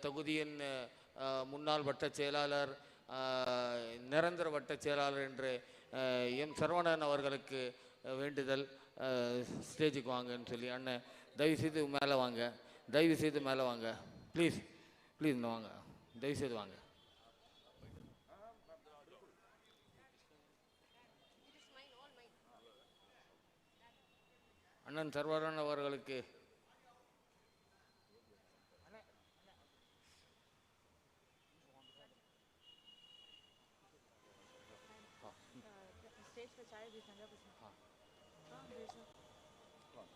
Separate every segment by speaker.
Speaker 1: தொகுதியின் முன்னாள் வட்டச் செயலாளர் நிரந்தர வட்டச் செயலாளர் என்று எம் சரவணன் அவர்களுக்கு வேண்டுதல், ஸ்டேஜுக்கு வாங்கன்னு சொல்லி. அண்ணன் தயவுசெய்து மேலே வாங்க, தயவுசெய்து மேலே வாங்க, ப்ளீஸ் ப்ளீஸ் வாங்க, தயவுசெய்து வாங்க. அண்ணன் சரவணன் அவர்களுக்கு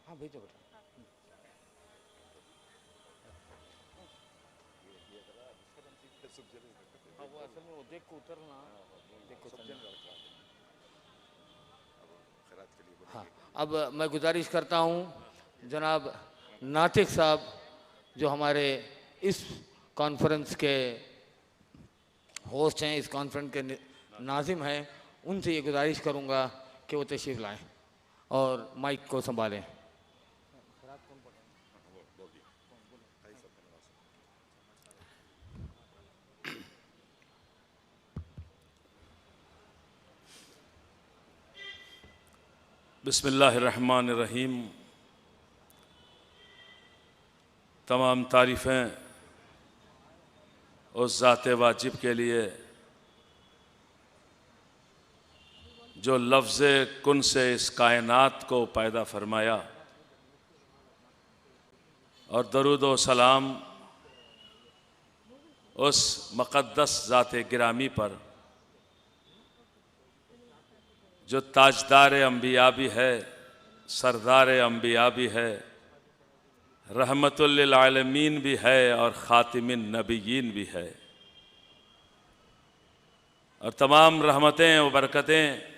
Speaker 1: हाँ भेजो बेटा। वो असल में वो देख को उतरना, देख को हाँ। अब मैं गुजारिश करता हूँ जनाब नातिक साहब जो हमारे इस कॉन्फ्रेंस के होस्ट हैं, इस कॉन्फ्रेंस के नाजिम हैं, उनसे ये गुजारिश करूँगा कि वो तशरीफ़ लाएँ और माइक को संभालें।
Speaker 2: बिस्मिल्लाहिर्रहमानिर्रहीम। तमाम तारीफ़ें उस ज़ाते वाजिब के लिए जो लफ्ज़ कुन से इस कायनात को पैदा फरमाया, और दरूद व सलाम उस मुक़द्दस ज़ाते गिरामी पर जो ताजदार अंबिया भी है, सरदार अंबिया भी है, रहमतुल लिल आलमीन भी है और ख़ातिमुन नबिय्यीन भी है। और तमाम रहमतें व बरकतें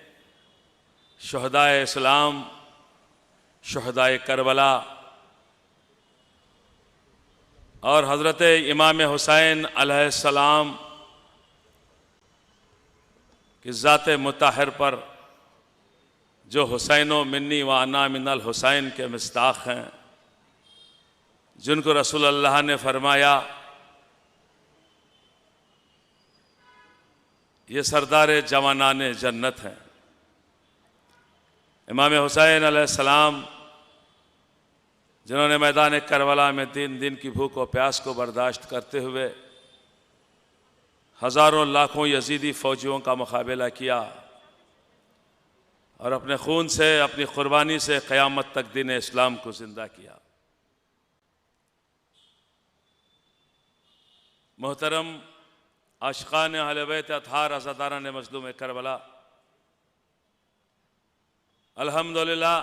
Speaker 2: शुहदाए इस्लाम, शुहदाए करबला और हज़रत इमाम हुसैन अलैहिस्सलाम की ज़ात मुताहिर पर जो हुसैनो मिन्नी व अना मिनल हुसैन के मिस्ताक़ हैं, जिनको रसूल अल्लाह ने फरमाया ये सरदार जवानान जन्नत हैं। इमाम हुसैन अलैहिस्सलाम जिन्होंने मैदान करबला में 3 दिन की भूख और प्यास को बर्दाश्त करते हुए हज़ारों लाखों यजीदी फ़ौजियों का मुकाबला किया और अपने खून से, अपनी कुर्बानी से क़यामत तक दीन इस्लाम को ज़िंदा किया। मोहतरम आशिक़ान अहले बैत अतहार, अज़ादारान मज़लूम करबला, अल्हम्दुलिल्लाह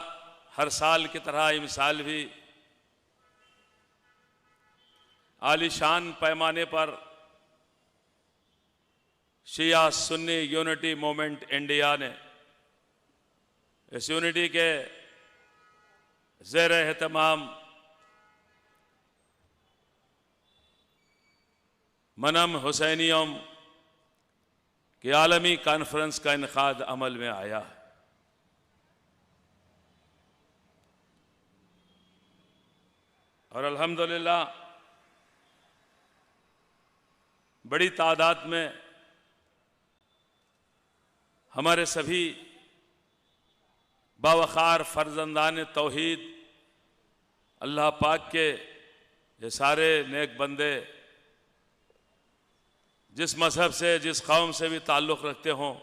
Speaker 2: हर साल की तरह इस साल भी आलीशान पैमाने पर शिया सुन्नी यूनिटी मूवमेंट इंडिया ने इस यूनिटी के ज़ेर एहतमाम मनम हुसैनियम की आलमी कॉन्फ्रेंस का इनकाद अमल में आया है। और अल्हम्दुलिल्लाह बड़ी तादाद में हमारे सभी बावखार फर्जंदान तौहीद, अल्लाह पाक के ये सारे नेक बंदे जिस मज़हब से, जिस कौम से भी ताल्लुक़ रखते हों,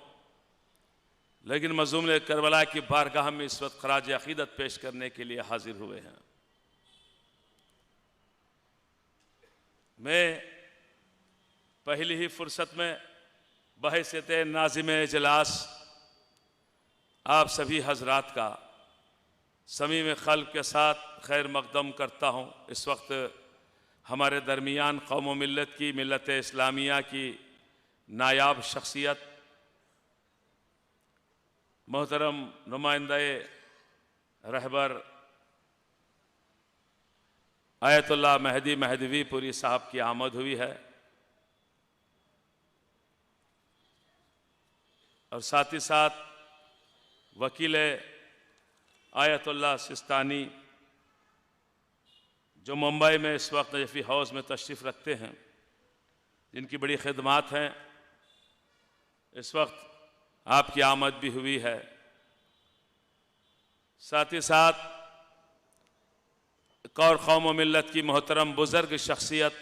Speaker 2: लेकिन मज़लूम करबला की बारगाह में इस वक्त ख़राज अक़ीदत पेश करने के लिए हाजिर हुए हैं। मैं पहली ही फुर्सत में बहैसियत नाज़िम इजलास आप सभी हजरात का समीम क़ल्ब के साथ खैर मक़दम करता हूँ। इस वक्त हमारे दरमियान कौम व मिल्लत की, मिल्लत इस्लामिया की नायाब शख्सियत मोहतरम नुमाइंदा रहबर आयतुल्लाह महदी महदवीपुरी साहब की आमद हुई है और साथ ही साथ वकील आयतुल्लाह सिस्तानी जो मुंबई में इस वक्त नजफ़ी हाउस में तशरीफ़ रखते हैं, जिनकी बड़ी खिदमात हैं, इस वक्त आपकी आमद भी हुई है। साथ ही साथ एक और कौम व मिल्लत की मोहतरम बुज़ुर्ग शख्सियत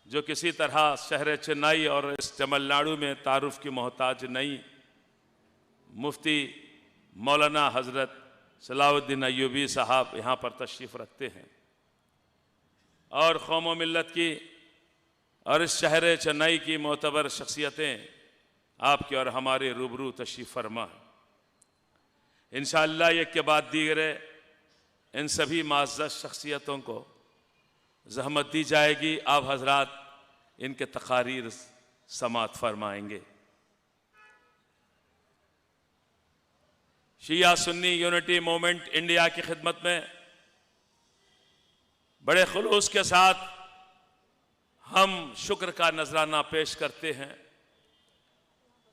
Speaker 2: जो किसी तरह शहर चेन्नई और इस तमिलनाडु में तारुफ की मोहताज नहीं, मुफ्ती मौलाना हज़रत सलाहुद्दीन अय्यूबी साहब यहाँ पर तशरीफ़ रखते हैं। और कौम व मिल्लत की और इस शहर चेन्नई की मोतबर शख्सियतें आपके और हमारे रूबरू तशरीफ़ फरमा है। इंशाअल्लाह एक के बाद दीगरे इन सभी माज़्ज़ज़ शख्सियतों को ज़हमत दी जाएगी। आप हजरात इनके तक़ारीर समात फरमाएंगे। शिया सुन्नी यूनिटी मूवमेंट इंडिया की खिदमत में बड़े खुलूस के साथ हम शुक्र का नजराना पेश करते हैं।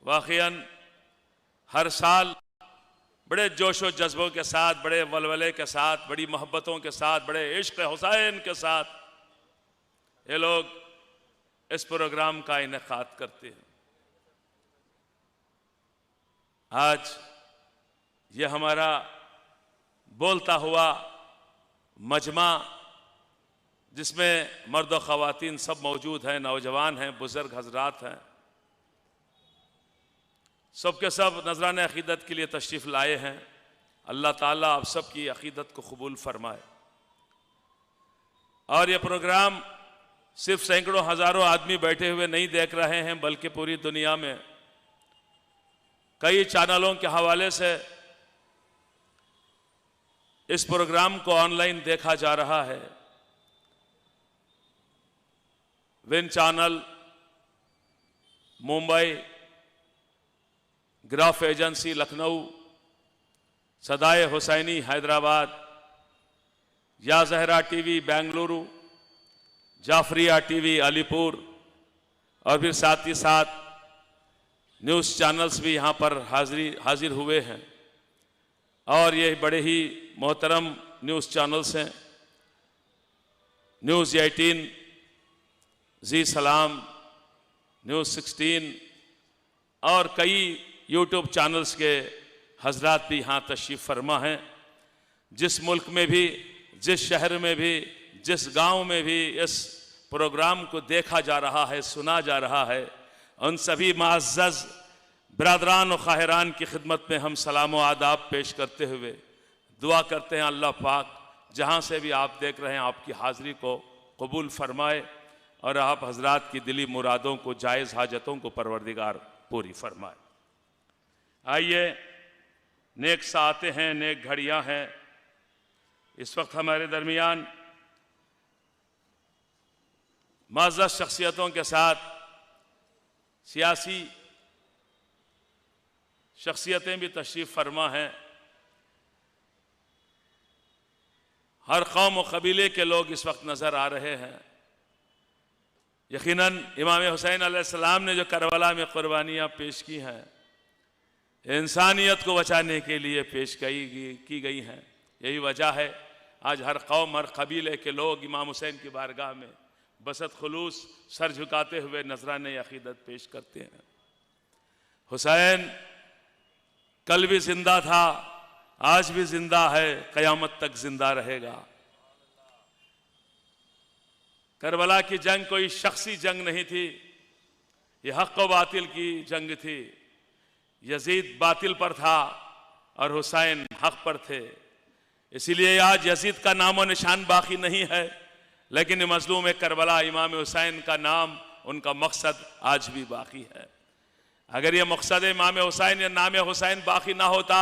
Speaker 2: वाक़ईन हर साल बड़े जोश व जज्बों के साथ, बड़े वलवले के साथ, बड़ी मोहब्बतों के साथ, बड़े इश्क़ हुसैन के साथ ये लोग इस प्रोग्राम का इनेकाद करते हैं। आज ये हमारा बोलता हुआ मजमा, जिसमें मर्द व ख़वातीन सब मौजूद हैं, नौजवान हैं, बुज़ुर्ग हजरात हैं, सब के सब नजरान अक़ीदत के लिए तशरीफ़ लाए हैं। अल्लाह ताला आप सब की अक़ीदत को कबूल फरमाए। और ये प्रोग्राम सिर्फ सैकड़ों हज़ारों आदमी बैठे हुए नहीं देख रहे हैं, बल्कि पूरी दुनिया में कई चैनलों के हवाले से इस प्रोग्राम को ऑनलाइन देखा जा रहा है। Win channel Mumbai, graph agency Lucknow, Sadaye Husaini Hyderabad, Ya Zahra TV Bengaluru, Jafaria TV Alipur, और फिर साथ ही साथ न्यूज़ चैनल्स भी यहाँ पर हाजिर हुए हैं। और ये बड़े ही मोहतरम न्यूज़ चैनल्स हैं। न्यूज़ 18, जी सलाम, न्यूज़ 16 और कई यूट्यूब चैनल्स के हजरात भी यहाँ तशरीफ़ फरमा हैं। जिस मुल्क में भी, जिस शहर में भी, जिस गांव में भी इस प्रोग्राम को देखा जा रहा है, सुना जा रहा है, उन सभी मुअज़्ज़ज़ बिरादरान और ख़ाहिरान की खिदमत में हम सलाम व आदाब पेश करते हुए दुआ करते हैं अल्लाह पाक जहाँ से भी आप देख रहे हैं आपकी हाज़िरी को कबूल फरमाए और आप हजरात की दिली मुरादों को, जायज़ हाजतों को परवरदिगार पूरी फरमाए। आइए, नेक सातें हैं, नेक घड़ियाँ हैं। इस वक्त हमारे दरमियान मुअज़्ज़ज़ शख्सियतों के साथ सियासी शख्सियतें भी तशरीफ़ फरमा हैं। हर कौम व कबीले के लोग इस वक्त नज़र आ रहे हैं। यकीनन इमाम हुसैन अलैहिस्सलाम ने जो करबला में कुर्बानियाँ पेश की हैं, इंसानियत को बचाने के लिए पेश की गई हैं। यही वजह है आज हर कौम, हर कबीले के लोग इमाम हुसैन की बारगाह में बसत खुलूस सर झुकाते हुए नजराने अक़ीदत पेश करते हैं। हुसैन कल भी जिंदा था, आज भी जिंदा है, क़यामत तक जिंदा रहेगा। करबला की जंग कोई शख्सी जंग नहीं थी, यह हक़ व बातिल की जंग थी। यजीद बातिल पर था और हुसैन हक़ पर थे। इसीलिए आज यजीद का नामो निशान बाकी नहीं है, लेकिन मज़लूम करबला इमाम हुसैन का नाम, उनका मकसद आज भी बाकी है। अगर ये मकसद इमाम हुसैन या नाम हुसैन बाकी ना होता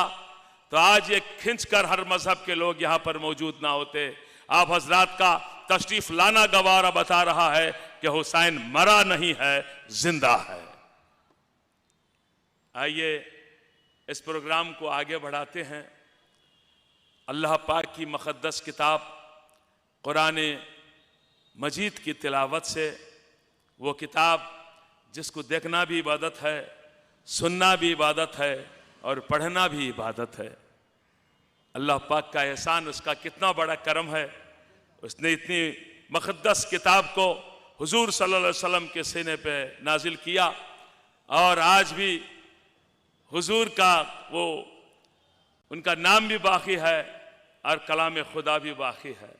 Speaker 2: तो आज ये खिंच कर हर मजहब के लोग यहाँ पर मौजूद ना होते। आप हजरात का तशरीफ लाना गवारा बता रहा है कि हुसैन मरा नहीं है, जिंदा है। आइए इस प्रोग्राम को आगे बढ़ाते हैं। अल्लाह पाक की मुक़द्दस किताब कुरान मजीद की तिलावत से, वो किताब जिसको देखना भी इबादत है, सुनना भी इबादत है और पढ़ना भी इबादत है। अल्लाह पाक का एहसान, उसका कितना बड़ा करम है। उसने इतनी मुक़द्दस किताब को हुजूर सल्लल्लाहु अलैहि वसल्लम के सीने पे नाजिल किया और आज भी हुजूर का वो उनका नाम भी बाकी है और कलाम खुदा भी बाकी है।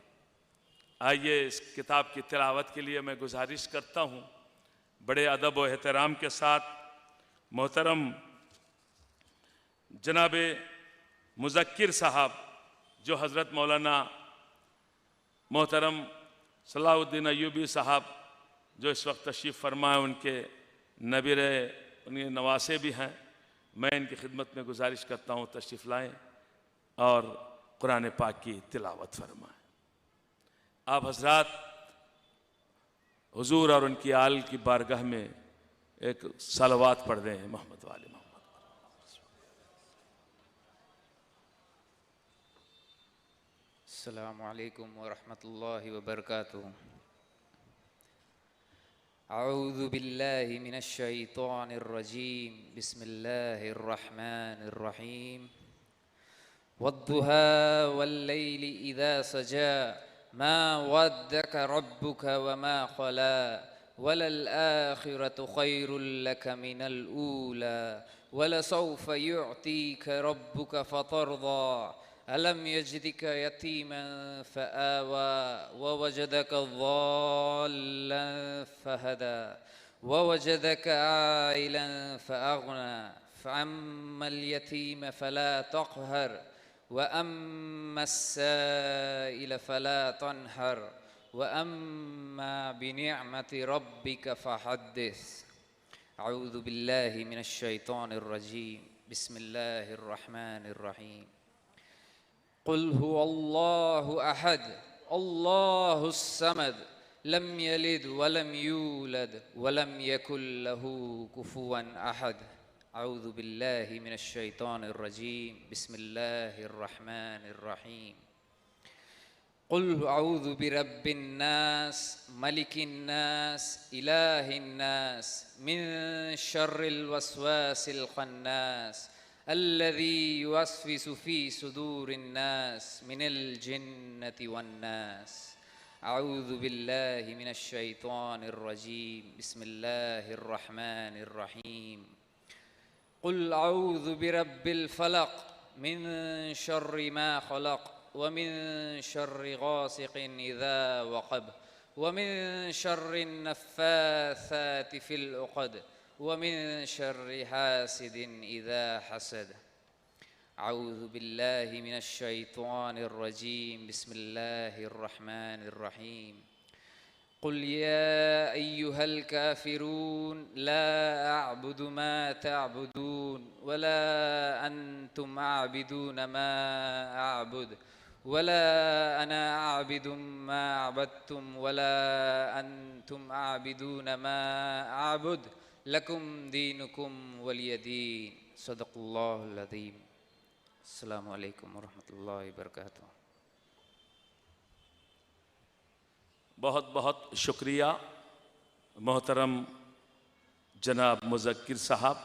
Speaker 2: आइए इस किताब की तिलावत के लिए मैं गुजारिश करता हूँ बड़े अदब व एहतराम के साथ मोहतरम जनाब मुज़क्किर साहब जो हज़रत मौलाना मोहतरम सलाहुद्दीन अय्यूबी साहब जो इस वक्त तशरीफ़ फरमाए, उनके नबीरे उनके नवासे भी हैं। मैं इनकी खिदमत में गुजारिश करता हूँ तशरीफ़ लाएँ और कुरान पाक की तिलावत फरमाएँ। आप हजरात हुजूर और उनकी आल की बारगाह में एक सलवात पढ़ दें मोहम्मद वाले मोहम्मद।
Speaker 3: अस्सलामु अलैकुम व रहमतुल्लाहि व बरकातुहू। अऊज़ु बिल्लाहि मिनश शैतानिर रजीम। बिस्मिल्लाहिर रहमानिर रहीम। वद्दुहा वल्लैलि इज़ा सजा मा वद्दअक रब्बुक व मा क़ला वलल आखिरतु खैरुल लक मिनल ऊला वलसौफ युअतीक रब्बुक फतर्दा अलम यजदिक यतीमन फआवा ववजदक ज़ाल्लन फहदा ववजदक आइलन फअग़ना फअम्मल यतीम फला तक़हर वअम्मा अस्साइल फला तन्हर वअम्मा बिनिअमति रब्बिक फहद्दिस। अऊज़ु बिल्लाहि मिनश शैतानिर रजीम। बिस्मिल्लाहिर रहमानिर रहीम। कुल हुवल्लाहु अहद अल्लाहुस समद लम यलिद वलम यूलद वलम यकुल लहू कुफुवन अहद। अऊज़ु बिल्लाहि मिनश शैतानिर रजीम। बिस्मिल्लाहिर रहमानिर रहीम। कुल अऊज़ु बिरब्बिन नास मलिकिन नास इलाहिन नास मिन शर्रिल वस्वासिल खन्नास अल्लज़ी युवस्विसु फ़ी सुदूरिन नास मिनल जिन्नति वन्नास। अऊज़ु बिल्लाहि मिनश शैतानिर रजीम। बिस्मिल्लाहिर रहमानिर रहीम। कुल अऊज़ु बिरब्बिल फलक़ मिन शर्रि मा ख़लक़ व मिन शर्रि गासिक़िन इज़ा वक़ब व मिन शर्रि नफ़्फ़ाथाति फ़िल उक़द व मिन शर्रि हासिदिन इज़ा हसद। अऊज़ु बिल्लाहि मिनश शैतानिर रजीम। बिस्मिल्लाहिर रहमानिर रहीम। कुल या अय्युहल काफ़िरून ला अअबुदु मा तअबुदून वला अंतुम आबिदून मा अअबुद वला अना आबिदु मा अबदतुम वला अंतुम आबिदून मा अअबुद लकुम दीनुकुम वलिय दीन। सदक़ल्लाहुल अज़ीम। अस्सलामु अलैकुम व रहमतुल्लाहि व बरकातुहू।
Speaker 2: बहुत बहुत शुक्रिया मोहतरम जनाब मुज़क्किर साहब,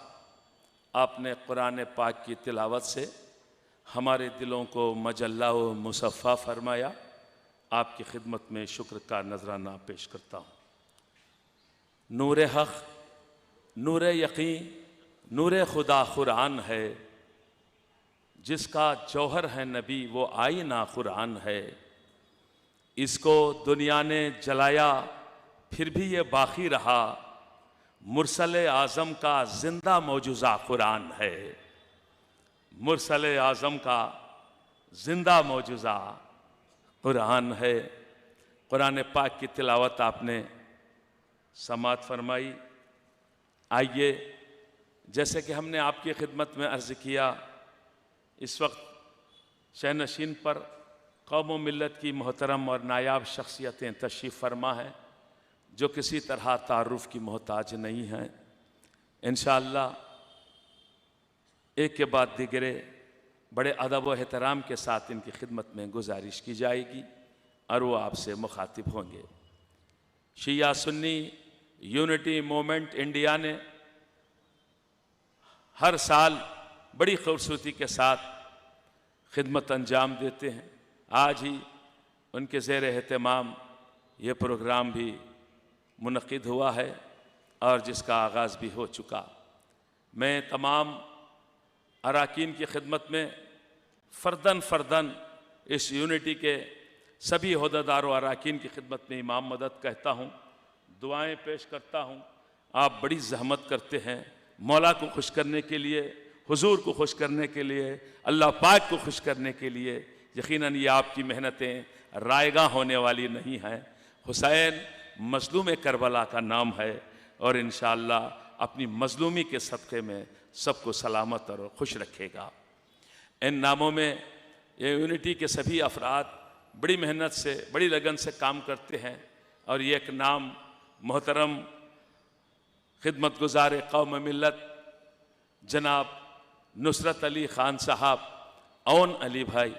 Speaker 2: आपने कुरान पाक की तिलावत से हमारे दिलों को मजल्ला व मुसफ़ा फरमाया। आपकी खिदमत में शुक्र का नजराना पेश करता हूँ। नूर हक़, नूर यकीन, नूर खुदा कुरान है, जिसका जौहर है नबी वो आईना कुरान है। इसको दुनिया ने जलाया फिर भी ये बाकी रहा, मुरसल आज़म का जिंदा मौजूज़ा कुरान है। मुरसल आज़म का जिंदा मौजूज़ा कुरान है। कुरान पाक की तिलावत आपने समात फरमाई। आइए, जैसे कि हमने आपकी खिदमत में अर्ज़ किया, इस वक्त शहनशीन पर कौम व मिल्लत की मोहतरम और नायाब शख्सियतें तशरीफ़ फरमा हैं जो किसी तरह तारुफ़ की मोहताज नहीं हैं। इंशाअल्लाह एक के बाद दिगरे बड़े अदब व एहतराम के साथ इनकी खिदमत में गुजारिश की जाएगी और वो आपसे मुखातिब होंगे। शिया सुन्नी यूनिटी मूवमेंट इंडिया ने हर साल बड़ी खूबसूरती के साथ खिदमत अंजाम देते हैं। आज ही उनके ज़ेर एहतमाम ये प्रोग्राम भी मुनक़िद हुआ है और जिसका आगाज़ भी हो चुका। मैं तमाम अराकीन की खिदमत में फ़र्दन इस यूनिटी के सभी ओहदेदार और अराकीन की खिदमत में इमाम मदद कहता हूँ, दुआएं पेश करता हूँ। आप बड़ी ज़हमत करते हैं मौला को खुश करने के लिए, हुजूर को खुश करने के लिए, अल्लाह पाक को खुश करने के लिए। यकीनन ये आपकी मेहनतें रायगा होने वाली नहीं हैं। हुसैन मज़लूम करबला का नाम है और इंशाअल्लाह अपनी मज़लूमी के सदक़े में सबको सलामत और खुश रखेगा। इन नामों में ये यूनिटी के सभी अफराद बड़ी मेहनत से, बड़ी लगन से काम करते हैं और ये एक नाम मोहतरम खिदमत गुज़ार कौम मिल्लत जनाब नुसरत अली ख़ान साहब, औन अली भाई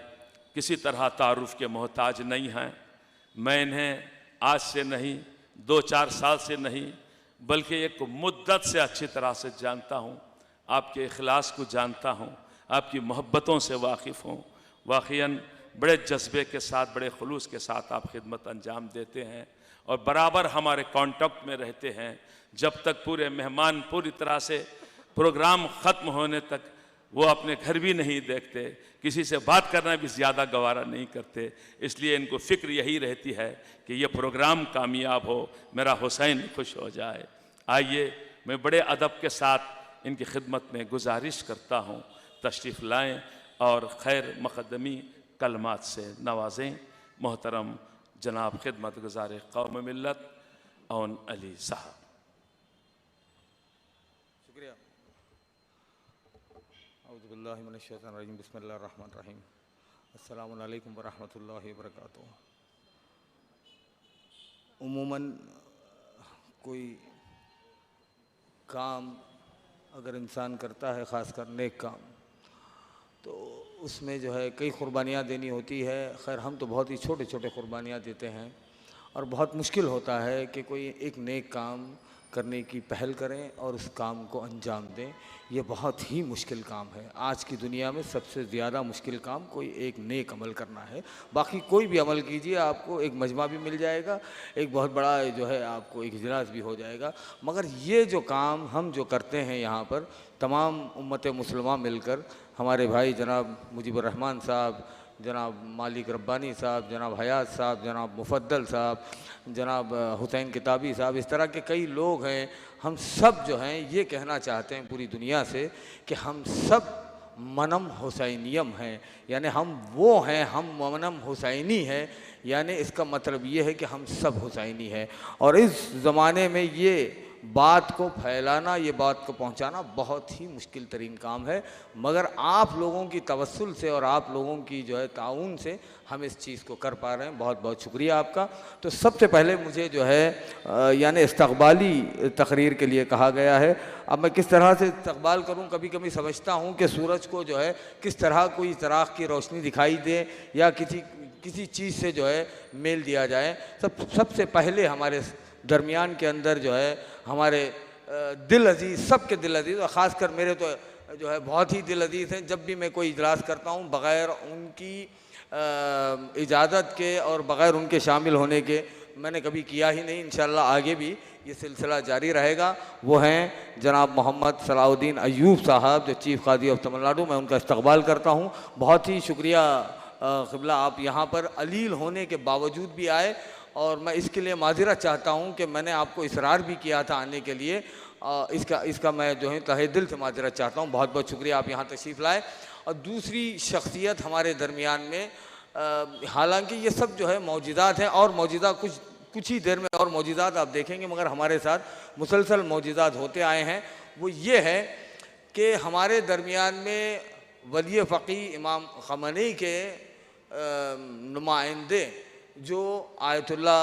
Speaker 2: किसी तरह तारुफ़ के मोहताज नहीं हैं। मैं इन्हें आज से नहीं, 2-4 साल से नहीं, बल्कि एक मुद्दत से अच्छी तरह से जानता हूँ। आपके इखलास को जानता हूँ, आपकी मोहब्बतों से वाकिफ़ हूँ। वाक़ईन बड़े जज्बे के साथ, बड़े खुलूस के साथ आप खिदमत अंजाम देते हैं और बराबर हमारे कांटेक्ट में रहते हैं। जब तक पूरे मेहमान पूरी तरह से प्रोग्राम ख़त्म होने तक वो अपने घर भी नहीं देखते, किसी से बात करना भी ज़्यादा गवारा नहीं करते। इसलिए इनको फ़िक्र यही रहती है कि ये प्रोग्राम कामयाब हो, मेरा हुसैन खुश हो जाए। आइए मैं बड़े अदब के साथ इनकी खिदमत में गुजारिश करता हूँ, तशरीफ़ लाएँ और खैर मुक़द्दमी कलमात से नवाजें। मोहतरम जनाब खिदमत गुज़ार कौम मिल्लत औन अली साहब।
Speaker 1: शुक्रिया। औज़ु बिल्लाहि मिनश शैतानिर रजीम, बिस्मिल्लाहिर रहमानिर रहीम। अस्सलामु अलैकुम व रहमतुल्लाहि व बरकातुहू। उमूमन कोई काम अगर इंसान करता है, ख़ासकर नेक काम, तो उसमें जो है कई क़ुरबानियाँ देनी होती है। खैर हम तो बहुत ही छोटे छोटे क़ुरबानियाँ देते हैं और बहुत मुश्किल होता है कि कोई एक नेक काम करने की पहल करें और उस काम को अंजाम दें। ये बहुत ही मुश्किल काम है। आज की दुनिया में सबसे ज़्यादा मुश्किल काम कोई एक नेक अमल करना है। बाकी कोई भी अमल कीजिए, आपको एक मजमा भी मिल जाएगा, एक बहुत बड़ा जो है आपको एक इजलास भी हो जाएगा। मगर ये जो काम हम जो करते हैं यहाँ पर, तमाम उम्मत मुसलमान मिलकर, हमारे भाई जनाब मुजीबुर रहमान साहब, जनाब मालिक रब्बानी साहब, जनाब हयात साहब, जनाब मुफद्दल साहब, जनाब हुसैन किताबी साहब, इस तरह के कई लोग हैं। हम सब जो हैं ये कहना चाहते हैं पूरी दुनिया से कि हम सब मनम हुसैनियम हैं, यानी हम वो हैं, हम मनम हुसैनी हैं। यानी इसका मतलब ये है कि हम सब हुसैनी हैं। और इस ज़माने में ये बात को फैलाना, ये बात को पहुंचाना बहुत ही मुश्किल तरीन काम है। मगर आप लोगों की तवस्सुल से और आप लोगों की जो है ताउन से हम इस चीज़ को कर पा रहे हैं। बहुत बहुत शुक्रिया आपका। तो सबसे पहले मुझे जो है यानी इस्तक़बाली तकरीर के लिए कहा गया है। अब मैं किस तरह से इस्तक़बाल करूं, कभी कभी समझता हूं कि सूरज को जो है किस तरह कोई चराग़ की रोशनी दिखाई दे या किसी चीज़ से जो है मेल दिया जाए। सबसे पहले हमारे दरमियान के अंदर जो है हमारे दिल अजीज़, सबके दिल अजीज़, और ख़ासकर मेरे तो जो है बहुत ही दिल अजीज़ हैं। जब भी मैं कोई इजलास करता हूँ बग़ैर उनकी इजाज़त के और बग़ैर उनके शामिल होने के मैंने कभी किया ही नहीं। इंशाअल्लाह आगे भी ये सिलसिला जारी रहेगा। वो हैं जनाब मोहम्मद सलाउद्दीन अय्यूब साहब, जो चीफ़ कादी ऑफ तमिलनाडु। मैं उनका इस्तक़बाल करता हूँ। बहुत ही शुक्रिया क़िबला, आप यहाँ पर अलील होने के बावजूद भी आए और मैं इसके लिए माज़िरत चाहता हूँ कि मैंने आपको इसरार भी किया था आने के लिए। इसका मैं जो है तहे दिल से माज़िरत चाहता हूँ। बहुत बहुत शुक्रिया आप यहाँ तशरीफ़ लाए। और दूसरी शख्सियत हमारे दरमियान में, हालांकि ये सब जो है मौजूदात हैं और मौजूदा कुछ ही देर में और मौजूदात आप देखेंगे, मगर हमारे साथ मुसलसल मौजूदात होते आए हैं। वो ये है कि हमारे दरमियान में वली फ़क़ी इमाम ख़मनी के नुमाइंदे जो आयतुल्ला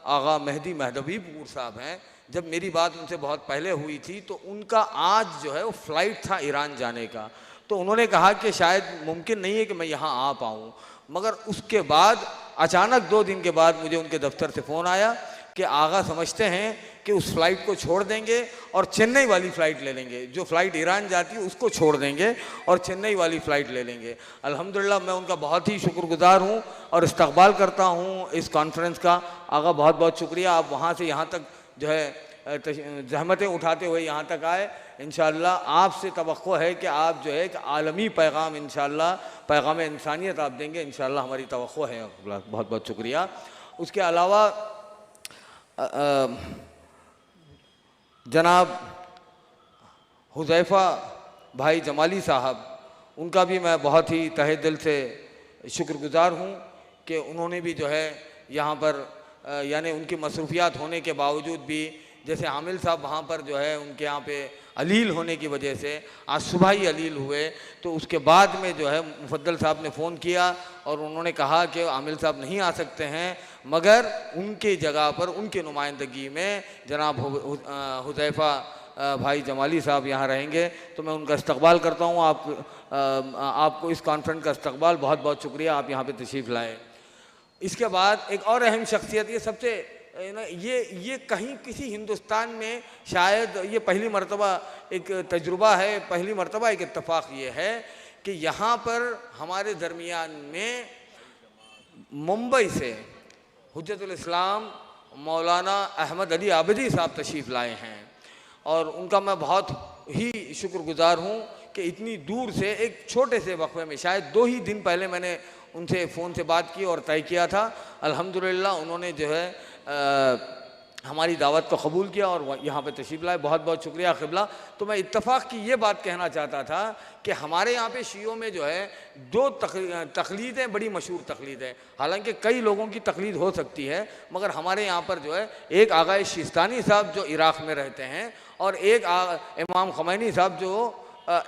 Speaker 1: आगा मेहदी महदवीपुर साहब हैं, जब मेरी बात उनसे बहुत पहले हुई थी तो उनका आज जो है वो फ़्लाइट था ईरान जाने का। तो उन्होंने कहा कि शायद मुमकिन नहीं है कि मैं यहाँ आ पाऊँ। मगर उसके बाद अचानक 2 दिन के बाद मुझे उनके दफ्तर से फ़ोन आया कि आगा समझते हैं कि उस फ़्लाइट को छोड़ देंगे और चेन्नई वाली फ़्लाइट ले लेंगे। जो फ़्लाइट ईरान जाती है उसको छोड़ देंगे और चेन्नई वाली फ़्लाइट ले लेंगे। अल्हम्दुलिल्लाह मैं उनका बहुत ही शुक्रगुज़ार हूँ और इस्तक़बाल करता हूँ इस कॉन्फ्रेंस का। आगा बहुत बहुत शुक्रिया, आप वहाँ से यहाँ तक जो है ज़हमतें उठाते हुए यहाँ तक आए। इंशाअल्लाह आपसे तवक्को है कि आप जो है एक आलमी पैगाम इंशाअल्लाह पैगाम इंसानियत आप देंगे, इंशाअल्लाह हमारी तवक्को है। बहुत बहुत शुक्रिया। उसके अलावा जनाब हुज़ैफ़ा भाई जमाली साहब, उनका भी मैं बहुत ही तहे दिल से शुक्रगुज़ार हूँ कि उन्होंने भी जो है यहाँ पर यानी उनकी मसरूफियात होने के बावजूद भी, जैसे आमिल साहब वहाँ पर जो है उनके यहाँ पे अलील होने की वजह से आज सुबह ही अलील हुए, तो उसके बाद में जो है मुफद्दल साहब ने फ़ोन किया और उन्होंने कहा कि आमिल साहब नहीं आ सकते हैं, मगर उनके जगह पर उनके नुमाइंदगी में जनाब हुज़ैफ़ा भाई जमाली साहब यहाँ रहेंगे। तो मैं उनका इस्तकबाल करता हूँ। आपको इस कॉन्फ्रेंस का इस्तकबाल, बहुत बहुत शुक्रिया, आप यहाँ पे तशरीफ़ लाए। इसके बाद एक और अहम शख्सियत, ये सबसे ये कहीं किसी हिंदुस्तान में शायद ये पहली मरतबा एक तजुर्बा है, पहली मरतबा एक इत्तफाक ये है कि यहाँ पर हमारे दरमियान में मुंबई से हुज्जतुल इस्लाम मौलाना अहमद अली आबिदी साहब तशरीफ़ लाए हैं और उनका मैं बहुत ही शुक्रगुज़ार हूँ कि इतनी दूर से एक छोटे से वक्फे में, शायद 2 ही दिन पहले मैंने उनसे फ़ोन से बात की और तय किया था। अल्हम्दुलिल्लाह उन्होंने जो है हमारी दावत को कबूल किया और यहाँ पे तशरीफ़ लाए। बहुत बहुत शुक्रिया क़िबला। तो मैं इत्तफ़ाक़ की ये बात कहना चाहता था कि हमारे यहाँ पे शियों में जो है 2 तक़लीदें बड़ी मशहूर तक़लीद है। हालांकि कई लोगों की तक़लीद हो सकती है, मगर हमारे यहाँ पर जो है एक आग़ाए शिस्तानी साहब जो इराक़ में रहते हैं और एक इमाम ख़मैनी साहब जो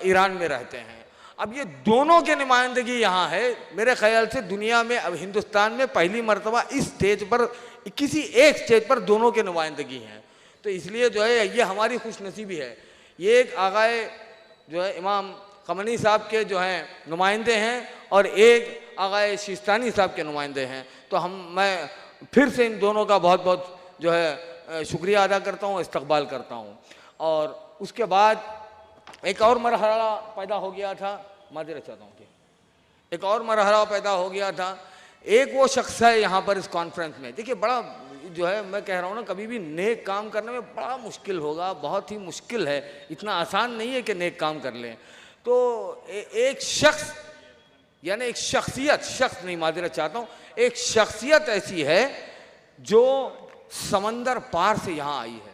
Speaker 1: ईरान में रहते हैं। अब ये दोनों की नुमाइंदगी यहाँ है। मेरे ख़याल से दुनिया में, अब हिंदुस्तान में पहली मरतबा इस स्टेज पर, किसी एक स्टेज पर दोनों की नुमाइंदगी हैं। तो इसलिए जो है ये हमारी खुशनसीबी है। ये एक आग़ाए जो है इमाम ख़मैनी साहब के जो हैं नुमाइंदे हैं और एक आग़ाए शिस्तानी साहब के नुमाइंदे हैं। तो मैं फिर से इन दोनों का बहुत बहुत जो है शुक्रिया अदा करता हूँ, इस्तकबाल करता हूँ। और उसके बाद एक और मरहला पैदा हो गया था, माज़रत चाहता हूँ कि एक और मरहला पैदा हो गया था। एक वो शख्स है यहाँ पर इस कॉन्फ्रेंस में, देखिए बड़ा जो है मैं कह रहा हूँ ना, कभी भी नेक काम करने में बड़ा मुश्किल होगा, बहुत ही मुश्किल है, इतना आसान नहीं है कि नेक काम कर लें। तो एक शख्स यानी एक शख्सियत, शख्स नहीं माज़रत चाहता हूँ, एक शख्सियत ऐसी है जो समंदर पार से यहाँ आई है।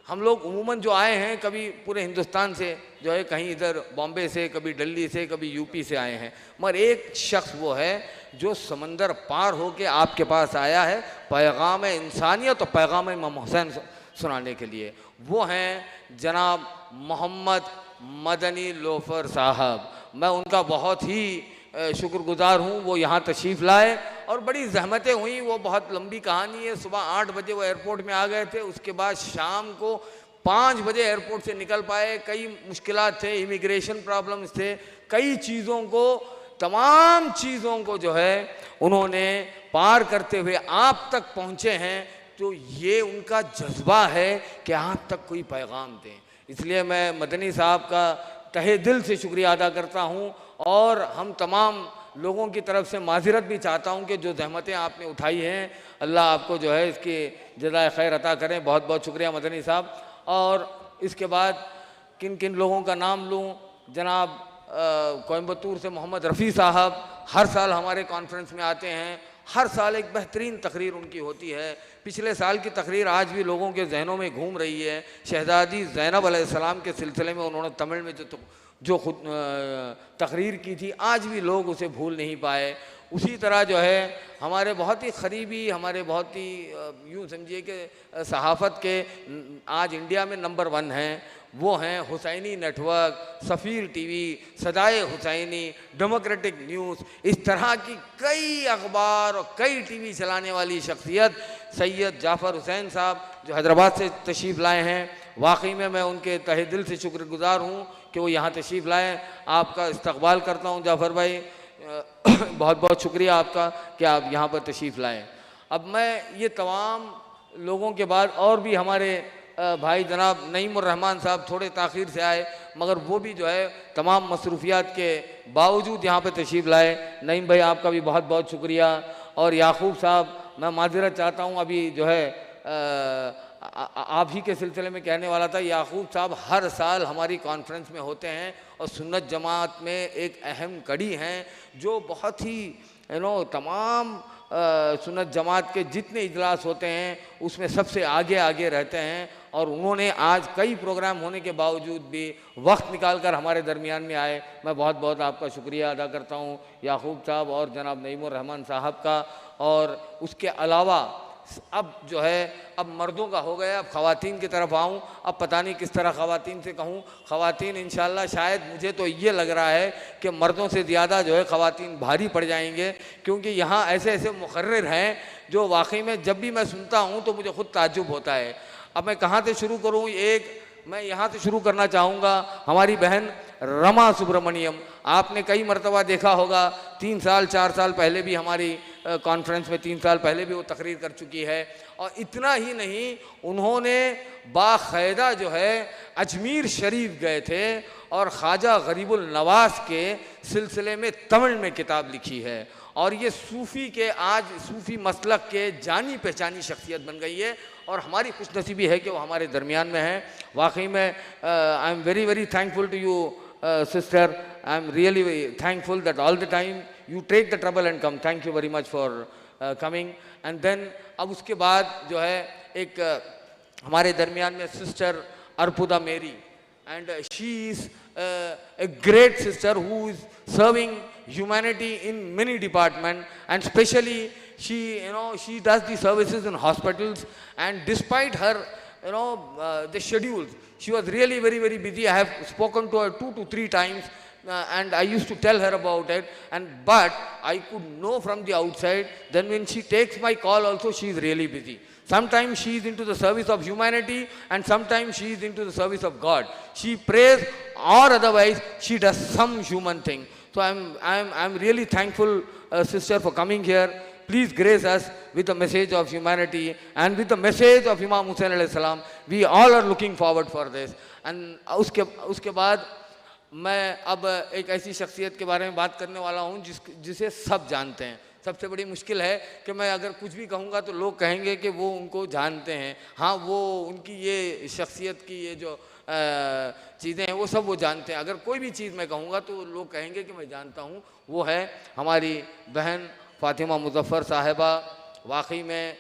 Speaker 1: हम लोग उमूमन जो आए हैं कभी पूरे हिंदुस्तान से जो है, कहीं इधर बॉम्बे से, कभी दिल्ली से, कभी यूपी से आए हैं, मगर एक शख्स वो है जो समंदर पार होके आपके पास आया है पैगाम इंसानियत और पैगाम इमाम हुसैन सुनाने के लिए। वो हैं जनाब मोहम्मद मदनी लोफर साहब। मैं उनका बहुत ही शुक्रगुज़ार हूँ। वो यहाँ तशरीफ़ लाए और बड़ी ज़हमतें हुई, वो बहुत लंबी कहानी है। सुबह 8 बजे वो एयरपोर्ट में आ गए थे, उसके बाद शाम को 5 बजे एयरपोर्ट से निकल पाए। कई मुश्किलात थे, इमिग्रेशन प्रॉब्लम्स थे, कई चीज़ों को, तमाम चीज़ों को जो है उन्होंने पार करते हुए आप तक पहुँचे हैं। तो ये उनका जज्बा है कि आप तक कोई पैगाम दें। इसलिए मैं मदनी साहब का तहे दिल से शुक्रिया अदा करता हूँ और हम तमाम लोगों की तरफ से माज़रत भी चाहता हूँ कि जो ज़हमतें आपने उठाई हैं, अल्लाह आपको जो है इसकी जज़ाए खैर अता करें। बहुत बहुत शुक्रिया मदनी साहब। और इसके बाद किन किन लोगों का नाम लूँ, जनाब कोयम्बतूर से मोहम्मद रफ़ी साहब हर साल हमारे कॉन्फ्रेंस में आते हैं, हर साल एक बेहतरीन तकरीर उनकी होती है। पिछले साल की तकरीर आज भी लोगों के जहनों में घूम रही है। शहज़ादी ज़ैनब अलैहिस्सलाम के सिलसिले में उन्होंने तमिल में जो खुद तकरीर की थी, आज भी लोग उसे भूल नहीं पाए। उसी तरह जो है हमारे बहुत ही करीबी, हमारे बहुत ही यूँ समझिए कि सहाफ़त के आज इंडिया में नंबर 1 हैं, वो हैं Husaini network, Safeer TV, Sadaye Husaini, democratic news. इस तरह की कई अखबार और कई टीवी चलाने वाली शख्सियत सैयद जाफ़र हुसैन साहब जो हैदराबाद से तशरीफ़ लाए हैं। वाकई में मैं उनके तहे दिल से शुक्रगुज़ार हूँ कि वो यहाँ तशरीफ़ लाएँ। आपका इस्तकबाल करता हूँ जाफ़र भाई, बहुत बहुत शुक्रिया आपका कि आप यहाँ पर तशरीफ़ लाएँ। अब मैं ये तमाम लोगों के बाद और भी हमारे भाई जनाब नईमुर्रहमान साहब थोड़े ताख़ीर से आए, मगर वो भी जो है तमाम मसरूफियात के बावजूद यहाँ पे तशरीफ़ लाए। नईम भाई आपका भी बहुत बहुत शुक्रिया। और याकूब साहब, मैं माज़रत चाहता हूँ, अभी जो है आप ही के सिलसिले में कहने वाला था, याकूब साहब हर साल हमारी कॉन्फ्रेंस में होते हैं और सुन्नत जमात में एक अहम कड़ी हैं, जो बहुत ही तमाम सुन्नत जमात के जितने इजलास होते हैं उसमें सबसे आगे आगे रहते हैं। और उन्होंने आज कई प्रोग्राम होने के बावजूद भी वक्त निकालकर हमारे दरमियान में आए। मैं बहुत बहुत आपका शुक्रिया अदा करता हूँ याकूब साहब और जनाब नईमुर रहमान साहब का। और उसके अलावा अब जो है, अब मर्दों का हो गया, अब ख़वातीन की तरफ आऊँ। अब पता नहीं किस तरह ख़वातीन से कहूँ। ख़वातीन इंशाल्लाह, शायद मुझे तो ये लग रहा है कि मर्दों से ज़्यादा जो है ख़वातीन भारी पड़ जाएंगे, क्योंकि यहाँ ऐसे ऐसे मुकर्रिर हैं जो वाकई में जब भी मैं सुनता हूँ तो मुझे खुद ताज्जुब होता है। अब मैं कहाँ से शुरू करूँ? मैं यहाँ से शुरू करना चाहूँगा हमारी बहन रमा सुब्रमण्यम। आपने कई मरतबा देखा होगा, 3 साल 4 साल पहले भी हमारी कॉन्फ्रेंस में 3 साल पहले भी वो तकरीर कर चुकी है। और इतना ही नहीं, उन्होंने बाकायदा जो है अजमेर शरीफ गए थे और ख्वाजा गरीबुल नवाज के सिलसिले में तमिल में किताब लिखी है। और ये सूफ़ी के, आज सूफ़ी मसलक के जानी पहचानी शख्सियत बन गई है। और हमारी खुशनसीबी है कि वो हमारे दरमियान में है। वाकई में I am very very thankful to you sister. I am really thankful that all the time you take the trouble and come. Thank you very much for coming. And then अब उसके बाद जो है एक हमारे दरमियान में सिस्टर अर्पुदा मेरी, and she is a great sister who is serving humanity in many departments, and especially she does the services in hospitals. And despite her the schedules, she was really very very busy. I have spoken to her 2 to 3 times. And I used to tell her about it, but I could know from the outside. Then when she takes my call also, she is really busy. Sometimes she is into the service of humanity, and sometimes she is into the service of God. She prays, or otherwise she does some human thing. So I'm really thankful, sister, for coming here. Please grace us with the message of humanity and with the message of Imam Hussain alayhi salam. We all are looking forward for this. And उसके बाद मैं अब एक ऐसी शख्सियत के बारे में बात करने वाला हूँ जिसे सब जानते हैं। सबसे बड़ी मुश्किल है कि मैं अगर कुछ भी कहूँगा तो लोग कहेंगे कि वो उनको जानते हैं। हाँ, वो उनकी ये शख्सियत की ये जो चीज़ें हैं वो सब वो जानते हैं। अगर कोई भी चीज़ मैं कहूँगा तो लोग कहेंगे कि मैं जानता हूँ। वो है हमारी बहन फ़ातिमा मुज़फ़्फ़र साहिबा। वाकई में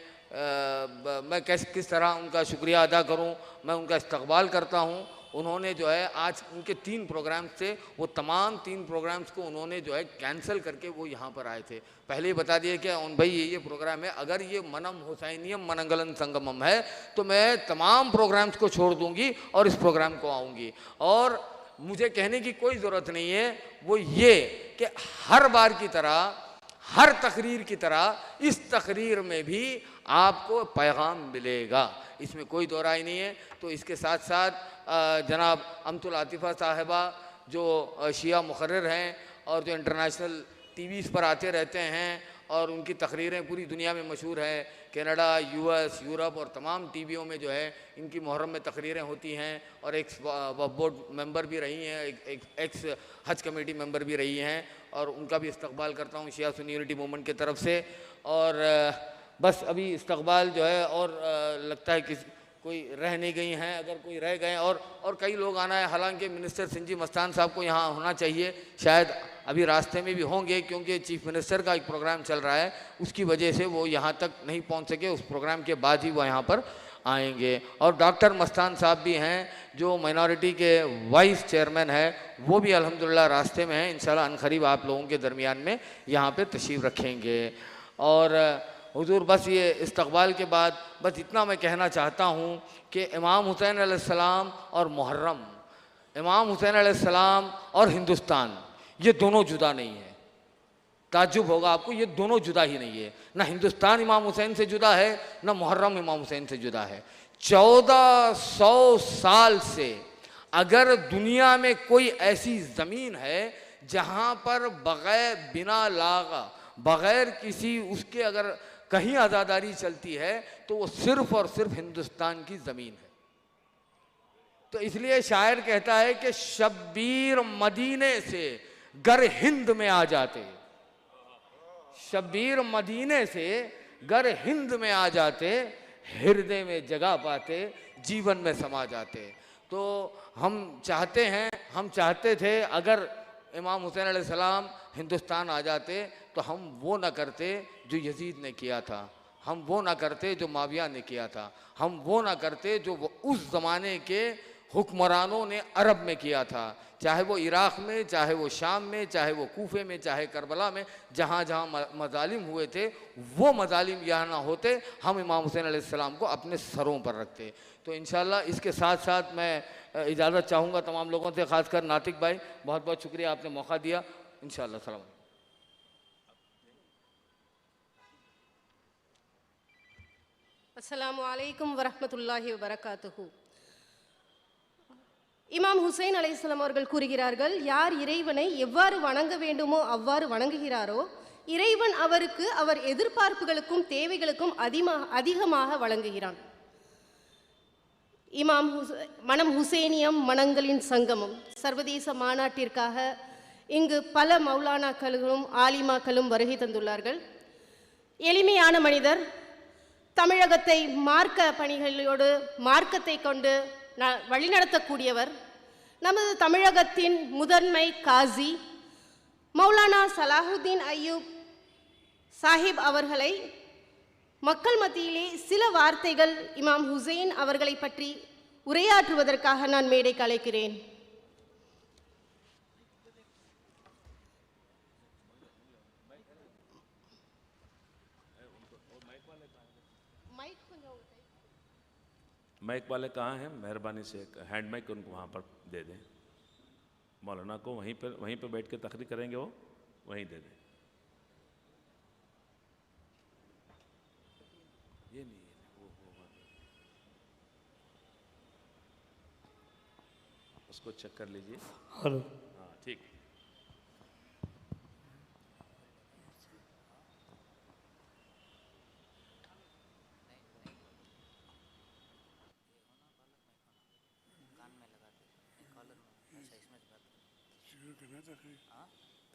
Speaker 1: मैं किस तरह उनका शुक्रिया अदा करूँ। मैं उनका इस्तक़बाल करता हूँ। उन्होंने जो है आज उनके 3 प्रोग्राम्स थे, वो तमाम 3 प्रोग्राम्स को उन्होंने जो है कैंसिल करके वो यहाँ पर आए थे। पहले ही बता दिए कि भाई ये प्रोग्राम है, अगर ये मनम हुसैनियम मनंगलन संगमम है तो मैं तमाम प्रोग्राम्स को छोड़ दूँगी और इस प्रोग्राम को आऊँगी। और मुझे कहने की कोई ज़रूरत नहीं है, वो ये कि हर बार की तरह, हर तकरीर की तरह इस तकरीर में भी आपको पैगाम मिलेगा, इसमें कोई दो राय नहीं है। तो इसके साथ साथ जनाब अमतुल आतिफ़ा साहिबा जो शिया मुकर्रिर हैं और जो इंटरनेशनल टीवीज़ पर आते रहते हैं और उनकी तकरीरें पूरी दुनिया में मशहूर है। कनाडा, यूएस, यूरोप और तमाम टीवियों में जो है इनकी मुहर्रम में तकरीरें होती हैं। और एक बोर्ड मेंबर भी रही हैं, एक एक्स हज कमेटी मेंबर भी रही हैं। और उनका भी इस्तक़बाल करता हूँ शिया सुन्नी यूनिटी मूवमेंट की तरफ से। और बस अभी इस्तक़बाल जो है, और लगता है कि कोई रह नहीं गई हैं, अगर कोई रह गए और कई लोग आना है। हालांकि मिनिस्टर सिंजी मस्तान साहब को यहाँ होना चाहिए, शायद अभी रास्ते में भी होंगे क्योंकि चीफ मिनिस्टर का एक प्रोग्राम चल रहा है, उसकी वजह से वो यहाँ तक नहीं पहुँच सके। उस प्रोग्राम के बाद ही वो यहाँ पर आएंगे। और डॉक्टर मस्तान साहब भी हैं जो माइनॉरिटी के वाइस चेयरमैन है, वो भी अल्हम्दुलिल्लाह रास्ते में हैं। इंशाल्लाह अनकरीब आप लोगों के दरमियान में यहाँ पे तशरीफ़ रखेंगे। और हुजूर, बस ये इस्तक़बाल के बाद बस इतना मैं कहना चाहता हूँ कि इमाम हुसैन अलैहिस्सलाम और मुहर्रम, इमाम हुसैन अलैहिस्सलाम और हिंदुस्तान, ये दोनों जुदा नहीं है। ताज्जुब होगा आपको, ये दोनों जुदा ही नहीं है। ना हिंदुस्तान इमाम हुसैन से जुदा है, ना मुहर्रम इमाम हुसैन से जुदा है। 1400 साल से अगर दुनिया में कोई ऐसी ज़मीन है जहाँ पर बग़ैर बिना लागा, बग़ैर किसी उसके अगर कहीं आज़ादारी चलती है तो वो सिर्फ़ और सिर्फ हिंदुस्तान की ज़मीन है। तो इसलिए शायर कहता है कि शब्बीर मदीने से गर हिंद में आ जाते, शब्बीर मदीने से गर हिंद में आ जाते, हृदय में जगह पाते, जीवन में समा जाते। तो हम चाहते थे अगर इमाम हुसैन अलैहिस्सलाम हिंदुस्तान आ जाते तो हम वो ना करते जो यजीद ने किया था, हम वो ना करते जो माविया ने किया था, हम वो ना करते जो उस ज़माने के हुक्मरानों ने अरब में किया था, चाहे वो इराक़ में, चाहे वो शाम में, चाहे वो कूफे में, चाहे करबला में, जहाँ जहाँ मजालिम हुए थे वो मजालिम यहाँ ना होते, हम इमाम हुसैन अलैहिस्सलाम को अपने सरों पर रखते। तो इंशाअल्लाह इसके साथ साथ मैं इजाज़त चाहूँगा तमाम लोगों से, ख़ासकर नातिक भाई, बहुत बहुत शुक्रिया आपने मौका दिया। इंशाअल्लाह सलाम।
Speaker 4: अस्सलामु अलैकुम वरहमतुल्लाहि वबरकातुहू। இமாம் ஹுசைன் அலைஹிஸ்ஸலாம் அவர்கள் கூறுகிறார்கள், யார் இறைவனை எவ்வாறு வணங்க வேண்டுமோ அவ்வாறு வணங்குகிறாரோ இறைவன் அவருக்கு அவர் எதிர்பார்ப்புகளுக்கும் தேவைகளுக்கும் அதிகமாக வழங்குகிறான். மனம் ஹுசேனியம் மனங்களின் சங்கமம் சர்வதேச மாநாட்டிற்காக இங்கு பல மௌலானாக்களும் ஆலிமாக்களும் வருகை தந்துள்ளார்கள். எளிமையான மனிதர், தமிழகத்தை மார்க்க பணிகளோடு மார்க்கத்தை கொண்டு வழிநடத்தக்கூடியவர், நமது தமிழகத்தின் முதன்மை காசி மௌலானா சலாஹுதீன் அய்யூப் சாஹிப் அவர்களை மக்கள் மத்தியிலே சில வார்த்தைகள் இமாம் ஹுசைன் அவர்களை பற்றி உரையாற்றுவதற்காக நான் மேடைக்கு அழைக்கிறேன்.
Speaker 2: माइक वाले कहाँ हैं? मेहरबानी से हैंड माइक उनको वहाँ पर दे दें। मौलाना को वहीं पर बैठ के तकरीर करेंगे, वो वहीं दे दें। ये नहीं वो उसको चेक कर लीजिए।
Speaker 5: हेलो,
Speaker 2: हाँ ठीक।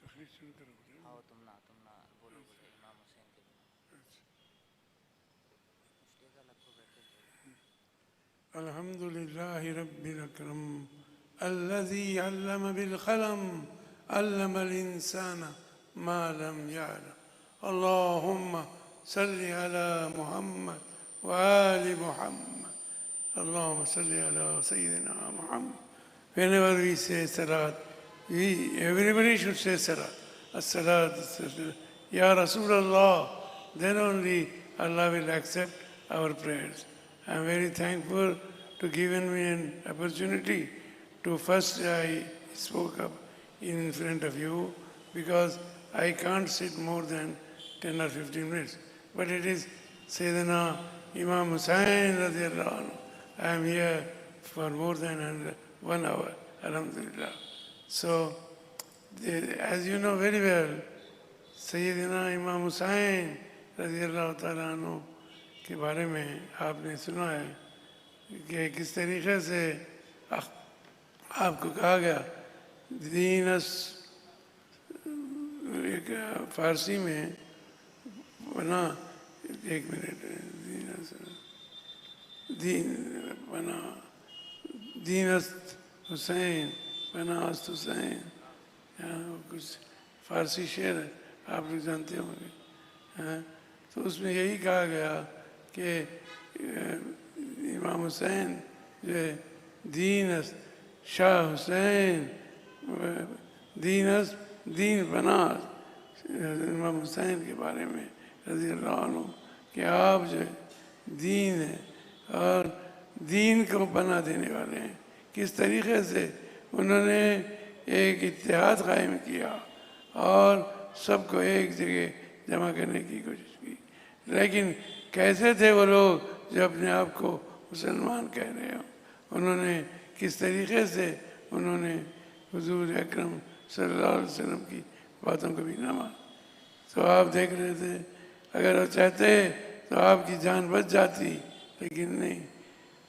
Speaker 5: तकरीर शुरू करो।
Speaker 3: हाँ, तुम ना बोलो इमाम हुसैन के
Speaker 5: अल्हम्दुलिल्लाहि रब्बिल अकरम अल्लज़ी अल्लम बिल क़लम अल्लमल इंसाना मा लम यअलम अल्लाहुम्मा सल्लि अला मुहम्मद व आलि मुहम्मद अल्लाहुम्मा सल्लि अला सय्यिदिना Muhammad. Whenever we say salat, everybody should say salat. As-salat, Ya Rasulullah, then only Allah will accept our prayers. I am very thankful to given me an opportunity to first I spoke up in front of you because I can't sit more than 10 or 15 minutes. But it is Sayyidina Imam Hussain radiallahu anhu. I am here for more than 1 hour, alhamdulillah. So, as you know very well, Sayyidina Imam Hussain radiallahu ta'ala anhu के बारे में आपने सुना है कि किस तरीके से आपको कहा गया दीनस, एक फारसी में बना, एक मिनट, दीनस बना दीनस्त हुसैन बनास्त हुसैन, कुछ फारसी शेर है, आप लोग जानते होंगे। तो उसमें यही कहा गया कि इमाम हुसैन जो है दीनस शाह हुसैन दीनस दीन बनास, इमाम हुसैन के बारे में रज़ी अल्लाह अन्हु कि आप जो है दीन है और दीन को बना देने वाले हैं। किस तरीके से उन्होंने एक इत्तेहाद कायम किया और सबको एक जगह जमा करने की कोशिश की। लेकिन कैसे थे वो लोग जो अपने आप को मुसलमान कह रहे हो? उन्होंने किस तरीके से उन्होंने हुजूर अकरम सल्लल्लाहु अलैहि वसल्लम की बातों को भी न माना। तो आप देख रहे थे, अगर वो चाहते तो आपकी जान बच जाती, लेकिन नहीं।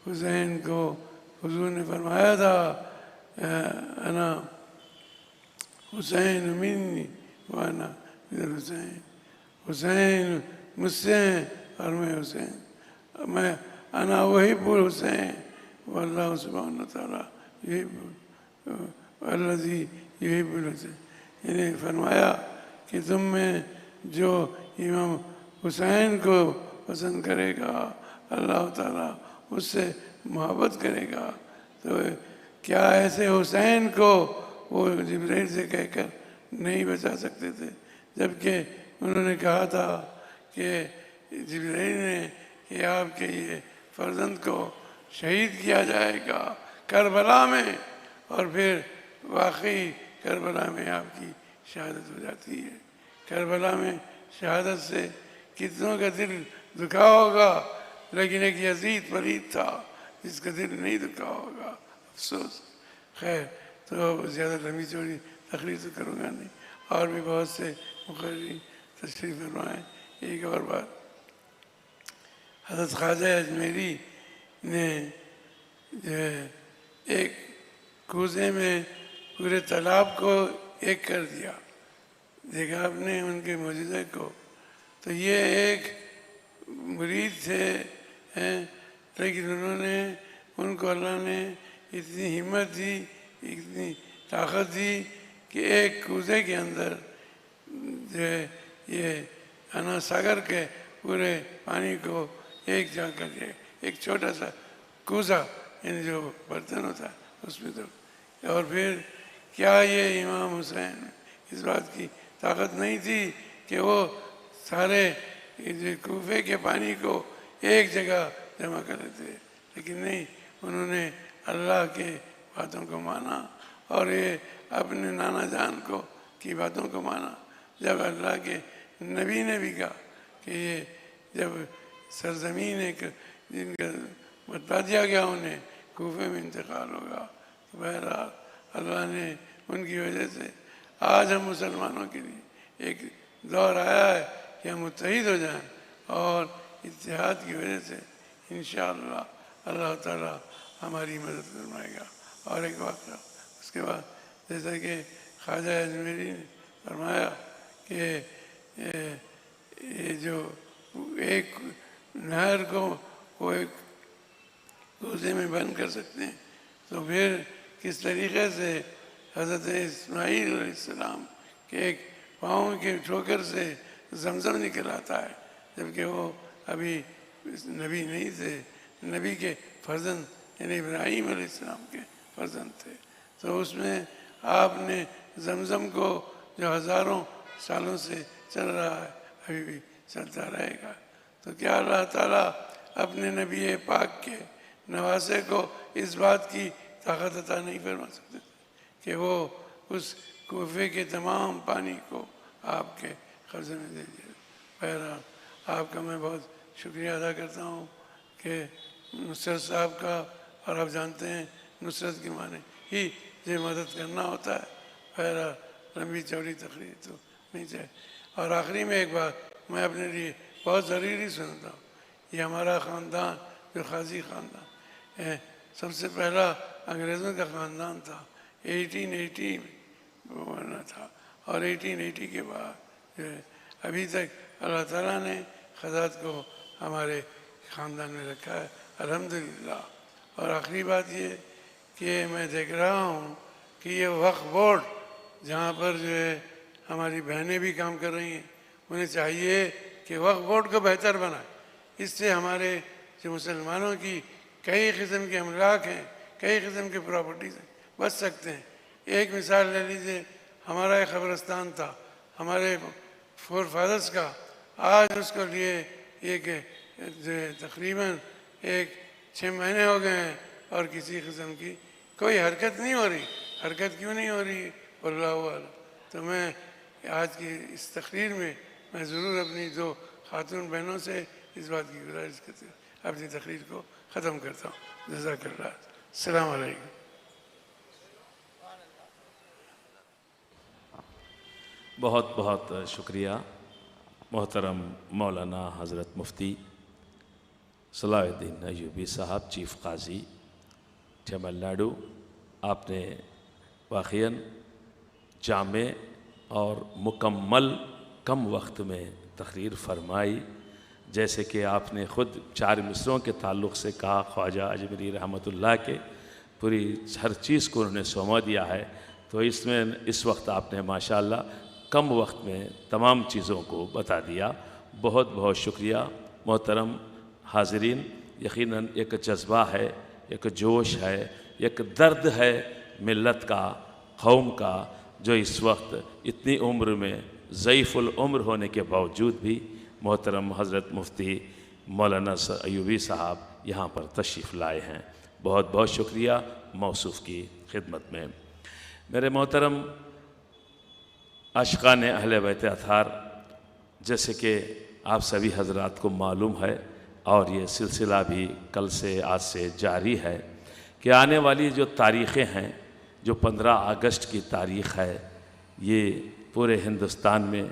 Speaker 5: हुसैन को हुजूर ने फरमाया था अना हुसैन मिन्नी व अना मिनल हुसैन, हुसैन मुझसे हैं और मैं हुसैन। मैं अना वही पुल हुसैन वल्लाह सुब्हानहु व तआला यही अल्लज़ी यही पुल हुसैन। इन्हें फरमाया कि तुम में जो इमाम हुसैन को पसंद करेगा अल्लाह ताला उससे मोहब्बत करेगा। तो क्या ऐसे हुसैन को वो जिब्रील से कहकर नहीं बचा सकते थे, जबकि उन्होंने कहा था कि जिब्रील ने कि आपके ये फर्जंद को शहीद किया जाएगा करबला में, और फिर वाकई करबला में आपकी शहादत हो जाती है। करबला में शहादत से कितनों का दिल दुखा होगा, लेकिन एक यजीद पलीद था जिसका दिल नहीं दुखा होगा, अफसोस। खैर, तो ज़्यादा लंबी चौड़ी तकरीर तो करूँगा नहीं, और भी बहुत से मुक़र्रिरीन तशरीफ़ फरमाएँ। एक और बात, हज़रत ख्वाजा अजमेरी ने जो है एक कूज़े में पूरे तालाब को एक कर दिया। देखा आपने उनके मौजूदा को। तो ये एक मुरीद थे हैं, लेकिन उन्होंने उनको अल्लाह ने इतनी हिम्मत दी, इतनी ताकत दी कि एक कूज़े के अंदर जो है ये अना सागर के पूरे पानी को एक जगह कर दिया। एक छोटा सा कूज़ा यानी जो बर्तन होता है उसमें। तो और फिर क्या ये इमाम हुसैन इस बात की ताकत नहीं थी कि वो सारे कूफे के पानी को एक जगह जमा कर देते, लेकिन नहीं, उन्होंने अल्लाह के बातों को माना और ये अपने नाना जान को की बातों को माना। जब अल्लाह के नबी ने भी कहा कि ये जब सरजमीन एक जिनका बता दिया गया उन्हें कूफे में इंतकाल होगा, तो बहरहाल अल्लाह ने उनकी वजह से आज हम मुसलमानों के लिए एक दौर आया है कि हम मुत्तहिद हो जाएं, और इत्तेहाद की वजह से इंशाअल्लाह अल्लाह ताला हमारी मदद फरमाएगा। और एक बात था उसके बाद, जैसा कि ख्वाजा अजमेरी ने फरमाया कि ये जो एक नहर को वो एक कूज़े में बंद कर सकते हैं, तो फिर किस तरीक़े से हज़रत इस्माईल अलैहिस्सलाम के एक पाँव के ठोकर से जमजम निकल आता है, जबकि वो अभी नबी नहीं थे, नबी के फर्जंद यानी इब्राहीम अलैहिस्सलाम के फर्जंद थे। तो उसमें आपने जमजम को जो हज़ारों सालों से चल रहा है अभी भी चलता रहेगा। तो क्या अल्लाह ताला अपने नबी पाक के नवासे को इस बात की ताकत अता नहीं फरमा सकते कि वो उस कूफे के तमाम पानी को आपके कब्ज़े में दे दिया। बहरहाल आपका मैं बहुत शुक्रिया अदा करता हूँ कि नुसरत साहब का, और आप जानते हैं नुसरत के माने ही ये मदद करना होता है। बहरहाल लंबी चौड़ी तकरीर तो नहीं चाहिए। और आखिरी में एक बात मैं अपने लिए बहुत ज़रूरी सुनता हूँ, ये हमारा ख़ानदान जो खाजी ख़ानदान है, सबसे पहला अंग्रेज़ों का ख़ानदान था, 1880 में वो बना था, और 1880 के बाद जो है अभी तक अल्लाह ताला ने ख़ज़ात को हमारे ख़ानदान में रखा है, अल्हम्दुलिल्लाह। और आखिरी बात ये कि मैं देख रहा हूँ कि ये वक्फ बोर्ड जहाँ पर जो है हमारी बहनें भी काम कर रही हैं, उन्हें चाहिए कि वक्फ बोर्ड को बेहतर बनाए। इससे हमारे जो मुसलमानों की कई किस्म के अमलाक हैं, कई किस्म के प्रॉपर्टीज़ हैं, बच सकते हैं। एक मिसाल ले लीजिए, हमारा एक क़ब्रिस्तान था हमारे फोर फादर्स का, आज उसको लिए एक तकरीबन 6 महीने हो गए हैं और किसी किस्म की कोई हरकत नहीं हो रही। हरकत क्यों नहीं हो रही? अल्लाह वाला। तो मैं आज की इस तकरीर में मैं ज़रूर अपनी 2 खातून बहनों से इस बात की गुजारिश करती हूँ, अपनी तकरीर को ख़त्म करता हूँ। जज़ाकल्लाह। अस्सलाम वालेकुम।
Speaker 2: बहुत बहुत शुक्रिया मोहतरम मौलाना हज़रत मुफ्ती सलाहुद्दीन अय्यूबी साहब, चीफ़ काजी तमिलनाडु। आपने वाक़ईन जामे और मुकम्मल कम वक्त में तकरीर फरमाई। जैसे कि आपने ख़ुद 4 मिसरों के ताल्लुक़ से कहा, ख्वाजा अजमरी रहमतुल्लाह के पूरी हर चीज़ को उन्होंने सौंप दिया है, तो इसमें इस वक्त आपने माशाअल्लाह कम वक्त में तमाम चीज़ों को बता दिया। बहुत बहुत शुक्रिया मोहतरम हाज़रीन। यकीनन एक जज्बा है, एक जोश है, एक दर्द है मिल्लत का, कौम का, जो इस वक्त इतनी उम्र में ज़ईफ़ुल उम्र होने के बावजूद भी मोहतरम हज़रत मुफ्ती मौलाना अयूबी साहब यहाँ पर तशरीफ़ लाए हैं। बहुत बहुत शुक्रिया मौसूफ़ की खिदमत में। मेरे मोहतरम आशिक़ान अहले बैत अतार, जैसे कि आप सभी हजरात को मालूम है और ये सिलसिला भी कल से आज से जारी है कि आने वाली जो तारीख़ें हैं, जो 15 अगस्त की तारीख़ है, ये पूरे हिंदुस्तान में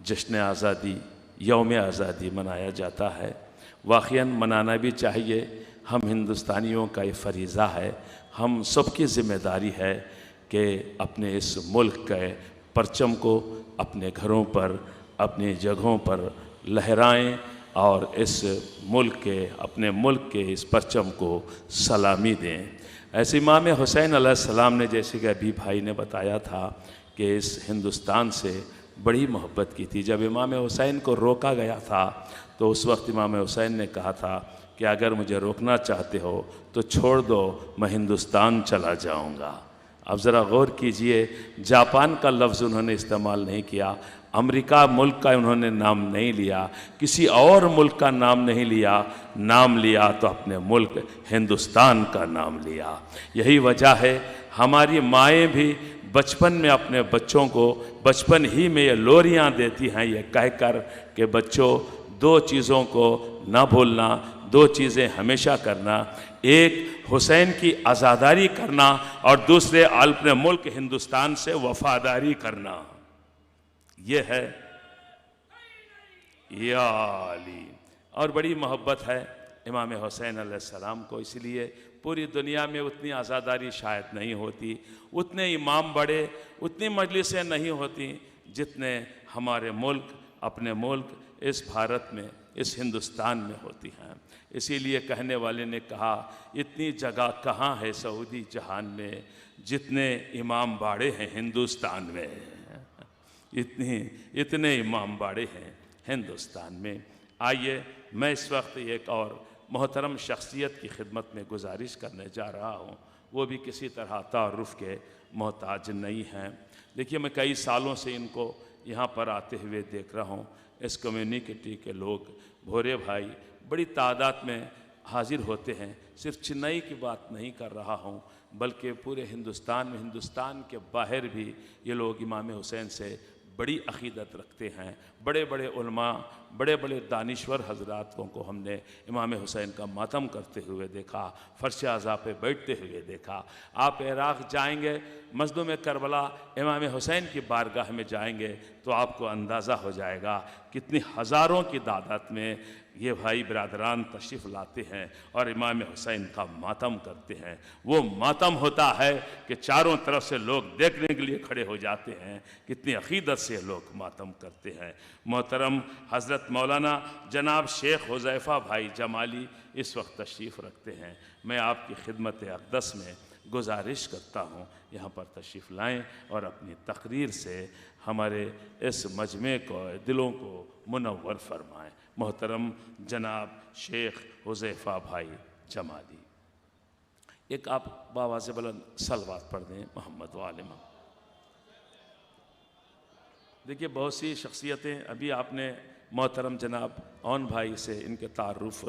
Speaker 2: जश्न आज़ादी, यौम आज़ादी मनाया जाता है। वाक़ईन मनाना भी चाहिए, हम हिंदुस्तानियों का ये फ़रीज़ा है, हम सबकी ज़िम्मेदारी है कि अपने इस मुल्क के परचम को अपने घरों पर, अपनी जगहों पर लहराएं और इस मुल्क के, अपने मुल्क के इस परचम को सलामी दें। ऐसे इमाम हुसैन अलैहिस्सलाम ने, जैसे कि अभी भाई ने बताया था, कि इस हिंदुस्तान से बड़ी मोहब्बत की थी। जब इमाम हुसैन को रोका गया था तो उस वक्त इमाम हुसैन ने कहा था कि अगर मुझे रोकना चाहते हो तो छोड़ दो, मैं हिंदुस्तान चला जाऊंगा। अब ज़रा गौर कीजिए, जापान का लफ्ज़ उन्होंने इस्तेमाल नहीं किया, अमेरिका मुल्क का उन्होंने नाम नहीं लिया, किसी और मुल्क का नाम नहीं लिया, नाम लिया तो अपने मुल्क हिंदुस्तान का नाम लिया। यही वजह है हमारी माएँ भी बचपन में अपने बच्चों को बचपन ही में ये लोरियाँ देती हैं, ये कहकर कि बच्चों 2 चीज़ों को ना भूलना, 2 चीज़ें हमेशा करना, एक हुसैन की आज़ादारी करना और दूसरे अपने मुल्क हिंदुस्तान से वफादारी करना। ये है या अली। और बड़ी मोहब्बत है इमाम हुसैन अलैहिस्सलाम को, इसलिए पूरी दुनिया में उतनी आज़ादारी शायद नहीं होती, उतने इमाम बड़े, उतनी मजलिसें नहीं होती जितने हमारे मुल्क, अपने मुल्क इस भारत में, इस हिंदुस्तान में होती हैं। इसीलिए कहने वाले ने कहा, इतनी जगह कहाँ है सऊदी जहान में जितने इमाम बाड़े हैं हिंदुस्तान में। इतने इमाम बाड़े हैं हिंदुस्तान में। आइए मैं इस वक्त एक और मोहतरम शख्सियत की खिदमत में गुजारिश करने जा रहा हूँ, वो भी किसी तरह तारुफ के मोहताज नहीं हैं। देखिए, मैं कई सालों से इनको यहाँ पर आते हुए देख रहा हूँ। इस कम्युनिटी के लोग, भोरे भाई बड़ी तादाद में हाजिर होते हैं। सिर्फ चेन्नई की बात नहीं कर रहा हूँ, बल्कि पूरे हिंदुस्तान में, हिंदुस्तान के बाहर भी ये लोग इमाम हुसैन से बड़ी अक़ीदत रखते हैं। बड़े बड़े उलमा, बड़े बड़े दानिश्वर हजरातों को हमने इमाम हुसैन का मातम करते हुए देखा, फ़र्श अज़ा पे बैठते हुए देखा। आप इराक़ जाएंगे, मज़लूम करबला इमाम हुसैन की बारगाह में जाएंगे तो आपको अंदाज़ा हो जाएगा कितनी हज़ारों की तादाद में ये भाई बिरादरान तशरीफ़ लाते हैं और इमाम हुसैन का मातम करते हैं। वो मातम होता है कि चारों तरफ से लोग देखने के लिए खड़े हो जाते हैं, कितनी अक़ीदत से लोग मातम करते हैं। मोहतरम हज़रत मौलाना जनाब शेख हुज़ैफ़ा भाई जमाली इस वक्त तशरीफ़ रखते हैं। मैं आपकी खिदमत अक़दस में गुजारिश करता हूँ, यहाँ पर तशरीफ़ लाएँ और अपनी तकरीर से हमारे इस मजमे को, दिलों को मुनव्वर फरमाएँ। मोहतरम जनाब शेख हुज़ैफ़ा भाई जमाली, एक आप बाबा से बुलंद सलवात पढ़ दें मोहम्मद वालिमा। देखिए, बहुत सी शख्सियतें, अभी आपने मोहतरम जनाब औन भाई से इनके तारुफ़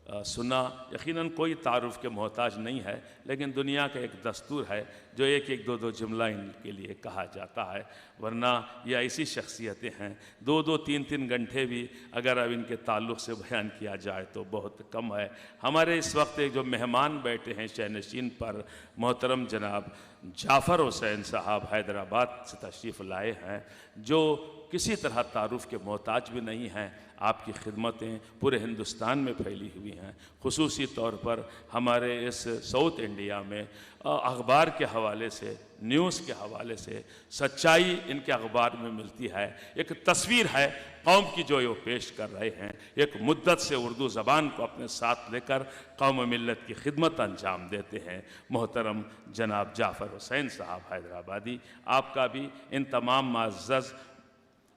Speaker 2: सुना। यकीनन कोई तारुफ़ के मोहताज नहीं है, लेकिन दुनिया का एक दस्तूर है जो एक एक 2-2 जुमला इनके लिए कहा जाता है, वरना ये ऐसी शख्सियतें हैं 2-2, 3-3 घंटे भी अगर अब इनके ताल्लुक़ से बयान किया जाए तो बहुत कम है। हमारे इस वक्त एक जो मेहमान बैठे हैं शहनशीन पर, मोहतरम जनाब जाफ़र हुसैन साहब हैदराबाद से तशरीफ़ लाए हैं, जो किसी तरह तारुफ के मोहताज भी नहीं हैं। आपकी खिदमतें पूरे हिंदुस्तान में फैली हुई हैं। खुसूसी तौर पर हमारे इस साउथ इंडिया में अखबार के हवाले से, न्यूज़ के हवाले से सच्चाई इनके अखबार में मिलती है। एक तस्वीर है कौम की जो ये पेश कर रहे हैं। एक मुद्दत से उर्दू ज़बान को अपने साथ लेकर कौम मिल्लत की खिदमत अंजाम देते हैं। मोहतरम जनाब जाफ़र हुसैन साहब हैदराबादी, आपका भी इन तमाम मुअज़्ज़ज़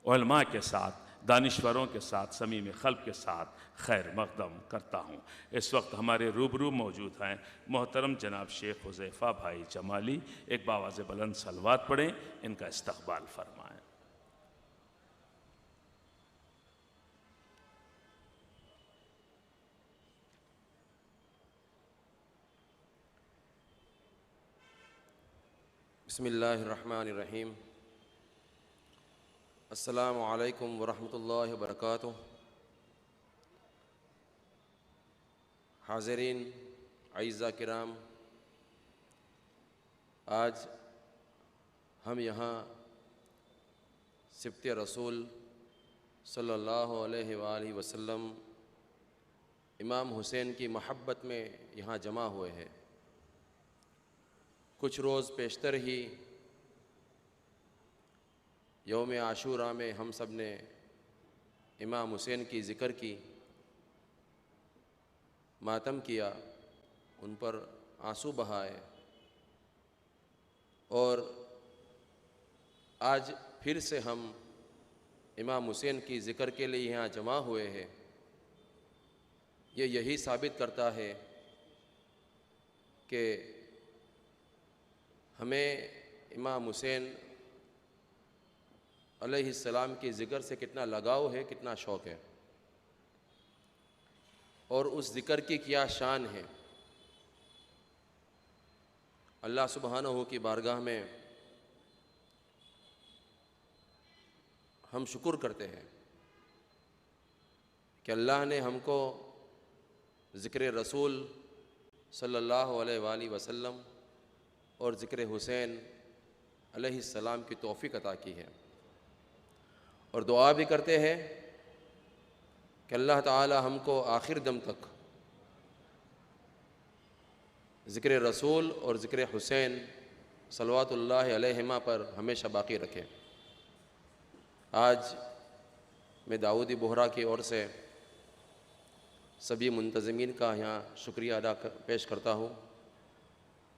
Speaker 2: उलमा के साथ, दानिश्वरों के साथ, समीम ख़ल्क़ के साथ खैर मक़दम करता हूँ। इस वक्त हमारे रूबरू मौजूद हैं मोहतरम जनाब शेख हुज़ैफ़ा भाई जमाली। एक बावाज़ बुलंद सलवात पढ़ें, इनका इस्तक़बाल फरमाएँ।
Speaker 6: बिस्मिल्लाहिर्रहमानिर्रहीम। अस्सलामु अलैकुम वरहमतुल्लाहि वबरकातुहू। हाज़रीन अज़ीज़ा किराम, आज हम यहाँ सिब्त रसूल सल्लल्लाहु अलैहि वालैहि वसल्लम इमाम हुसैन की महब्बत में यहाँ जमा हुए हैं। कुछ रोज़ पेशतर ही यौम आशूरा में हम सब ने इमाम हुसैन की ज़िक्र की, मातम किया, उन पर आंसू बहाए, और आज फिर से हम इमाम हुसैन की ज़िक्र के लिए यहाँ जमा हुए हैं। ये यही साबित करता है कि हमें इमाम हुसैन अलैहिस्सलाम की ज़िक्र से कितना लगाव है, कितना शौक़ है, और उस ज़िक्र की क्या शान है। अल्लाह सुब्हानहू की बारगाह में हम शुक्र करते हैं कि अल्लाह ने हमको ज़िक्र रसूल सल्लल्लाहु अलैहि वसल्लम और ज़िक्र हुसैन अलैहिस्सलाम की तौफ़ीक़ अता की है। और दुआ भी करते हैं कि अल्लाह ताला हमको आखिर दम तक ज़िक्र रसूल और ज़िक्र हुसैन सल्लल्लाहु अलैहिमा पर हमेशा बाकी रखे। आज मैं दाऊदी बोहरा की ओर से सभी मुंतज़मीन का यहाँ शुक्रिया पेश करता हूँ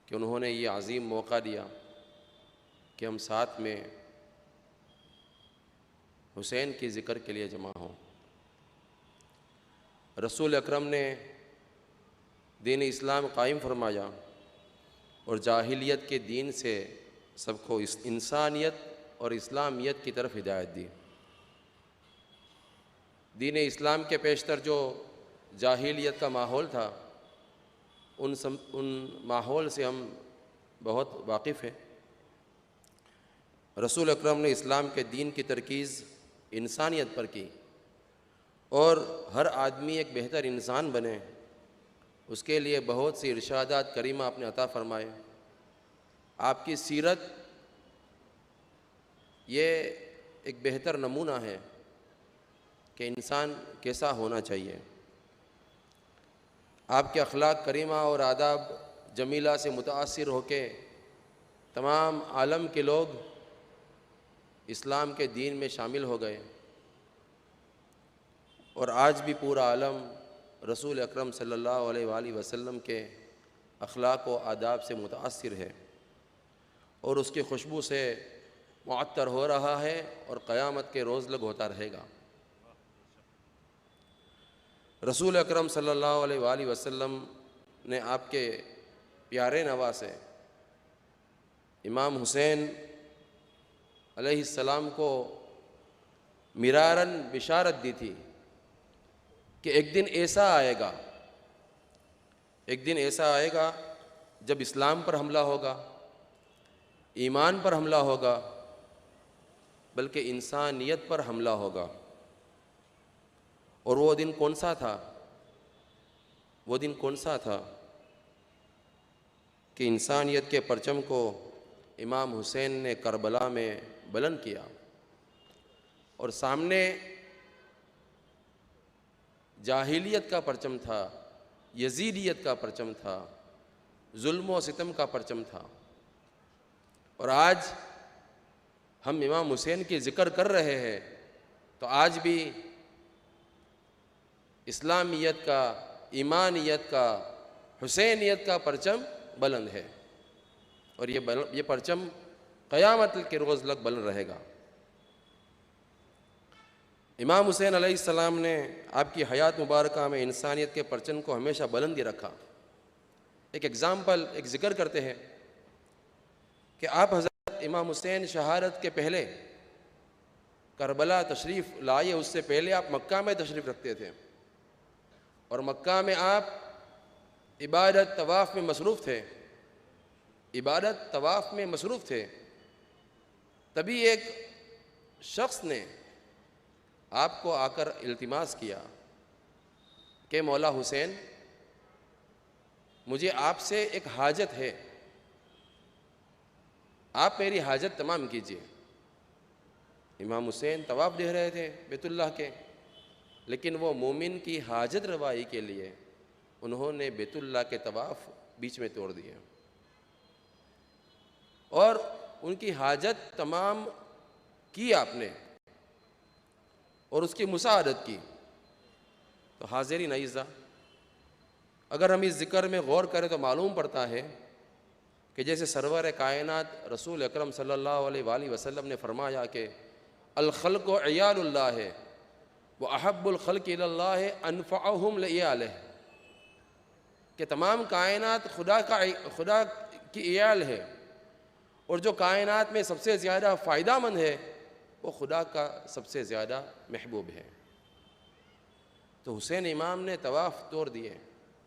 Speaker 6: कि उन्होंने ये अज़ीम मौका दिया कि हम साथ में हुसैन की ज़िक्र के लिए जमा हों। रसूल अकरम ने दीन इस्लाम कायम फरमाया और जाहिलियत के दीन से सबको इस इंसानियत और इस्लामियत की तरफ हिदायत दी। दीन इस्लाम के पेशतर जो जाहिलियत का माहौल था, उन माहौल से हम बहुत वाकिफ़ हैं। रसूल अकरम ने इस्लाम के दीन की तरकीज़ इंसानियत पर की और हर आदमी एक बेहतर इंसान बने, उसके लिए बहुत सी इरशादात करीमा आपने अता फ़रमाए। आपकी सीरत ये एक बेहतर नमूना है कि इंसान कैसा होना चाहिए। आपके अखलाक करीमा और आदाब जमीला से मुतासिर होके तमाम आलम के लोग इस्लाम के दीन में शामिल हो गए, और आज भी पूरा आलम रसूल अकरम सल्लल्लाहु अलैहि वसल्लम के अखलाक व आदाब से मुतासिर है और उसकी खुशबू से मुअत्तर हो रहा है और क़यामत के रोज़ लग होता रहेगा। रसूल अकरम सल्लल्लाहु अलैहि वसल्लम ने आपके प्यारे नवासे इमाम हुसैन अलैहिस्सलाम को मिरारन बिशारत दी थी कि एक दिन ऐसा आएगा जब इस्लाम पर हमला होगा, ईमान पर हमला होगा, बल्कि इंसानियत पर हमला होगा। और वो दिन कौन सा था? वो दिन कौन सा था कि इंसानियत के परचम को इमाम हुसैन ने करबला में बुलंद किया। और सामने जाहिलियत का परचम था, यजीदियत का परचम था, जुल्म और सितम का परचम था। और आज हम इमाम हुसैन की ज़िक्र कर रहे हैं तो आज भी इस्लामियत का, ईमानियत का, हुसैनियत का परचम बुलंद है और ये परचम क़यामत के रोज़ लग बुलंद रहेगा। इमाम हुसैन अलैहिस्सलाम ने आपकी हयात मुबारका में इंसानियत के परचम को हमेशा बुलंदी रखा। एक एग्ज़ाम्पल, एक ज़िक्र करते हैं कि आप हज़रत इमाम हुसैन शहादत के पहले करबला तशरीफ़ लाए, उससे पहले आप मक्का में तशरीफ़ रखते थे और मक्का में आप इबादत तवाफ़ में मसरूफ़ थे, इबादत तवाफ़ में मसरूफ़ थे। तभी एक शख्स ने आपको आकर इल्तिमास किया कि मौला हुसैन, मुझे आपसे एक हाजत है, आप मेरी हाजत तमाम कीजिए। इमाम हुसैन तवाफ़ दे रहे थे बैतुल्लाह के, लेकिन वो मोमिन की हाजत रवाई के लिए उन्होंने बैतुल्लाह के तवाफ़ बीच में तोड़ दिए और उनकी हाजत तमाम की आपने और उसकी मुसाअदत की। तो हाज़िरीन अज़ीज़ा, अगर हम इस ज़िक्र में गौर करें तो मालूम पड़ता है कि जैसे सरवर कायनात रसूल अकरम सल्लल्लाहु अलैहि वसल्लम ने फरमाया कि अल खल्क़ु इयालुल्लाह है व अहब्बुल खल्क़ि इलल्लाह अनफ़अहुम लियालिह, कि तमाम कायनात खुदा की इयाल है और जो कायनात में सबसे ज़्यादा फ़ायदामंद है वो खुदा का सबसे ज़्यादा महबूब है। तो हुसैन इमाम ने तवाफ़ तोड़ दिए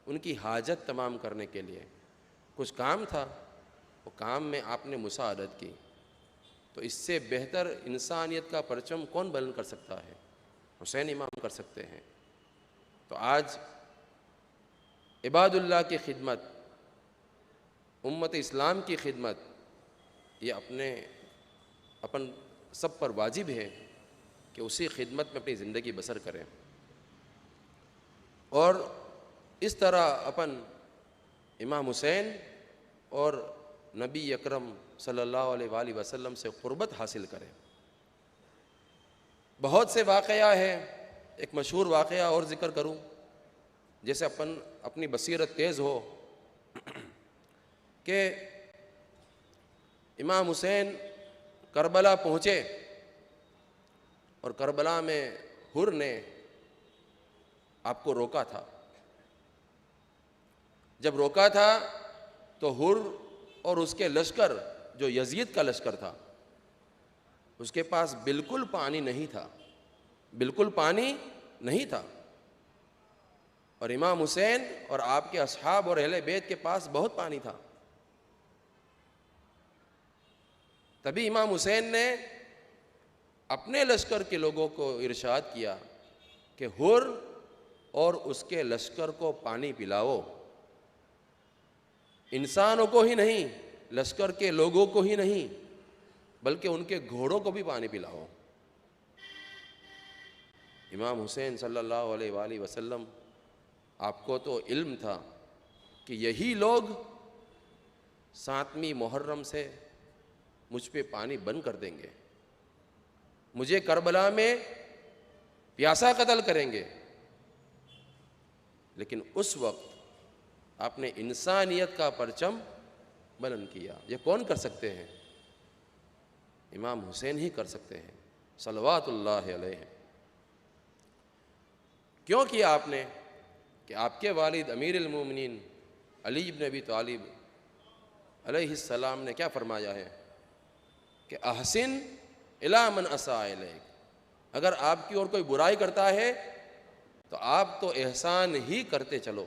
Speaker 6: उनकी हाजत तमाम करने के लिए। कुछ काम था, वो काम में आपने मुसाअदत की। तो इससे बेहतर इंसानियत का परचम कौन बुलंद कर सकता है? हुसैन इमाम कर सकते हैं। तो आज इबादुल्लाह की खिदमत, उम्मत इस्लाम की खिदमत, ये अपन सब पर वाजिब है कि उसी खिदमत में अपनी ज़िंदगी बसर करें। और इस तरह अपन इमाम हुसैन और नबी अकरम सल्लल्लाहु अलैहि वसल्लम से क़ुर्बत हासिल करें। बहुत से वाक़या है, एक मशहूर वाक़या और ज़िक्र करूं, जैसे अपन अपनी बसीरत तेज़ हो कि इमाम हुसैन करबला पहुँचे और करबला में हुर ने आपको रोका था। जब रोका था तो हुर और उसके लश्कर, जो यजीद का लश्कर था, उसके पास बिल्कुल पानी नहीं था, बिल्कुल पानी नहीं था। और इमाम हुसैन और आपके असहाब और अहले बैत के पास बहुत पानी था। तभी इमाम हुसैन ने अपने लश्कर के लोगों को इरशाद किया कि हुर और उसके लश्कर को पानी पिलाओ, इंसानों को ही नहीं, लश्कर के लोगों को ही नहीं, बल्कि उनके घोड़ों को भी पानी पिलाओ। इमाम हुसैन सल्लल्लाहु अलैहि वसल्लम, आपको तो इल्म था कि यही लोग 7वीं मुहर्रम से मुझ पे पानी बंद कर देंगे, मुझे करबला में प्यासा कत्ल करेंगे। लेकिन उस वक्त आपने इंसानियत का परचम बुलंद किया। ये कौन कर सकते हैं? इमाम हुसैन ही कर सकते हैं, सल्लल्लाहु अलैहि। क्यों किया आपने? कि आपके वालिद अमीरुल मोमिनीन अली इब्न अबी तालिब अलैहिस्सलाम ने क्या फरमाया है कि अहसिन इला मन असा इलैक, अगर आपकी ओर कोई बुराई करता है तो आप तो एहसान ही करते चलो।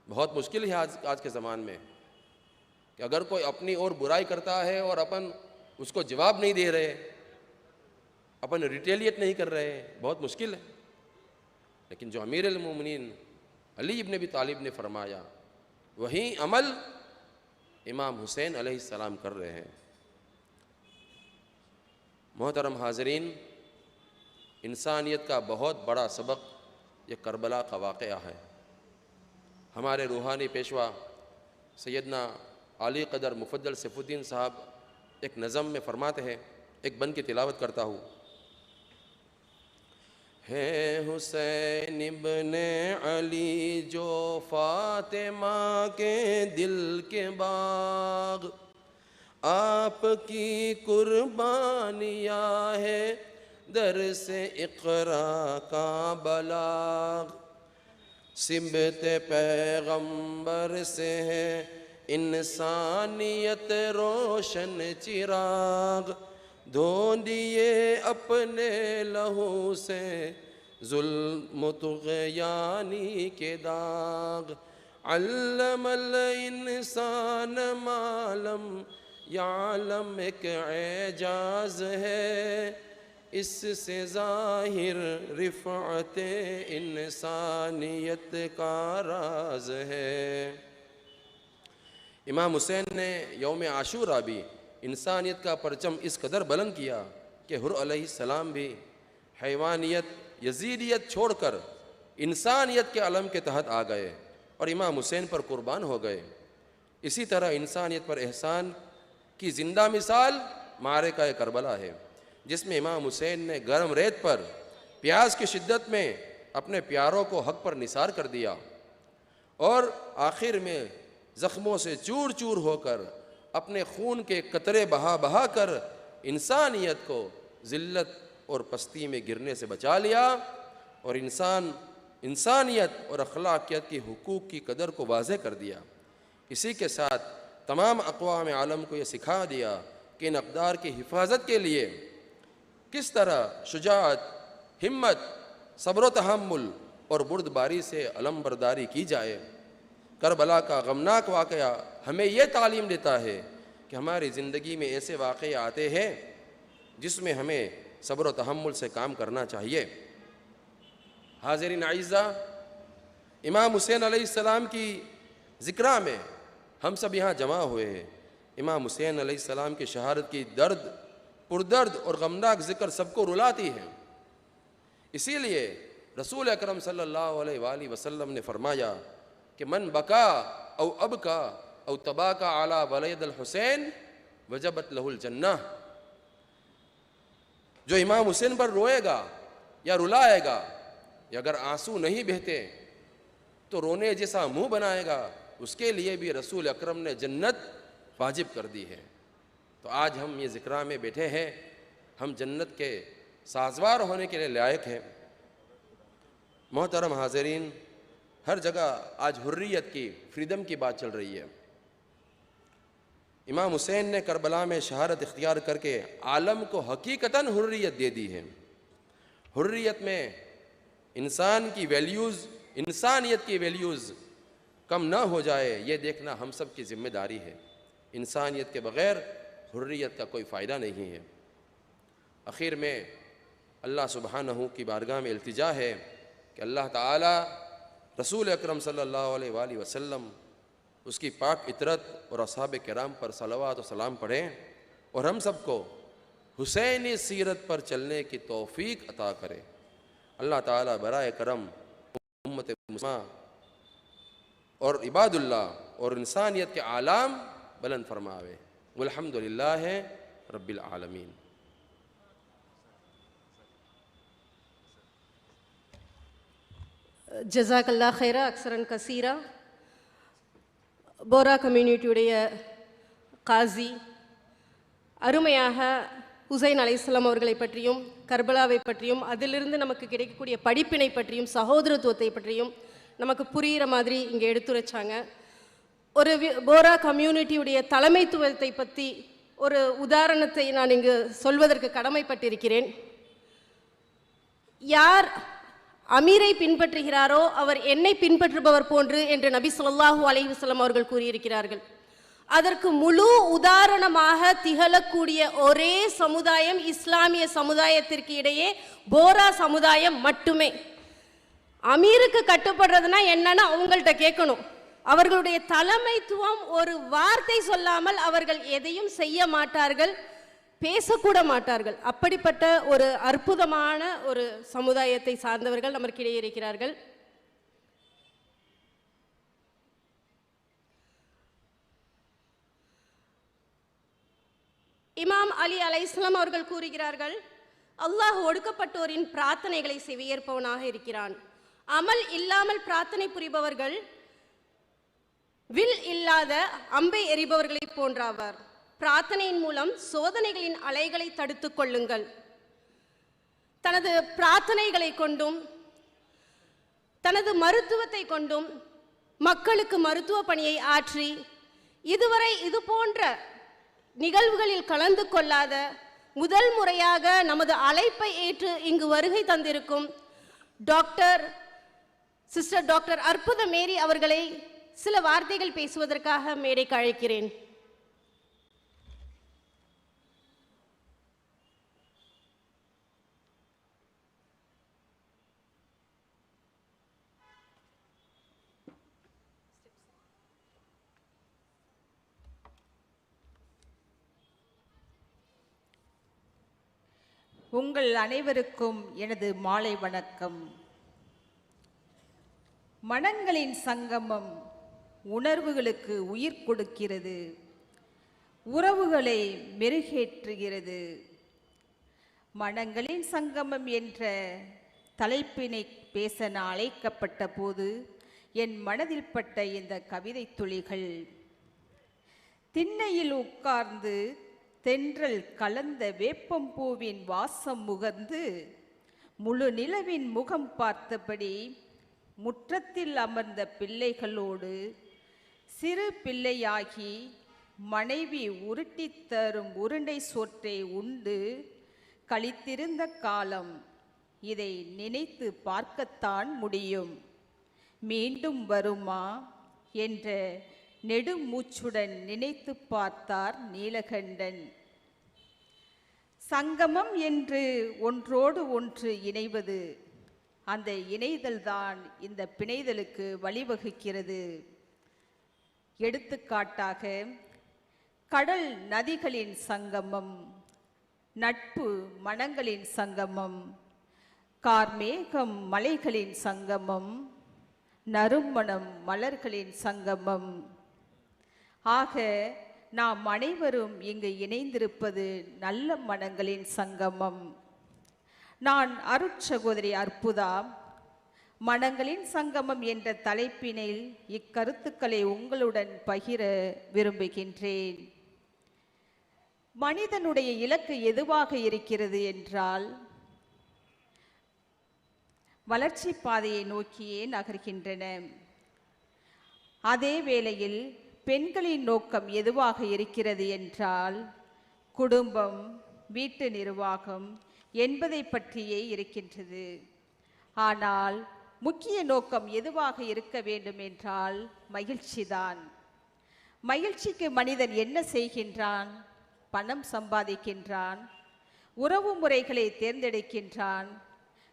Speaker 6: बहुत मुश्किल है आज के ज़माने में कि अगर कोई अपनी ओर बुराई करता है और अपन उसको जवाब नहीं दे रहे, अपन रिटेलिएट नहीं कर रहे, बहुत मुश्किल है। लेकिन जो अमीरुल मोमिनीन अली इब्न अबी तालिब ने फरमाया, वही अमल इमाम हुसैन अलैहिस्सलाम कर रहे हैं। मोहतरम हाज़रीन, इंसानियत का बहुत बड़ा सबक ये करबला का वाक़या है। हमारे रूहानी पेशवा सैयदना आली क़दर मुफद्दल सैफुद्दीन साहब एक नज़म में फरमाते हैं, एक बंद की तिलावत करता हूँ। है हुसैन इब्ने अली जो फातिमा के दिल के बाग, आपकी कुर्बानियाँ है दर से इक़रा का बलाग। सिबत पैगंबर से है इंसानियत रोशन चिराग, धो दिए अपने लहू से जुल्म तुग़यानी के दाग। अल्लमल इंसान मालम यालम एक एजाज है, इससे ज़ाहिर रिफ़अत इंसानियत का राज है। इमाम हुसैन ने यौम आशूरा भी इंसानियत का परचम इस कदर बुलंद किया कि हुर अलैहिस्सलाम भी हैवानियत यजीदियत छोड़कर इंसानियत के अलम के तहत आ गए और इमाम हुसैन पर कुर्बान हो गए। इसी तरह इंसानियत पर एहसान की ज़िंदा मिसाल मारेका करबला है, जिसमें इमाम हुसैन ने गर्म रेत पर प्यास की शिद्दत में अपने प्यारों को हक पर निसार कर दिया और आखिर में ज़ख्मों से चूर चूर होकर अपने खून के कतरे बहा बहा कर इंसानियत को ज़िल्लत और पस्ती में गिरने से बचा लिया और इंसानियत और अखलाकियत की हुकूक की कदर को वाज़ेह कर दिया। इसी के साथ तमाम अक़वाम आलम को ये सिखा दिया कि इन अक़दार की हिफाजत के लिए किस तरह शुजाअत, हिम्मत, सब्र तहम्मुल और बुर्दबारी से अलम बरदारी की जाए। करबला का गमनाक वाक़या हमें यह तालीम देता है कि हमारी ज़िंदगी में ऐसे वाक़े आते हैं जिसमें हमें सब्र तहम्मुल से काम करना चाहिए। हाज़िरीन आइज़ा, इमाम हुसैन अलैहिस्सलाम की ज़िक्रा में हम सब यहाँ जमा हुए हैं। इमाम हुसैन अलैहिस्सलाम की शहादत की पुरदर्द और गमनाक ज़िक्र सबको रुलाती है। इसीलिए रसूल अकरम सल्लल्लाहु अलैहि वसल्लम ने फरमाया कि मन बका औ अबका औ तबाका आला वलद अल हुसैन वजबत लहुल जन्नह। जो इमाम हुसैन पर रोएगा या रुलाएगा या अगर आंसू नहीं बहते तो रोने जैसा मुंह बनाएगा, उसके लिए भी रसूल अकरम ने जन्नत वाजिब कर दी है। तो आज हम ये ज़िक्रा में बैठे हैं, हम जन्नत के साजवार होने के लिए लायक हैं। मोहतरम हाज़रीन, हर जगह आज हुर्रियत की, फ्रीडम की बात चल रही है। इमाम हुसैन ने करबला में शहादत इख्तियार करके आलम को हकीकतन हुर्रियत दे दी है। हुर्रियत में इंसान की वैल्यूज़, इंसानियत की वैल्यूज़ कम ना हो जाए, ये देखना हम सब की ज़िम्मेदारी है। इंसानियत के बग़ैर हुर्रियत का कोई फ़ायदा नहीं है। आखिर में अल्लाह सुब्हानहू की बारगाह में इल्तिजा है कि अल्लाह ताला रसूल अकरम सल्लल्लाहु अलैहि वसल्लम, उसकी पाक इतरत और असहाब किराम पर सलावत और सलाम पढ़ें और हम सबको हुसैनी सीरत पर चलने की तौफीक अता करे। अल्लाह ताला बराए करम उम्मत मुस्लिमा और इबादुल्लाह और इंसानियत के आलाम बुलंद फरमावे। वल्हम्दुलिल्लाह रब्बिल आलमीन।
Speaker 4: ஜஸாக்கல்லா ஹைரா அக்ஸரன் கசீரா. போரா கம்யூனிட்டியுடைய காசி அருமையாக ஹுசைன் அலைஹிஸ்ஸலாம் அவர்களை பற்றியும் கர்பலாவை பற்றியும் அதிலிருந்து நமக்கு கிடைக்கக்கூடிய படிப்பினை பற்றியும் சகோதரத்துவத்தை பற்றியும் நமக்கு புரிகிற மாதிரி இங்கே எடுத்துரைச்சாங்க. ஒரு போரா கம்யூனிட்டியுடைய தலைமைத்துவத்தை பற்றி ஒரு உதாரணத்தை நான் இங்கு சொல்வதற்கு கடமைப்பட்டிருக்கிறேன். யார் அமீரை பின்பற்றுகிறாரோ அவர் என்னை பின்பற்றுபவர் போன்று என்று நபி ஸல்லல்லாஹு அலைஹி வஸல்லம் அவர்கள் கூறியிருக்கிறார்கள். அதற்கு முழு உதாரணமாக திகழக்கூடிய ஒரே சமுதாயம் இஸ்லாமிய சமுதாயத்திற்கு இடையே போரா சமுதாயம் மட்டுமே. அமீருக்கு கட்டுப்படுறதுனா என்னன்னு அவங்கள்ட்ட கேட்கணும். அவர்களுடைய தலைமைத்துவம் ஒரு வார்த்தை சொல்லாமல் அவர்கள் எதையும் செய்ய மாட்டார்கள், பேசக்கூட மாட்டார்கள். அப்படிப்பட்ட ஒரு அற்புதமான ஒரு சமுதாயத்தை சார்ந்தவர்கள் நமக்கிடையே இருக்கிறார்கள். இமாம் அலி அலைஹிஸ்ஸலாம் அவர்கள் கூறுகிறார்கள், அல்லாஹ் ஒடுக்கப்பட்டோரின் பிரார்த்தனைகளை செவியேற்பவனாக இருக்கிறான். அமல் இல்லாமல் பிரார்த்தனை புரிபவர்கள் வில் இல்லாத அம்பை எறிபவர்களை போன்றாவர். பிரார்த்தனையின் மூலம் சோதனைகளின் அலைகளை தடுத்து கொள்ளுங்கள். தனது பிரார்த்தனைகளை கொண்டும் தனது மருத்துவத்தை கொண்டும் மக்களுக்கு மருத்துவ பணியை ஆற்றி இதுவரை இது போன்ற நிகழ்வுகளில் கலந்து கொள்ளாத முதல் முறையாக நமது அழைப்பை ஏற்று இங்கு வருகை தந்திருக்கும் சிஸ்டர் டாக்டர் அற்புத மேரி அவர்களை சில வார்த்தைகள் பேசுவதற்காக மேடைக்கு அழைக்கிறேன்.
Speaker 7: உங்கள் அனைவருக்கும் எனது மாலை வணக்கம். மனங்களின் சங்கமம் உணர்வுகளுக்கு உயிர் கொடுக்கிறது, உறவுகளை மெருகேற்றுகிறது. மனங்களின் சங்கமம் என்ற தலைப்பினை பேச நான் அழைக்கப்பட்ட போது என் மனதில் பட்ட இந்த கவிதை துளிகள், திண்ணையில் உட்கார்ந்து தென்றல் கலந்த வேப்பம்பூவின் வாசம் முகர்ந்து முழு நிலவின் முகம் பார்த்தபடி முற்றத்தில் அமர்ந்த பிள்ளைகளோடு சிறு பிள்ளையாகி மனைவி உருட்டி தரும் உருண்டை சோற்றை உண்டு கழித்திருந்த காலம், இதை நினைத்து பார்க்கத்தான் முடியும். மீண்டும் வருமா என்ற நெடுமூச்சுடன் நினைத்து பார்த்தார் நீலகண்டன். சங்கமம் என்று ஒன்றோடு ஒன்று இணைவது, அந்த இணைதல்தான் இந்த பிணைதலுக்கு வழிவகுக்கிறது. எடுத்துக்காட்டாக கடல் நதிகளின் சங்கமம், நட்பு மனங்களின் சங்கமம், கார்மேகம் மலைகளின் சங்கமம், நறுமணம் மலர்களின் சங்கமம். ஆக நாம் அனைவரும் இங்கு இணைந்திருப்பது நல்ல மனங்களின் சங்கமம். நான் அருட்சகோதரி அற்புதா, மனங்களின் சங்கமம் என்ற தலைப்பினில் இக்கருத்துக்களை உங்களுடன் பகிர விரும்புகின்றேன். மனிதனுடைய இலக்கு எதுவாக இருக்கிறது என்றால், வளர்ச்சி பாதையை நோக்கியே நகர்கின்றன. அதே வேளையில் பெண்களின் நோக்கம் எதுவாக இருக்கிறது என்றால், குடும்பம், வீட்டு நிர்வாகம் என்பதை பற்றியே இருக்கின்றது. ஆனால் முக்கிய நோக்கம் எதுவாக இருக்க வேண்டும் என்றால் மகிழ்ச்சிதான். மகிழ்ச்சிக்கு மனிதன் என்ன செய்கின்றான்? பணம் சம்பாதிக்கின்றான், உறவு முறைகளை தேர்ந்தெடுக்கின்றான்,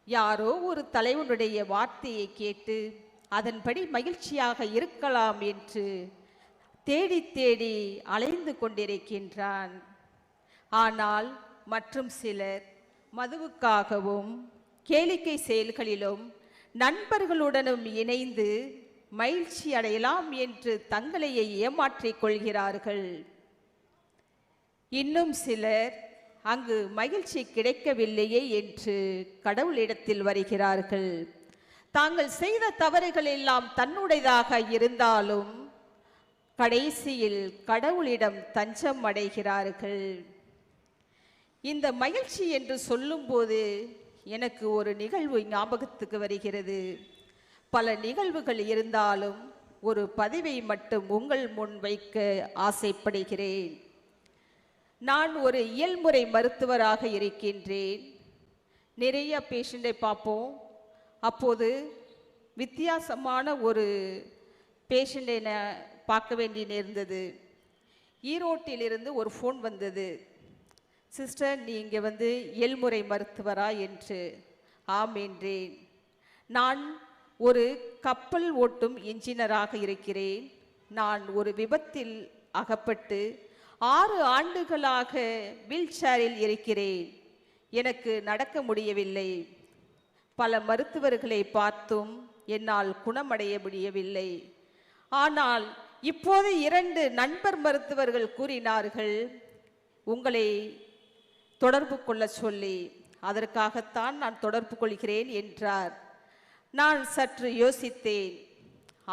Speaker 7: யாரோ ஒரு தலைவனுடைய வார்த்தையை கேட்டு அதன்படி மகிழ்ச்சியாக இருக்கலாம் என்று தேடி தேடி அலைந்து கொண்டிருக்கின்றான். ஆனால் மற்றும் சிலர் மதுவுக்காகவும் கேளிக்கை செயல்களிலும் நண்பர்களுடனும் இணைந்து மகிழ்ச்சி அடையலாம் என்று தங்களையே ஏமாற்றிக் கொள்கிறார்கள். இன்னும் சிலர் அங்கு மகிழ்ச்சி கிடைக்கவில்லையே என்று கடவுளிடத்தில் வருகிறார்கள். தாங்கள் செய்த தவறுகள் எல்லாம் தன்னுடையதாக இருந்தாலும் கடைசியில் கடவுளிடம் தஞ்சம் அடைகிறார்கள். இந்த மகிழ்ச்சி என்று சொல்லும்போது எனக்கு ஒரு நிகழ்வு ஞாபகத்துக்கு வருகிறது. பல நிகழ்வுகள் இருந்தாலும் ஒரு பதிவை மட்டும் உங்கள் முன் வைக்க ஆசைப்படுகிறேன். நான் ஒரு இயல்முறை மருத்துவராக இருக்கின்றேன். நிறைய பேஷண்ட்டை பார்ப்போம். அப்போது வித்தியாசமான ஒரு பேஷண்ட்டை நான் பார்க்க வேண்டி நேர்ந்தது. ஈரோட்டிலிருந்து ஒரு ஃபோன் வந்தது. சிஸ்டர், நீங்கள் இயல்முறை மருத்துவரா என்று. ஆம் என்றேன். நான் ஒரு கப்பல் ஓட்டும் இன்ஜினியராக இருக்கிறேன். நான் ஒரு விபத்தில் அகப்பட்டு 6 ஆண்டுகளாக வீல் சேரில் இருக்கிறேன். எனக்கு நடக்க முடியவில்லை. பல மருத்துவர்களை பார்த்தும் என்னால் குணமடைய முடியவில்லை. ஆனால் இப்போது 2 நண்பர் மருத்துவர்கள் கூறினார்கள் உங்களை தொடர்பு கொள்ள சொல்லி. அதற்காகத்தான் நான் தொடர்பு கொள்கிறேன் என்றார். நான் சற்று யோசித்தேன்.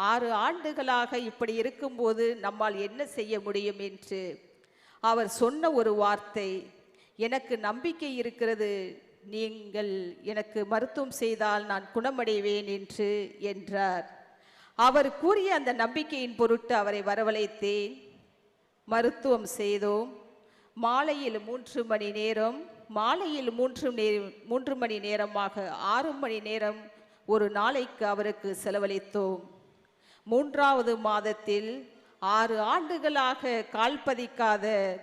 Speaker 7: 6 ஆண்டுகளாக இப்படி இருக்கும்போது நம்மால் என்ன செய்ய முடியும் என்று. அவர் சொன்ன ஒரு வார்த்தை, எனக்கு நம்பிக்கை இருக்கிறது, நீங்கள் எனக்கு மருத்துவம் செய்தால் நான் குணமடைவேன் என்றார். அவர் கூறிய அந்த நம்பிக்கையின் பொருட்டு அவரை வரவழைத்தேன். மருத்துவம் செய்தோம். மாலையில் 3 மணி நேரம், மாலையில் 3 மணி நேரமாக 6 மணி நேரம் ஒரு நாளைக்கு அவருக்கு செலவழித்தோம். 3வது மாதத்தில் 6 ஆண்டுகளாக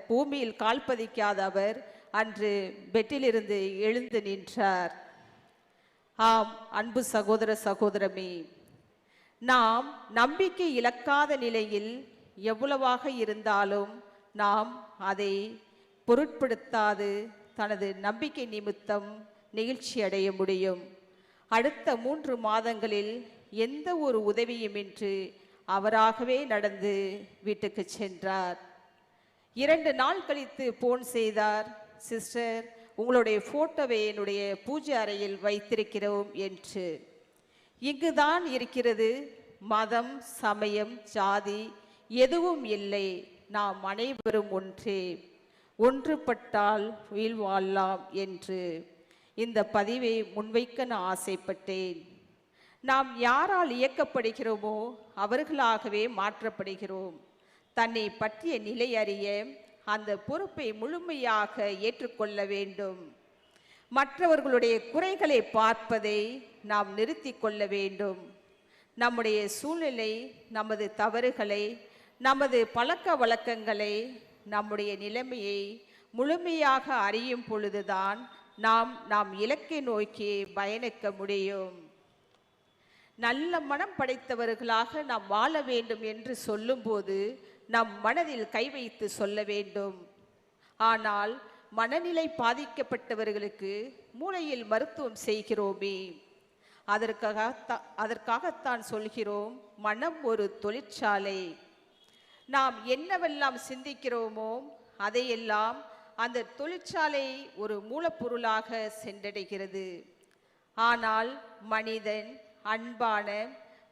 Speaker 7: பூமியில் கால் பதிக்காத அவர் அன்று பெட்டிலிருந்து எழுந்து நின்றார். ஆம் அன்பு சகோதர சகோதரமே, நாம் நம்பிக்கை இழக்காத நிலையில் எவ்வளவாக இருந்தாலும் நாம் அதை பொருட்படுத்தாது தனது நம்பிக்கை நிமித்தம் நிகழ்ச்சி அடைய முடியும். அடுத்த 3 மாதங்களில் எந்த ஒரு உதவியுமின்றி அவராகவே நடந்து வீட்டுக்கு சென்றார். 2 நாள் கழித்து போன் செய்தார். சிஸ்டர், உங்களுடைய போட்டோவை என்னுடைய பூஜை அறையில் வைத்திருக்கிறோம் என்று. இங்குதான் இருக்கிறது, மதம் சமயம் ஜாதி எதுவும் இல்லை, நாம் அனைவரும் ஒன்றே, ஒன்றுபட்டால் உயிர் வாழலாம் என்று இந்த பதிவை முன்வைக்க நான் ஆசைப்பட்டேன். நாம் யாரால் இயக்கப்படுகிறோமோ அவர்களாகவே மாற்றப்படுகிறோம். தன்னை பற்றிய நிலை அறிய அந்த பொறுப்பை முழுமையாக ஏற்றுக்கொள்ள வேண்டும். மற்றவர்களுடைய குறைகளை பார்ப்பதை நாம் நிறுத்தி கொள்ள வேண்டும். நம்முடைய சூழ்நிலை, நமது தவறுகளை, நமது பழக்க வழக்கங்களை, நம்முடைய நிலைமையை முழுமையாக அறியும் பொழுதுதான் நாம் இலக்கை நோக்கி பயணிக்க முடியும். நல்ல மனம் படைத்தவர்களாக நாம் வாழ வேண்டும் என்று சொல்லும்போது நம் மனதில் கை வைத்து சொல்ல வேண்டும். ஆனால் மனநிலை பாதிக்கப்பட்டவர்களுக்கு மூளையில் மருத்துவம் செய்கிறோமே, அதற்காகத்தான் சொல்கிறோம், மனம் ஒரு தொழிற்சாலை. நாம் என்னவெல்லாம் சிந்திக்கிறோமோ அதையெல்லாம் அந்த தொழிற்சாலை ஒரு மூலப்பொருளாக சென்றடைகிறது. ஆனால் மனிதன் அன்பான,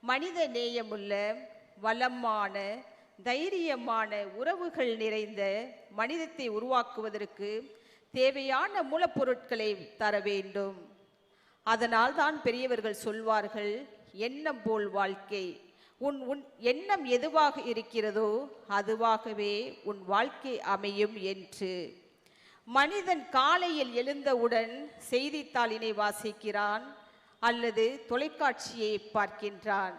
Speaker 7: மனித நேயமுள்ள, வளமான, தைரியமான உறவுகள் நிறைந்த மனிதத்தை உருவாக்குவதற்கு தேவையான மூலப்பொருட்களை தர வேண்டும். அதனால் தான் பெரியவர்கள் சொல்வார்கள், எண்ணம் போல் வாழ்க்கை. உன் எண்ணம் எதுவாக இருக்கிறதோ அதுவாகவே உன் வாழ்க்கை அமையும் என்று. மனிதன் காலையில் எழுந்தவுடன் செய்தித்தாளினை வாசிக்கிறான் அல்லது தொலைக்காட்சியை பார்க்கின்றான்.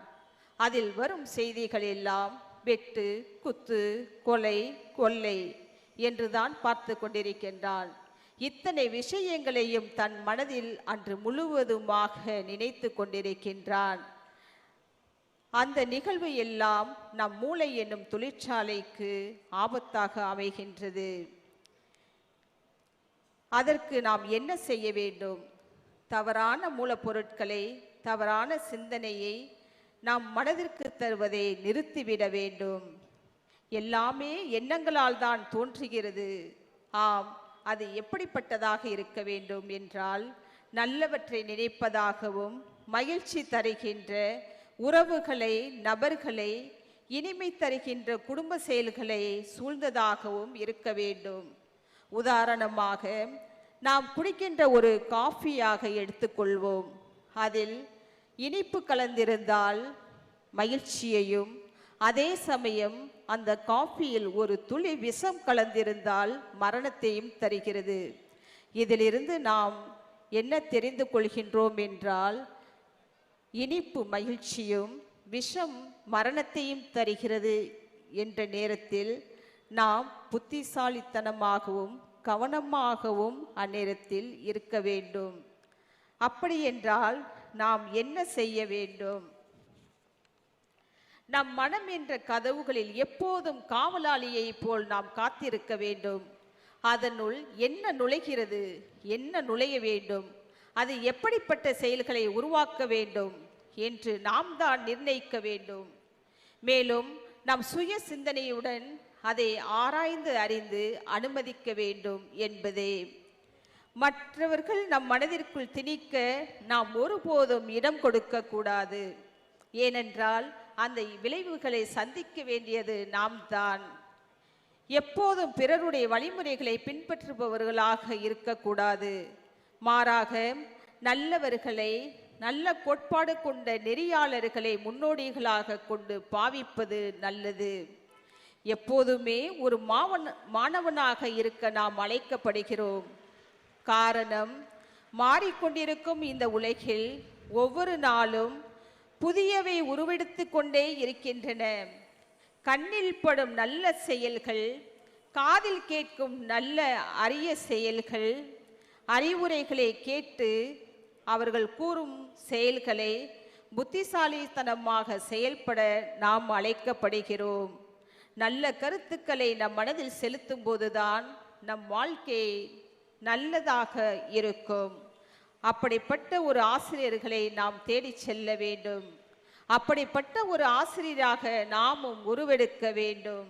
Speaker 7: அதில் வரும் செய்திகள் எல்லாம் வெட்டு, குத்து, கொலை, கொள்ளை என்றுதான் பார்த்து கொண்டிருக்கின்றான். இத்தனை விஷயங்களையும் தன் மனதில் அன்று முழுவதுமாக நினைத்து கொண்டிருக்கின்றான். அந்த நிகழ்வு எல்லாம் நம் மூளை என்னும் தொழிற்சாலைக்கு ஆபத்தாக அமைகின்றது. அதற்கு நாம் என்ன செய்ய வேண்டும்? தவறான மூலப்பொருட்களை, தவறான சிந்தனையை நாம் மனதிற்கு தருவதை நிறுத்திவிட வேண்டும். எல்லாமே எண்ணங்களால் தான் தோன்றுகிறது. ஆம், அது எப்படிப்பட்டதாக இருக்க வேண்டும் என்றால், நல்லவற்றை நினைப்பதாகவும், மகிழ்ச்சி தருகின்ற உறவுகளை, நபர்களை, இனிமை தருகின்ற குடும்ப செயல்களை சூழ்ந்ததாகவும் இருக்க வேண்டும். உதாரணமாக, நாம் குடிக்கின்ற ஒரு காஃபியாக எடுத்துக்கொள்வோம். அதில் இனிப்பு கலந்திருந்தால் மகிழ்ச்சியையும், அதே சமயம் அந்த காஃபியில் ஒரு துளி விஷம் கலந்திருந்தால் மரணத்தையும் தருகிறது. இதிலிருந்து நாம் என்ன தெரிந்து கொள்கின்றோம் என்றால், இனிப்பு மகிழ்ச்சியும் விஷம் மரணத்தையும் தருகிறது என்ற நேரத்தில் நாம் புத்திசாலித்தனமாகவும் கவனமாகவும் அந்நேரத்தில் இருக்க வேண்டும். அப்படி என்றால் நாம் என்ன செய்ய வேண்டும்? நம் மனம் என்ற கதவுகளில் எப்போதும் காவலாளியைப் போல் நாம் காத்திருக்க வேண்டும். அதனுள் என்ன நுழைகிறது, என்ன நுழைய வேண்டும், அது எப்படிப்பட்ட செயல்களை உருவாக்க வேண்டும் என்று நாம் தான் நிர்ணயிக்க வேண்டும். மேலும் நம் சுய சிந்தனையுடன் அதை ஆராய்ந்து அறிந்து அனுமதிக்க வேண்டும் என்பதே. மற்றவர்கள் நம் மனதிற்குள் திணிக்க நாம் ஒருபோதும் இடம் கொடுக்க கூடாது. ஏனென்றால் அந்த விளைவுகளை சந்திக்க வேண்டியது நாம் தான். எப்போதும் பிறருடைய வழிமுறைகளை பின்பற்றுபவர்களாக இருக்கக்கூடாது. மாறாக நல்லவர்களை, நல்ல கோட்பாடு கொண்ட நெறியாளர்களை முன்னோடிகளாக கொண்டு பாவிப்பது நல்லது. எப்போதுமே ஒரு மாணவனாக இருக்க நாம் அழைக்கப்படுகிறோம். காரணம், மாறிக்கொண்டிருக்கும் இந்த உலகில் ஒவ்வொரு நாளும் புதியவை உருவெடுத்து கொண்டே இருக்கின்றன. கண்ணில் படும் நல்ல செயல்கள், காதில் கேட்கும் நல்ல அரிய செயல்கள், அறிவுரைகளை கேட்டு அவர்கள் கூறும் செயல்களை புத்திசாலித்தனமாக செயல்பட நாம் அழைக்கப்படுகிறோம். நல்ல கருத்துக்களை நம் மனதில் செலுத்தும் போதுதான் நம் வாழ்க்கை நல்லதாக இருக்கும். அப்படிப்பட்ட ஒரு ஆசிரியர்களை நாம் தேடி செல்ல வேண்டும். அப்படிப்பட்ட ஒரு ஆசிரியராக நாமும் உருவெடுக்க வேண்டும்.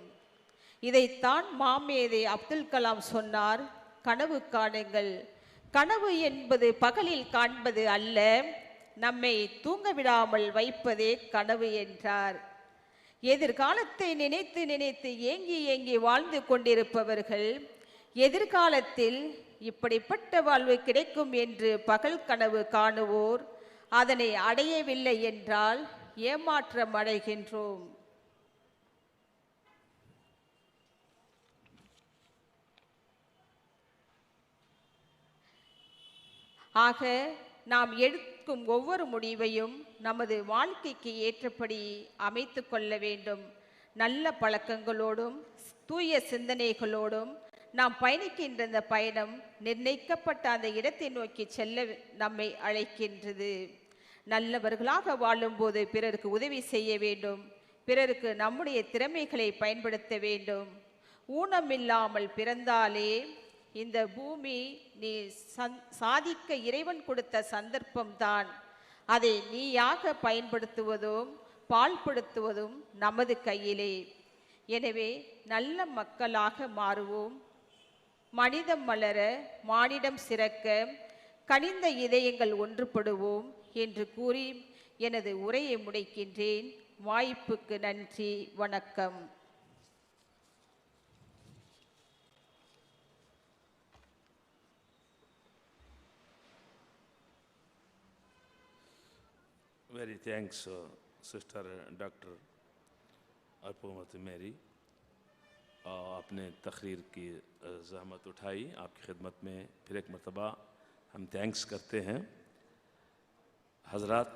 Speaker 7: இதைத்தான் மாமேதை அப்துல் கலாம் சொன்னார், கனவு காணுங்கள். கனவு என்பது பகலில் காண்பது அல்ல, நம்மை தூங்க விடாமல் வைப்பதே கனவு என்றார். எதிர்காலத்தை நினைத்து நினைத்து ஏங்கி ஏங்கி வாழ்ந்து கொண்டிருப்பவர்கள் எதிர்காலத்தில் இப்படிப்பட்ட வாழ்வு கிடைக்கும் என்று பகல் கனவு காணுவோர் அதனை அடையவில்லை என்றால் ஏமாற்றம் அடைகின்றோம். ஆக நாம் எடுக்கும் ஒவ்வொரு முடிவையும் நமது வாழ்க்கைக்கு ஏற்றபடி அமைத்து கொள்ள வேண்டும். நல்ல பழக்கங்களோடும் தூய சிந்தனைகளோடும் நாம் பயணிக்கின்ற இந்த பயணம் நிர்ணயிக்கப்பட்ட அந்த இடத்தை நோக்கி செல்ல நம்மை அழைக்கின்றது. நல்லவர்களாக வாழும்போது பிறருக்கு உதவி செய்ய வேண்டும். பிறருக்கு நம்முடைய திறமைகளை பயன்படுத்த வேண்டும். ஊனமில்லாமல் பிறந்தாலே இந்த பூமி நீ சாதிக்க இறைவன் கொடுத்த சந்தர்ப்பம்தான். அதை நீயாக பயன்படுத்துவதும் பால்படுத்துவதும் நமது கையிலே. எனவே நல்ல மக்களாக மாறுவோம். மனிதம் மலர, மானிடம் சிறக்க, கனிந்த இதயங்கள் ஒன்றுபடுவோம் என்று கூறி எனது உரையை முடிக்கின்றேன். வாய்ப்புக்கு நன்றி. வணக்கம்.
Speaker 2: Very thanks, Sister Dr. अर्पुमत मेरी. आपने तकरीर की ज़हमत उठाई. आपकी खिदमत में फिर एक मरतबा हम थैंक्स करते हैं. हज़रात,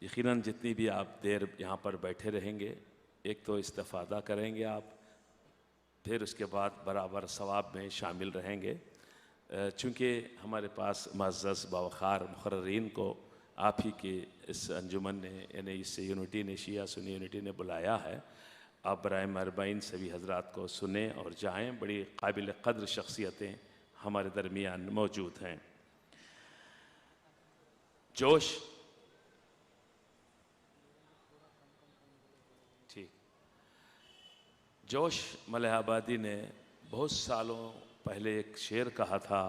Speaker 2: यकीनन जितनी भी आप देर यहाँ पर बैठे रहेंगे, एक तो इस्तिफ़ादा करेंगे आप, फिर उसके बाद बराबर सवाब में शामिल रहेंगे. चूँकि हमारे पास मुअज़्ज़ज़ बावक़ार मुक़र्ररीन को आप ही के इस अंजुमन ने, यानी इस यूनिटी ने, शिया सुन्नी यूनिटी ने बुलाया है. आप बराए मेहरबानी सभी हजरात को सुने और जाएं. बड़ी काबिल क़द्र शख्सियतें हमारे दरमियान मौजूद हैं. जोश ठीक. जोश मलिहाबादी ने बहुत सालों पहले एक शेर कहा था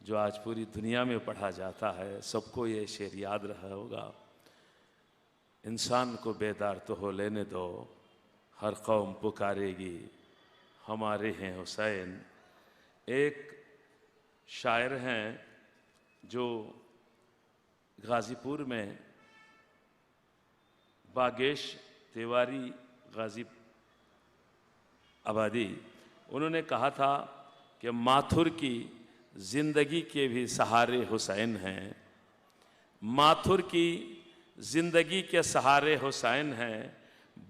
Speaker 2: जो आज पूरी दुनिया में पढ़ा जाता है. सबको ये शेर याद रहा होगा. इंसान को बेदार तो हो लेने दो, हर कौम पुकारेगी हमारे हैं हुसैन. एक शायर हैं जो गाज़ीपुर में बागेश तिवारी गाज़ी आबादी, उन्होंने कहा था कि माथुर की ज़िंदगी के भी सहारे हुसैन हैं. माथुर की ज़िंदगी के सहारे हुसैन हैं,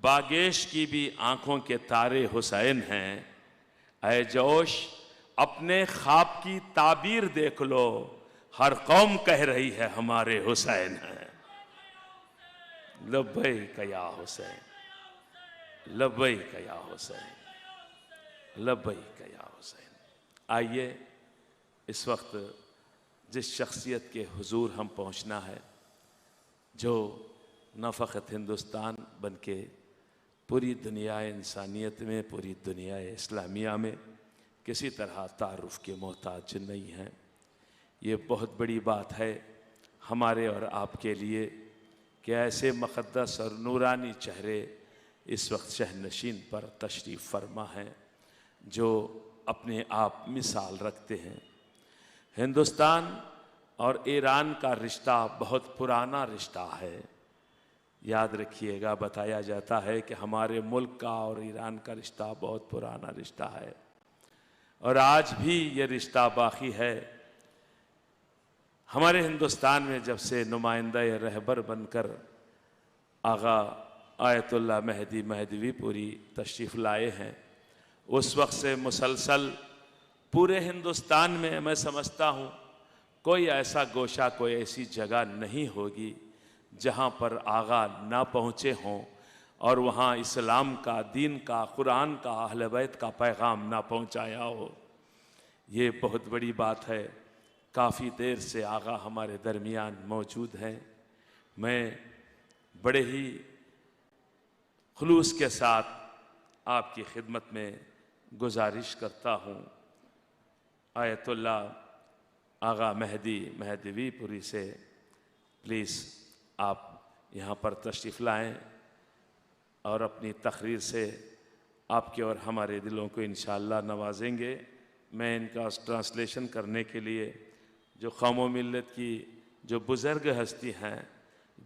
Speaker 2: बागेश की भी आँखों के तारे हुसैन हैं. ऐ जोश अपने ख्वाब की ताबीर देख लो, हर कौम कह रही है हमारे हुसैन हैं. लब्बैक या हुसैन. लब्बैक या हुसैन, लब्बैक या हुसैन। आइए इस वक्त जिस शख्सियत के हुजूर हम पहुंचना है, जो न फ़क़त हिंदुस्तान बल्कि पूरी दुनिया इंसानियत में, पूरी दुनिया इस्लामिया में किसी तरह तारुफ़ के मोहताज नहीं हैं। ये बहुत बड़ी बात है हमारे और आपके लिए कि ऐसे मुक़द्दस और नूरानी चेहरे इस वक्त शहनशीन पर तशरीफ़ फरमा हैं, जो अपने आप मिसाल रखते हैं। हिंदुस्तान और ईरान का रिश्ता बहुत पुराना रिश्ता है। याद रखिएगा, बताया जाता है कि हमारे मुल्क का और ईरान का रिश्ता बहुत पुराना रिश्ता है और आज भी ये रिश्ता बाकी है। हमारे हिंदुस्तान में जब से नुमाइंदा रहबर बनकर आगा आयतुल्लाह महदी महदवी पूरी तशरीफ़ लाए हैं, उस वक्त से मुसलसल पूरे हिंदुस्तान में मैं समझता हूँ कोई ऐसा गोशा, कोई ऐसी जगह नहीं होगी जहाँ पर आगा ना पहुँचे हों और वहाँ इस्लाम का, दीन का, कुरान का, अहले बैत का पैगाम ना पहुँचाया हो। ये बहुत बड़ी बात है। काफ़ी देर से आगा हमारे दरमियान मौजूद हैं। मैं बड़े ही खुलूस के साथ आपकी खिदमत में गुजारिश करता हूँ, आयतुल्लाह आगा महदी महदवी पुरी से प्लीज़ आप यहाँ पर तशरीफ़ लाएँ और अपनी तकरीर से आपके और हमारे दिलों को इंशाअल्लाह नवाजेंगे। मैं इनका ट्रांसलेशन करने के लिए जो कौम मिल्लत की जो बुज़ुर्ग हस्ती हैं,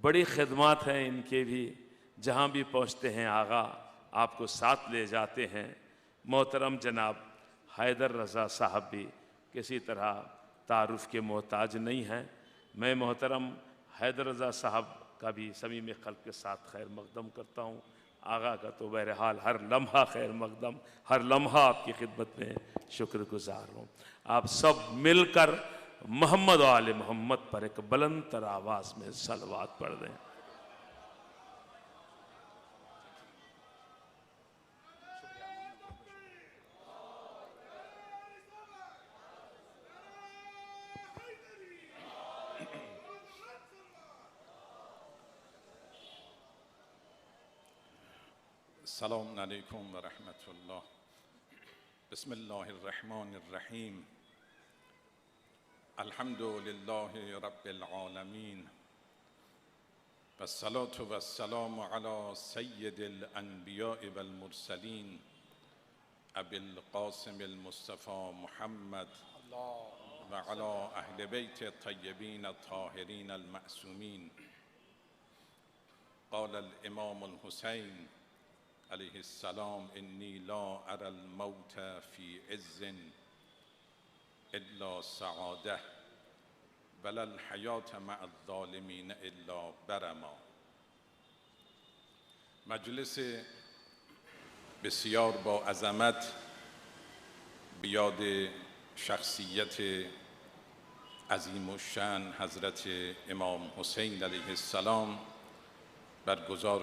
Speaker 2: बड़ी खिदमत हैं इनके भी, जहाँ भी पहुँचते हैं आगा आपको साथ ले जाते हैं। मोहतरम जनाब हैदर रज़ा साहब भी किसी तरह तारुफ़ के मोहताज नहीं हैं। मैं मोहतरम हैदर रज़ा साहब का भी समीम क़ल्ब के साथ खैर मक़दम करता हूँ। आगा का तो बहरहाल हर लम्हा खैर मक़दम, हर लम्हा आपकी खिदमत में शुक्रगुज़ार हूँ। आप सब मिलकर मोहम्मद और आले मोहम्मद पर एक बुलंद तर आवाज़ में सलवात पढ़ दें।
Speaker 8: अस्सलामु अलैकुम व रहमतुल्लाह। बिस्मिल्लाहिर्रहमानिर्रहीम। अल्हम्दुलिल्लाहि रब्बिल आलमीन। वस्सलातु वस्सलामु अला सय्यिदिल अन्बिया'i वल मुरसलीन अबिल क़ासिमिल मुस्तफ़ा मुहम्मद व अला अहले बैत तय्यबीन ताहिरीन अल मअसूमीन। क़ाल अल इमाम अल हुसैन अलैहिस्सलाम इन्नी ला अरल मौत फ़ी इज़्ज़िन इल्ला सआदह वलल हयात मअ ज़ालिमीन इल्ला बरमा। मजलिस बसियार बा अज़मत बियाद शख्सियत अज़ीमुश्शान हज़रत इमाम हुसैन अलैहिस्सलाम बरगुज़ार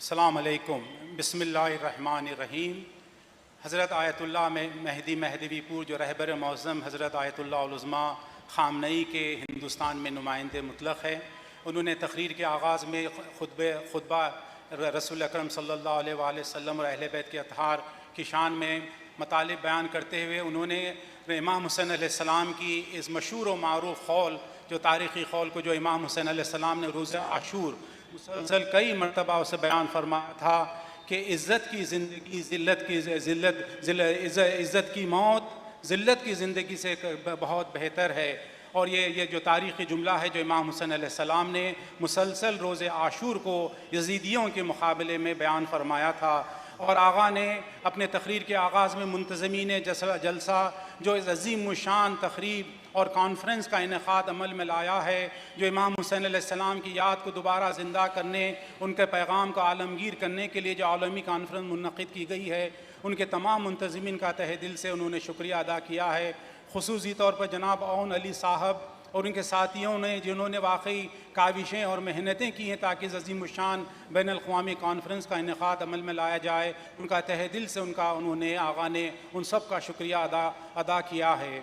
Speaker 9: अस्सलाम अलैकुम। बिस्मिल्लाहिर्रहमानिर्रहीम। हज़रत आयतुल्लाह महदी महदवीपुर जो रहबर मौज़म हज़रत आयतुल्लाह उल-उज़्मा ख़ामनई के हिंदुस्तान में नुमाइंदे मुतलक़ है, उन्होंने तकरीर के आगाज़ में खुतबा रसूल अकरम सल्लल्लाहु अलैहि वसल्लम और अहले बैत के अतहार की शान में मतालिब बयान करते हुए उन्होंने इमाम हुसैन अलैहिस्सलाम की इस मशहूर व मारूफ़ क़ौल, जो तारीख़ी क़ौल को जो इमाम हुसैन अलैहिस्सलाम ने रोज़ आशूर मुसलसल कई मरतबा उसे बयान फरमाया था कि इज़्ज़त की ज़िंदगी इज़्ज़त की मौत ज़िल्लत की ज़िंदगी से बहुत बेहतर है। और ये जो तारीख़ी जुमला है जो इमाम हुसैन अलैहिस्सलाम ने मुसलसल रोज़े आशूर को यज़ीदियों के मुकाबले में बयान फरमाया था, और आगा ने अपने तकरीर के आगाज़ में मुंतज़मीन जलसा जो इस अज़ीम शान तकरीब और कॉन्फ्रेंस का इनेकाद अमल में लाया है, जो इमाम हुसैन अलैहिस्सलाम की याद को दोबारा ज़िंदा करने, उनके पैगाम को आलमगीर करने के लिए जो आलमी कॉन्फ्रेंस मुनक़िद की गई है, उनके तमाम मुंतज़मीन का तहे दिल से उन्होंने शुक्रिया अदा किया है। ख़ुसूसी तौर पर जनाब औन अली साहब और उनके साथियों ने जिन्होंने वाकई काविशें और मेहनतें की हैं ताकि अज़ीमुश्शान बैन अल-अक़वामी कॉन्फ्रेंस का इनेकाद अमल में लाया जाए, उनका तहे दिल से उन्होंने आगा ने उन सब का शुक्रिया अदा किया है।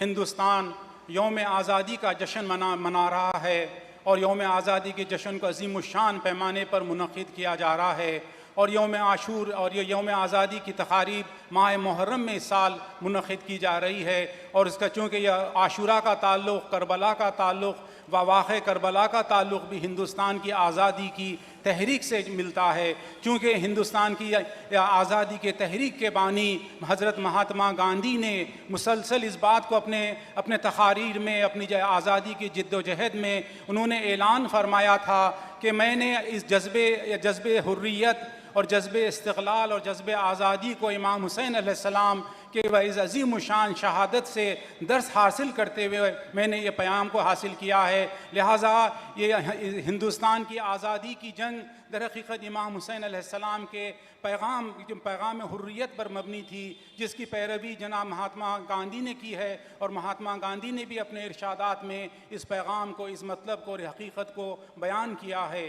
Speaker 9: हिंदुस्तान यौम आज़ादी का जश्न मना रहा है और यौम आज़ादी के जश्न को अज़ीमुश्शान पैमाने पर मुनक़िद किया जा रहा है और यौम आशूर और ये यौम आज़ादी की तक़ारीब माह मुहर्रम में इस साल मुनक़िद की जा रही है और इसका चूँकि यह आशूरा का ताल्लुक़, करबला का ताल्लुक़ व वाक़े करबला का ताल्लुक़ भी हिंदुस्तान की आज़ादी की तहरीक से मिलता है, चूँकि हिंदुस्तान की आज़ादी के तहरीक के बानी हज़रत महात्मा गांधी ने मुसलसल इस बात को अपने तक़ारीर में, अपनी आज़ादी की जिद्दोजहद में उन्होंने ऐलान फरमाया था कि मैंने इस जज्बे हुर्रियत और जज्बे इस्तिक़लाल और जज्बे आज़ादी को इमाम हुसैन अलैहिस्सलाम के इस अज़ीमुश्शान शहादत से दर्स हासिल करते हुए मैंने ये पैगाम को हासिल किया है। लिहाजा ये हिंदुस्तान की आज़ादी की जंग दर हकीकत इमाम हुसैन अलैहिस्सलाम के पैगाम हुर्रियत पर मबनी थी, जिसकी पैरवी जनाब महात्मा गांधी ने की है और महात्मा गांधी ने भी अपने इरशादात में इस पैगाम को, इस मतलब को और हकीकत को बयान किया है।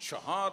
Speaker 8: 4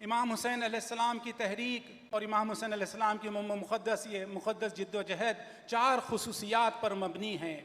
Speaker 9: इमाम हुसैन अलैहिस्सलाम की तहरीक और इमाम हुसैन अलैहिस्सलाम की मुक़द्दस जिद्दोजहद 4 खुसूसियात पर मबनी हैं।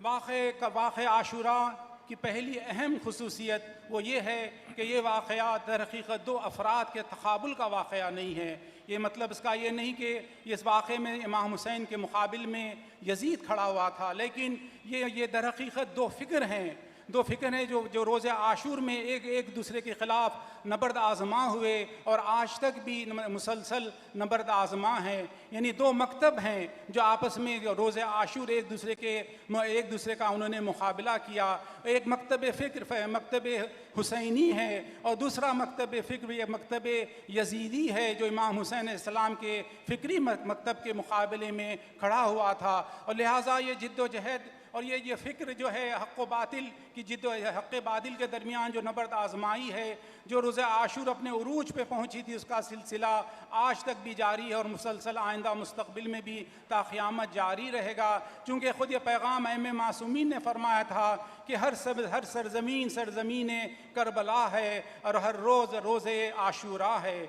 Speaker 9: वाक़ आशूरा की पहली अहम खसूसियत वो ये है कि ये वाक़यात दर हकीकत 2 अफराद के तक़ाबुल का वाक़या नहीं है। ये मतलब इसका ये नहीं कि इस वाक़े में इमाम हुसैन के मुकाबिल में यजीद खड़ा हुआ था, लेकिन ये दर हकीकत 2 फ़िक्र हैं, 2 फ़िक्र हैं जो रोज़ आशूर में एक दूसरे के ख़िलाफ़ नबर्द आज़मा हुए और आज तक भी मुसलसल नबर्द आज़मा हैं। यानी 2 मकतब हैं जो आपस में रोज़ आशूर एक दूसरे का उन्होंने मुकाबला किया। एक मकतब फ़िक्र मकतब हुसैनी है और दूसरा मकतब फ़िक्र या मकतब यजीदी है जो इमाम हुसैन अलैहिस्सलाम के फ़िक्री मकतब के मुकाबले में खड़ा हुआ था। और लिहाजा ये जिद्दोजहद और ये फ़िक्र जो है हक़ व बातिल की हक़ बातिल के दरमियान जो नबर्द आज़माई है, जो रोज़ आशूर अपने उरूज पे पहुँची थी, उसका सिलसिला आज तक भी जारी है और मुसलसल आइंदा मुस्तक़बिल में भी ता क़यामत जारी रहेगा। चूँकि ख़ुद ये पैगाम अइम्मा मासूमीन ने फरमाया था कि हर सरज़मीन करबला है और हर रोज़ रोज़े आशूरा है।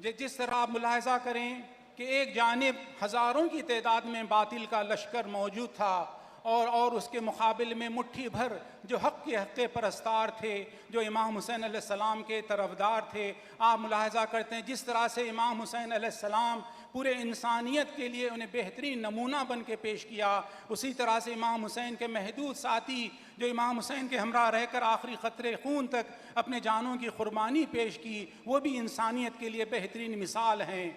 Speaker 9: जिस तरह आप मुलाहिजा करें कि एक जानिब हज़ारों की तादाद में बातिल का लश्कर मौजूद था और उसके मुकाबले में मुट्ठी भर जो हक़ के परस्तार थे, जो इमाम हुसैन अलैहिस्सलाम के तरफदार थे। आप मुलाहिजा करते हैं जिस तरह से इमाम हुसैन अलैहिस्सलाम पूरे इंसानियत के लिए उन्हें बेहतरीन नमूना बन के पेश किया, उसी तरह से इमाम हुसैन के महदूद साथी जो इमाम हुसैन के हमरा रहकर आखिरी ख़तरे खून तक अपने जानों की कुर्बानी पेश की, वो भी इंसानियत के लिए बेहतरीन मिसाल हैं।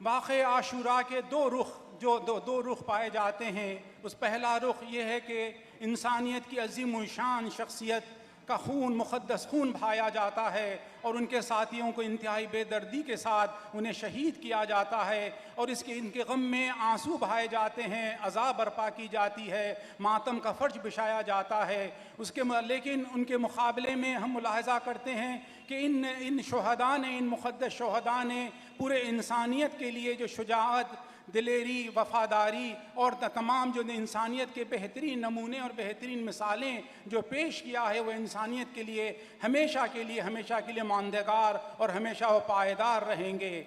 Speaker 9: वाक़े आशूरा के दो रुख पाए जाते हैं। उस पहला रुख ये है कि इंसानियत की अजीम शान शख्सियत का खून, मुक़द्दस खून बहाया जाता है और उनके साथियों को इंतहाई बेदर्दी के साथ उन्हें शहीद किया जाता है और इनके गम में आंसू बहाए जाते हैं, अज़ा बर्पा की जाती है, मातम का फ़र्ज बिछाया जाता है। लेकिन उनके मुकाबले में हम मुलाहिज़ा करते हैं कि इन शोहदा ने, इन मुक़द्दस शोहदा ने पूरे इंसानियत के लिए जो शुजाअत, दिलेरी, वफ़ादारी और तमाम जो इंसानियत के बेहतरीन नमूने और बेहतरीन मिसालें जो पेश किया है, वो इंसानियत के लिए हमेशा के लिए मानदेगार और हमेशा वो पायदार रहेंगे।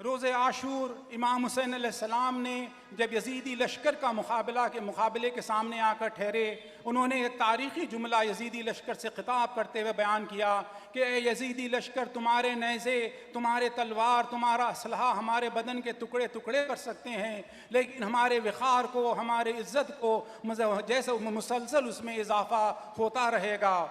Speaker 9: रोज़ आशूर इमाम हुसैन अलैहिस्सलाम ने जब यजीदी लश्कर का मुकाबले के सामने आकर ठहरे, उन्होंने एक तारीख़ी जुमला यजीदी लश्कर से ख़िताब करते हुए बयान किया कि ए यजीदी लश्कर, तुम्हारे नेज़े, तुम्हारे तलवार, तुम्हारा असलहा हमारे बदन के टुकड़े टुकड़े कर सकते हैं, लेकिन हमारे विखार को, हमारे इज़्ज़त को जैसे मुसलसल उसमें इजाफ़ा होता रहेगा।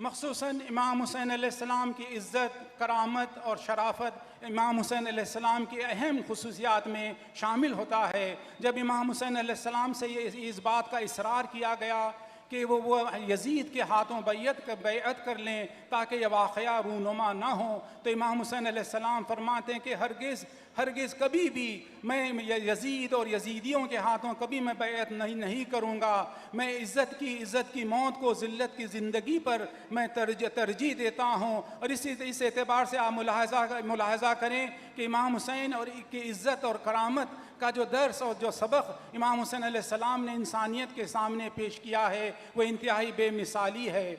Speaker 9: मख़सूसन इमाम हुसैन अलैहिस्सलाम की इज़्ज़त, करामत और शराफत इमाम हुसैन अलैहिस्सलाम की अहम खुसूसियात में शामिल होता है। जब इमाम हुसैन अलैहिस्सलाम से इस बात का इसरार किया गया कि वो यजीद के हाथों बैअत कर लें ताकि यह वाक़या रूनुमा ना हो, तो इमाम हुसैन अलैहिस्सलाम फरमाते हैं कि हरगिज़ कभी भी मैं यजीद और यजीदियों के हाथों कभी मैं बैअत नहीं करूँगा। मैं इज़्ज़त की मौत को ज़िल्लत की ज़िंदगी पर मैं तरजीह देता हूँ। और इस एतबार से आप मुलाहिज़ा करें कि इमाम हुसैन और की इज़्ज़त और करामत का जो दर्स और जो सबक इमाम हुसैन अलैहिस्सलाम ने इंसानियत के सामने पेश किया है, वो इंतहाई बेमिसाली है।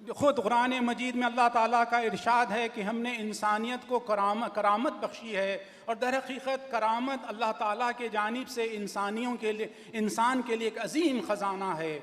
Speaker 9: ख़ुद कुरान मजीद में अल्लाह ताला का इरशाद है कि हमने इंसानियत को करामत बख्शी है, और दर हकीकत करामत अल्लाह ताला के जानिब से इंसान के लिए एक अजीम ख़जाना है.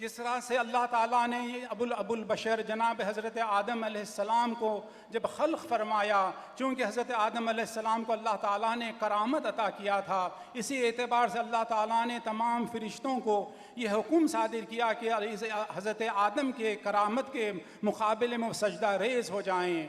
Speaker 9: जिस तरह से अल्लाह ताला ने अबुल बशर जनाब हज़रत आदम अलैहिस्सलाम को जब खल्क़ फरमाया, चूँकि हज़रत आदम अलैहिस्सलाम को अल्लाह ताला ने करामत अता किया था, इसी एतबार से अल्लाह ताला ने तमाम फ़रिश्तों को ये हुक्म सादिर किया कि हज़रत आदम के करामत के मुकाबले में सजदा रेज़ हो जाएँ.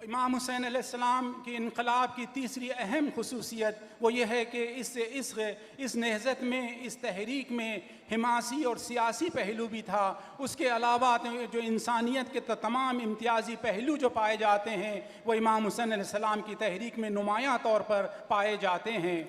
Speaker 9: इमाम हुसैन अलैहिस्सलाम की इनकलाब की तीसरी अहम खसूसियत वो ये है कि इस नहज़त में, इस तहरीक में हिमासी और सियासी पहलू भी था. उसके अलावा जो इंसानियत के तमाम इम्तियाज़ी पहलू जो पाए जाते हैं वो इमाम हुसैन अलैहिस्सलाम की तहरीक में नुमायाँ तौर पर पाए जाते हैं.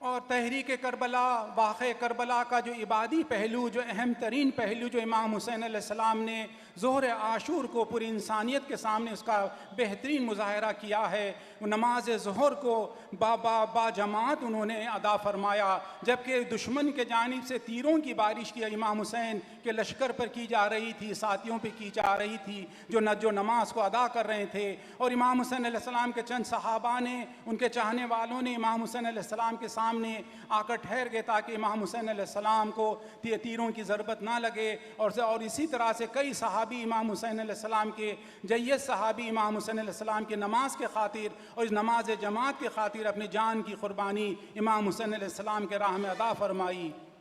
Speaker 9: और तहरीक करबला, वाक़े करबला का जो इबादी पहलू, जो अहम तरीन पहलू जो इमाम हुसैन अलैहिस्सलाम ने ज़ोहर आशूर को पूरी इंसानियत के सामने उसका बेहतरीन मुज़ाहरा किया है. नमाज ज़ोहर को बाजमात उन्होंने अदा फरमाया, जबकि दुश्मन के जानिब से तीरों की बारिश की इमाम हुसैन के लश्कर पर की जा रही थी, साथियों पर की जा रही थी जो नमाज को अदा कर रहे थे. और इमाम हुसैन अलैहिस्सलाम के चंद सहाबा ने, उनके चाहने वालों ने इमाम हुसैन अलैहिस्सलाम के सामने आकर ठहर गए ताकि इमाम हुसैन अलैहिस्सलाम को तीरों की ज़रबत ना लगे. और इसी तरह से कई सहाबी इमाम हुसैन अलैहिस्सलाम के, जय्यद सहाबी इमाम हुसैन अलैहिस्सलाम की नमाज के खातिर और इस नमाज जमात के खातिर अपनी जान की कुर्बानी इमाम हुसैन अलैहिस्सलाम के राह में अदा फरमाई.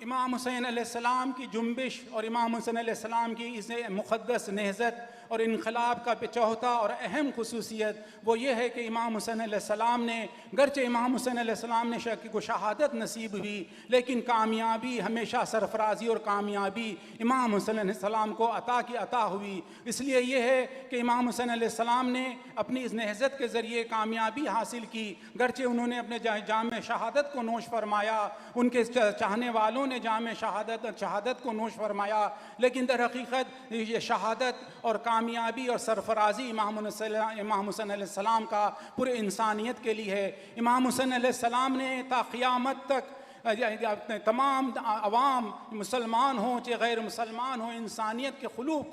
Speaker 9: इमाम हुसैन अलैहिस्सलाम की जुम्बिश और इमाम हुसैन अलैहिस्सलाम की इस मुक़द्दस नहज़त और इनक़लाब का चौथा और अहम खसूसियत वो ये है कि इमाम हुसैन अलैहिस्सलाम ने, गरचे इमाम हुसैन अलैहिस्सलाम ने को शहादत नसीब हुई, लेकिन कामयाबी हमेशा सरफराजी और कामयाबी इमाम हुसैन अलैहिस्सलाम को अता हुई. इसलिए ये है कि इमाम हुसैन अलैहिस्सलाम ने अपनी इस नहज़त के ज़रिए कामयाबी हासिल की. गरचे उन्होंने अपने जाम शहादत को नोश फरमाया, उनके चाहने वालों ने जाम शहादत को नोश फरमाया, लेकिन दर हकीकत ये शहादत और कामयाबी और सरफराजी इमाम हुसैन अलैहिस्सलाम का पूरे इंसानियत के लिए है. इमाम हुसैन अलैहिस्सलाम ने ता क़यामत तक तमाम अवाम, मुसलमान हों चाहे गैर मुसलमान हों, इंसानियत के ख़ुलूक़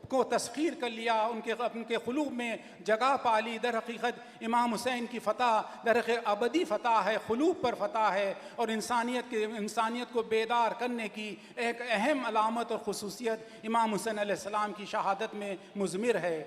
Speaker 9: को तस्ख़ीर कर लिया, उनके ख़ुलूक़ में जगह पा ली. दर हकीकत इमाम हुसैन की फ़तह दर अबदी फ़तह है, ख़ुलूक़ पर फ़तह है और इंसानियत को बेदार करने की एक अहम अलामत और ख़ुसूसियत इमाम हुसैन अलैहिस्सलाम की शहादत में मुज़मिर है.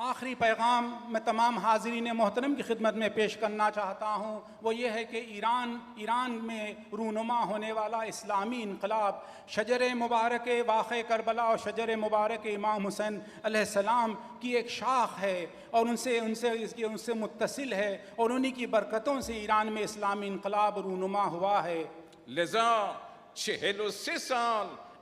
Speaker 9: आखिरी पैगाम मैं तमाम हाज़रीन मोहतरम की खिदमत में पेश करना चाहता हूँ, वो ये है कि ईरान में रूनुमा होने वाला इस्लामी इनकलाब शजर मुबारक वाक़ करबला और शजर मुबारक इमाम हुसैन अलैहिस्सलाम की एक शाख है और उनसे मुत्तसिल है और उन्हीं की बरकतों से ईरान में इस्लामी इनकलाब रूनुमा हुआ है।
Speaker 8: लिज़ा 43 साल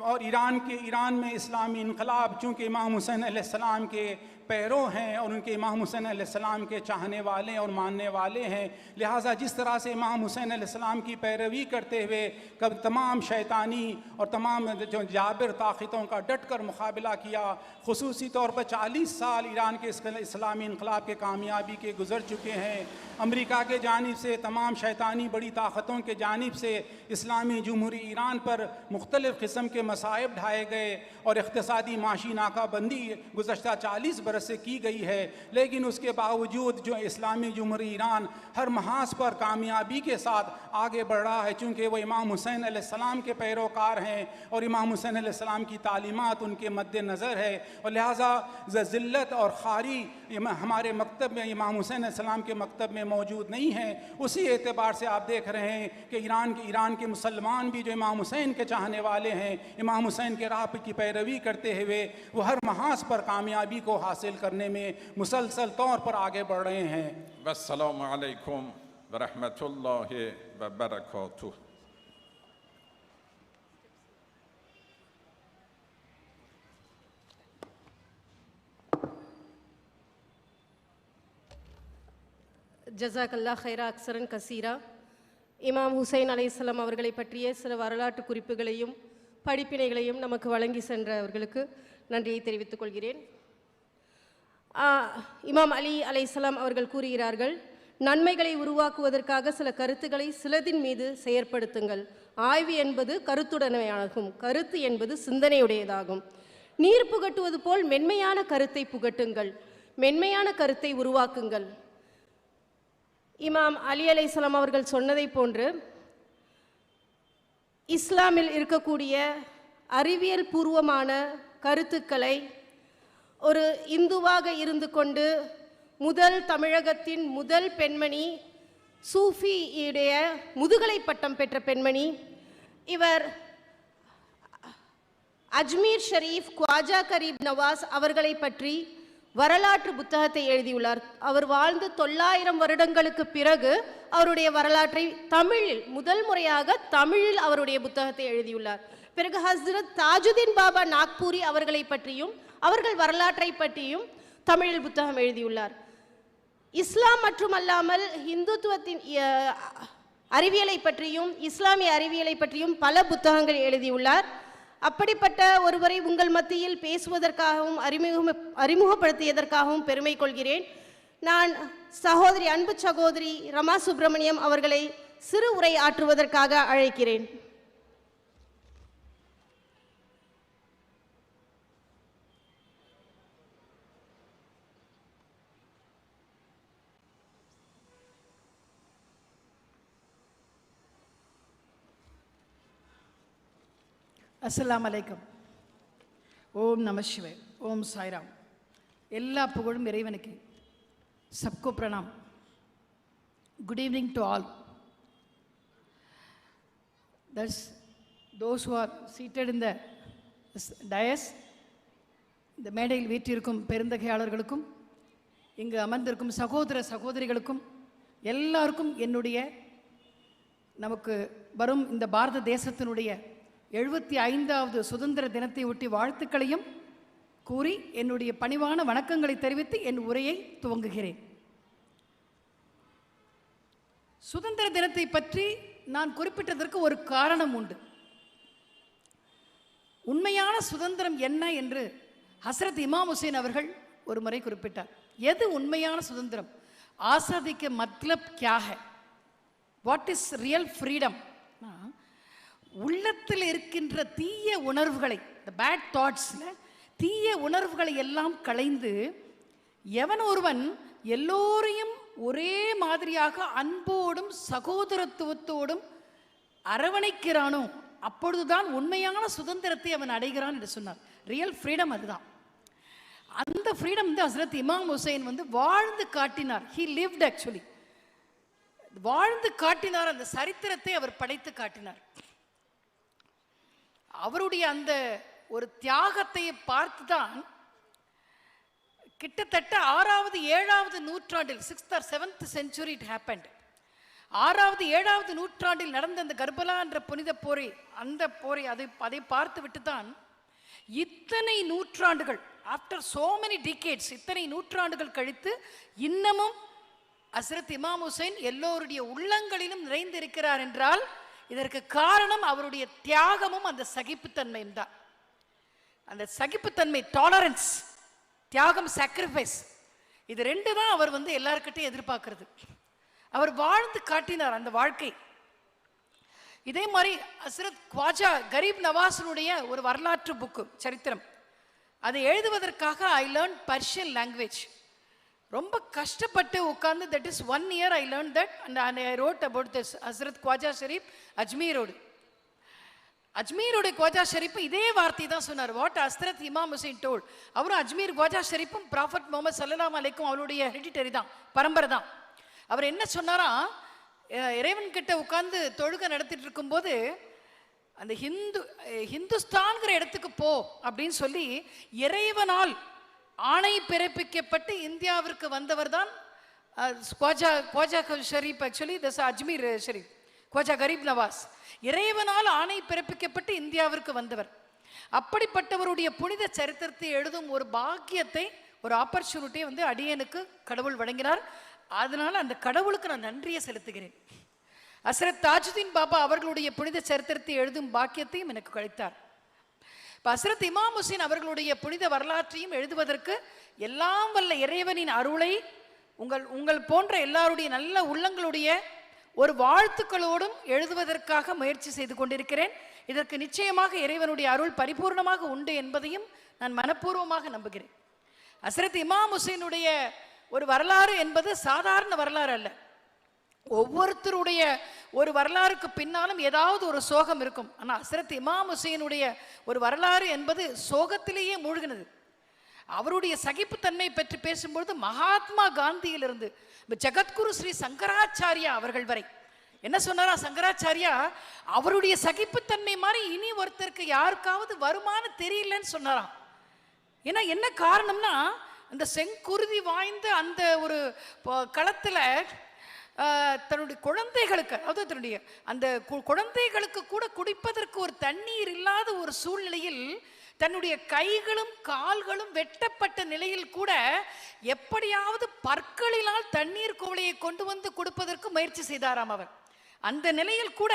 Speaker 9: और ईरान में इस्लामी इनकलाब चूँकि इमाम हुसैन अलैहिस्सलाम के पैरों हैं और उनके इमाम हुसैन अलैहिस्सलाम के चाहने वाले और मानने वाले हैं, लिहाजा जिस तरह से इमाम हुसैन अलैहिस्सलाम की पैरवी करते हुए कब तमाम शैतानी और तमाम जो जाबिर ताक़तों का डट कर मुकाबला किया, ख़ुसूसी तौर पर 40 साल ईरान के इस्लामी इनकलाब के कामयाबी के गुज़र चुके हैं। अमरीका के जानिब से तमाम शैतानी बड़ी ताक़तों के जानिब से इस्लामी जमहूरी ईरान पर मुख्तलिफ़ किस्म के मसाइब ढाए गए और इक़्तिसादी माशी नाकाबंदी गुज़श्ता 40 बरस से की गई है, लेकिन उसके बावजूद जो इस्लामी जमहूरी ईरान हर महाज पर कामयाबी के साथ आगे बढ़ रहा है, चूँकि वो इमाम हुसैन अलैहिस्सलाम के पैरोकार हैं और इमाम हुसैन अलैहिस्सलाम की तालीमात उनके मद्दे नज़र है और लिहाजा ज़िल्लत और खारी हमारे मकतब में इमाम हुसैन अलैहिस्सलाम के मकतब में मौजूद नहीं है। उसी एतबार से आप देख रहे हैं कि ईरान के मुसलमान भी जो इमाम हुसैन के चाहने वाले हैं, इमाम हुसैन के राह की पैरवी करते हुए वो हर महाज पर कामयाबी को हासिल करने में मुसलसल तौर पर आगे बढ़ रहे हैं।
Speaker 8: वस्सलामु अलैकुम व रहमतुल्लाहि व बरकातुहू।
Speaker 4: ஜஸாக்கல்லா ஹைரா அக்ஸரன் கசீரா. இமாம் ஹுசைன் அலைஹிஸ்ஸலாம் அவர்களை பற்றிய சில வரலாற்று குறிப்புகளையும் படிப்பினைகளையும் நமக்கு வழங்கி சென்ற அவர்களுக்கு நன்றியை தெரிவித்துக் கொள்கிறேன். இமாம் அலி அலைஹிஸ்ஸலாம் அவர்கள் கூறுகிறார்கள், நன்மைகளை உருவாக்குவதற்காக சில கருத்துக்களை சிலதின் மீது செயற்படுத்துங்கள். ஆய்வு என்பது கருத்துடைமையாகும், கருத்து என்பது சிந்தனையுடையதாகும். நீர் புகட்டுவது போல் மென்மையான கருத்தை புகட்டுங்கள், மென்மையான கருத்தை உருவாக்குங்கள். இமாம் அலி அலைஹிஸ்ஸலாம் அவர்கள் சொன்னதை போன்று இஸ்லாமில் இருக்கக்கூடிய அறிவியல் பூர்வமான கருத்துக்களை ஒரு இந்துவாக இருந்து கொண்டு தமிழகத்தின் முதல் பெண்மணி, சூஃபியுடைய முதுகலை பட்டம் பெற்ற பெண்மணி இவர், அஜ்மீர் ஷரீஃப் ख्वाजा கரீப் நவாஸ் அவர்களை பற்றி வரலாற்று புத்தகத்தை எழுதியுள்ளார். அவர் வாழ்ந்து 900 வருடங்களுக்கு பிறகு அவருடைய வரலாற்றை தமிழில் முதல் முறையாக தமிழில் அவருடைய புத்தகத்தை எழுதியுள்ளார். பிறகு ஹஸ்ரத் தாஜுதீன் பாபா நாக்பூரி அவர்களை பற்றியும் அவர்கள் வரலாற்றை பற்றியும் தமிழில் புத்தகம் எழுதியுள்ளார். இஸ்லாம் மட்டுமல்லாமல் இந்துத்துவத்தின் அறிவியலை பற்றியும் இஸ்லாமிய அறிவியலை பற்றியும் பல புத்தகங்கள் எழுதியுள்ளார். அப்படிப்பட்ட ஒருவரை உங்கள் மத்தியில் பேசுவதற்காகவும் அறிமுகப்படுத்தியதற்காகவும் பெருமை கொள்கிறேன். நான் சகோதரி அன்பு சகோதரி ரமா சுப்பிரமணியம் அவர்களை சிறு உரை ஆற்றுவதற்காக அழைக்கிறேன்.
Speaker 10: அஸ்ஸலாமு அலைக்கும். ஓம் நம சிவாய். ஓம் சாய்ராம். எல்லா புகழும் இறைவனுக்கு. சப்கோ பிரணாம். Good evening to all. Thus, those who are seated in the dais, இந்த மேடையில் வீற்றிருக்கும் பெருந்தகையாளர்களுக்கும் இங்கு அமர்ந்திருக்கும் சகோதர சகோதரிகளுக்கும் எல்லாருக்கும் என்னுடைய நமக்கு வரும் இந்த பாரத தேசத்தினுடைய 75வது சுதந்திர தினத்தை ஒட்டி வாழ்த்துக்களையும் கூறி என்னுடைய பணிவான வணக்கங்களை தெரிவித்து என் உரையை துவங்குகிறேன். சுதந்திர தினத்தை பற்றி நான் குறிப்பிட்டதற்கு ஒரு காரணம் உண்டு. உண்மையான சுதந்திரம் என்ன என்று ஹஸ்ரத் இமாம் ஹுசைன் அவர்கள் ஒரு முறை குறிப்பிட்டார். எது உண்மையான சுதந்திரம்? आज़ादी के मतलब क्या है, வாட் இஸ் ரியல் ஃப்ரீடம்? உள்ளத்தில் இருக்கின்ற தீய உணர்வுகளை, இந்த பேட் தாட்ஸில் தீய உணர்வுகளை எல்லாம் களைந்து எவன் ஒருவன் எல்லோரையும் ஒரே மாதிரியாக அன்போடும் சகோதரத்துவத்தோடும் அரவணைக்கிறானோ அப்பொழுதுதான் உண்மையான சுதந்திரத்தை அவன் அடைகிறான் என்று சொன்னார். ரியல் ஃப்ரீடம் அதுதான். அந்த ஃப்ரீடம் வந்து ஹஸ்ரத் இமாம் ஹுசைன் வந்து வாழ்ந்து காட்டினார். ஹி லிவ்ட், ஆக்சுவலி வாழ்ந்து காட்டினார். அந்த சரித்திரத்தை அவர் படைத்து காட்டினார். அவருடைய அந்த ஒரு தியாகத்தை பார்த்துதான் கிட்டத்தட்ட 6வது 7வது நூற்றாண்டில் 6th or 7th century it happened. 6வது 7வது நூற்றாண்டில் நடந்த அந்த கர்பலா என்ற புனித போரை, அந்த போரை அதை பார்த்து விட்டு தான் இத்தனை நூற்றாண்டுகள், ஆஃப்டர் சோ மெனி டிகேட்ஸ், இத்தனை நூற்றாண்டுகள் கழித்து இன்னமும் ஹஸ்ரத் இமாம் ஹுசைன் எல்லோருடைய உள்ளங்களிலும் நிறைந்திருக்கிறார் என்றால் இதற்கு காரணம் அவருடைய தியாகமும் அந்த சகிப்புத்தன்மையும் தான். அந்த சகிப்புத்தன்மை, டாலரன்ஸ், தியாகம், சாக்ரிஃபைஸ், இது ரெண்டு தான் அவர் வந்து எல்லார்கிட்டையும் எதிர்பார்க்கிறது. அவர் வாழ்ந்து காட்டினார் அந்த வாழ்க்கை. இதே மாதிரி ஹஸ்ரத் ख्वाजा கரீப் நவாஸினுடைய ஒரு வரலாற்று புக்கு, சரித்திரம், அதை எழுதுவதற்காக ஐ லேர்ன் பர்ஷியன் லாங்குவேஜ். ரொம்ப கஷ்டப்பட்டு உட்கார்ந்து, that is 1 year I learn that and I wrote about this Hazrat Khwaja Sharif அஜ்மீரோடு. அஜ்மீரோட ख्वाजा ஷரீப் இதே வார்த்தை தான் சொன்னார். வாட் ஹஸ்ரத் இமாம் ஹுசைன் டோல்ட். அவரும் அஜ்மீர் ख्वाजा ஷரீப்பும் ப்ராஃபட் முகமது ஸல்லல்லாஹு அலைஹி வஸல்லம் அவருடைய ஹெரிடிட்டரி தான், பரம்பரை தான். அவர் என்ன சொன்னாரா, இறைவன் கிட்ட உட்கார்ந்து தொழுகை நடத்திட்டு இருக்கும்போது அந்த ஹிந்துஸ்தான்கிற இடத்துக்கு போ அப்படின்னு சொல்லி இறைவனால் ஆணை பிறப்பிக்கப்பட்டு இந்தியாவிற்கு வந்தவர் தான் ख्वाजा ஷரீப். ஆக்சுவலி திஸ் அஜ்மீர் ஷரீப், ख्वाजा கரீப் நவாஸ் இறைவனால் ஆணை பிறப்பிக்கப்பட்டு இந்தியாவிற்கு வந்தவர். அப்படிப்பட்டவருடைய புனித சரித்திரத்தை எழுதும் ஒரு பாக்கியத்தை, ஒரு ஆப்பர்ச்சுனிட்டியை வந்து அடியனுக்கு கடவுள் வழங்கினார். அதனால அந்த கடவுளுக்கு நான் நன்றியை செலுத்துகிறேன். ஹஸ்ரத் தாஜுதீன் பாபா அவர்களுடைய புனித சரித்திரத்தை எழுதும் பாக்கியத்தையும் எனக்கு கிடைத்தார். இப்போ ஹஸ்ரத் இமாம் ஹுசைன் அவர்களுடைய புனித வரலாற்றையும் எழுதுவதற்கு எல்லாம் வல்ல இறைவனின் அருளை உங்கள் போன்ற எல்லாருடைய நல்ல உள்ளங்களுடைய ஒரு வாழ்த்துக்களோடும் எழுதுவதற்காக முயற்சி செய்து கொண்டிருக்கிறேன். இதற்கு நிச்சயமாக இறைவனுடைய அருள் பரிபூர்ணமாக உண்டு என்பதையும் நான் மனப்பூர்வமாக நம்புகிறேன். ஹஸ்ரத் இமாம் ஹுசைனுடைய ஒரு வரலாறு என்பது சாதாரண வரலாறு அல்ல. ஒவ்வொருத்தருடைய ஒரு வரலாறுக்கு பின்னாலும் ஏதாவது ஒரு சோகம் இருக்கும். ஆனால் ஹஸ்ரத் இமாம் ஹுசைனுடைய ஒரு வரலாறு என்பது சோகத்திலேயே மூழ்கினது. அவருடைய சகிப்புத்தன்மை பற்றி பேசும்பொழுது மகாத்மா காந்தியிலிருந்து ஜகத்குரு ஸ்ரீ சங்கராச்சாரியா அவர்கள் வரை என்ன சொன்னாரா, சங்கராச்சாரியா அவருடைய சகிப்புத்தன்மை மாதிரி இனி ஒருத்தருக்கு யாருக்காவது வருமானு தெரியலன்னு சொன்னாராம். ஏன்னா என்ன காரணம்னா, அந்த செங்குருதி வாய்ந்த அந்த ஒரு களத்தில் தன்னுடைய குழந்தைகளுக்கு, அதாவது தன்னுடைய அந்த குழந்தைகளுக்கு கூட குடிப்பதற்கு ஒரு தண்ணீர் இல்லாத ஒரு சூழ்நிலையில் தன்னுடைய கைகளும் கால்களும் வெட்டப்பட்ட நிலையில் கூட எப்படியாவது பற்களினால் தண்ணீர் குவளையை கொண்டு வந்து கொடுப்பதற்கு முயற்சி செய்தாராம் அவர். அந்த நிலையில் கூட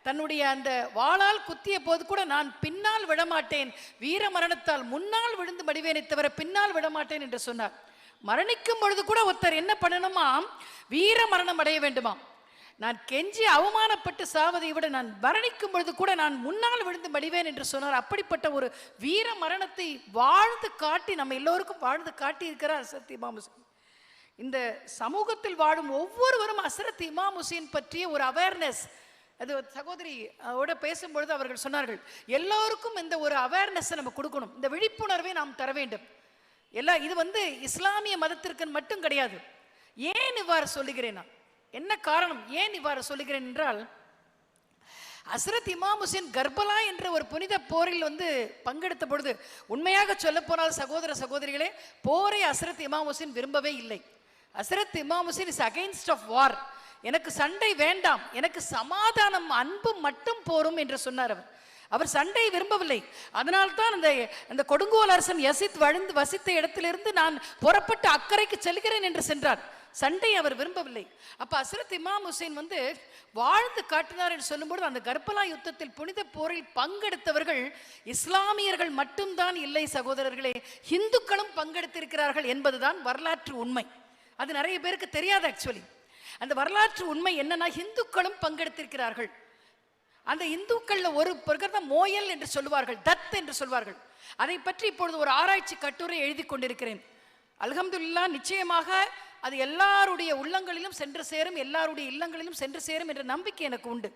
Speaker 10: தன்னுடைய அந்த வாளால் குத்திய போது கூட நான் பின்னால் விடமாட்டேன், வீர மரணத்தால் முன்னால் விழுந்து மடிவேனை தவிர பின்னால் விடமாட்டேன் என்று சொன்னார். மரணிக்கும் பொழுது கூட ஒருத்தர் என்ன பண்ணணுமா, வீர மரணம் அடைய வேண்டுமா. நான் கெஞ்சி அவமானப்பட்டு சாவதை விட நான் மரணிக்கும் பொழுது கூட நான் முன்னால் விழுந்து மடிவேன் என்று சொன்னார். அப்படிப்பட்ட ஒரு வீர மரணத்தை வாழ்ந்து காட்டி நம்ம எல்லோருக்கும் வாழ்ந்து காட்டி இருக்கிறார் ஹஸ்ரத் இமாம் ஹுசைன். இந்த சமூகத்தில் வாழும் ஒவ்வொருவரும் ஹஸ்ரத் இமாம் ஹுசைன் பற்றிய ஒரு அவேர்னஸ், அது சகோதரியோட பேசும்பொழுது அவர்கள் சொன்னார்கள், எல்லோருக்கும் இந்த ஒரு அவேர்னஸை நம்ம கொடுக்கணும், இந்த விழிப்புணர்வை நாம் தர வேண்டும். இது வந்து இஸ்லாமிய மதத்திற்கு மட்டும் கிடையாது. ஏன் இவ்வாறு சொல்லுகிறேன், என்ன காரணம், ஏன் இவ்வாறு சொல்லுகிறேன் என்றால், ஹஸ்ரத் இமாம் ஹுசைன் கர்பலா என்ற ஒரு புனித போரில் வந்து பங்கெடுத்த பொழுது, உண்மையாக சொல்ல போனால் சகோதர சகோதரிகளே, போரை ஹஸ்ரத் இமாம் ஹுசைன் விரும்பவே இல்லை. ஹஸ்ரத் இமாம் ஹுசைன் இஸ் அகைன்ஸ்ட் ஆஃப் வார். எனக்கு சண்டை வேண்டாம், எனக்கு சமாதானம் அன்பு மட்டும் போரும் என்று சொன்னார். அவர் சண்டையை விரும்பவில்லை. அதனால்தான் அந்த கொடுங்கோல் அரசன் யசித் வசித்த இடத்திலிருந்து நான் புறப்பட்டு அக்கறைக்கு செல்கிறேன் என்று சென்றார். சண்டை அவர் விரும்பவில்லை. அப்ப ஹஸ்ரத் இமாம் ஹுசைன் வந்து வாழ்ந்து காட்டினார் என்று சொல்லும்போது, அந்த கர்பலா யுத்தத்தில் புனித போரில் பங்கெடுத்தவர்கள் இஸ்லாமியர்கள் மட்டும்தான் இல்லை சகோதரர்களே, இந்துக்களும் பங்கெடுத்திருக்கிறார்கள் என்பதுதான் வரலாற்று உண்மை. அது நிறைய பேருக்கு தெரியாது. ஆக்சுவலி அந்த வரலாற்று உண்மை என்னன்னா, இந்துக்களும் பங்கெடுத்திருக்கிறார்கள். அந்த இந்துக்கள்ல ஒரு பிரகத மோயல் என்று சொல்லுவார்கள், தத் என்று சொல்வார்கள். அதை பற்றி இப்பொழுது ஒரு ஆராய்ச்சி கட்டுரை எழுதி கொண்டிருக்கிறேன். அல்ஹம்துலில்லாஹ், நிச்சயமாக அது எல்லாருடைய உள்ளங்களிலும் சென்று சேரும், எல்லாருடைய இல்லங்களிலும் சென்று சேரும் என்ற நம்பிக்கை எனக்கு உண்டு.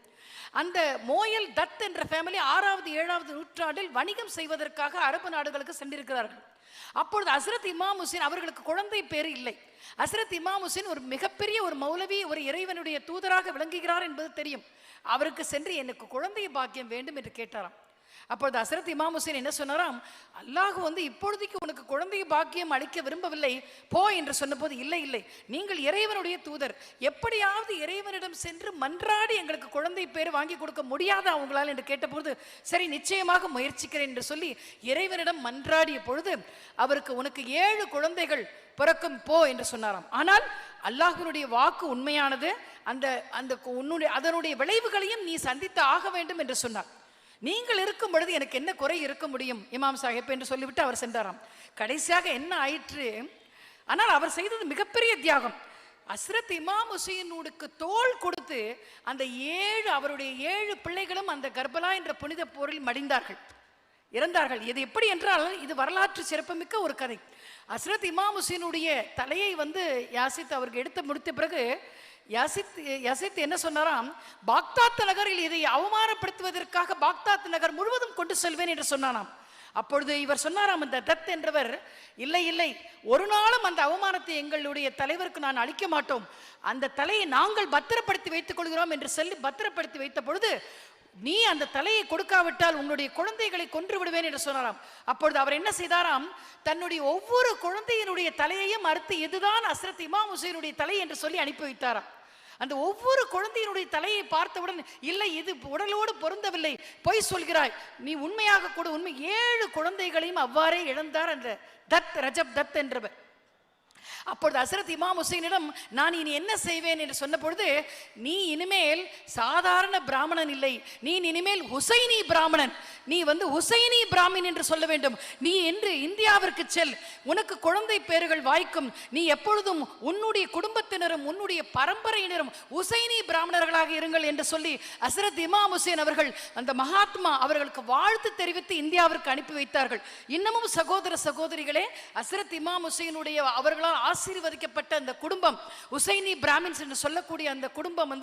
Speaker 10: அந்த மோயல் தத் என்ற ஃபேமிலி 6வது 7வது நூற்றாண்டில் வணிகம் செய்வதற்காக அரபு நாடுகளுக்கு சென்றிருக்கிறார்கள். அப்பொழுது ஹஸ்ரத் இமாம் ஹுசைன் அவர்களுக்கு குழந்தை பேர் இல்லை. ஹஸ்ரத் இமாம் ஹுசைன் ஒரு மிகப்பெரிய ஒரு மௌலவி, ஒரு இறைவனுடைய தூதராக விளங்குகிறார் என்பது தெரியும். அவருக்கு சென்று எனக்கு குழந்தை பாக்கியம் வேண்டும் என்று கேட்டாராம். அப்பொழுது ஹஸ்ரத் இமாம் ஹுசைன் என்ன சொன்னாராம், அல்லாஹ் இப்பொழுதைக்கு உனக்கு குழந்தை பாக்கியம் அளிக்க விரும்பவில்லை, போ என்று சொன்னபோது, இல்லை இல்லை, நீங்கள் இறைவனுடைய தூதர், எப்படியாவது இறைவனிடம் சென்று மன்றாடி எங்களுக்கு குழந்தை பேர் வாங்கி கொடுக்க முடியாதா அவங்களால் என்று கேட்டபோது, சரி நிச்சயமாக முயற்சிக்கிறேன் என்று சொல்லி இறைவனிடம் மன்றாடிய பொழுது அவருக்கு உனக்கு 7 குழந்தைகள் பிறக்கும், போ என்று சொன்னாராம். ஆனால் அல்லாஹ்வினுடைய வாக்கு உண்மையானது, அதனுடைய விளைவுகளையும் நீ சந்தித்து ஆக வேண்டும் என்று சொன்னார். நீங்கள் இருக்கும் பொழுது எனக்கு என்ன குறை இருக்க முடியும் இமாம் சாஹிப் என்று சொல்லிவிட்டு அவர் சென்றாராம். கடைசியாக என்ன ஆயிற்று, ஆனால் அவர் செய்தது மிகப்பெரிய தியாகம். ஹஸ்ரத் இமாம் ஹுசைனுக்கு தோள் கொடுத்து அந்த அவருடைய 7 பிள்ளைகளும் அந்த கர்பலா என்ற புனித போரில் மடிந்தார்கள், இறந்தார்கள். இது எப்படி என்றால், இது வரலாற்று சிறப்புமிக்க ஒரு கதை. ஹஸ்ரத் இமாம் ஹுசைனுடைய தலையை யாசித் அவருக்கு எடுத்து முடித்த பிறகு யாசித் என்ன சொன்னாராம், பாக்தாத் நகரில் இதை அவமானப்படுத்துவதற்காக பாக்தாத் நகர் முழுவதும் கொண்டு செல்வேன் என்று சொன்னாராம். அப்பொழுது இவர் சொன்னாராம், அந்த தத் என்றவர், இல்லை இல்லை, ஒரு நாளும் அந்த அவமானத்தை எங்களுடைய தலைவருக்கு நான் அளிக்க மாட்டோம், அந்த தலையை நாங்கள் பத்திரப்படுத்தி வைத்துக் கொள்கிறோம் என்று சொல்லி பத்திரப்படுத்தி வைத்த பொழுது, நீ அந்த தலையை கொடுக்காவிட்டால் உங்களுடைய குழந்தைகளை கொன்று விடுவேன் என்று சொன்னாராம். அப்பொழுது அவர் என்ன செய்தாராம், தன்னுடைய ஒவ்வொரு குழந்தையினுடைய தலையையும் அறுத்து இதுதான் ஹஸ்ரத் இமாம் ஹுசைனுடைய தலை என்று சொல்லி அனுப்பி வைத்தாராம். அந்த ஒவ்வொரு குழந்தையினுடைய தலையை பார்த்தவுடன், இல்லை இது உடலோடு பொருந்தவில்லை, பொய் சொல்கிறாய், நீ உண்மையாக கூட உண்மை 7 குழந்தைகளையும் அவ்வாறே இழந்தார் அந்த ரஜப் தத் என்றவர். அப்பொழுது ஹஸ்ரத் இமாம் ஹுசைனிடம் நான் இனி என்ன செய்வேன் என்று சொன்ன பொழுது, நீ இனிமேல் சாதாரண பிராமணன் இல்லை, நீ இனிமேல் ஹுசைனி பிராமணன், நீ ஹுசைனி பிராமின் என்று சொல்ல வேண்டும், நீ என்று இந்தியாவிற்கு செல், உனக்கு குழந்தை பேறுகள் வாய்க்கும், நீ எப்பொழுதும் உன்னுடைய குடும்பத்தினரும் உன்னுடைய பரம்பரையினரும் ஹுசைனி பிராமணர்களாக இருங்கள் என்று சொல்லி ஹஸ்ரத் இமாம் ஹுசைன் அவர்கள் அந்த மகாத்மா அவர்களுக்கு வாழ்த்து தெரிவித்து இந்தியாவிற்கு அனுப்பி வைத்தார்கள். இன்னமும் சகோதர சகோதரிகளே, ஹஸ்ரத் இமாம் ஹுசைனுடைய அவர்களால் ஆசீர்வதிக்கப்பட்ட அந்த குடும்பம், ஹுசைனி பிராமின்ஸ் என்று சொல்லக்கூடிய அந்த குடும்பம்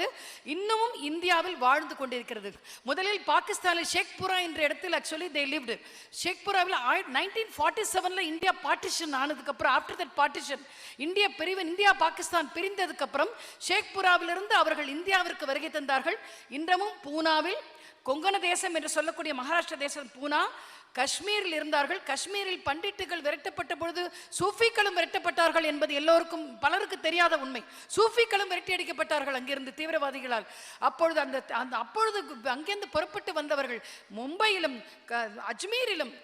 Speaker 10: இன்னமும் இந்தியாவில் வாழ்ந்து கொண்டிருக்கிறது. முதலில் பாகிஸ்தானில் ஷேக்புரா என்ற இடத்தில் ஆக்சுவலி they lived. ஷேக்புராவில் 1947 இந்தியா பார்ட்டிஷன் ஆனதுக்கு அப்புறம், after that partition, India Pakistan பிரிந்ததுக்கு அப்புறம் ஷேக்புராவிலிருந்து அவர்கள் இந்தியாவிற்கு வருகை தந்தார்கள். இன்றமும் பூனாவில், கொங்கண தேசம் என்று சொல்லக்கூடிய மகாராஷ்டிரா தேசம் பூனா, காஷ்மீரில் இருந்தார்கள். காஷ்மீரில் பண்டிட்டுகள் விரட்டப்பட்ட பொழுது சூஃபிக்களும் விரட்டப்பட்டார்கள் என்பது எல்லோருக்கும் பலருக்கு தெரியாத உண்மை. சூஃபிக்களும் விரட்டி அடிக்கப்பட்டார்கள் அங்கிருந்து தீவிரவாதிகளால். அப்பொழுது அப்பொழுது அங்கிருந்து புறப்பட்டு வந்தவர்கள் மும்பையிலும் அஜ்மீரிலும்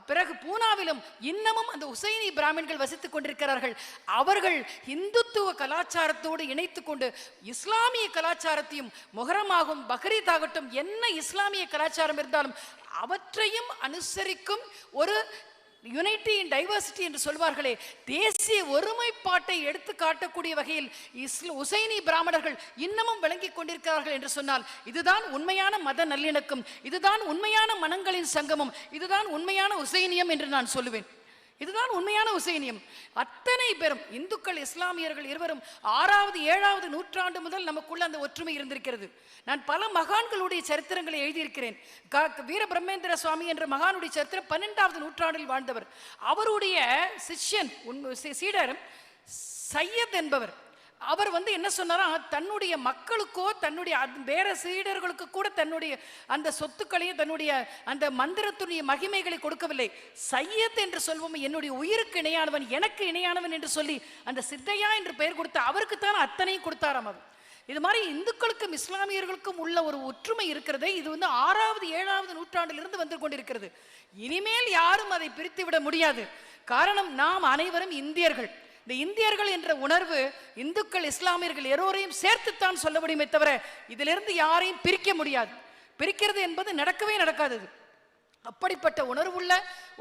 Speaker 10: பிறகு பூனாவிலும் இன்னமும் அந்த ஹுசைனி பிராமின்கள் வசித்துக் கொண்டிருக்கிறார்கள். அவர்கள் இந்துத்துவ கலாச்சாரத்தோடு இணைத்து கொண்டு இஸ்லாமிய கலாச்சாரத்தையும், மொஹரமாகும் பக்ரீத் ஆகட்டும், என்ன இஸ்லாமிய கலாச்சாரம் இருந்தாலும் அவற்றையும் அனுசரிக்கும் ஒரு யூனிட்டி இன் டைவர்சிட்டி என்று சொல்வார்களே, தேசிய ஒருமைப்பாட்டை எடுத்து காட்டக்கூடிய வகையில் ஹுசைனி பிராமணர்கள் இன்னமும் விளங்கிக் கொண்டிருக்கிறார்கள் என்று சொன்னால், இதுதான் உண்மையான மத நல்லிணக்கம், இதுதான் உண்மையான மனங்களின் சங்கமம், இதுதான் உண்மையான ஹுசைனியம் என்று நான் சொல்லுவேன். இதுதான் உண்மையான ஹுசைனியம். அத்தனை பேரும் இந்துக்கள் இஸ்லாமியர்கள் இருவரும் 6வது 7வது நூற்றாண்டு முதல் நமக்குள்ள அந்த ஒற்றுமை இருந்திருக்கிறது. நான் பல மகான்களுடைய சரித்திரங்களை எழுதியிருக்கிறேன். வீர பிரம்மேந்திர சுவாமி என்ற மகானுடைய சரித்திரம் 12வது நூற்றாண்டில் வாழ்ந்தவர். அவருடைய சிஷ்யன் சீடர் சையத் என்பவர், அவர் என்ன சொன்னாரா, தன்னுடைய மக்களுக்கோ தன்னுடைய வேற சீடர்களுக்கு கூட தன்னுடைய அந்த சொத்துக்களையும் தன்னுடைய அந்த மந்திரத்துடைய மகிமைகளை கொடுக்கவில்லை. சையத் என்று சொல்வோம், என்னுடைய உயிருக்கு இணையானவன், எனக்கு இணையானவன் என்று சொல்லி அந்த சித்தையா என்று பெயர் கொடுத்த அவருக்குத்தான் அத்தனையும் கொடுத்தாராம். அவர் இது மாதிரி இந்துக்களுக்கும் இஸ்லாமியர்களுக்கும் உள்ள ஒரு ஒற்றுமை இருக்கிறது. இது 6வது 7வது நூற்றாண்டிலிருந்து வந்து கொண்டிருக்கிறது. இனிமேல் யாரும் அதை பிரித்து விட முடியாது. காரணம், நாம் அனைவரும் இந்தியர்கள். இந்த இந்தியர்கள் என்ற உணர்வு இந்துக்கள் இஸ்லாமியர்கள் எல்லோரையும் சேர்த்துத்தான் சொல்ல முடியுமே தவிர இதிலிருந்து யாரையும் பிரிக்க முடியாது. பிரிக்கிறது என்பது நடக்கவே நடக்காதது. அப்படிப்பட்ட உணர்வுள்ள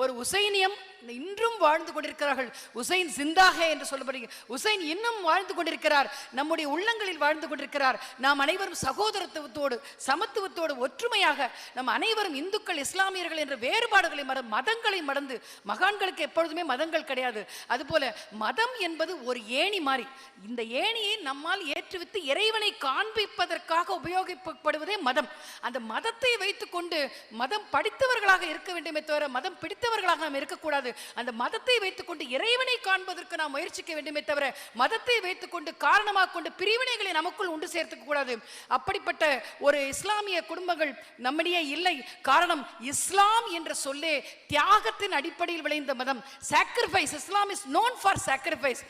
Speaker 10: ஒரு உசைனியம் இன்றும் வாழ்ந்து கொண்டிருக்கிறார்கள். உசைன் ஜிந்தாஹே என்று சொல்லப்படுகிறது. உசைன் இன்னும் வாழ்ந்து கொண்டிருக்கிறார், நம்முடைய உள்ளங்களில் வாழ்ந்து கொண்டிருக்கிறார். நாம் அனைவரும் சகோதரத்துவத்தோடு சமத்துவத்தோடு ஒற்றுமையாக நம் அனைவரும் இந்துக்கள் இஸ்லாமியர்கள் என்ற வேறுபாடுகளை மதங்களை மறந்து, மகான்களுக்கு எப்பொழுதுமே மதங்கள் கிடையாது. அதுபோல மதம் என்பது ஒரு ஏணி மாறி, இந்த ஏணியை நம்மால் ஏற்றுவித்து இறைவனை காண்பிப்பதற்காக உபயோகிக்கப்படுவதே மதம். அந்த மதத்தை வைத்துக்கொண்டு மதம் படித்தவர்களாக இருக்க வேண்டுமே தவிர மதம் பிடித்தவர்களாக நாம் இருக்கக்கூடாது. அந்த மதத்தை வைத்துக்கொண்டு இறைவனை காண்பதற்கு நாம் முயற்சிக்க வேண்டுமே தவிர மதத்தை வைத்துக்கொண்டு காரணமாக கொண்டு பிரிவினைகளை நமக்குள் உண்டு சேர்த்துக்க கூடாது. அப்படிப்பட்ட ஒரு இஸ்லாமிய குடும்பங்கள் நம்மிடையே இல்லை. காரணம், இஸ்லாம் என்ற சொல்லே தியாகத்தின் அடிப்படையில் விளைந்த மதம். Sacrifice, Islam is known for sacrifice.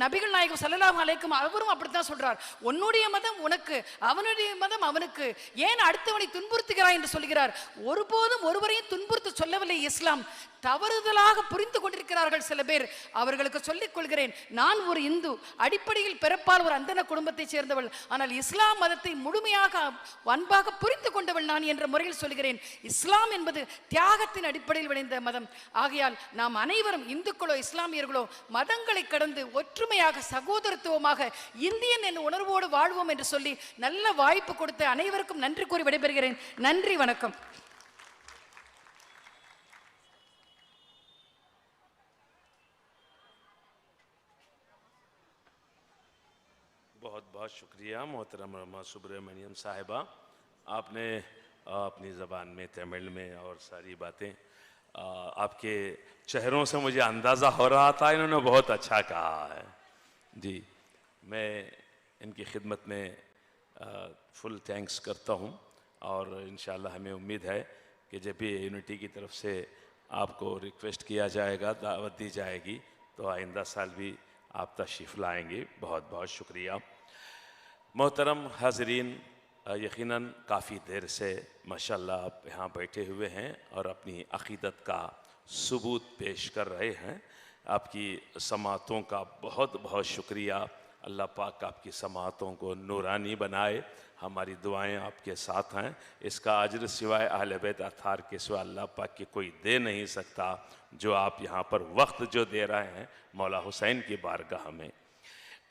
Speaker 10: நபிகள் நாயகம் ஸல்லல்லாஹு அலைஹி வஸல்லம் அவரும் அப்படித்தான் சொல்றார். உன்னுடைய மதம் உனக்கு, அவனுடைய மதம் அவனுக்கு, ஏன் அடுத்தவனை துன்புறுத்துகிறாய் என்று சொல்கிறார். ஒருபோதும் ஒருவரையும் துன்புறுத்த சொல்லவில்லை இஸ்லாம். தவறுதலாக புரிந்து கொண்டிருக்கிறார்கள் சில பேர். அவர்களுக்கு சொல்லிக் கொள்கிறேன், நான் ஒரு இந்து, அடிப்படையில் பிறப்பால் ஒரு அந்தன குடும்பத்தை சேர்ந்தவள், ஆனால் இஸ்லாம் மதத்தை முழுமையாக அன்பாக புரிந்து கொண்டவள் நான் என்ற முறையில் சொல்கிறேன். இஸ்லாம் என்பது தியாகத்தின் அடிப்படையில் விளைந்த மதம். ஆகையால் நாம் அனைவரும் இந்துக்களோ இஸ்லாமியர்களோ மதங்களை கடந்து ஒற்றுமையாக சகோதரத்துவமாக இந்தியன் என்ற உணர்வோடு வாழ்வோம் என்று சொல்லி நல்ல வாய்ப்பு கொடுத்த அனைவருக்கும் நன்றி கூறி விடைபெறுகிறேன். நன்றி, வணக்கம்.
Speaker 2: बहुत बहुत शुक्रिया मोहतरम रमा सुब्रमण्यम साहिबा, आपने अपनी ज़बान में तमिल में और सारी बातें, आपके चेहरों से मुझे अंदाज़ा हो रहा था इन्होंने बहुत अच्छा कहा है जी। मैं इनकी खिदमत में फुल थैंक्स करता हूँ और इंशाल्लाह हमें उम्मीद है कि जब भी यूनिटी की तरफ से आपको रिक्वेस्ट किया जाएगा, दावत दी जाएगी, तो आइंदा साल भी आप तशरीफ़ लाएंगे। बहुत बहुत शुक्रिया। मोहतरम हाज़रीन, यकीनन काफ़ी देर से माशाल्लाह आप यहाँ बैठे हुए हैं और अपनी अक़ीदत का सबूत पेश कर रहे हैं। आपकी समातों का बहुत बहुत शुक्रिया। अल्लाह पाक आपकी समातों को नूरानी बनाए। हमारी दुआएं आपके साथ हैं। इसका अजर सिवाय अहले बैत अतार के सिवा अल्लाह पाक की कोई दे नहीं सकता। जो आप यहाँ पर वक्त जो दे रहे हैं मौला हुसैन की बारगाह में।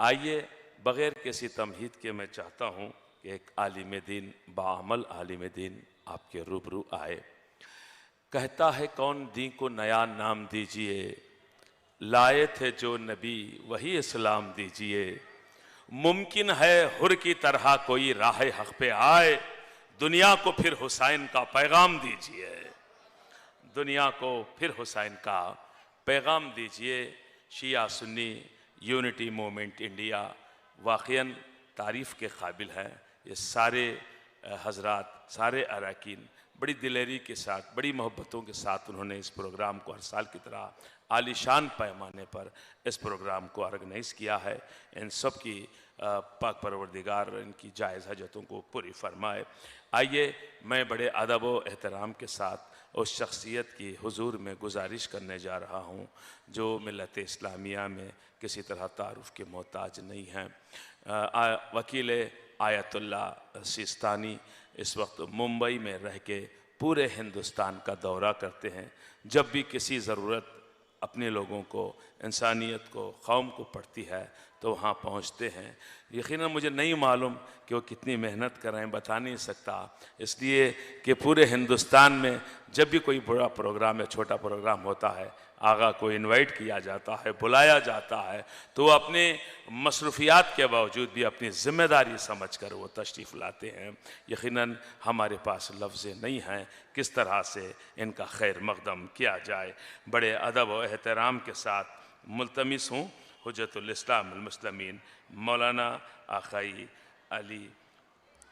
Speaker 2: आइए, बग़ैर किसी तमहीद के मैं चाहता हूँ कि एक आलिम दीन, बाअमल आलिम दीन आपके रूबरू आए। कहता है कौन दी को नया नाम दीजिए, लाए थे जो नबी वही इस्लाम दीजिए। मुमकिन है हुर की तरह कोई राह हक़ पे आए, दुनिया को फिर हुसैन का पैगाम दीजिए। दुनिया को फिर हुसैन का पैगाम दीजिए। शिया सुन्नी यूनिटी मूवमेंट इंडिया वाक़ईन तारीफ़ के काबिल है। ये सारे हजरात, सारे अरकान बड़ी दिलेरी के साथ, बड़ी मोहब्बतों के साथ उन्होंने इस प्रोग्राम को हर साल की तरह आलीशान पैमाने पर इस प्रोग्राम को ऑर्गेनाइज़ किया है। इन सब की पाक परवरदिगार इनकी जायज़ हजतों को पूरी फरमाए। आइए, मैं बड़े अदब व एहतराम के साथ उस शख्सियत की हुजूर में गुजारिश करने जा रहा हूँ जो मिल्लत इस्लामिया में किसी तरह तारुफ़ के मोहताज नहीं हैं। वकील आयतुल्ला सिस्तानी इस वक्त मुंबई में रह के पूरे हिंदुस्तान का दौरा करते हैं। जब भी किसी ज़रूरत अपने लोगों को, इंसानियत को, कौम को पड़ती है तो वहाँ पहुँचते हैं। यकीनन मुझे नहीं मालूम कि वो कितनी मेहनत कर रहे हैं, बता नहीं सकता, इसलिए कि पूरे हिंदुस्तान में जब भी कोई बड़ा प्रोग्राम या छोटा प्रोग्राम होता है, आगा को इनवाइट किया जाता है, बुलाया जाता है, तो वो अपने मसरूफियात के बावजूद भी अपनी ज़िम्मेदारी समझकर वो तशरीफ़ लाते हैं। यकीनन हमारे पास लफ्ज़ नहीं हैं किस तरह से इनका खैर मक़दम किया जाए। बड़े अदब व एहतराम के साथ मुल्तमिस हूँ हुज्जतुल इस्लाम वल मुस्लिमीन मौलाना आकाई अली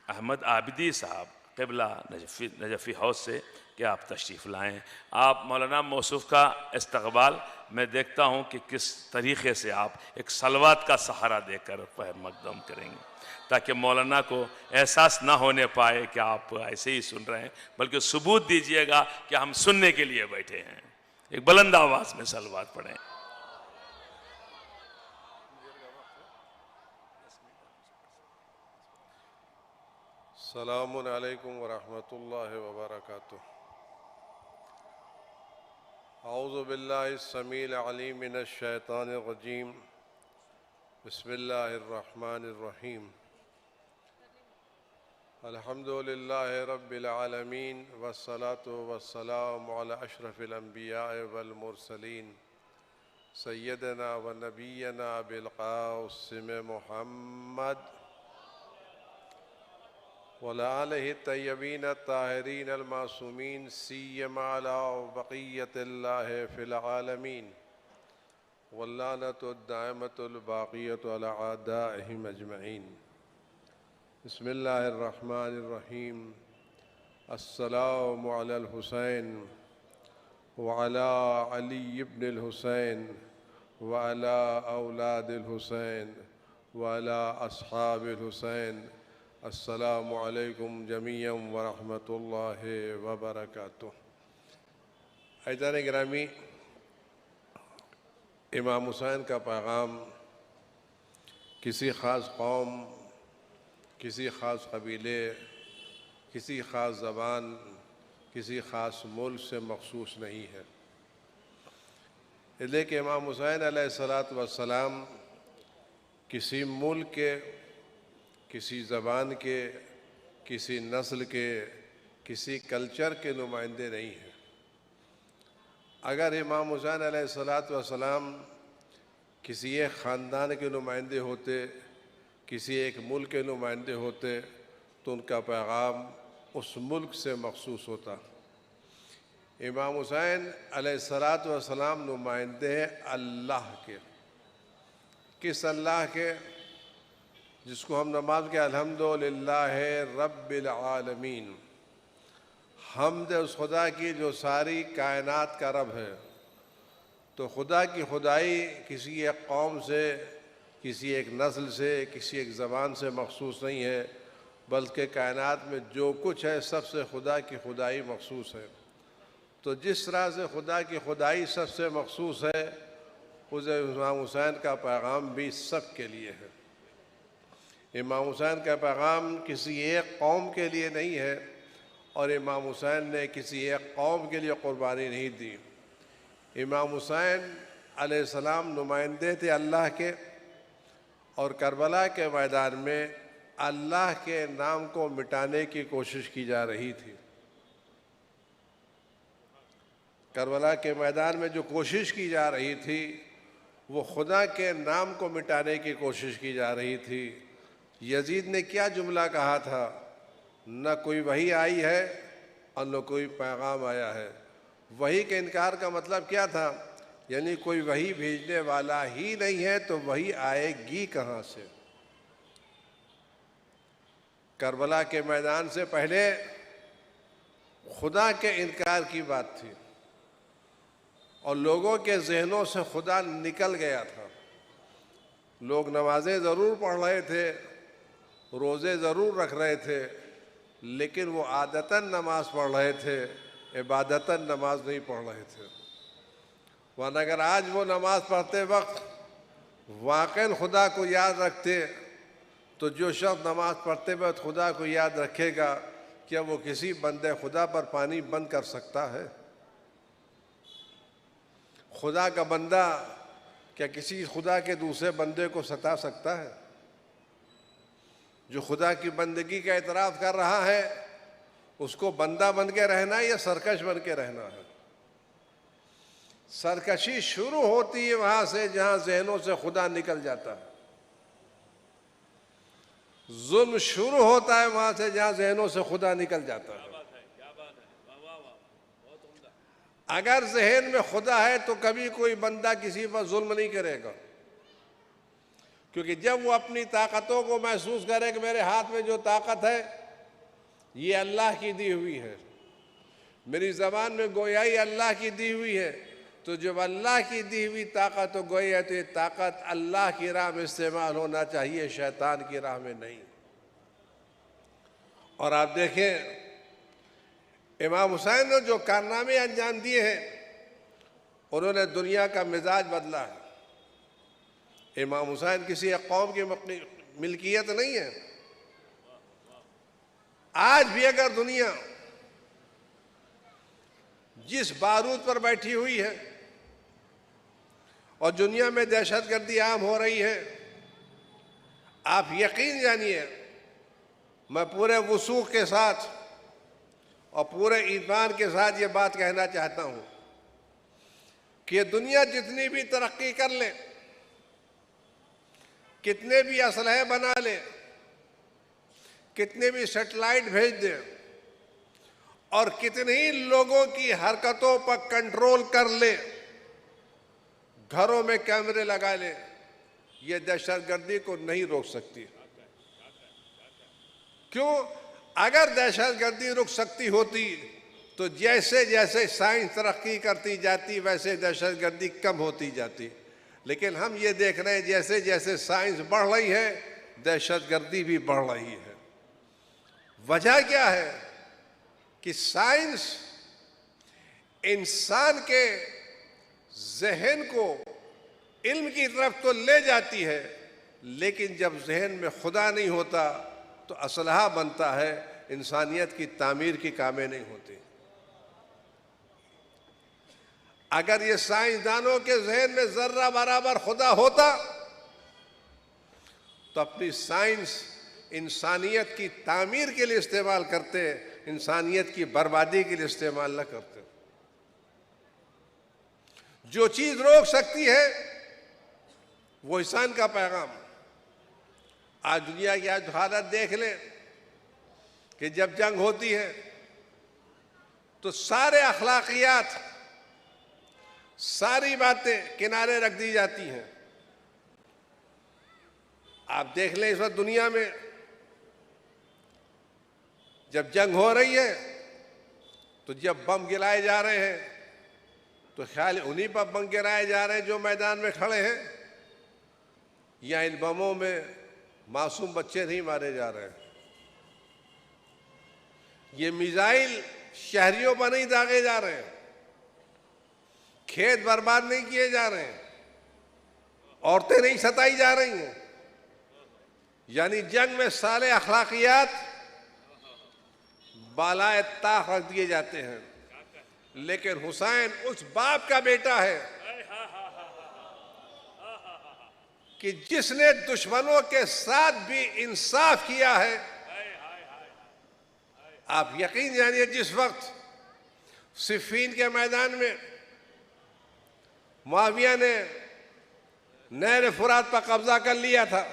Speaker 2: अहमद आबिदी साहब क़िबला नजफ़ी हाउस से कि आप तशरीफ़ लाएँ। आप मौलाना मौसूफ़ का इस्तक़बाल मैं देखता हूँ कि किस तरीक़े से आप एक सलवात का सहारा देकर मक़दम करेंगे, ताकि मौलाना को एहसास ना होने पाए कि आप ऐसे ही सुन रहे हैं, बल्कि सबूत दीजिएगा कि हम सुनने के लिए बैठे हैं। एक बुलंद आवाज़ में सलवात पढ़ें।
Speaker 11: अस्सलामु अलैकुम व रहमतुल्लाहि व बरकातुहू। औज़ु बिल्लाहि समील अलीम मिनश शैतानिर रजीम बिस्मिल्लाहिर रहमानिर रहीम अल्हम्दुलिल्लाहि रब्बिल आलमीन वस्सलातु वस्सलामु अला अशरफिल अंबिया वल मुरसलीन सय्यदना व नबियना अबिल क़ासिम मुहम्मद वला आलिहि तय्यबीन ताहिरीन अल मासूमीन सिय्यमा अला बक़ियतिल्लाहि फ़िल आलमीन वल्लानतु दाइमतुल बाक़ियतु अला आदाइहिम अजमईन। बिस्मिल्लाहिर रहमानिर रहीम। अस्सलामु अलल हुसैन व अला अली इब्निल हुसैन व अला औलादिल हुसैन व अला अस्हाबिल हुसैन। अस्सलामु अलैकुम जमीअन व रहमतुल्लाहि व बरकातुहू। अज़ीज़ान गिरामी, इमाम हुसैन का पैगाम किसी ख़ास कौम, किसी ख़ास कबीले, किसी ख़ास ज़बान, किसी ख़ास मुल्क से मख़सूस नहीं है। इसलिए कि इमाम हुसैन अलैहिस्सलातु वस्सलाम किसी मुल्क के, किसी ज़बान के, किसी नस्ल के, किसी कल्चर के नुमाइंदे नहीं हैं। अगर इमाम हुसैन अलैहिस्सलातु वस्सलाम किसी एक ख़ानदान के नुमाइंदे होते, किसी एक मुल्क के नुमाइंदे होते, तो उनका पैगाम उस मुल्क से मख़सूस होता। इमाम हुसैन अलैहिस्सलातु वस्सलाम नुमाइंदे हैं अल्लाह के। किस अल्लाह के? जिसको हम नमाज के अल्हम्दुलिल्लाहि रब्बिल आलमीन, हमद उस खुदा की जो सारी कायनात का रब है। तो खुदा की खुदाई किसी एक कौम से, किसी एक नस्ल से, किसी एक ज़बान से मख़सूस नहीं है, बल्कि कायनात में जो कुछ है सबसे खुदा की खुदाई मख़सूस है। तो जिस तरह से खुदा की खुदाई सबसे मख़सूस है, उस इमाम हुसैन का पैगाम भी सब के लिए है। इमाम हुसैन का पैगाम किसी एक कौम के लिए नहीं है और इमाम हुसैन ने किसी एक कौम के लिए क़ुरबानी नहीं दी। इमाम हुसैन अलैहिस्सलाम नुमाइंदे थे अल्लाह के, और करबला के मैदान में अल्लाह के नाम को मिटाने की कोशिश की जा रही थी। करबला के मैदान में जो कोशिश की जा रही थी वो खुदा के नाम को मिटाने की कोशिश की जा रही थी। यजीद ने क्या जुमला कहा था? न कोई वही आई है और न कोई पैगाम आया है। वही के इनकार का मतलब क्या था? यानी कोई वही भेजने वाला ही नहीं है तो वही आएगी कहाँ से? करबला के मैदान से पहले खुदा के इनकार की बात थी और लोगों के जहनों से खुदा निकल गया था। लोग नमाजें ज़रूर पढ़ रहे थे, रोज़े ज़रूर रख रहे थे, लेकिन वो आदतन नमाज पढ़ रहे थे, इबादतन नमाज नहीं पढ़ रहे थे। वरना अगर आज वो नमाज पढ़ते वक्त वाक़ई खुदा को याद रखते तो जो शख्स नमाज पढ़ते वक्त खुदा को याद रखेगा, क्या वो किसी बंदे खुदा पर पानी बंद कर सकता है? खुदा का बंदा क्या किसी खुदा के दूसरे बंदे को सता सकता है? जो खुदा की बंदगी का एतराफ़ कर रहा है उसको बंदा बन के रहना है या सरकश बन के रहना है? सरकशी शुरू होती है वहां से जहां जहनों से खुदा निकल जाता है। जुल्म शुरू होता है वहां से जहां जहनों से खुदा निकल जाता है। अगर जहन में खुदा है तो कभी कोई बंदा किसी पर जुल्म नहीं करेगा, क्योंकि जब वो अपनी ताकतों को महसूस करे कि मेरे हाथ में जो ताकत है ये अल्लाह की दी हुई है, मेरी ज़बान में गोयाई अल्लाह की दी हुई है, तो जब अल्लाह की दी हुई ताकत तो गोई है तो ये ताकत अल्लाह की राह में इस्तेमाल होना चाहिए, शैतान की राह में नहीं। और आप देखें इमाम हुसैन ने जो कारनामे अंजाम दिए हैं उन्होंने दुनिया का मिजाज बदला है। इमाम हुसैन किसी एक कौम की मिल्कियत नहीं है। आज भी अगर दुनिया जिस बारूद पर बैठी हुई है और दुनिया में दहशतगर्दी आम हो रही है, आप यकीन जानिए, मैं पूरे वसूख के साथ और पूरे ईमान के साथ ये बात कहना चाहता हूँ कि दुनिया जितनी भी तरक्की कर ले, कितने भी असलहे बना ले, कितने भी सैटेलाइट भेज दे और कितने ही लोगों की हरकतों पर कंट्रोल कर ले, घरों में कैमरे लगा ले, ये दहशतगर्दी को नहीं रोक सकती। क्यों? अगर दहशतगर्दी रुक सकती होती तो जैसे जैसे साइंस तरक्की करती जाती वैसे दहशतगर्दी कम होती जाती। लेकिन हम ये देख रहे हैं जैसे जैसे साइंस बढ़ रही है दहशतगर्दी भी बढ़ रही है। वजह क्या है कि साइंस इंसान के जहन को इल्म की तरफ तो ले जाती है, लेकिन जब जहन में खुदा नहीं होता तो असलहा बनता है, इंसानियत की तामीर की कामें नहीं होती। अगर ये साइंसदानों के जहन में जर्रा बराबर खुदा होता तो अपनी साइंस इंसानियत की तामीर के लिए इस्तेमाल करते, इंसानियत की बर्बादी के लिए इस्तेमाल न करते। जो चीज रोक सकती है वो इंसान का पैगाम। आज दुनिया की आज हालत देख लें कि जब जंग होती है तो सारे अखलाकियात, सारी बातें किनारे रख दी जाती हैं। आप देख लें इस वक्त दुनिया में जब जंग हो रही है तो जब बम गिराए जा रहे हैं तो ख्याल उन्हीं पर बम गिराए जा रहे हैं जो मैदान में खड़े हैं, या इन बमों में मासूम बच्चे नहीं मारे जा रहे हैं। ये मिसाइल शहरियों पर नहीं दागे जा रहे हैं, खेत बर्बाद नहीं किए जा रहे हैं, औरतें नहीं सताई जा रही हैं। यानी जंग में सारे अखलाकियात बालाए ताख रख दिए जाते हैं। लेकिन हुसैन उस बाप का बेटा है कि जिसने दुश्मनों के साथ भी इंसाफ किया है। आप यकीन जानिए, जिस वक्त सिफीन के मैदान में मुआविया ने नहर फुरात पर कब्जा कर लिया था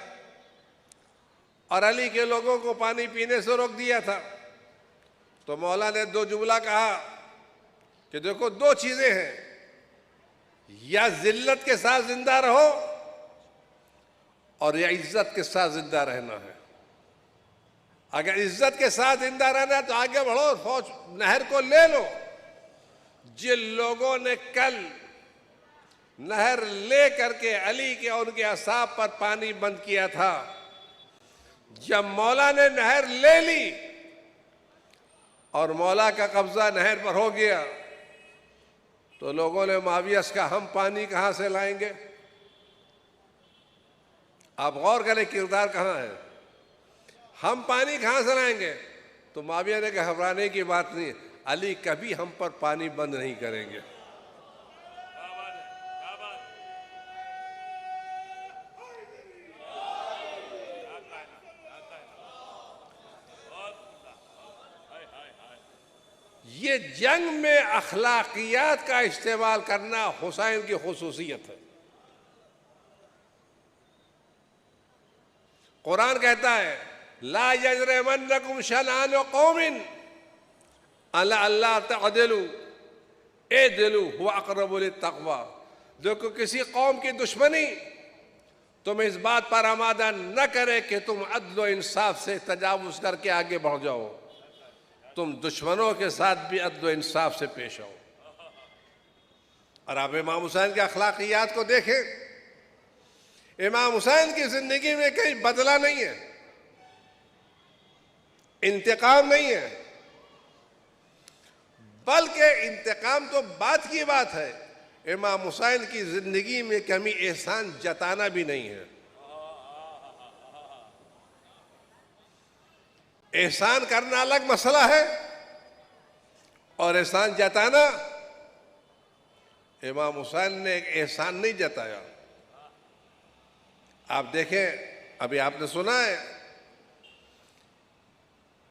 Speaker 11: और अली के लोगों को पानी पीने से रोक दिया था, तो मौला ने दो जुमला कहा कि देखो, दो चीजें हैं, या जिल्लत के साथ जिंदा रहो और या इज्जत के साथ जिंदा रहना है। अगर इज्जत के साथ जिंदा रहना है तो आगे बढ़ो, फौज नहर को ले लो। जिन लोगों ने कल नहर ले करके अली के और उनके असाब पर पानी बंद किया था, जब मौला ने नहर ले ली और मौला का कब्जा नहर पर हो गया तो लोगों ने मुआविया से कहा, हम पानी कहां से लाएंगे? आप गौर करें किरदार कहां है, हम पानी कहां से लाएंगे? तो मुआविया ने कहा, घबराने की बात नहीं, अली कभी हम पर पानी बंद नहीं करेंगे। ये जंग में अखलाकियात का इस्तेमाल करना हुसैन की खुसूसियत है। कुरान कहता है, ला यजरिमन्नकुम शनान कौमिन अला अल्ला तअदिलु इदिलु हुवा अक़रबु लित्तक़वा। देखो, किसी कौम की दुश्मनी तुम इस बात पर आमादा न करे कि तुम अदल इंसाफ से तजावुज करके आगे बढ़ जाओ, तुम दुश्मनों के साथ भी अदल इंसाफ से पेश आओ। और आप इमाम हुसैन के अखलाकियात को देखें, इमाम हुसैन की जिंदगी में कहीं बदला नहीं है, इंतकाम नहीं है, बल्कि इंतकाम तो बात की बात है, इमाम हुसैन की जिंदगी में कभी एहसान जताना भी नहीं है। एहसान करना अलग मसला है और एहसान जताना इमाम हुसैन ने एक एहसान नहीं जताया। आप देखें, अभी आपने सुना है,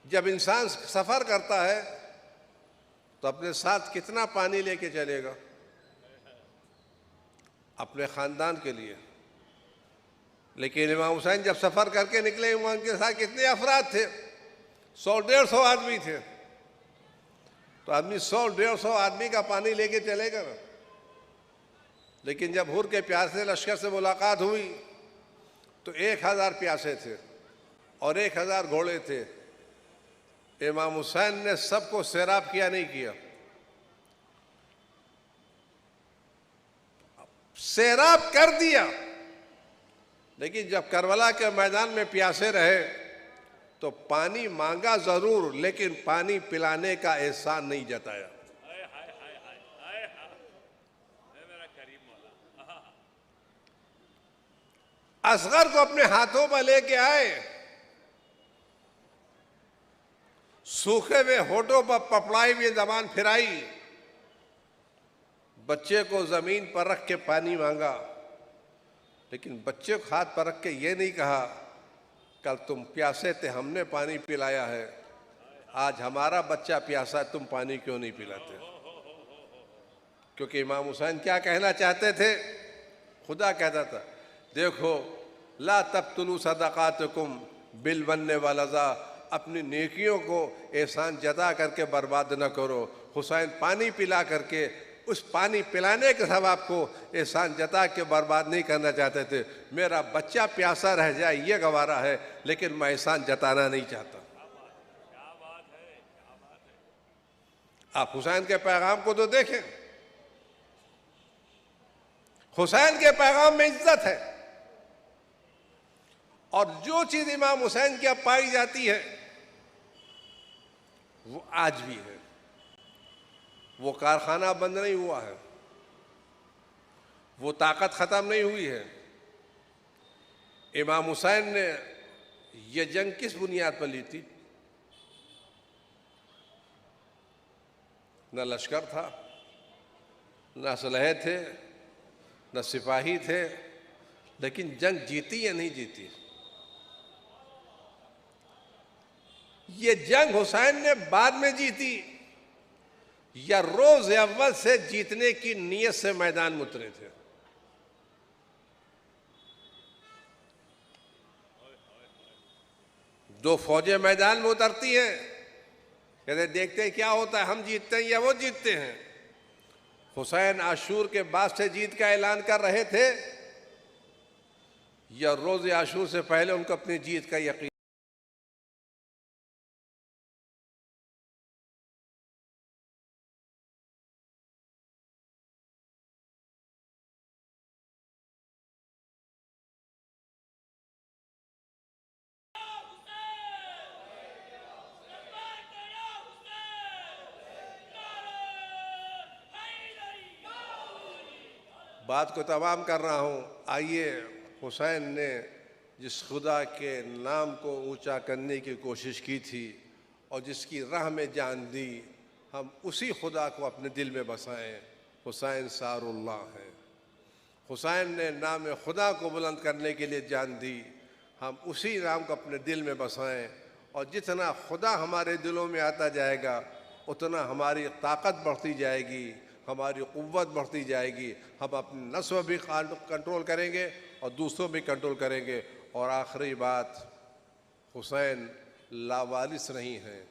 Speaker 11: जब इंसान सफर करता है तो अपने साथ कितना पानी लेके चलेगा अपने खानदान के लिए। लेकिन इमाम हुसैन जब सफर करके निकले, उनके साथ कितने अफराद थे? 100-150 आदमी थे। तो आदमी 100-150 आदमी का पानी लेके चलेगा ना। लेकिन जब हुर के प्यासे लश्कर से मुलाकात हुई तो 1000 प्यासे थे और 1000 घोड़े थे। इमाम हुसैन ने सबको सैराब किया, नहीं किया? सैराब कर दिया। लेकिन जब करबला के मैदान में प्यासे रहे तो पानी मांगा जरूर, लेकिन पानी पिलाने का एहसान नहीं जताया। असगर को अपने हाथों में लेके आए, सूखे हुए होठों पर पपड़ाई हुई जबान फिराई, बच्चे को जमीन पर रख के पानी मांगा। लेकिन बच्चे को हाथ पर रख के ये नहीं कहा कल तुम प्यासे थे, हमने पानी पिलाया है, आज हमारा बच्चा प्यासा है, तुम पानी क्यों नहीं पिलाते? क्योंकि इमाम हुसैन क्या कहना चाहते थे? खुदा कहता था, देखो, ला तब्तुलू सदक़ातकुम बिलमन्नि वलज़ा, अपनी नेकियों को एहसान जता करके बर्बाद न करो। हुसैन पानी पिला करके, उस पानी पिलाने के सवाब को एहसान जता के बर्बाद नहीं करना चाहते थे। मेरा बच्चा प्यासा रह जाए ये गवारा है, लेकिन मैं एहसान जताना नहीं चाहता। आप हुसैन के पैगाम को तो देखें, हुसैन के पैगाम में इज्जत है। और जो चीज इमाम हुसैन की अब पाई जाती है वो आज भी है। वो कारखाना बंद नहीं हुआ है, वो ताकत खत्म नहीं हुई है। इमाम हुसैन ने ये जंग किस बुनियाद पर ली थी? न लश्कर था, न असलहे थे, न सिपाही थे, लेकिन जंग जीती या नहीं जीती? ये जंग हुसैन ने बाद में जीती या रोज अव्वल से जीतने की नीयत से मैदान में उतरे थे? दो फौजें मैदान में उतरती हैं, कहते देखते हैं क्या होता है, हम जीतते हैं या वो जीतते हैं। हुसैन आशूर के बाद से जीत का ऐलान कर रहे थे या रोज आशूर से पहले उनको अपनी जीत का यकीन? बात को तमाम कर रहा हूँ। आइए, हुसैन ने जिस खुदा के नाम को ऊंचा करने की कोशिश की थी और जिसकी राह में जान दी, हम उसी खुदा को अपने दिल में बसाएं। हुसैन सारुल्लाह है। हुसैन ने नाम खुदा को बुलंद करने के लिए जान दी, हम उसी नाम को अपने दिल में बसाएं। और जितना खुदा हमारे दिलों में आता जाएगा उतना हमारी ताकत बढ़ती जाएगी, हमारी क़ुव्वत बढ़ती जाएगी। हम अपने नस्व भी कंट्रोल करेंगे और दूसरों भी कंट्रोल करेंगे। और आखिरी बात, हुसैन लावारिस नहीं हैं,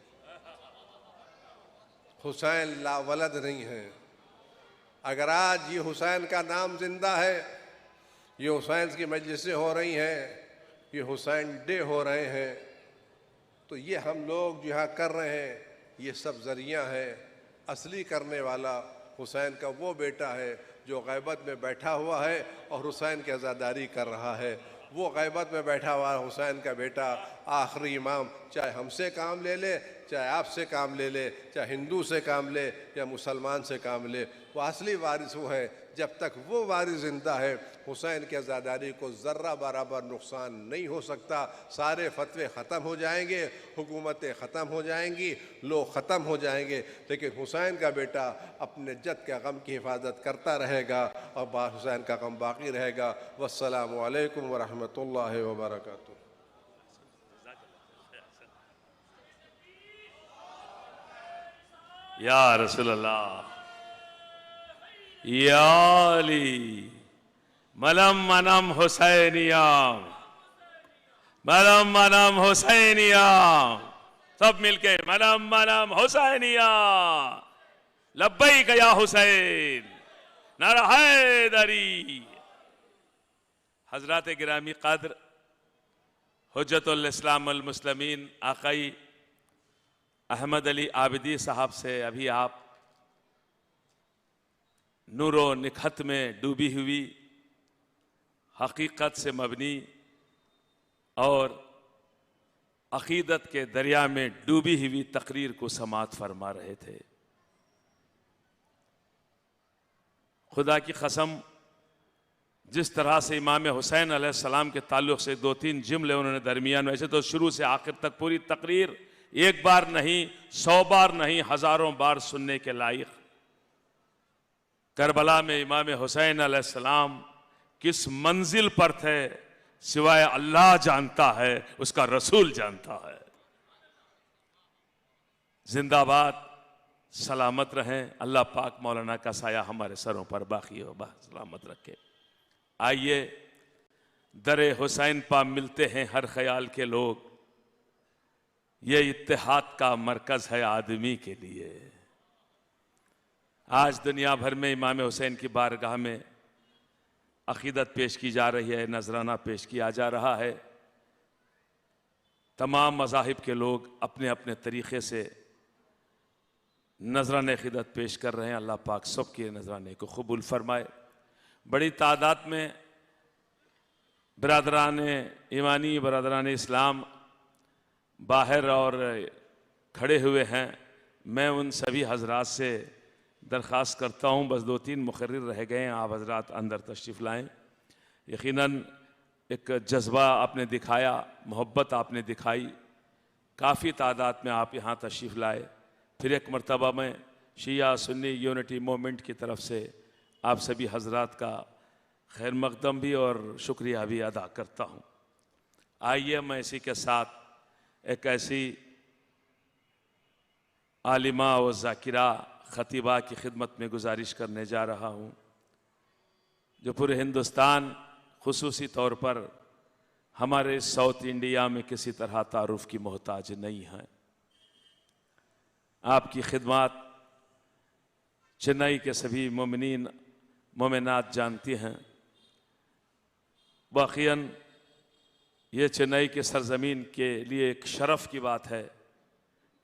Speaker 11: हुसैन लावलद नहीं हैं। अगर आज ये हुसैन का नाम जिंदा है, ये हुसैन की मजलिसें हो रही हैं, ये हुसैन डे हो रहे हैं, तो ये हम लोग जो यहाँ कर रहे हैं ये सब ज़रिया है। असली करने वाला हुसैन का वो बेटा है जो गैबत में बैठा हुआ है और हुसैन की अज़ादारी कर रहा है। वो गैबत में बैठा हुआ हुसैन का बेटा, आखिरी इमाम, चाहे हमसे काम ले ले चाहे आपसे काम ले ले, चाहे हिंदू से काम ले या मुसलमान से काम ले, वो असली वारिस वो है। जब तक वो वारिस ज़िंदा है, हुसैन के आज़ादारी को ज़र्रा बराबर नुकसान नहीं हो सकता। सारे फतवे ख़त्म हो जाएंगे, हुकूमतें ख़त्म हो जाएंगी, लोग ख़त्म हो जाएंगे, लेकिन हुसैन का बेटा अपने जद के गम की हिफाजत करता रहेगा और हुसैन का गम बाकी रहेगा। वस्सलामु अलैकुम वरहमतुल्लाहि वबरकातुहू।
Speaker 2: या रसूल अल्लाह या अली मलम मनम हुसैनियाम, मलम मनम हुसैनियाम, सब मिलके मलम मनम हुसैनिया, लब्बैक या हुसैन, नारा हैदरी। हजरत गिरामी कद्र हुज्जतुल इस्लाम वल मुस्लिमीन आकाई अहमद अली आबिदी साहब से अभी आप नूरो निखत में डूबी हुई, हकीकत से मबनी और अकीदत के दरिया में डूबी हुई तकरीर को समाअत फरमा रहे थे। खुदा की कसम, जिस तरह से इमाम हुसैन अलैहिस्सलाम के ताल्लुक़ से 2-3 जुमले उन्होंने दरमियान में, ऐसे तो शुरू से आखिर तक पूरी तकरीर एक बार नहीं, 100 बार नहीं, हजारों बार सुनने के लायक। करबला में इमाम हुसैन अलैहिस्सलाम किस मंजिल पर थे, सिवाय अल्लाह जानता है, उसका रसूल जानता है। जिंदाबाद, सलामत रहें। अल्लाह पाक मौलाना का साया हमारे सरों पर बाकी हो, सलामत रखे। आइए दरे हुसैन पा मिलते हैं हर ख्याल के लोग, ये इत्तेहाद का मरकज है आदमी के लिए। आज दुनिया भर में इमाम हुसैन की बारगाह में अकीदत पेश की जा रही है, नजराना पेश किया जा रहा है। तमाम मज़ाहिब के लोग अपने अपने तरीक़े से नजराने अकीदत पेश कर रहे हैं। अल्लाह पाक सबके नजराने को कबूल फरमाए। बड़ी तादाद में बरदरान ईमानी, बरदरान इस्लाम बाहर और खड़े हुए हैं। मैं उन सभी हजरात से दरख्वास्त करता हूँ, बस 2-3 मुकर्रिर रह गए हैं, आप हजरात अंदर तशरीफ़ लाएँ। यकीनन एक जज्बा आपने दिखाया, मोहब्बत आपने दिखाई, काफ़ी तादाद में आप यहाँ तशरीफ़ लाए। फिर एक मरतबा मैं शिया सुन्नी यूनिटी मूवमेंट की तरफ से आप सभी हजरात का खैर मकदम भी और शुक्रिया भी अदा करता हूँ। आइए मैं इसी के साथ एक ऐसी आलिमा व ज़ाकिरा ख़तीबा की खिदमत में गुजारिश करने जा रहा हूँ, जो पूरे हिंदुस्तान खुसूसी तौर पर हमारे साउथ इंडिया में किसी तरह तारुफ की मोहताज नहीं है। आपकी खिदमत चेन्नई के सभी मोमिनीन मोमिनात जानती हैं। वाक़ियन ये चेन्नई के सरज़मीन के लिए एक शरफ़ की बात है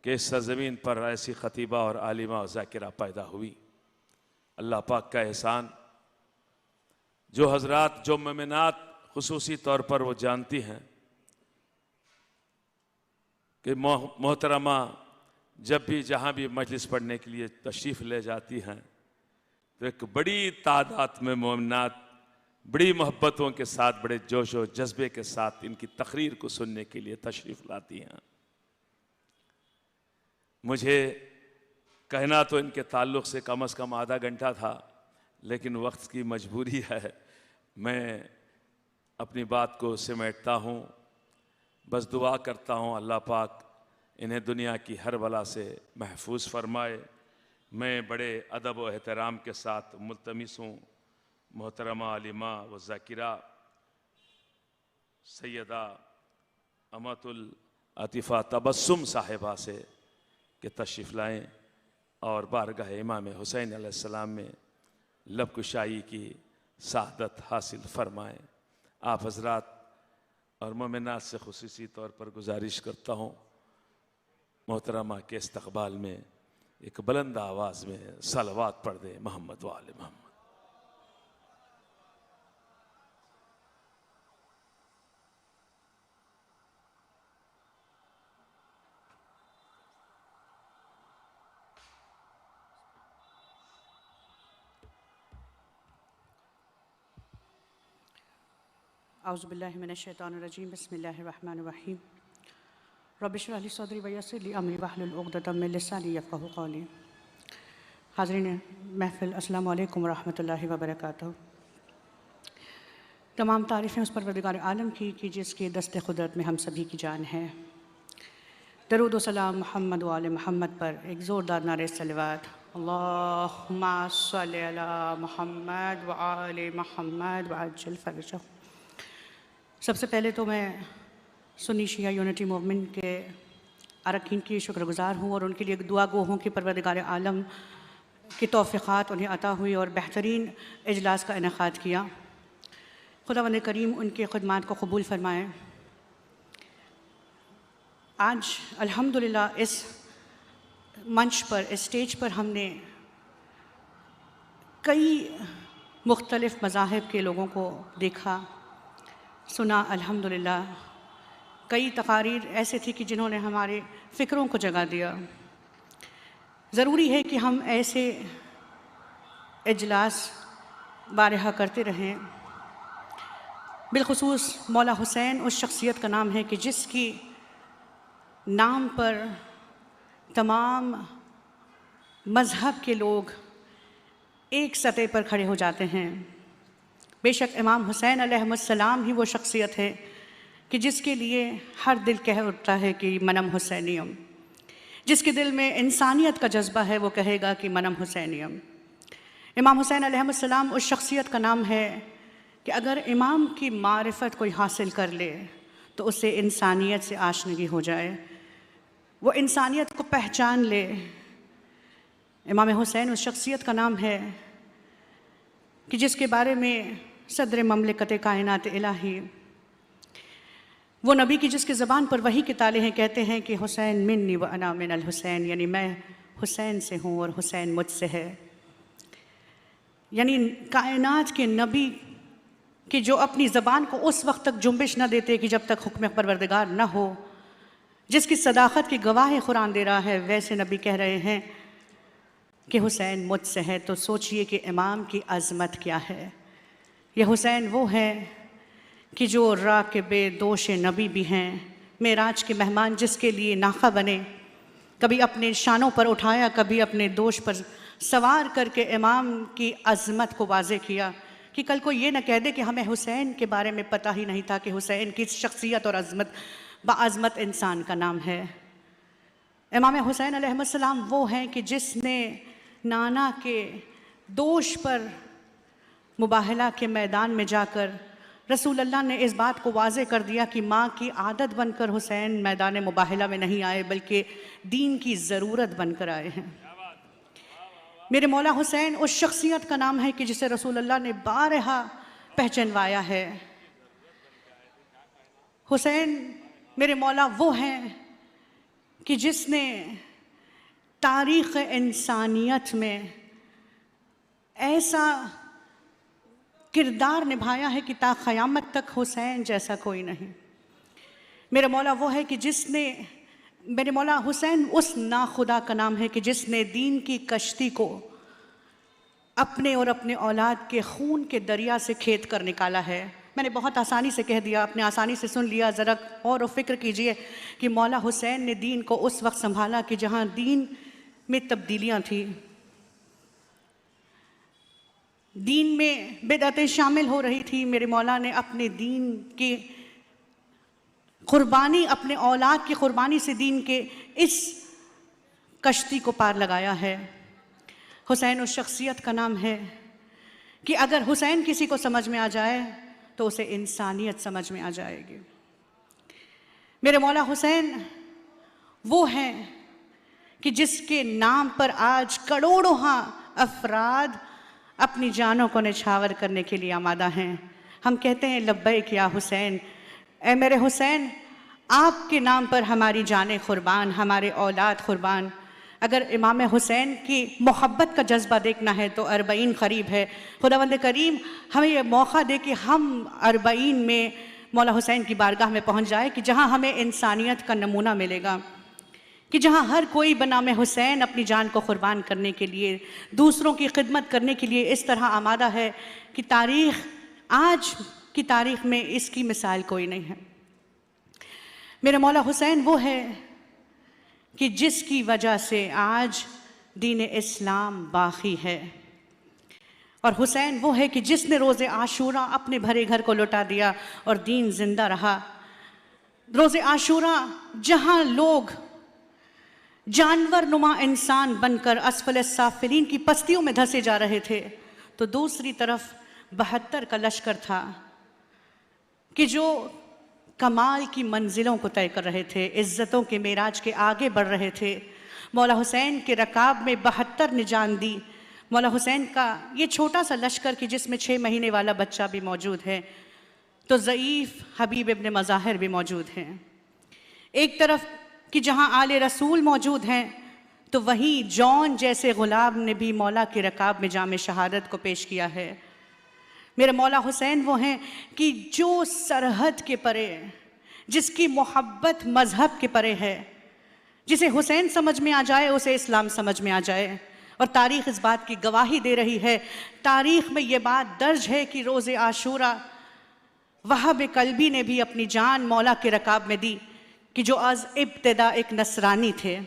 Speaker 2: कि इस सरज़मीन पर ऐसी ख़तीबा और आलिमा और ज़ाकिरा पैदा हुई। अल्लाह पाक का एहसान। जो हज़रात, जो मोमिनात खुसूसी तौर पर वो जानती हैं कि मोहतरमा जब भी जहाँ भी मजलिस पढ़ने के लिए तशरीफ़ ले जाती हैं तो एक बड़ी तादाद में मोमिनात बड़ी मोहब्बतों के साथ, बड़े जोश व जज्बे के साथ इनकी तकरीर को सुनने के लिए तशरीफ़ लाती हैं। मुझे कहना तो इनके ताल्लुक़ से कम आधा घंटा था, लेकिन वक्त की मजबूरी है। मैं अपनी बात को समेटता हूँ। बस दुआ करता हूँ अल्लाह पाक इन्हें दुनिया की हर बला से महफूज फरमाए। मैं बड़े अदब व एहतराम के साथ मुल्तमिस हूँ मोहतरमा आलिमा व ज़ाकिरा सैयदा अमतुल अतीफ़ा तबस्सुम साहिबा से कि तशरीफ़ लाएँ और बारगाह इमाम हुसैन अलैहिस्सलाम में लबकुशाई की सआदत हासिल फरमाएँ। आप हज़रात और मोमिनात से खुसूसी तौर पर गुजारिश करता हूँ मोहतरमा के इस्तक़बाल में एक बुलंद आवाज़ में सलवात पढ़ दें मोहम्मद व आले मोहम्मद।
Speaker 12: औज़ुबिल्लाहि मिनश्शैतानिर्रजीम बिस्मिल्लाहिर्रहमानिर्रहीम रब्बि इश्रह ली सदरी व यस्सिर ली अमरी वहलुल उक़दतम मिन लिसानी यफ़क़हू क़ौली। हाज़रीन महफ़िल, अस्सलामु अलैकुम व रहमतुल्लाहि व बरकातहू। तमाम तारीफ़ें उस परवरदिगार आलम की जिसके दस्ते क़ुदरत में हम सभी की जान है। दरूद व सलाम मोहम्मद व आले मोहम्मद पर एक ज़ोरदार नारे सलवात। अल्लाहुम्मा सल्लि अला मोहम्मद व आले मोहम्मद व अज्जिल फ़रजहू। सबसे पहले तो मैं सुन्नी शिया यूनिटी मूवमेंट के अरकान की शुक्रगुज़ार हूँ और उनके लिए दुआ गो हूँ कि परवरदिगार आलम की तौफ़ीक़ात उन्हें अता हुई और बेहतरीन इजलास का इनेक़ाद किया। खुदावंद करीम उनकी ख़िदमत को कबूल फ़रमाएँ। आज अल्हम्दुलिल्लाह इस मंच पर, इस स्टेज पर हमने कई मुख्तलिफ़ मज़ाहिब के लोगों को देखा, सुना। अल्हम्दुलिल्लाह कई तकारीर ऐसे थी कि जिन्होंने हमारे फ़िक्रों को जगा दिया। ज़रूरी है कि हम ऐसे इजलास बारहा करते रहें। बिलख़ुसूस मौला हुसैन उस शख्सियत का नाम है कि जिसकी नाम पर तमाम मज़हब के लोग एक सतह पर खड़े हो जाते हैं। बेशक इमाम हुसैन अलैहिस्सलाम ही वो शख्सियत है कि जिसके लिए हर दिल कह उठता है कि मनम हुसैनियम। जिसके दिल में इंसानियत का जज्बा है वो कहेगा कि मनम हुसैनियम। इमाम हुसैन अलैहिस्सलाम उस शख्सियत का नाम है कि अगर इमाम की मारिफत कोई हासिल कर ले तो उससे इंसानियत से आशनगी हो जाए, वो इंसानियत को पहचान ले। इमाम हुसैन उस शख्सियत का नाम है कि जिसके बारे में सदर ममलिकत कायनात इलाही, वो नबी की जिसके ज़बान पर वही के ताले हैं, कहते हैं कि हुसैन मिन्नी व अना मिनल हुसैन, यानी मैं हुसैन से हूँ और हुसैन मुझसे है। यानी कायनात के नबी कि जो अपनी ज़बान को उस वक्त तक जुम्बिश न देते कि जब तक हुक्म परवरदिगार न हो, जिसकी सदाक़त की गवाही कुरान दे रहा है, वैसे नबी कह रहे हैं कि हुसैन मुझसे है। तो सोचिए कि इमाम की अज़मत क्या है। यह हुसैन वो है कि जो राक़िबे दोष नबी भी हैं, मेराज के मेहमान जिसके लिए नाखा बने, कभी अपने शानों पर उठाया, कभी अपने दोष पर सवार करके इमाम की अज़मत को वाज़े किया कि कल को ये न कह दे कि हमें हुसैन के बारे में पता ही नहीं था कि हुसैन की शख्सियत और अज़मत बाअज़मत इंसान का नाम है। इमाम हुसैन अलैहिस्सलाम वो हैं कि जिसने नाना के दोष पर मुबाहला के मैदान में जाकर रसूल अल्लाह ने इस बात को वाज़े कर दिया कि माँ की आदत बनकर हुसैन मैदान मुबाहला में नहीं आए बल्कि दीन की ज़रूरत बनकर आए हैं। मेरे मौला हुसैन उस शख्सियत का नाम है कि जिसे रसूल अल्लाह ने बारहा पहचानवाया है। हुसैन मेरे मौला वो हैं कि जिसने तारीख़ इंसानियत में ऐसा किरदार निभाया है कि ता क़यामत तक हुसैन जैसा कोई नहीं। मेरा मौला वो है कि जिसने, मेरे मौला हुसैन उस नाखुदा का नाम है कि जिसने दीन की कश्ती को अपने और अपने औलाद के खून के दरिया से खेद कर निकाला है। मैंने बहुत आसानी से कह दिया, आपने आसानी से सुन लिया। ज़रा और फ़िक्र कीजिए कि मौला हुसैन ने दीन को उस वक्त संभाला कि जहाँ दीन में तब्दीलियाँ थी, दीन में बिदअतें शामिल हो रही थी। मेरे मौला ने अपने दीन की कुर्बानी, अपने औलाद की कुर्बानी से दीन के इस कश्ती को पार लगाया है। हुसैन उस शख्सियत का नाम है कि अगर हुसैन किसी को समझ में आ जाए तो उसे इंसानियत समझ में आ जाएगी। मेरे मौला हुसैन वो हैं कि जिसके नाम पर आज करोड़ों अफराद अपनी जानों को निछावर करने के लिए आमादा हैं। हम कहते हैं लब्बैक या हुसैन, ए मेरे हुसैन, आपके नाम पर हमारी जानें कुर्बान, हमारे औलाद कुर्बान। अगर इमाम हुसैन की मोहब्बत का जज्बा देखना है तो 40 करीब है। खुदावंद करीम हमें यह मौका दे कि हम 40 में मौला हुसैन की बारगाह में पहुंच जाए कि जहां हमें इंसानियत का नमूना मिलेगा, कि जहां हर कोई बनाम हुसैन अपनी जान को कुर्बान करने के लिए, दूसरों की खिदमत करने के लिए इस तरह आमादा है कि तारीख़ आज की तारीख़ में इसकी मिसाल कोई नहीं है। मेरे मौला हुसैन वो है कि जिसकी वजह से आज दीन इस्लाम बाकी है, और हुसैन वो है कि जिसने रोज़े आशूरा अपने भरे घर को लौटा दिया और दीन जिंदा रहा। रोज़े आशूरा जहाँ लोग जानवर नुमा इंसान बनकर असफल साफिलीन की पस्तियों में धंसे जा रहे थे, तो दूसरी तरफ 72 का लश्कर था कि जो कमाल की मंजिलों को तय कर रहे थे, इज़्ज़तों के मेराज के आगे बढ़ रहे थे। मौला हुसैन के रकाब में 72 ने जान दी। मौला हुसैन का ये छोटा सा लश्कर कि जिसमें 6 महीने वाला बच्चा भी मौजूद है, तो ज़ईफ़ हबीब इब्न मज़ाहिर भी मौजूद हैं। एक तरफ कि जहाँ आले रसूल मौजूद हैं, तो वहीं जौन जैसे ग़ुलाम ने भी मौला की रकाब में जाम शहादत को पेश किया है। मेरे मौला हुसैन वो हैं कि जो सरहद के परे, जिसकी मोहब्बत मज़हब के परे है, जिसे हुसैन समझ में आ जाए उसे इस्लाम समझ में आ जाए। और तारीख़ इस बात की गवाही दे रही है, तारीख़ में ये बात दर्ज है कि रोज़े आशूरा वहाब कल्बी ने भी अपनी जान मौला के रकाब में दी, कि जो आज इब्तिदा एक नसरानी थे,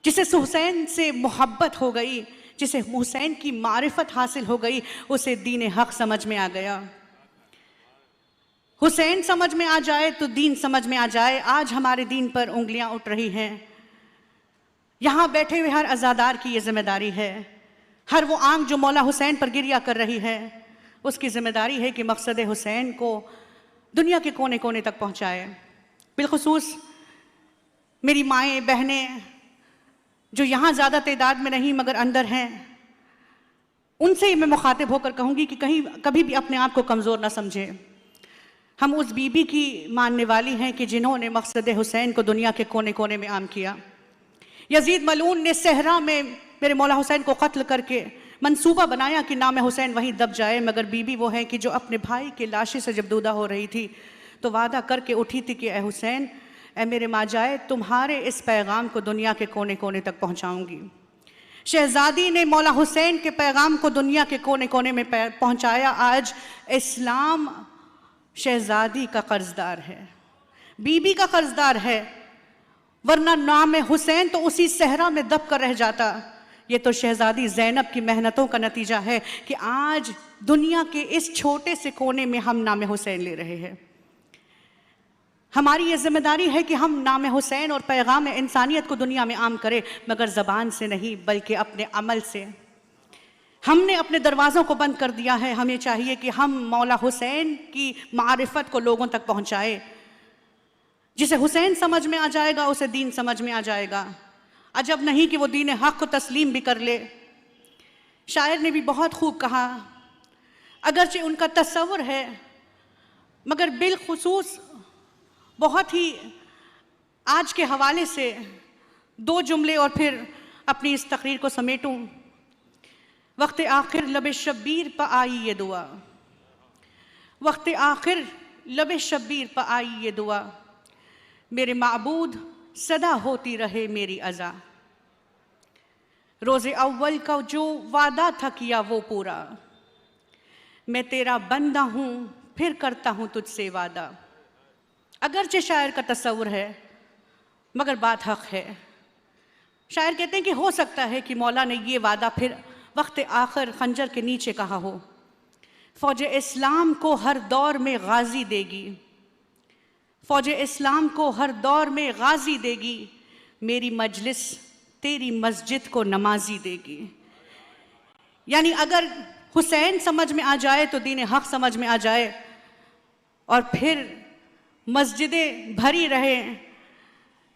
Speaker 12: जिसे हुसैन से मोहब्बत हो गई, जिसे हुसैन की मारिफत हासिल हो गई, उसे दीन हक समझ में आ गया। हुसैन समझ में आ जाए तो दीन समझ में आ जाए। आज हमारे दीन पर उंगलियां उठ रही हैं। यहाँ बैठे हुए हर अज़ादार की ये जिम्मेदारी है, हर वो आंख जो मौला हुसैन पर गिरिया कर रही है, उसकी जिम्मेदारी है कि मकसद हुसैन को दुनिया के कोने कोने तक पहुँचाए। बिलखुसूस मेरी माएँ बहनें जो यहाँ ज़्यादा तादाद में नहीं मगर अंदर हैं, उनसे मैं मुखातिब होकर कहूँगी कि कभी भी अपने आप को कमज़ोर ना समझें। हम उस बीबी की मानने वाली हैं कि जिन्होंने मकसद हुसैन को दुनिया के कोने कोने में आम किया। यजीद मलून ने सहरा में मेरे मौला हुसैन को कत्ल करके मंसूबा बनाया कि नाम हुसैन वहीं दब जाए, मगर बीबी वो है कि जो अपने भाई के लाशे से जब दूदा हो रही थी तो वादा करके उठी थी कि ए हुसैन, ए मेरे माँ जाए, तुम्हारे इस पैगाम को दुनिया के कोने कोने तक पहुँचाऊँगी। शहजादी ने मौला हुसैन के पैगाम को दुनिया के कोने कोने में पहुँचाया। आज इस्लाम शहजादी का कर्जदार है, बीबी का कर्जदार है, वरना नाम हुसैन तो उसी सहरा में दब कर रह जाता। ये तो शहजादी ज़ैनब की मेहनतों का नतीजा है कि आज दुनिया के इस छोटे से कोने में हम नाम हुसैन ले रहे हैं। हमारी ये जिम्मेदारी है कि हम नाम हुसैन और पैगाम इंसानियत को दुनिया में आम करें, मगर ज़बान से नहीं बल्कि अपने अमल से। हमने अपने दरवाज़ों को बंद कर दिया है। हमें चाहिए कि हम मौला हुसैन की मारिफत को लोगों तक पहुँचाए। जिसे हुसैन समझ में आ जाएगा उसे दीन समझ में आ जाएगा। अजब नहीं कि वो दीन हक़ को तस्लीम भी कर ले। शायर ने भी बहुत खूब कहा, अगरचे उनका तस्वुर है मगर बिलखुसूस बहुत ही आज के हवाले से 2 जुमले और फिर अपनी इस तकरीर को समेटूं। वक्त आखिर लब शब्बीर पर आई ये दुआ, वक्त आखिर लब शब्बीर पर आई ये दुआ, मेरे माबूद सदा होती रहे मेरी अज़ा। रोज़े अव्वल का जो वादा था किया वो पूरा, मैं तेरा बंदा हूँ फिर करता हूँ तुझसे वादा। अगरचे शायर का तस्वुर है मगर बात हक़ है। शायर कहते हैं कि हो सकता है कि मौला ने ये वादा फिर वक्त आखिर खंजर के नीचे कहा हो, फ़ौज इस्लाम को हर दौर में गाजी देगी, फ़ौज इस्लाम को हर दौर में गाजी देगी, मेरी मजलिस तेरी मस्जिद को नमाजी देगी। यानी अगर हुसैन समझ में आ जाए तो दीन हक़ समझ में आ जाए और फिर मस्जिदें भरी रहें।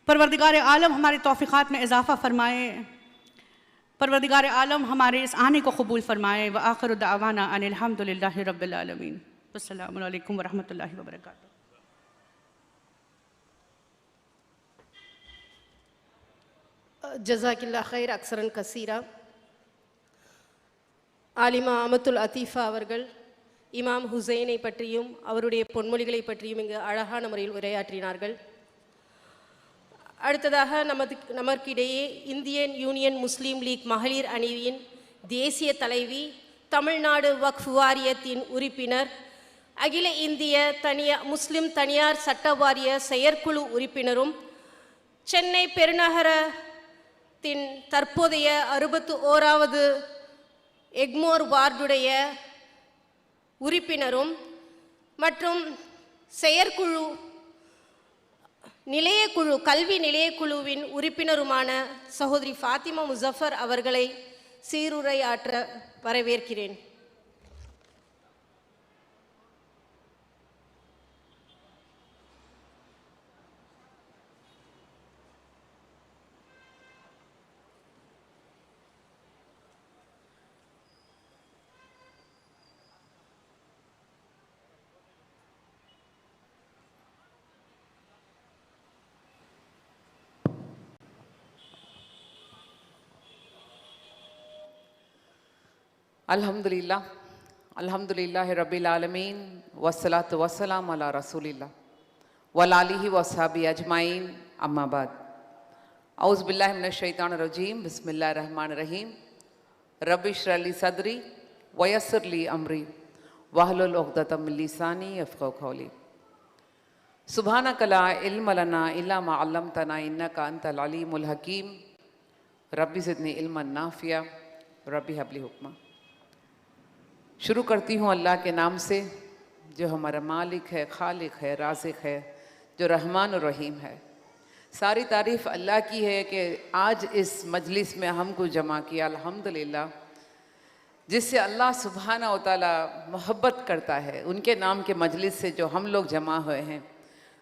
Speaker 12: परवरदिगार आलम हमारे तौफ़ीक़ात में इजाफ़ा फ़रमाए, परवरदिगार आलम हमारे इस आने को कबूल फ़रमाए। व आखिर दावाना अनिल हम्दुलिल्लाहि रब्बिल आलमीन। अस्सलामु अलैकुम व रहमतुल्लाहि व बरकातुहू।
Speaker 4: ஜஸாக்கில்லா ஹைர் அக்ஸரன் கசீரா. ஆலிமா அமத்துல் அத்தீஃபா அவர்கள் இமாம் ஹுசைனை பற்றியும் அவருடைய பொன்மொழிகளை பற்றியும் இங்கு அழகான முறையில் உரையாற்றினார்கள். அடுத்ததாக நமக்கிடையே இந்தியன் யூனியன் முஸ்லீம் லீக் மகளிர் அணியின் தேசிய தலைவி தமிழ்நாடு வக்ஃப் வாரியத்தின் உறுப்பினர், அகில இந்திய முஸ்லிம் தனியார் சட்ட வாரிய செயற்குழு உறுப்பினரும், சென்னை பெருநகரத்தின் தற்போதைய 61வது எக்மோர் வார்டுடைய உறுப்பினரும் மற்றும் செயற்குழு நிலையக்குழு கல்வி நிலையக்குழுவின் உறுப்பினருமான சகோதரி ஃபாத்திமா முசஃபர் அவர்களை சீருரையாற்ற வரவேற்கிறேன்.
Speaker 13: अल्हम्दुलिल्लाह अल्हम्दुलिल्लाह रब्बिल आलमीन वस्सलातु वस्सलाम अला रसूलिल्लाह वल आलिहि वस्हाबी अजमाइन अम्मा बाद औज़ु बिल्लाहि मिनश शैतानिर रजीम बिस्मिल्लाहिर रहमानिर रहीम रब्बि इश्रह ली सदरी वयस्सिर ली अमरी वहलुल उक़दतम मिन लिसानी यफ़क़हू क़ौली सुब्हानक ला इल्म लना इल्ला मा अल्लमतना इन्नका अंतल अलीमुल हकीम रब्बि ज़िदनी इल्मन नाफ़िया रब्बि हबली हुक्मा। शुरू करती हूँ अल्लाह के नाम से जो हमारा मालिक है, खालिक है, राज़िक है, जो रहमान और रहीम है। सारी तारीफ़ अल्लाह की है कि आज इस मजलिस में हमको जमा किया अल्हम्दुलिल्लाह, जिससे अल्लाह सुब्हाना व तआला मोहब्बत करता है। उनके नाम के मजलिस से जो हम लोग जमा हुए हैं,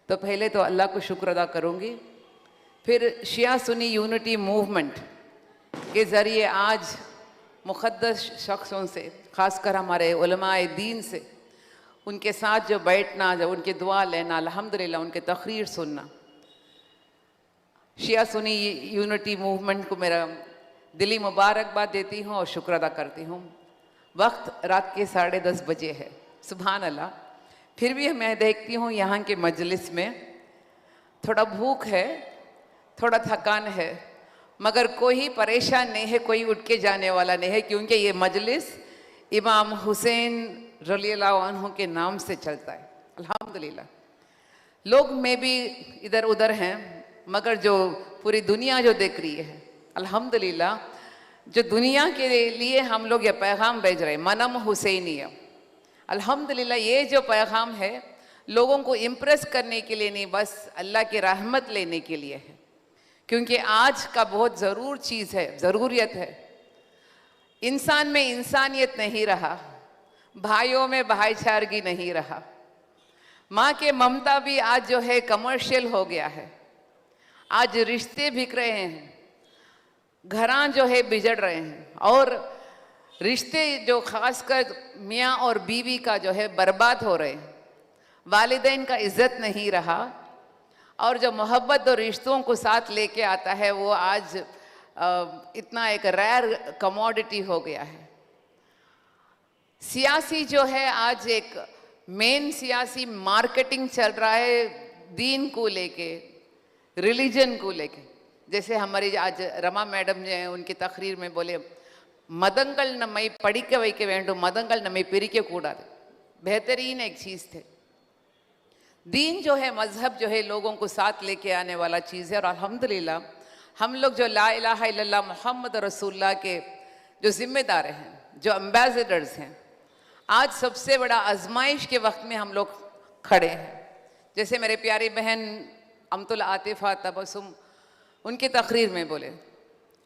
Speaker 13: तो पहले तो अल्लाह को शुक्र अदा करूँगी, फिर शिया सुन्नी यूनिटी मूवमेंट के ज़रिए आज मुक़द्दस शख्सों से, ख़ासकर हमारे उलमाए दीन से, उनके साथ जो बैठना, जब उनके दुआ लेना, अल्हम्दुलिल्लाह उनके तक़रीर सुनना, शिया सुन्नी यूनिटी मूवमेंट को मेरा दिली मुबारकबाद देती हूँ और शुक्र अदा करती हूँ। वक्त रात के 10:30 बजे है, सुभान अल्लाह। फिर भी मैं देखती हूँ यहाँ के मजलिस में थोड़ा भूख है, थोड़ा थकान है, मगर कोई परेशान नहीं है, कोई उठ के जाने वाला नहीं है, क्योंकि ये मजलिस इमाम हुसैन रलियल्लाहु अन्हु के नाम से चलता है। अल्हम्दुलिल्लाह लोग में भी इधर उधर हैं, मगर जो पूरी दुनिया जो देख रही है, अल्हम्दुलिल्लाह जो दुनिया के लिए हम लोग ये पैगाम भेज रहे हैं, मनम हुसैनिया। अल्हम्दुलिल्लाह ये जो पैगाम है लोगों को इम्प्रेस करने के लिए नहीं, बस अल्लाह की रहमत लेने के लिए है, क्योंकि आज का बहुत ज़रूर चीज़ है, ज़रूरियत है। इंसान में इंसानियत नहीं रहा, भाइयों में भाईचारगी नहीं रहा, माँ के ममता भी आज जो है कमर्शियल हो गया है। आज रिश्ते बिक रहे हैं, घरां जो है बिजड़ रहे हैं, और रिश्ते जो खासकर मियाँ और बीवी का जो है बर्बाद हो रहे हैं। वालिदैन का इज़्ज़त नहीं रहा, और जो मोहब्बत और रिश्तों को साथ लेके आता है वो आज इतना एक रेयर कमोडिटी हो गया है। सियासी जो है आज एक मेन सियासी मार्केटिंग चल रहा है दीन को लेके, रिलीजन को लेके। जैसे हमारी आज रमा मैडम जो है उनकी तकरीर में बोले, मदंगल नम्मई पढ़िक वैके वेंडु मदंगल नम्मई पिरिके कूडादु। बेहतरीन एक चीज़ थे। दीन जो है, मज़हब जो है लोगों को साथ लेके आने वाला चीज़ है, और अल्हम्दुलिल्लाह हम लोग जो ला इलाहा इल्लल्लाह मोहम्मद रसूलुल्लाह के जो ज़िम्मेदार हैं, जो एम्बेसडर्स हैं, आज सबसे बड़ा आजमाइश के वक्त में हम लोग खड़े हैं। जैसे मेरे प्यारी बहन अमतुल आतिफ़ा तबसुम उनकी तकरीर में बोले,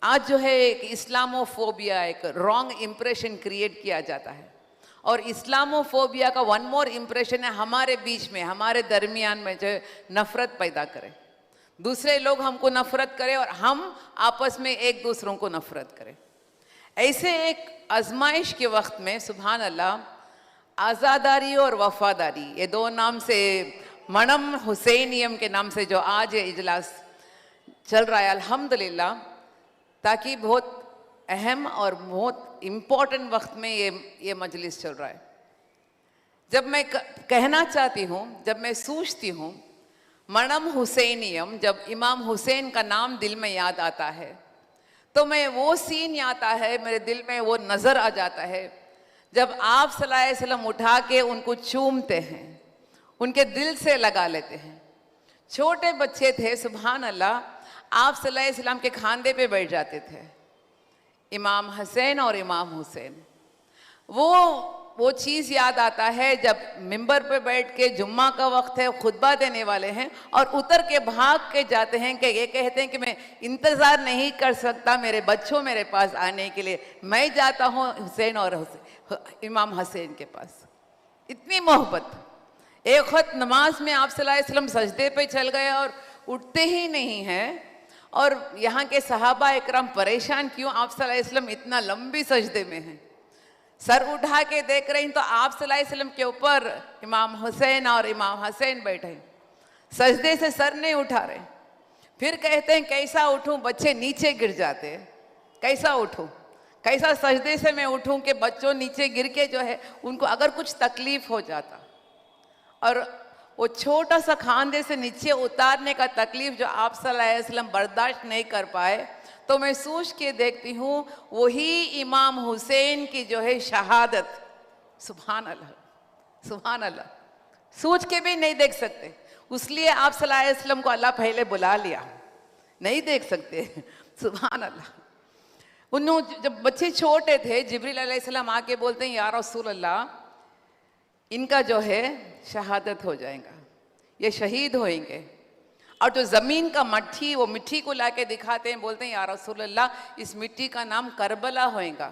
Speaker 13: आज जो है एक इस्लामोफोबिया, एक रॉन्ग इम्प्रेशन क्रिएट किया जाता है, और इस्लामोफोबिया का वन मोर इम्प्रेशन है हमारे बीच में, हमारे दरमियान में जो नफ़रत पैदा करे, दूसरे लोग हमको नफ़रत करें और हम आपस में एक दूसरों को नफ़रत करें। ऐसे एक आजमाइश के वक्त में सुभान अल्लाह, आज़ादारी और वफ़ादारी, ये दो नाम से, मनम हुसैनियम के नाम से जो आज ये इजलास चल रहा है अल्हम्दुलिल्लाह, ताकि बहुत अहम और बहुत इम्पोर्टेंट वक्त में ये मजलिस चल रहा है। जब मैं कहना चाहती हूँ, जब मैं सोचती हूँ मनम हुसैनियम, जब इमाम हुसैन का नाम दिल में याद आता है तो मैं वो सीन आता है, मेरे दिल में वो नज़र आ जाता है जब आप सल्लल्लाहु अलैहि वसल्लम उठा के उनको चूमते हैं, उनके दिल से लगा लेते हैं। छोटे बच्चे थे, सुभान अल्लाह, आप सल्लल्लाहु अलैहि वसल्लम के खांधे पे बैठ जाते थे, इमाम हसैन और इमाम हुसैन। वो चीज़ याद आता है जब मिंबर पे बैठ के जुम्मा का वक्त है, खुतबा देने वाले हैं और उतर के भाग के जाते हैं कि ये कहते हैं कि मैं इंतज़ार नहीं कर सकता मेरे बच्चों मेरे पास आने के लिए, मैं जाता हूँ हुसैन और इमाम हसैन के पास। इतनी मोहब्बत। एक वक्त नमाज में आप सल्लल्लाहु अलैहि वसल्लम सजदे पे चल गए और उठते ही नहीं हैं, और यहाँ के सहाबा इकराम परेशान, क्यों आप सल्लल्लाहु अलैहि वसल्लम इतना लंबी सजदे में हैं। सर उठा के देख रही तो आप सल्लल्लाहु अलैहि वसल्लम के ऊपर इमाम हुसैन और इमाम हसैन बैठे, सजदे से सर नहीं उठा रहे। फिर कहते हैं कैसा उठूं, बच्चे नीचे गिर जाते हैं, कैसा उठूं, कैसा सजदे से मैं उठूं कि बच्चों नीचे गिर के जो है उनको अगर कुछ तकलीफ हो जाता, और वो छोटा सा खांधे से नीचे उतारने का तकलीफ जो आप सल्लल्लाहु अलैहि वसल्लम बर्दाश्त नहीं कर पाए, तो मैं सोच के देखती हूँ वही इमाम हुसैन की जो है शहादत, सुभान अल्लाह, सुभान अल्लाह, सोच के भी नहीं देख सकते। इसलिए आप सल्लल्लाहु अलैहि वसल्लम को अल्लाह पहले बुला लिया, नहीं देख सकते, सुभान अल्लाह। उन्होंने जब बच्चे छोटे थे, जिब्रील अलैहिस्सलाम आके बोलते हैं या रसूल अल्लाह, इनका जो है शहादत हो जाएगा, ये शहीद होएंगे। और जो ज़मीन का मट्टी, वो मिट्टी को लाके दिखाते हैं, बोलते हैं या रसूल अल्लाह, इस मिट्टी का नाम करबला होएगा।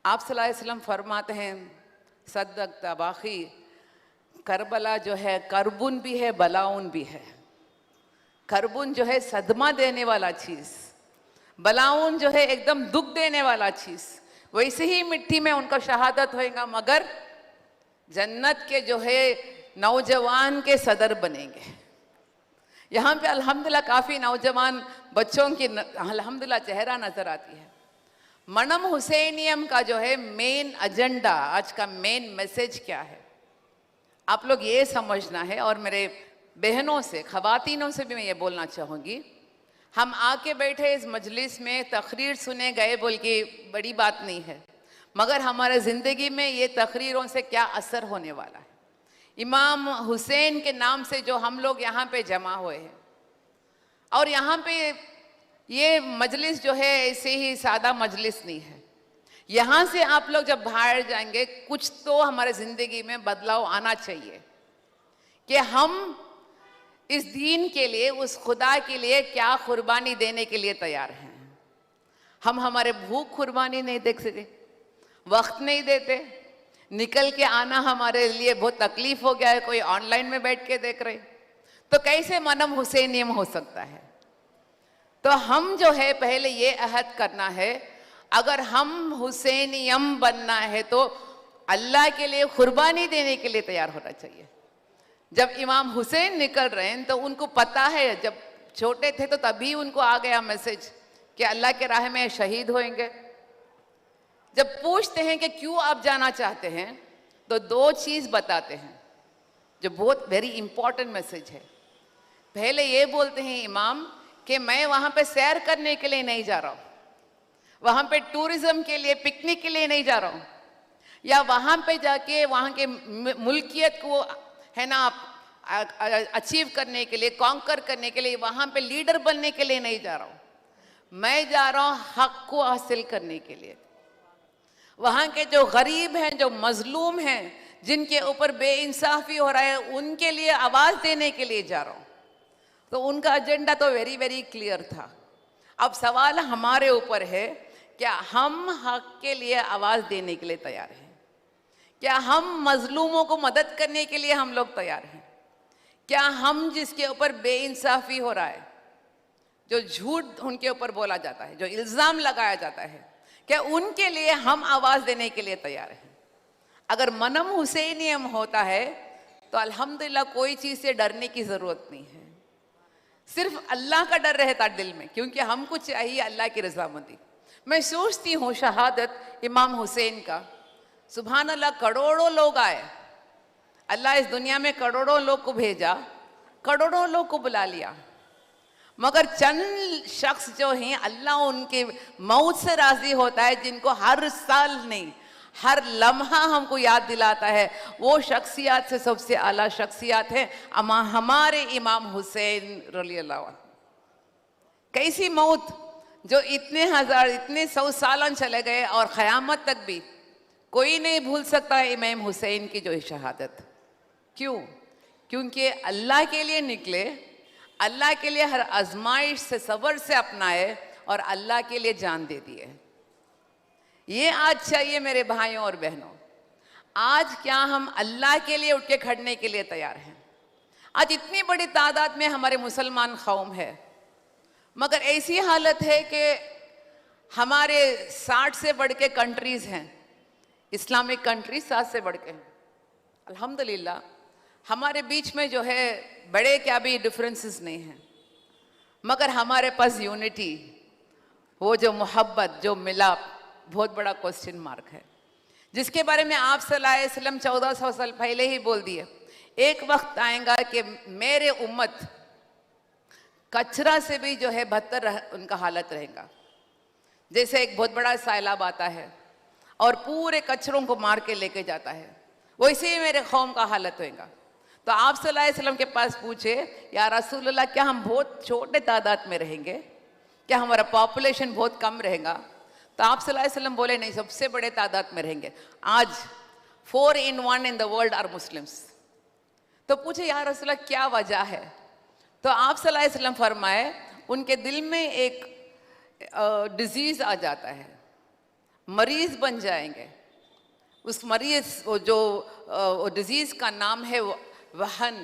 Speaker 13: आप सल्लल्लाहु अलैहि वसल्लम फरमाते हैं सद्दक़्त बाक़ी, करबला जो है करबुन भी है, बलाउन भी है। करबुन जो है सदमा देने वाला चीज़, बलाउन जो है एकदम दुख देने वाला चीज़। वैसे ही मिट्टी में उनका शहादत होएगा, मगर जन्नत के जो है नौजवान के सदर बनेंगे। यहाँ पे अल्हम्दुलिल्लाह काफ़ी नौजवान बच्चों की अल्हम्दुलिल्लाह चेहरा नज़र आती है। मनम हुसैनियम का जो है मेन एजेंडा, आज का मेन मैसेज क्या है, आप लोग ये समझना है। और मेरे बहनों से, ख़वातीनों से भी मैं ये बोलना चाहूँगी, हम आके बैठे इस मजलिस में तकरीर सुने गए बोल के बड़ी बात नहीं है, मगर हमारे ज़िंदगी में ये तकरीरों से क्या असर होने वाला है। इमाम हुसैन के नाम से जो हम लोग यहाँ पे जमा हुए हैं, और यहाँ पे ये मजलिस जो है ऐसे ही सादा मजलिस नहीं है। यहाँ से आप लोग जब बाहर जाएंगे, कुछ तो हमारे ज़िंदगी में बदलाव आना चाहिए कि हम इस दीन के लिए, उस खुदा के लिए क्या कुर्बानी देने के लिए तैयार हैं। हम हमारे भूख कुर्बानी नहीं देख सके, वक्त नहीं देते, निकल के आना हमारे लिए बहुत तकलीफ हो गया है, कोई ऑनलाइन में बैठ के देख रहे, तो कैसे मनम हुसैनियम हो सकता है। तो हम जो है पहले ये अहद करना है, अगर हम हुसैनियम बनना है तो अल्लाह के लिए कुर्बानी देने के लिए तैयार होना चाहिए। जब इमाम हुसैन निकल रहे हैं तो उनको पता है, जब छोटे थे तो तभी उनको आ गया मैसेज कि अल्लाह के राह में शहीद होंगे। जब पूछते हैं कि क्यों आप जाना चाहते हैं, तो दो चीज़ बताते हैं जो बहुत वेरी इंपॉर्टेंट मैसेज है। पहले ये बोलते हैं इमाम कि मैं वहाँ पे सैर करने के लिए नहीं जा रहा हूँ, वहाँ पे टूरिज्म के लिए, पिकनिक के लिए नहीं जा रहा हूँ, या वहाँ पे जाके वहाँ के मुल्कियत को है ना अचीव करने के लिए, कॉन्कर करने के लिए, वहाँ पे लीडर बनने के लिए नहीं जा रहा हूँ। मैं जा रहा हूँ हक को हासिल करने के लिए। वहाँ के जो गरीब हैं, जो मजलूम हैं, जिनके ऊपर बेइंसाफ़ी हो रहा है, उनके लिए आवाज़ देने के लिए जा रहा हूँ। तो उनका एजेंडा तो वेरी वेरी क्लियर था। अब सवाल हमारे ऊपर है, क्या हम हक के लिए आवाज़ देने के लिए तैयार हैं? क्या हम मजलूमों को मदद करने के लिए हम लोग तैयार हैं? क्या हम जिसके ऊपर बेइंसाफ़ी हो रहा है, जो झूठ उनके ऊपर बोला जाता है, जो इल्ज़ाम लगाया जाता है, क्या उनके लिए हम आवाज़ देने के लिए तैयार हैं? अगर मनम हुसैनियम होता है तो अल्हम्दुलिल्लाह कोई चीज़ से डरने की ज़रूरत नहीं है, सिर्फ अल्लाह का डर रहता दिल में, क्योंकि हमको चाहिए अल्लाह की रज़ामंदी। मैं सोचती हूँ शहादत इमाम हुसैन का, सुभान अल्लाह, करोड़ों लोग आए, अल्लाह इस दुनिया में करोड़ों लोग को भेजा, करोड़ों लोग को बुला लिया, मगर चंद शख्स जो हैं अल्लाह उनके मौत से राज़ी होता है, जिनको हर साल नहीं हर लम्हा हमको याद दिलाता है वो शख्सियत से सबसे आला शख्सियत है हमारे इमाम हुसैन रज़ियल्लाहु अन्हु। कैसी मौत जो इतने 100 सालन चले गए और क़यामत तक भी कोई नहीं भूल सकता है इमाम हुसैन की जो शहादत। क्यों? क्योंकि अल्लाह के लिए निकले, अल्लाह के लिए हर आजमाइश से सब्र से अपनाए और अल्लाह के लिए जान दे दिए। ये आज चाहिए मेरे भाइयों और बहनों। आज क्या हम अल्लाह के लिए उठ के खड़ने के लिए तैयार हैं? आज इतनी बड़ी तादाद में हमारे मुसलमान कौम है, मगर ऐसी हालत है कि हमारे 60 से बढ़ के कंट्रीज़ हैं, इस्लामिक कंट्रीज 7 से बढ़ के हैं। अल्हम्दुलिल्लाह हमारे बीच में जो है बड़े क्या भी डिफरेंसेस नहीं हैं, मगर हमारे पास यूनिटी, वो जो मोहब्बत, जो मिलाप, बहुत बड़ा क्वेश्चन मार्क है, जिसके बारे में आप सल्लल्लाहु अलैहि वसल्लम 1400 साल पहले ही बोल दिए। एक वक्त आएगा कि मेरे उम्मत कचरा से भी जो है बदतर उनका हालत रहेगा। जैसे एक बहुत बड़ा सैलाब आता है और पूरे कचरों को मार के लेके जाता है, वैसे ही मेरे कौम का हालत होगा। तो आप सल्लल्लाहु अलैहि वसल्लम के पास पूछे, या रसूलुल्लाह क्या हम बहुत छोटे तादाद में रहेंगे? क्या हमारा पॉपुलेशन बहुत कम रहेगा? तो आप सल्लल्लाहु अलैहि वसल्लम बोले नहीं, सबसे बड़े तादाद में रहेंगे। आज 4 in 1 in the world are Muslims. तो पूछे या रसूलुल्लाह क्या वजह है? तो आप सल्लल्लाहु अलैहि वसल्लम फरमाए उनके दिल में एक डिजीज़ आ जाता है, मरीज़ बन जाएंगे। उस मरीज़ जो डिजीज़ का नाम है वहन।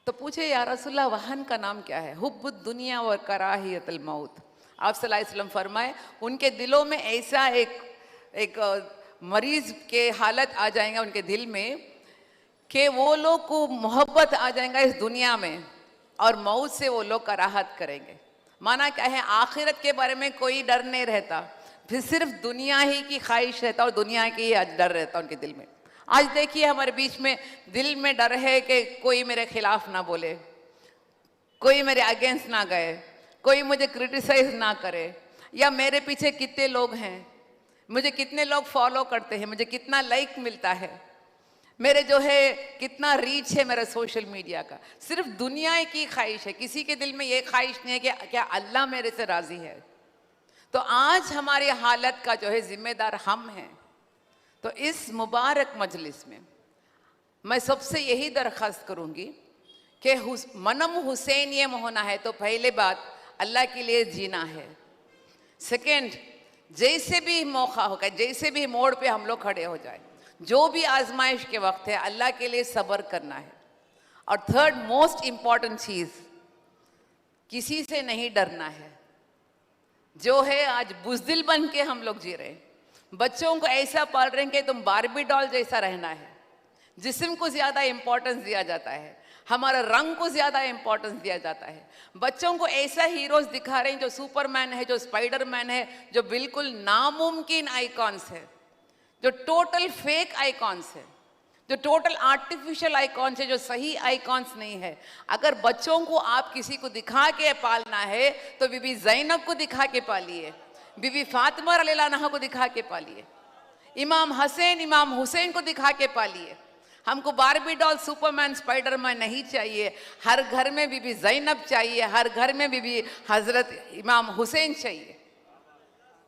Speaker 13: तो पूछे या रसूलुल्लाह वहन का नाम क्या है? हुब्बुद दुनिया व कराहियतुल मौत। आप सल्लल्लाहु अलैहि वसल्लम फरमाए उनके दिलों में ऐसा एक मरीज़ के हालत आ जाएगा उनके दिल में कि वो लोग को मोहब्बत आ जाएगा इस दुनिया में और मौत से वो लोग कराहत करेंगे। माना क्या है, आखिरत के बारे में कोई डर नहीं रहता, फिर सिर्फ दुनिया ही की ख्वाहिश रहता और दुनिया की ही डर रहता उनके दिल में। आज देखिए हमारे बीच में दिल में डर है कि कोई मेरे खिलाफ ना बोले, कोई मेरे अगेंस्ट ना गए, कोई मुझे क्रिटिसाइज ना करे, या मेरे पीछे कितने लोग हैं, मुझे कितने लोग फॉलो करते हैं, मुझे कितना लाइक मिलता है, मेरे जो है कितना रीच है मेरा सोशल मीडिया का। सिर्फ दुनिया की ख्वाहिश है, किसी के दिल में ये ख्वाहिश नहीं है कि क्या अल्लाह मेरे से राज़ी है। तो आज हमारी हालत का जो है जिम्मेदार हम हैं। तो इस मुबारक मजलिस में मैं सबसे यही दरख्वास्त करूँगी कि मनम हुसैन ये होना है तो पहले बात अल्लाह के लिए जीना है। सेकेंड, जैसे भी मौका होगा, जैसे भी मोड़ पे हम लोग खड़े हो जाए, जो भी आजमाइश के वक्त है अल्लाह के लिए सब्र करना है। और थर्ड मोस्ट इम्पॉर्टेंट चीज़, किसी से नहीं डरना है। जो है आज बुज़दिल बन के हम लोग जी रहे हैं, बच्चों को ऐसा पाल रहे हैं कि तुम बारबी डॉल जैसा रहना है। जिस्म को ज़्यादा इम्पोर्टेंस दिया जाता है, हमारा रंग को ज़्यादा इम्पोर्टेंस दिया जाता है। बच्चों को ऐसा हीरोज़ दिखा रहे हैं जो सुपरमैन है, जो स्पाइडरमैन है, जो बिल्कुल नामुमकिन आइकॉन्स है, जो टोटल फेक आइकॉन्स है, जो टोटल आर्टिफिशियल आइकॉन्स है, जो सही आइकॉन्स नहीं है। अगर बच्चों को आप किसी को दिखा के पालना है तो बीबी ज़ैनब को दिखा के पालिए, बीबी फातिमा रज़ियल्लाहु अन्हा को दिखा के पालिए, इमाम हसैन इमाम हुसैन को दिखा के पालिए। हमको बारबी डॉल सुपरमैन स्पाइडरमैन नहीं चाहिए। हर घर में बीबी ज़ैनब चाहिए, हर घर में बीबी हज़रत इमाम हुसैन चाहिए,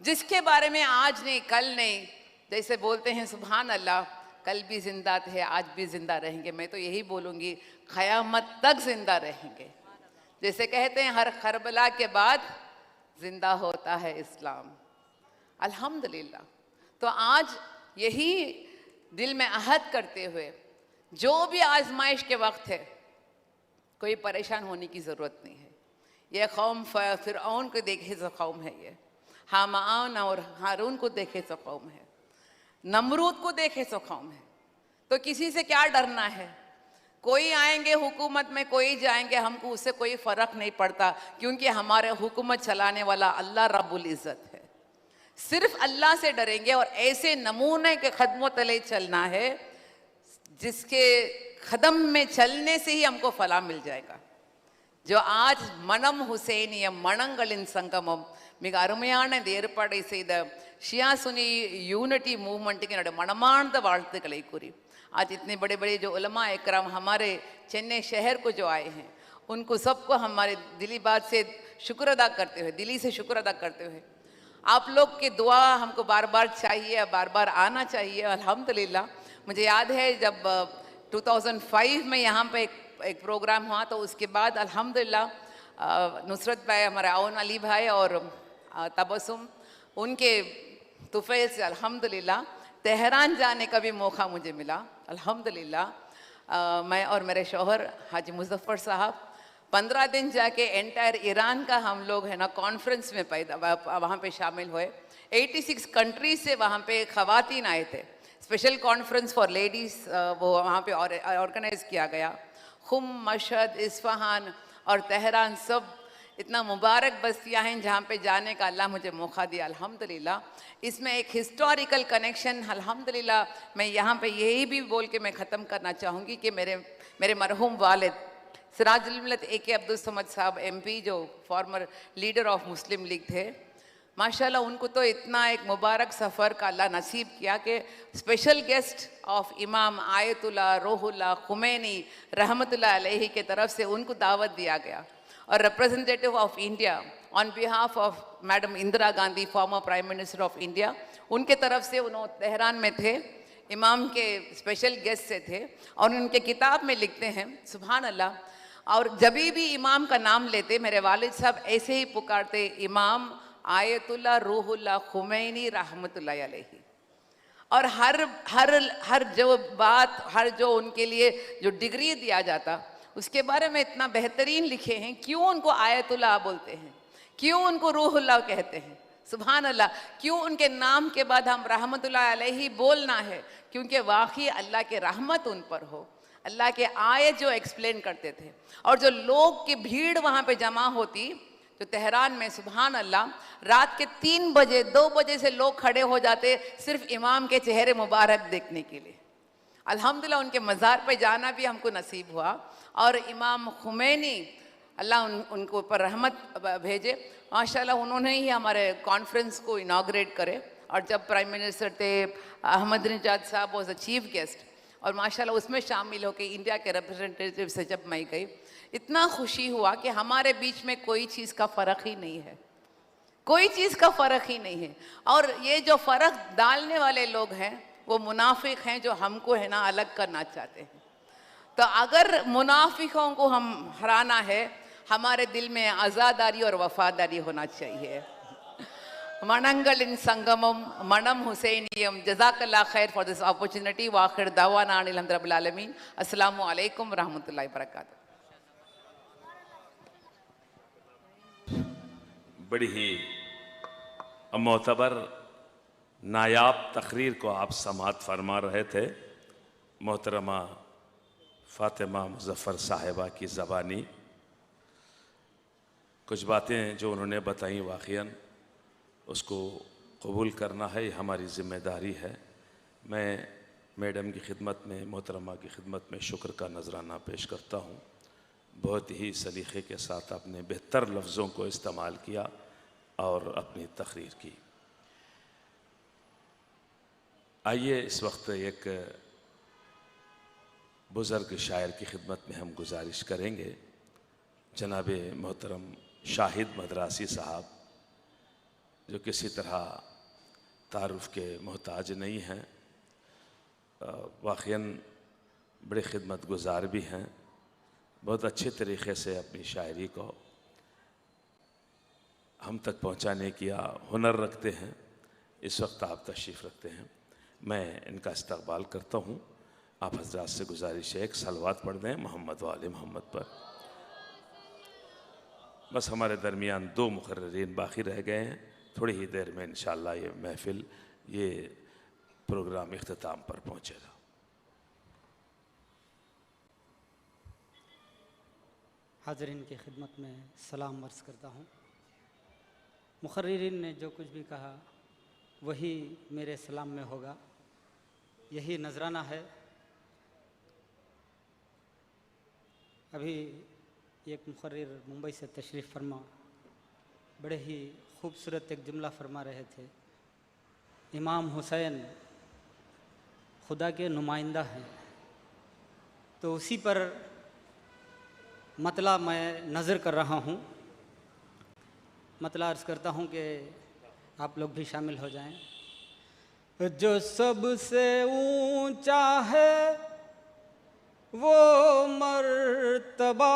Speaker 13: जिसके बारे में आज नहीं कल नहीं, जैसे बोलते हैं सुभान अल्लाह, कल भी जिंदा थे आज भी जिंदा रहेंगे। मैं तो यही बोलूँगी क़यामत तक जिंदा रहेंगे। जैसे कहते हैं हर करबला के बाद जिंदा होता है इस्लाम। अल्हम्दुलिल्लाह। तो आज यही दिल में अहद करते हुए, जो भी आजमाइश के वक्त है, कोई परेशान होने की ज़रूरत नहीं है। ये कौम फ़िरऔन को देखे तो कौम है, ये हामान और हारून को देखे तो कौम है, नमरूद को देखे तो कौम है। तो किसी से क्या डरना है? कोई आएंगे हुकूमत में, कोई जाएंगे, हमको उससे कोई फ़र्क नहीं पड़ता, क्योंकि हमारे हुकूमत चलाने वाला अल्लाह रब्बुल इज़्ज़त है। सिर्फ अल्लाह से डरेंगे और ऐसे नमूने के कदमों तले चलना है जिसके कदम में चलने से ही हमको फला मिल जाएगा। जो आज மனம் ஹுசைனிய மனங்களின் சங்கமம் மிக அருமையான இந்த ஏற்பாடை செய்த ஷியா சுனி யூனிட்டி மூவ்மெண்ட்டுக்கு என்னோட மனமார்ந்த வாழ்த்துக்களை கூறி आज इतने बड़े बड़े जो उलमा इकराम हमारे चेन्नई शहर को जो आए हैं उनको सबको हमारे दिली बात से शुक्र अदा करते हुए, दिली से शुक्र अदा करते हुए, आप लोग की दुआ हमको बार बार चाहिए, बार बार आना चाहिए। अल्हम्दुलिल्लाह मुझे याद है जब 2005 में यहाँ पे एक प्रोग्राम हुआ तो उसके बाद अल्हम्दुलिल्लाह नुसरत भाई, हमारे आउन अली भाई और तबस्सुम, उनके तुफ़ैल से अल्हम्दुलिल्लाह तेहरान जाने का भी मौका मुझे मिला। अल्हम्दुलिल्लाह मैं और मेरे शौहर हाजी मुज़फ़्फ़र साहब 15 दिन जाके एंटायर ईरान का हम लोग है ना कॉन्फ्रेंस में वहाँ पे शामिल हुए। 86 कंट्रीज से वहाँ पे ख़वातीन आए थे। स्पेशल कॉन्फ्रेंस फॉर लेडीज़ वो वहाँ पे ऑर्गेनाइज़ किया गया। खुम, मशहद, इस्फ़हान और तेहरान सब इतना मुबारक बस्तियाँ हैं जहाँ पे जाने का अल्लाह मुझे मौका दिया। अल्हम्दुलिल्लाह इसमें एक हिस्टोरिकल कनेक्शन, अल्हम्दुलिल्लाह मैं यहाँ पे यही भी बोल के मैं ख़त्म करना चाहूँगी कि मेरे मरहूम वालिद सिराजुल मिल्लत ए.के. अब्दुल समद साहब MP, जो farmer leader of Muslim league थे, माशाल्लाह उनको तो इतना एक मुबारक सफ़र का अल्लाह नसीब किया कि स्पेशल गेस्ट ऑफ इमाम आयतुल्लाह रूहुल्लाह खुमैनी रहमतुल्लाह अलैहि के तरफ से उनको दावत दिया गया और representative of India on behalf of madam Indira Gandhi, former prime minister of India, उनके तरफ से उन्होंने तेहरान में थे, इमाम के स्पेशल गेस्ट से थे और उनके किताब में लिखते हैं सुभान अल्लाह, और जब भी इमाम का नाम लेते मेरे वालिद साहब ऐसे ही पुकारते, इमाम आयतुल्लाह रूहुल्लाह खुमैनी रहमतुल्लाह अलैहि। और हर जो बात, हर जो उनके लिए जो डिग्री दिया जाता उसके बारे में इतना बेहतरीन लिखे हैं। क्यों उनको आयतुल्लाह बोलते हैं, क्यों उनको रूहुल्लाह कहते हैं, सुभान अल्लाह, क्यों उनके नाम के बाद हम रहमतुल्लाह अलैहि बोलना है, क्योंकि वाकई अल्लाह के रहमत उन पर हो। अल्लाह के आयत जो एक्सप्लेन करते थे और जो लोग की भीड़ वहाँ पे जमा होती जो तेहरान में, सुभान अल्लाह, रात के 3 बजे 2 बजे से लोग खड़े हो जाते सिर्फ इमाम के चेहरे मुबारक देखने के लिए। अल्हम्दुलिल्लाह उनके मज़ार पे जाना भी हमको नसीब हुआ और इमाम खुमैनी अल्लाह उनको ऊपर रहमत भेजे, माशाल्लाह उन्होंने ही हमारे कॉन्फ्रेंस को इनाग्रेट करे। और जब प्राइम मिनिस्टर थे अहमदीनेजाद साहब वॉज अ चीफ गेस्ट और माशाल्लाह उसमें शामिल होकर इंडिया के रिप्रेजेंटेटिव से जब मैं गई, इतना खुशी हुआ कि हमारे बीच में कोई चीज़ का फ़र्क ही नहीं है, कोई चीज़ का फ़र्क ही नहीं है। और ये जो फ़र्क डालने वाले लोग हैं वो मुनाफिक हैं जो हमको है ना अलग करना चाहते हैं। तो अगर मुनाफिकों को हम हराना है, हमारे दिल में आज़ादारी और वफादारी होना चाहिए। मनंगल इन संगमम मनम हुसैनियम। जज़ाकल्लाह खैर फॉर दिस अपॉर्चुनिटी। वाखिर दावाना अनिल हम्दुलिल्लाहि रब्बिल आलमीन। अस्सलामु अलैकुम रहमतुल्लाहि वबरकातुहू।
Speaker 2: बड़ी ही मोतबर नायाब तकरीर को आप समाअत फरमा रहे थे। मोहतरमा फ़ातिमा मुज़फ़्फ़र साहिबा की ज़बानी कुछ बातें जो उन्होंने बताई वाक़ियन उसको कबूल करना है, हमारी ज़िम्मेदारी है। मैं मैडम की खिदमत में, मोहतरमा की खिदमत में शुक्र का नजराना पेश करता हूँ। बहुत ही सलीक़े के साथ अपने बेहतर लफ्ज़ों को इस्तेमाल किया और अपनी तकरीर की। आइए इस वक्त एक बुज़ुर्ग शायर की खिदमत में हम गुजारिश करेंगे। जनाब मोहतरम शाहिद मदरासी साहब जो किसी तरह तारुफ़ के मोहताज नहीं हैं, वाक़ियन बड़े खिदमत गुज़ार भी हैं, बहुत अच्छे तरीक़े से अपनी शायरी को हम तक पहुँचाने की हुनर रखते हैं। इस वक्त आप तशरीफ़ रखते हैं, मैं इनका इस्तक़बाल करता हूँ। आप हज़रात से गुजारिश है एक सलवात पढ़ दें मोहम्मद वाले मोहम्मद पर। बस हमारे दरमियान 2 मुक़र्रिरीन बाकी रह गए हैं। थोड़ी ही देर में इंशाअल्लाह ये महफ़िल, ये प्रोग्राम इख्तिताम पर पहुँचेगा।
Speaker 14: हाज़रीन की खिदमत में सलाम अर्ज़ करता हूँ। मुक़र्रिरीन ने जो कुछ भी कहा वही मेरे सलाम में होगा, यही नजराना है। अभी एक मुक़र्रिर मुंबई से तशरीफ़ फरमा बड़े ही खूबसूरत एक जुमला फरमा रहे थे इमाम हुसैन खुदा के नुमाइंदा हैं, तो उसी पर मतला मैं नज़र कर रहा हूँ। मतला अर्ज़ करता हूँ कि आप लोग भी शामिल हो जाएं। जो सबसे ऊंचा है वो मर्तबा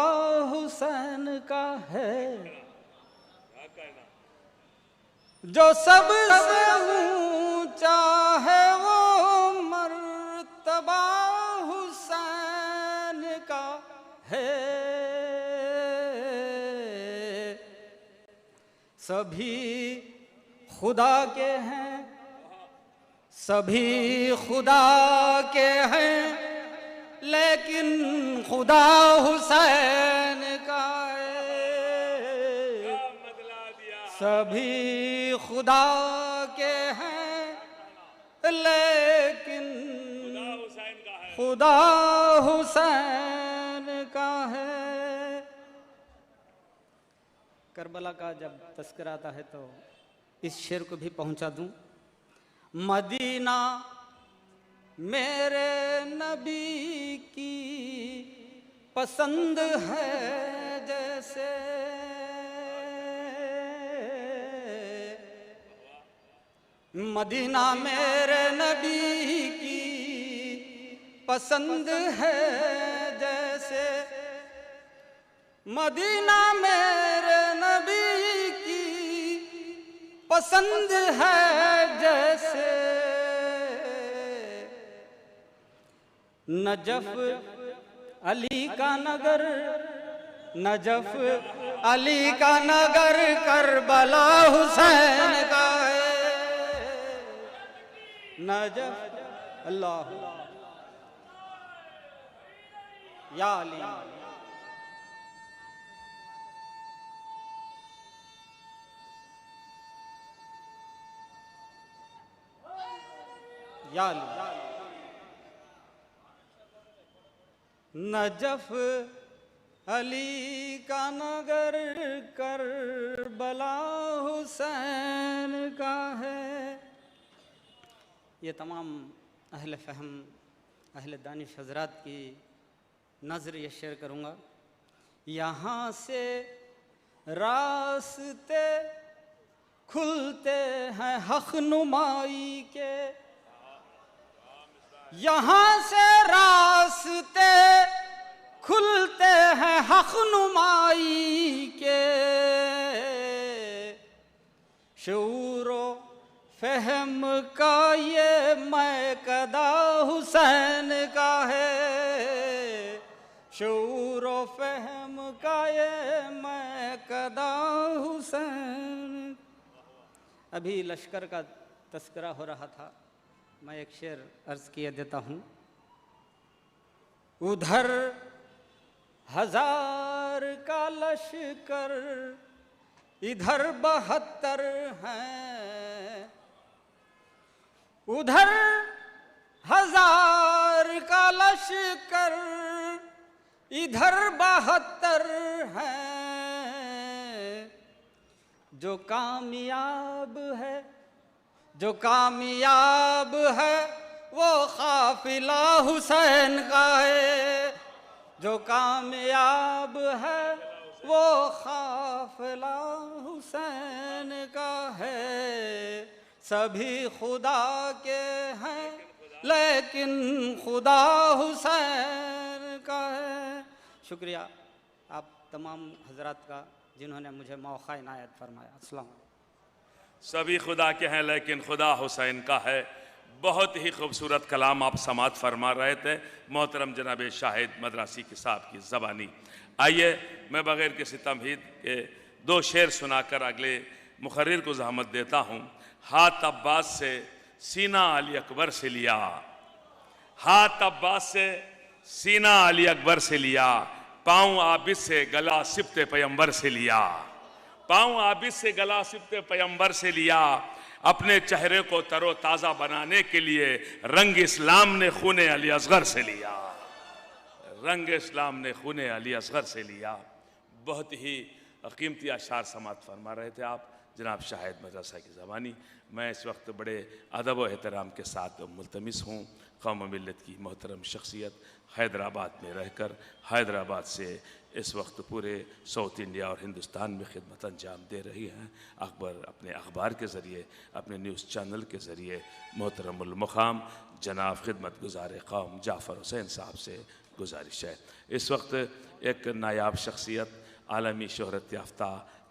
Speaker 14: हुसैन का है, जो सबसे ऊंचा है वो मर्तबा हुसैन का है। सभी खुदा के हैं, सभी खुदा के हैं, लेकिन खुदा हुसैन का है। सभी खुदा के हैं, लेकिन खुदा हुसैन का है। करबला का जब तस्करा आता है तो इस शेर को भी पहुंचा दूं। मदीना मेरे नबी की पसंद है जैसे, मदीना मेरे नबी की पसंद है जैसे, मदीना मेरे नबी की पसंद है जैसे। नजफ अली का नगर, नजफ अली का नगर करबला हुसैन का है। नजफ अल्लाह या अली, या अली। नजफ अली का नगर करबला हुसैन का है। ये तमाम अहले फ़हम, अहले दानिश हजरात की नज़र ये शेयर करूँगा। यहाँ से रास्ते खुलते हैं हक़ नुमाई के, यहाँ से रास्ते खुलते हैं हक़ नुमाई के। शऊरो फहम का ये मैकदा हुसैन का है, शऊरो फहम का ये मैकदा हुसैन। अभी लश्कर का तस्करा हो रहा था, मैं एक शेर अर्ज किए देता हूँ। उधर 1000 का लश्कर, इधर 72 हैं। उधर 1000 का लश्कर, इधर 72 हैं। जो कामयाब है, जो कामयाब है वो काफिला हुसैन का है। जो कामयाब है वो काफिला हुसैन का है। सभी खुदा के हैं, लेकिन खुदा हुसैन का है। शुक्रिया आप तमाम हजरात का जिन्होंने मुझे मौका इनायत फरमाया। अस्सलाम।
Speaker 2: सभी खुदा के हैं लेकिन खुदा हुसैन का है। बहुत ही खूबसूरत कलाम आप समात फरमा रहे थे मोहतरम जनाब शाहिद मदरासी के साहब की ज़बानी। आइए मैं बग़ैर किसी तमहीद के 2 शेर सुनाकर अगले मुखर्रिर को ज़हमत देता हूँ। हाथ अब्बास से सीना अली अकबर से लिया, हाथ अब्बास से सीना अली अकबर से लिया, पाँव आबिद से गला सिब्ते पैगंबर से लिया, पाँव आबिद से गला सिब्ते पैगंबर से लिया। अपने चेहरे को तरोताज़ा बनाने के लिए रंग इस्लाम ने खूने अली असगर से लिया, रंग इस्लाम ने खूने अली असगर से लिया। बहुत ही कीमती अशार समात फरमा रहे थे आप जनाब शाहिद मदरसा की ज़बानी। मैं इस वक्त बड़े अदब व एहतराम के साथ मुल्तमिस हूँ कौम मिल्लत की मोहतरम शख्सियत हैदराबाद में रहकर हैदराबाद से इस वक्त पूरे साउथ इंडिया और हिंदुस्तान में खिदमत अंजाम दे रही हैं। अकबर अपने अखबार के ज़रिए, अपने न्यूज़ चैनल के ज़रिए मोहतरमुल मुक़ाम जनाब खिदमत गुज़ार कौम जाफ़र हुसैन साहब से गुजारिश है। इस वक्त एक नायाब शख्सियत आलमी शोहरत याफ्ता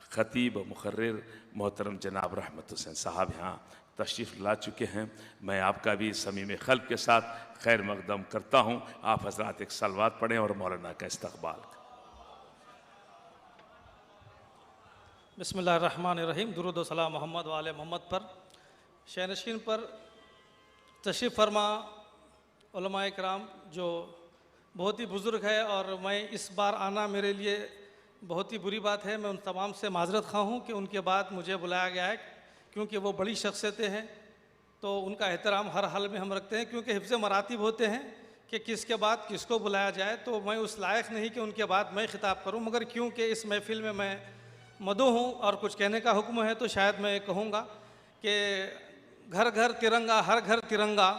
Speaker 2: ख़तीब व मुखर्रिर मोहतरम जनाब रहमत हुसैन साहब यहाँ तशरीफ़ ला चुके हैं। मैं आपका भी समीम क़ल्ब के साथ खैर मक़दम करता हूँ। आप हज़रात एक सलवात पढ़ें और मौलाना का इस्तक़बाल।
Speaker 15: बिस्मिल्लाहिर्रहमानिर्रहीम। दुरूद व सलाम मोहम्मद व आले मोहम्मद पर। शहनशीन पर तशरीफ़ फरमा उलमाए किराम जो बहुत ही बुज़ुर्ग है, और मैं इस बार आना मेरे लिए बहुत ही बुरी बात है। मैं उन तमाम से माज़रत ख़्वाह हूँ कि उनके बाद मुझे बुलाया गया है, क्योंकि वो बड़ी शख्सियतें हैं तो उनका एहतराम हर हाल में हम रखते हैं, क्योंकि हिफ्ज़ मरातिब होते हैं कि किसके बाद किसको बुलाया जाए। तो मैं उस लायक नहीं कि उनके बाद मैं ख़िताब करूँ, मगर क्योंकि इस महफ़िल में मैं मदू हूँ और कुछ कहने का हुक्म है तो शायद मैं कहूँगा कि घर घर तिरंगा, हर घर तिरंगा।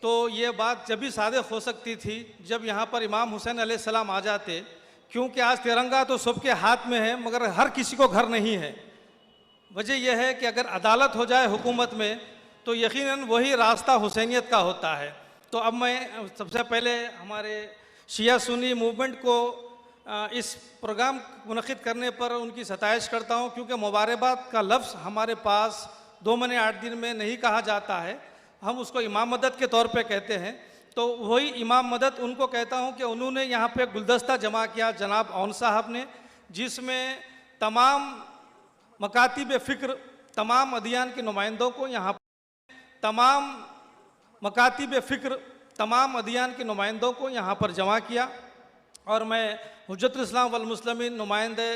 Speaker 15: तो ये बात जब भी सादिक़ हो सकती थी जब यहाँ पर इमाम हुसैन अलैहिस्सलाम आ जाते, क्योंकि आज तिरंगा तो सबके हाथ में है मगर हर किसी को घर नहीं है। वजह यह है कि अगर अदालत हो जाए हुकूमत में तो यकीनन वही रास्ता हुसैनियत का होता है। तो अब मैं सबसे पहले हमारे शिया सुन्नी मूवमेंट को इस प्रोग्राम मुनक़िद करने पर उनकी सताइश करता हूँ, क्योंकि मुबारकबाद का लफ्ज़ हमारे पास 2 महीने 8 दिन में नहीं कहा जाता है, हम उसको इमाम मदद के तौर पे कहते हैं। तो वही इमाम मदद उनको कहता हूँ कि उन्होंने यहाँ पे गुलदस्ता जमा किया जनाब औन साहब ने, जिसमें तमाम मकातिब फ़िक्र, तमाम अदियान के नुमाइंदों को यहाँ तमाम मकातिब फ़िक्र, तमाम अदियान के नुमाइंदों को यहाँ पर जमा किया। और मैं हुज्जतुल इस्लाम वल मुस्लिमीन नुमाइंदे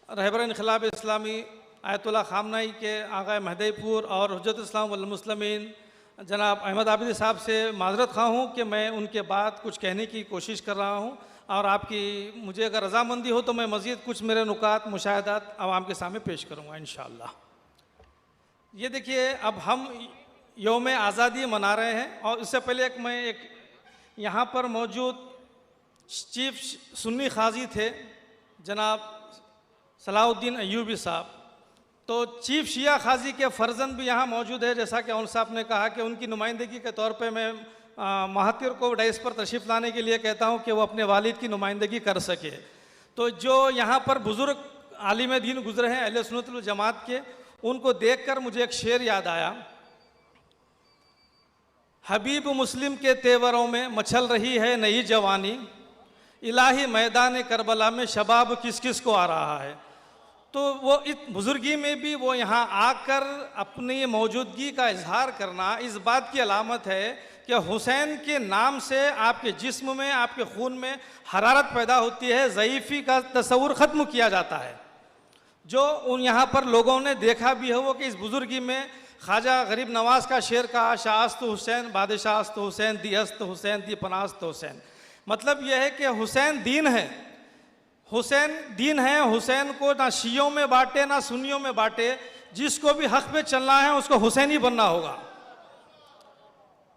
Speaker 15: रहबर इनक़िलाब इस्लामी आयतुल्लाह ख़ामनई के आग़ाए महदीपुर और हुज्जतुल इस्लाम वल मुस्लिमीन जनाब अहमद आबिदी साहब से माज़रत ख़्वाह हूँ कि मैं उनके बाद कुछ कहने की कोशिश कर रहा हूँ, और आपकी मुझे अगर रज़ामंदी हो तो मैं मज़ीद कुछ मेरे नुकात मुशाहिदात आवाम के सामने पेश करूँगा इंशाअल्लाह। ये देखिए, अब हम यौम आज़ादी मना रहे हैं, और इससे पहले मैं यहाँ पर मौजूद चीफ सुन्नी खाजी थे जनाब सलाहुद्दीन अय्यूबी साहब, तो चीफ शिया खाजी के फ़र्जंद भी यहाँ मौजूद है। जैसा कि औन साहब ने कहा कि उनकी नुमाइंदगी के तौर पे मैं महातिर को डाइस पर तशरीफ़ लाने के लिए कहता हूँ कि वो अपने वालिद की नुमाइंदगी कर सके। तो जो यहाँ पर बुज़ुर्ग आलिम दीन गुज़रे हैं अहले सुन्नत वल जमात के, उनको देख कर मुझे एक शेर याद आया। हबीब मुस्लिम के तेवरों में मचल रही है नई जवानी, इलाही मैदान करबला में शबाब किस किस को आ रहा है। तो वो इस बुज़ुर्गी में भी वो यहाँ आकर अपनी मौजूदगी का इजहार करना इस बात की अलामत है कि हुसैन के नाम से आपके जिस्म में, आपके खून में हरारत पैदा होती है, ज़ईफ़ी का तस्वुर ख़त्म किया जाता है। जो उन यहाँ पर लोगों ने देखा भी है वो कि इस बुज़ुर्गी में ख्वाजा गरीब नवाज का शेर कहा, शाहस्त हुसैन बादशाहस्त हुसैन दी हस्त हुसैन दी पनास्त हुसैन। मतलब यह है कि हुसैन दीन है, हुसैन दीन है। हुसैन को ना शियों में बांटे ना सुन्नियों में बांटे, जिसको भी हक़ पे चलना है उसको हुसैनी बनना होगा।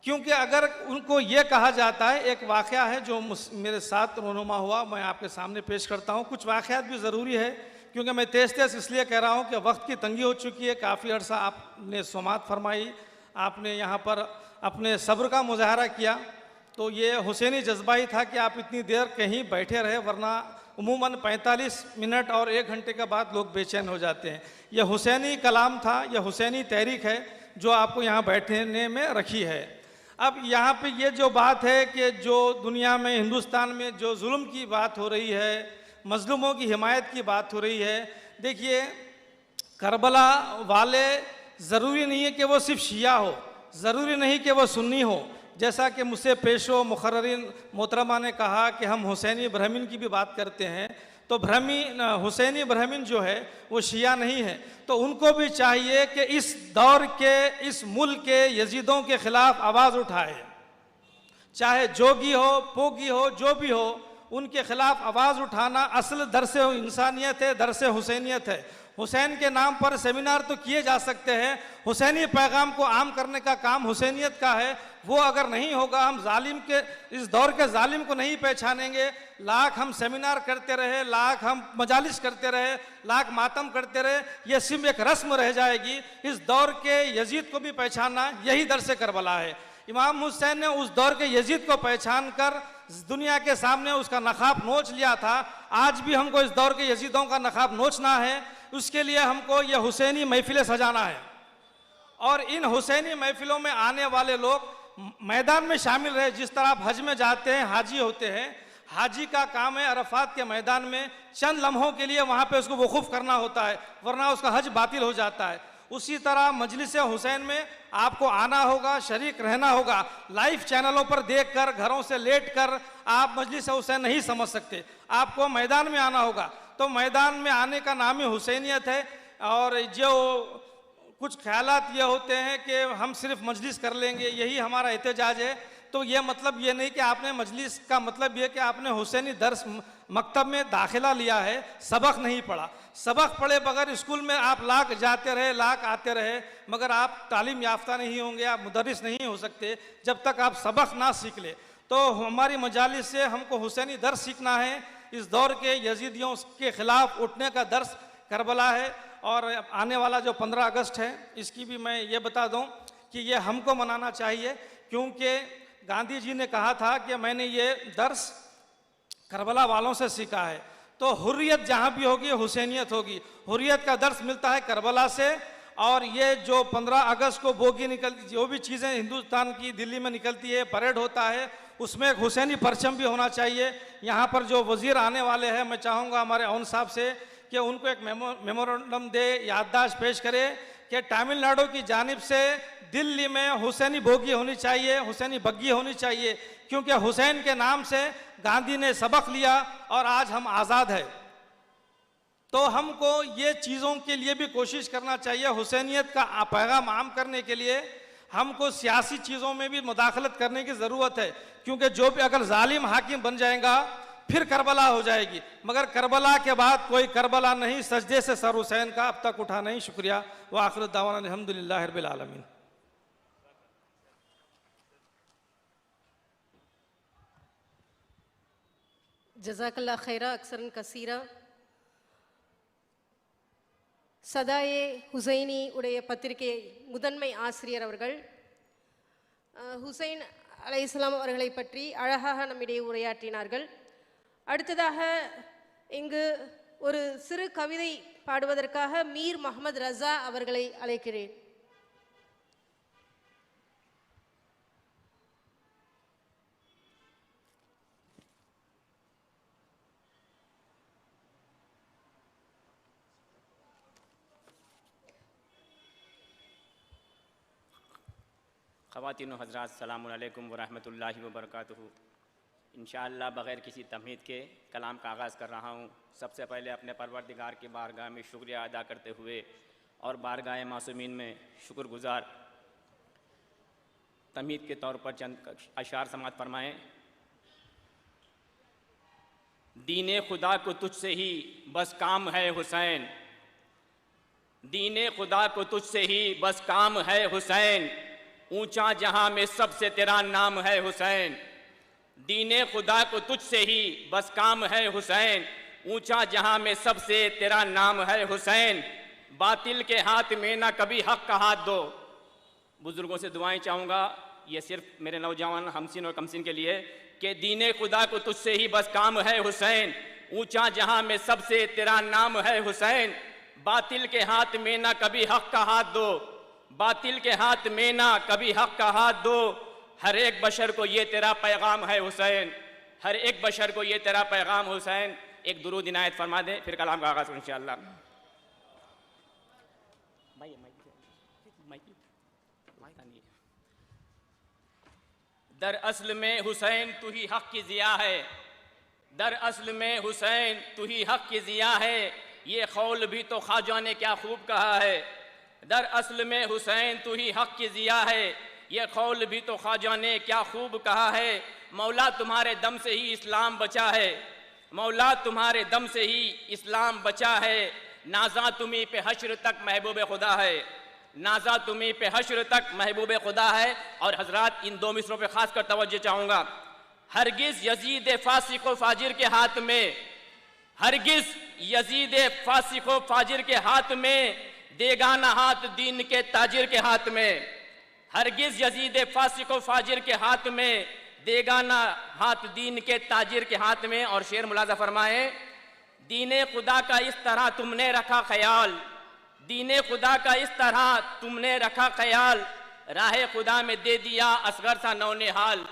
Speaker 15: क्योंकि अगर उनको ये कहा जाता है, एक वाक़या है जो मेरे साथ रोनुमा हुआ, मैं आपके सामने पेश करता हूँ। कुछ वाक़यात भी ज़रूरी है, क्योंकि मैं तेज़ तेज़ इसलिए कह रहा हूँ कि वक्त की तंगी हो चुकी है। काफ़ी अर्सा आपने समात फरमाई, आपने यहाँ पर अपने सब्र का मुजाहरा किया, तो ये हुसैनी जज्बा ही था कि आप इतनी देर कहीं बैठे रहे, वरना उमूमन 45 मिनट और 1 घंटे के बाद लोग बेचैन हो जाते हैं। यह हुसैनी कलाम था, यह हुसैनी तहरीक है जो आपको यहाँ बैठने में रखी है। अब यहाँ पे ये जो बात है कि जो दुनिया में, हिंदुस्तान में जो जुल्म की बात हो रही है, मजलूमों की हिमायत की बात हो रही है, देखिए करबला वाले ज़रूरी नहीं है कि वो सिर्फ शिया हो, ज़रूरी नहीं कि वो सुन्नी हो। जैसा कि मुझसे पेशो मुखर्रिन मोहतरमा ने कहा कि हम हुसैनी ब्राह्मण की भी बात करते हैं, तो हुसैनी ब्राह्मण जो है वो शिया नहीं है। तो उनको भी चाहिए कि इस दौर के, इस मुल्क के यजीदों के ख़िलाफ़ आवाज़ उठाए, चाहे जोगी हो, पोगी हो, जो भी हो, उनके ख़िलाफ़ आवाज़ उठाना असल दरस इंसानियत है, दरस हुसैनियत है। हुसैन के नाम पर सेमिनार तो किए जा सकते हैं, हुसैनी पैगाम को आम करने का काम हुसैनियत का है। वो अगर नहीं होगा, हम जालिम के इस दौर के जालिम को नहीं पहचानेंगे, लाख हम सेमिनार करते रहे, लाख हम मजालिस करते रहे, लाख मातम करते रहे, ये सिर्फ एक रस्म रह जाएगी। इस दौर के यजीद को भी पहचानना यही दर्स करबला है। इमाम हुसैन ने उस दौर के यजीद को पहचान कर दुनिया के सामने उसका नकाब नोच लिया था। आज भी हमको इस दौर के यजीदों का नकाब नोचना है। उसके लिए हमको ये हुसैनी महफिलें सजाना है और इन हुसैनी महफिलों में आने वाले लोग मैदान में शामिल रहे। जिस तरह आप हज में जाते हैं, हाजी होते हैं, हाजी का काम है अरफात के मैदान में चंद लम्हों के लिए वहाँ पे उसको वकूफ़ करना होता है, वरना उसका हज बातिल हो जाता है। उसी तरह मजलिस हुसैन में आपको आना होगा, शरीक रहना होगा। लाइव चैनलों पर देखकर, घरों से लेटकर आप मजलिस हुसैन नहीं समझ सकते, आपको मैदान में आना होगा। तो मैदान में आने का नाम ही हुसैनियत है। और जो कुछ ख्यालात ये होते हैं कि हम सिर्फ मजलिस कर लेंगे, यही हमारा एहतजाज है, तो ये मतलब ये नहीं कि आपने मजलिस का मतलब ये कि आपने हुसैनी दर्स मकतब में दाखिला लिया है, सबक नहीं पढ़ा। सबक पढ़े बगैर स्कूल में आप लाख जाते रहे, लाख आते रहे, मगर आप तालीम याफ्ता नहीं होंगे, आप मुदर्रिस नहीं हो सकते जब तक आप सबक ना सीख ले। तो हमारी मजालिस से हमको हुसैनी दर्स सीखना है। इस दौर के यजीदियों के ख़िलाफ़ उठने का दर्स करबला है। और आने वाला जो 15 अगस्त है, इसकी भी मैं ये बता दूं कि ये हमको मनाना चाहिए, क्योंकि गांधी जी ने कहा था कि मैंने ये दर्स करबला वालों से सीखा है। तो हुर्रियत जहाँ भी होगी हुसैनियत होगी। हुर्रियत का दर्स मिलता है करबला से। और ये जो 15 अगस्त को बोगी निकलती, जो भी चीज़ें हिंदुस्तान की दिल्ली में निकलती है, परेड होता है, उसमें एक हुसैनी परचम भी होना चाहिए। यहाँ पर जो वज़ीर आने वाले हैं, मैं चाहूँगा हमारे औन साहब से कि उनको एक मेमोरेंडम दे, याददाश्त पेश करे कि तमिलनाडु की जानिब से दिल्ली में हुसैनी बोगी होनी चाहिए, हुसैनी बग्गी होनी चाहिए, क्योंकि हुसैन के नाम से गांधी ने सबक लिया और आज हम आज़ाद हैं। तो हमको ये चीज़ों के लिए भी कोशिश करना चाहिए। हुसैनियत का पैगाम आम करने के लिए हमको सियासी चीज़ों में भी मुदाखलत करने की ज़रूरत है, क्योंकि जो भी अगर जालिम हाकिम बन जाएगा फिर करबला हो जाएगी, मगर करबला के बाद कोई करबला नहीं। सजदे से सर हुसैन का अब तक उठा नहीं। शुक्रिया। व आखिर दावाना अल्हम्दुलिल्लाहि रब्बिल आलमीन।
Speaker 4: ஜஸாக்கல்லா खैरा अक्सरन कसीरा। சதாயே ஹுசைனி உடைய பத்திரிகை முதன்மை ஆசிரியர் அவர்கள் ஹுசைன் அலைஹிஸ்ஸலாம் அவர்களை பற்றி அழகாக நம்மிடையே உரையாற்றினார்கள். அடுத்ததாக இங்கு ஒரு சிறு கவிதை பாடுவதற்காக மீர் முகமது ரஸா அவர்களை அழைக்கிறேன்.
Speaker 16: ख़वातीन व हज़रात, अस्सलामु अलैकुम व रहमतुल्लाहि व बरकातुहू। इंशाअल्लाह बग़ैर किसी तमहीद के कलाम का आगाज़ कर रहा हूँ। सबसे पहले अपने परवरदिगार की बारगाह में शुक्रिया अदा करते हुए और बारगाह मासूमीन में शुक्रगुज़ार तमहीद के तौर पर चंद अशार समाअत फरमाएँ। दीने खुदा को तुझसे ही बस काम है हुसैन, दीने खुदा को तुझसे ही बस काम है हुसैन, ऊंचा जहां में सबसे तेरा नाम है हुसैन। दीने खुदा को तुझसे ही बस काम है हुसैन, ऊंचा जहां में सबसे तेरा नाम है हुसैन। बातिल के हाथ में ना कभी हक का हाथ दो। बुजुर्गों से दुआएं चाहूँगा, ये सिर्फ मेरे नौजवान हमसिन और कमसिन के लिए, कि दीने खुदा को तुझसे ही बस काम है हुसैन, ऊंचा जहां में सबसे तेरा नाम है हुसैन। बातिल के हाथ में ना कभी हक का हाथ दो, बातिल के हाथ में ना कभी हक का हाथ दो। हर एक बशर को ये तेरा पैगाम है हुसैन, हर एक बशर को ये तेरा पैगाम हुसैन। एक दुरूद इनायत फरमा दें, फिर कलाम का आगाज़ इंशाअल्लाह। दरअसल में हुसैन तू ही हक की ज़िया है, दरअसल में हुसैन तू ही हक की ज़िया है, ये कौल भी तो ख्वाजा ने क्या खूब कहा है। दरअसल में हुसैन तू ही हक की ज़िया है, ये कौल भी तो ख्वाजा ने क्या खूब कहा है। मौला तुम्हारे दम से ही इस्लाम बचा है, मौला तुम्हारे दम से ही इस्लाम बचा है। नाजा तुम्ही पे हश्र तक महबूब खुदा है, नाजा तुम्ही पे हश्र तक महबूब खुदा है। और हजरात इन दो मिसरों पे खास कर तवज्जो चाहूँगा। हरगिज यजीद फासिक व फाजिर के हाथ में, हरगिज यजीद फासिक व फाजिर के हाथ में देगा ना हाथ दीन के ताजिर के हाथ में, हरगिज यजीद फासिक व फाजिर के हाथ में देगा ना हाथ दीन के ताजिर के हाथ में। और शेर मुलाजा फरमाए, दीने खुदा का इस तरह तुमने रखा ख्याल, दीने खुदा का इस तरह तुमने रखा ख्याल, राह खुदा में दे दिया असगर सा नौनिहाल,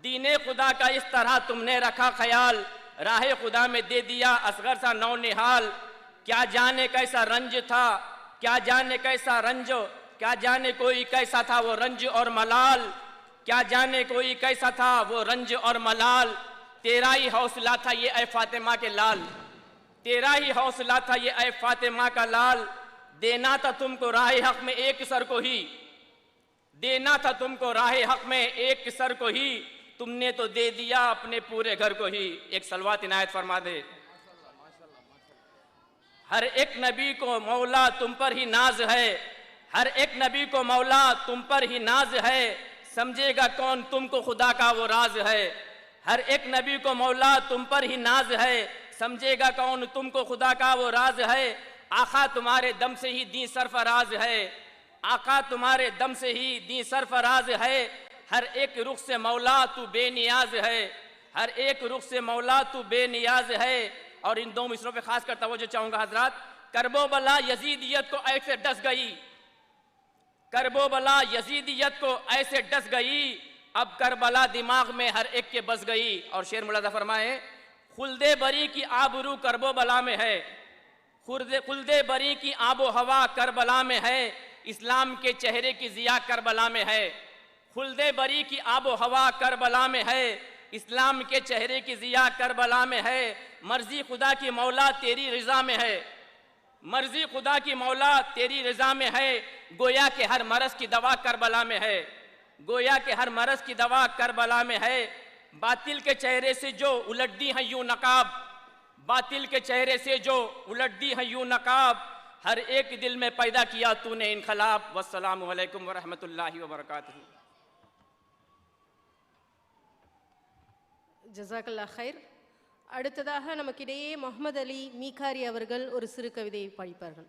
Speaker 16: दीने खुदा का इस तरह तुमने रखा ख्याल, राह खुदा में दे दिया असगर सा नौनिहाल। क्या जाने कैसा रंज था, क्या जाने कैसा रंज, क्या जाने कोई कैसा था वो रंज और मलाल, क्या जाने कोई कैसा था वो रंज और मलाल। तेरा ही हौसला था ये ऐ फातिमा के लाल, तेरा ही हौसला था ये ऐ फातिमा का लाल। देना था तुमको राह हक में एक सर को ही, देना था तुमको राह हक में एक सर को ही, तुमने तो दे दिया अपने पूरे घर को ही। एक सलवात इनायत फरमा दे। हर एक नबी को मौला तुम पर ही नाज है, हर एक नबी को मौला तुम पर ही नाज है, समझेगा कौन तुमको खुदा का वो राज है। हर एक नबी को मौला तुम पर ही नाज है, समझेगा कौन तुमको खुदा का वो राज है। आका तुम्हारे दम से ही दी सरफराज है, आका तुम्हारे दम से ही दी सरफराज है। हर एक रुख से मौला तू बेनियाज है, हर एक रुख से मौला तू बेनियाज है। और इन दो मिसरों पे खास कर तवज्जो चाहूंगा हजरात। करबो बला यजीदियत को ऐसे डस गई, करबो बला यजीदियत को ऐसे डस गई, अब करबला दिमाग में हर एक के बस गई। और शेर मुलाजा फरमाए, खुल्दे बरी की आबरू करबो बला में है, खुल्दे बरी की आबो हवा करबला में है, इस्लाम के चेहरे की जिया करबला में है। खुल्दे बरी की आबो हवा करबला में है, इस्लाम के चेहरे की जिया करबला में है। मर्जी खुदा की मौला तेरी रज़ा में है, मर्जी खुदा की मौला तेरी रज़ा में है। गोया के हर मरज की दवा करबला में है, गोया के हर मरज की दवा करबला में है। बातिल के चेहरे से जो उलट दी है यूं नकाब, बातिल के चेहरे से जो उलट दी है यूं नकाब, हर एक दिल में पैदा किया तूने इनकलाब। वस्सलामु अलैकुम वरहमतुल्लाहि वबरकातुहू।
Speaker 4: ஜஸாக்கல்லா खैर। அடுத்ததாக நமக்கிடையே முகமது அலி மீகாரி அவர்கள் ஒரு சிறு கவிதையை படிப்பார்கள்।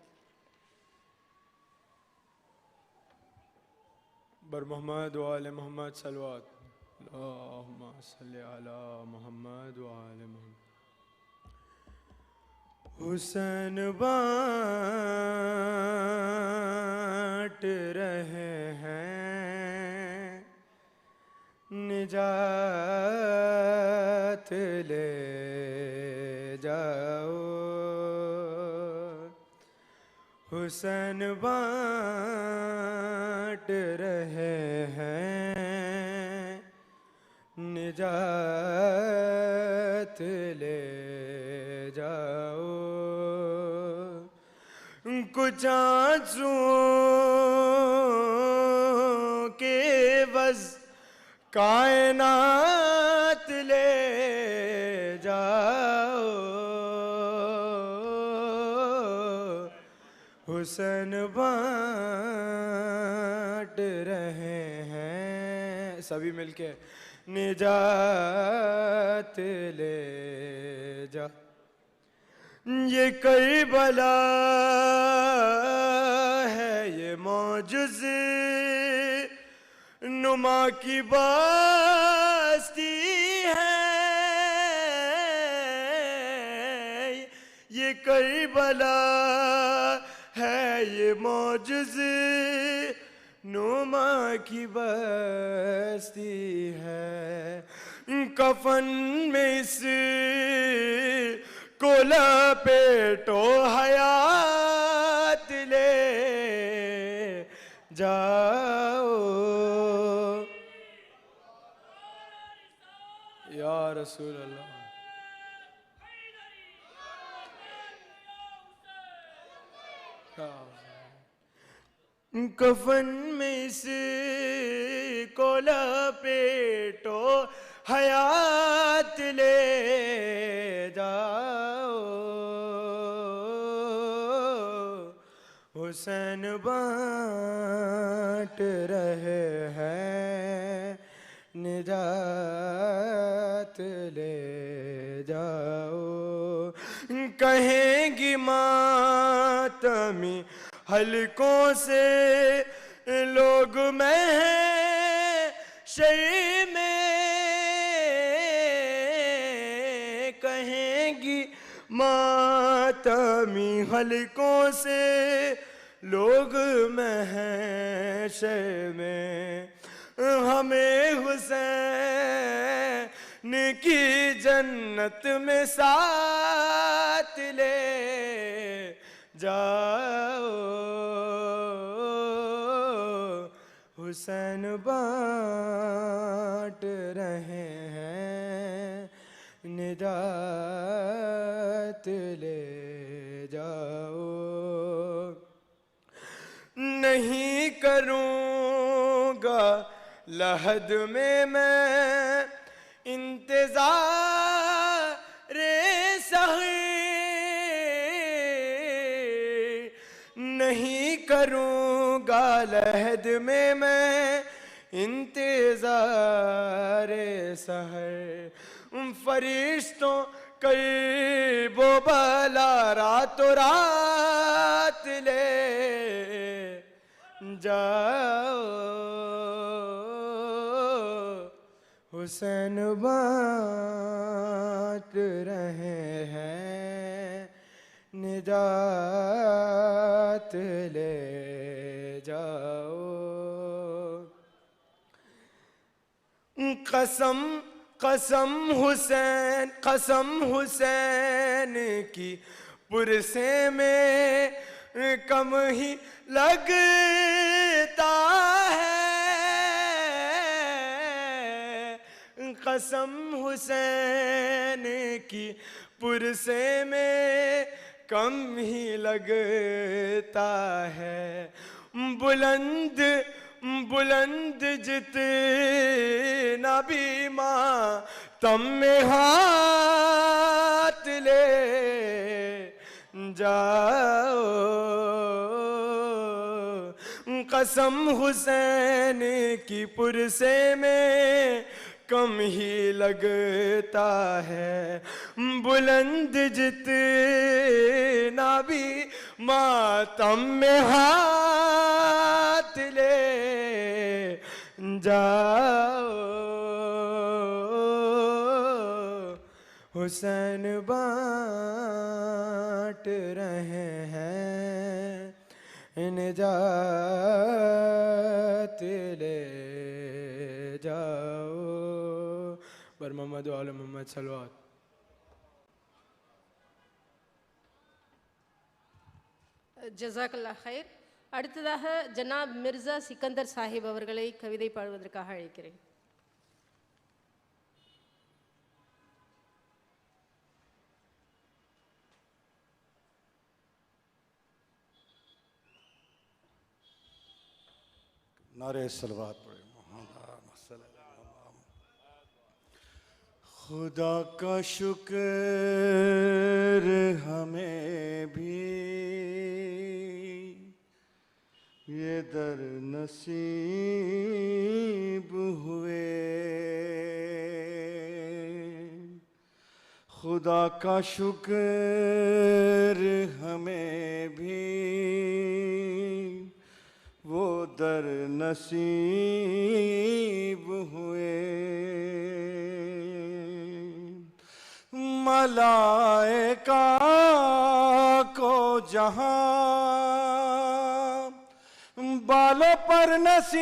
Speaker 17: बर मोहम्मद व आले मोहम्मद सलवात, अल्लाहुम्मा सल्ली अला मोहम्मद व आले मोहम्मद। हुसैन बांट रहे हैं निजात ले जाओ, हुसैन बांट रहे हैं निजात ले जाओ। कुछ आंसू के बस कायनात ले जाओ, हुसैन बांट रहे हैं, सभी मिलके निजात ले जा। ये करबला है ये मौजज़े नुमा की बस्ती है, ये करबला है ये मौजज़े नुमा की बस्ती है। कफन में इस को लपेटो हयात ले जाओ, या रसूल अल्लाह। कफन में इस को लपेटो हयात ले जाओ, हुसैन बांट रहे हैं, निजात ले जाओ। कहेंगी मातमी हलकों से लोग महशर में, कहेंगी मातमी हलकों से लोग महशर में, हमें हुसैन की जन्नत में साथ ले जाओ। हुसैन बांट रहे हैं, निजात ले जाओ। नहीं करूँगा लहद में मैं इंतज़ार सहर, नहीं करूँगा लहद में मैं इंतज़ार सहर। फरिश्तों कर्बो बला रातों रात ले जाओ। हुसैन बांट रहे हैं, निजात ले जाओ। कसम कसम हुसैन, कसम हुसैन की पुरसे में कम ही लगता है। कसम हुसैन की पुरसे में कम ही लगता है। बुलंद बुलंद जितना भी मातम में हाथ ले जाओ। कसम हुसैन की पुरसे में कम ही लगता है। बुलंद जितना भी मातम में हाथ ले जाओ। हुसैन बांट रहे हैं, निजात ले जाओ। बर मोहम्मद व आले मोहम्मद सल्लल्लाहु।
Speaker 4: ஜஸாக்கல்லா ஹைர். அடுத்ததாக ஜனாப் மிர்சா சிக்கந்தர் சாஹிப் அவர்களை கவிதை பாடுவதற்காக அழைக்கிறேன்.
Speaker 18: नारे सलवात पढ़े। खुदा का शुक्र हमें भी ये दर नसीब हुए। खुदा का शुक्र हमें भी वो दर नसीब हुए। मलाइका को जहां बालों पर नसीब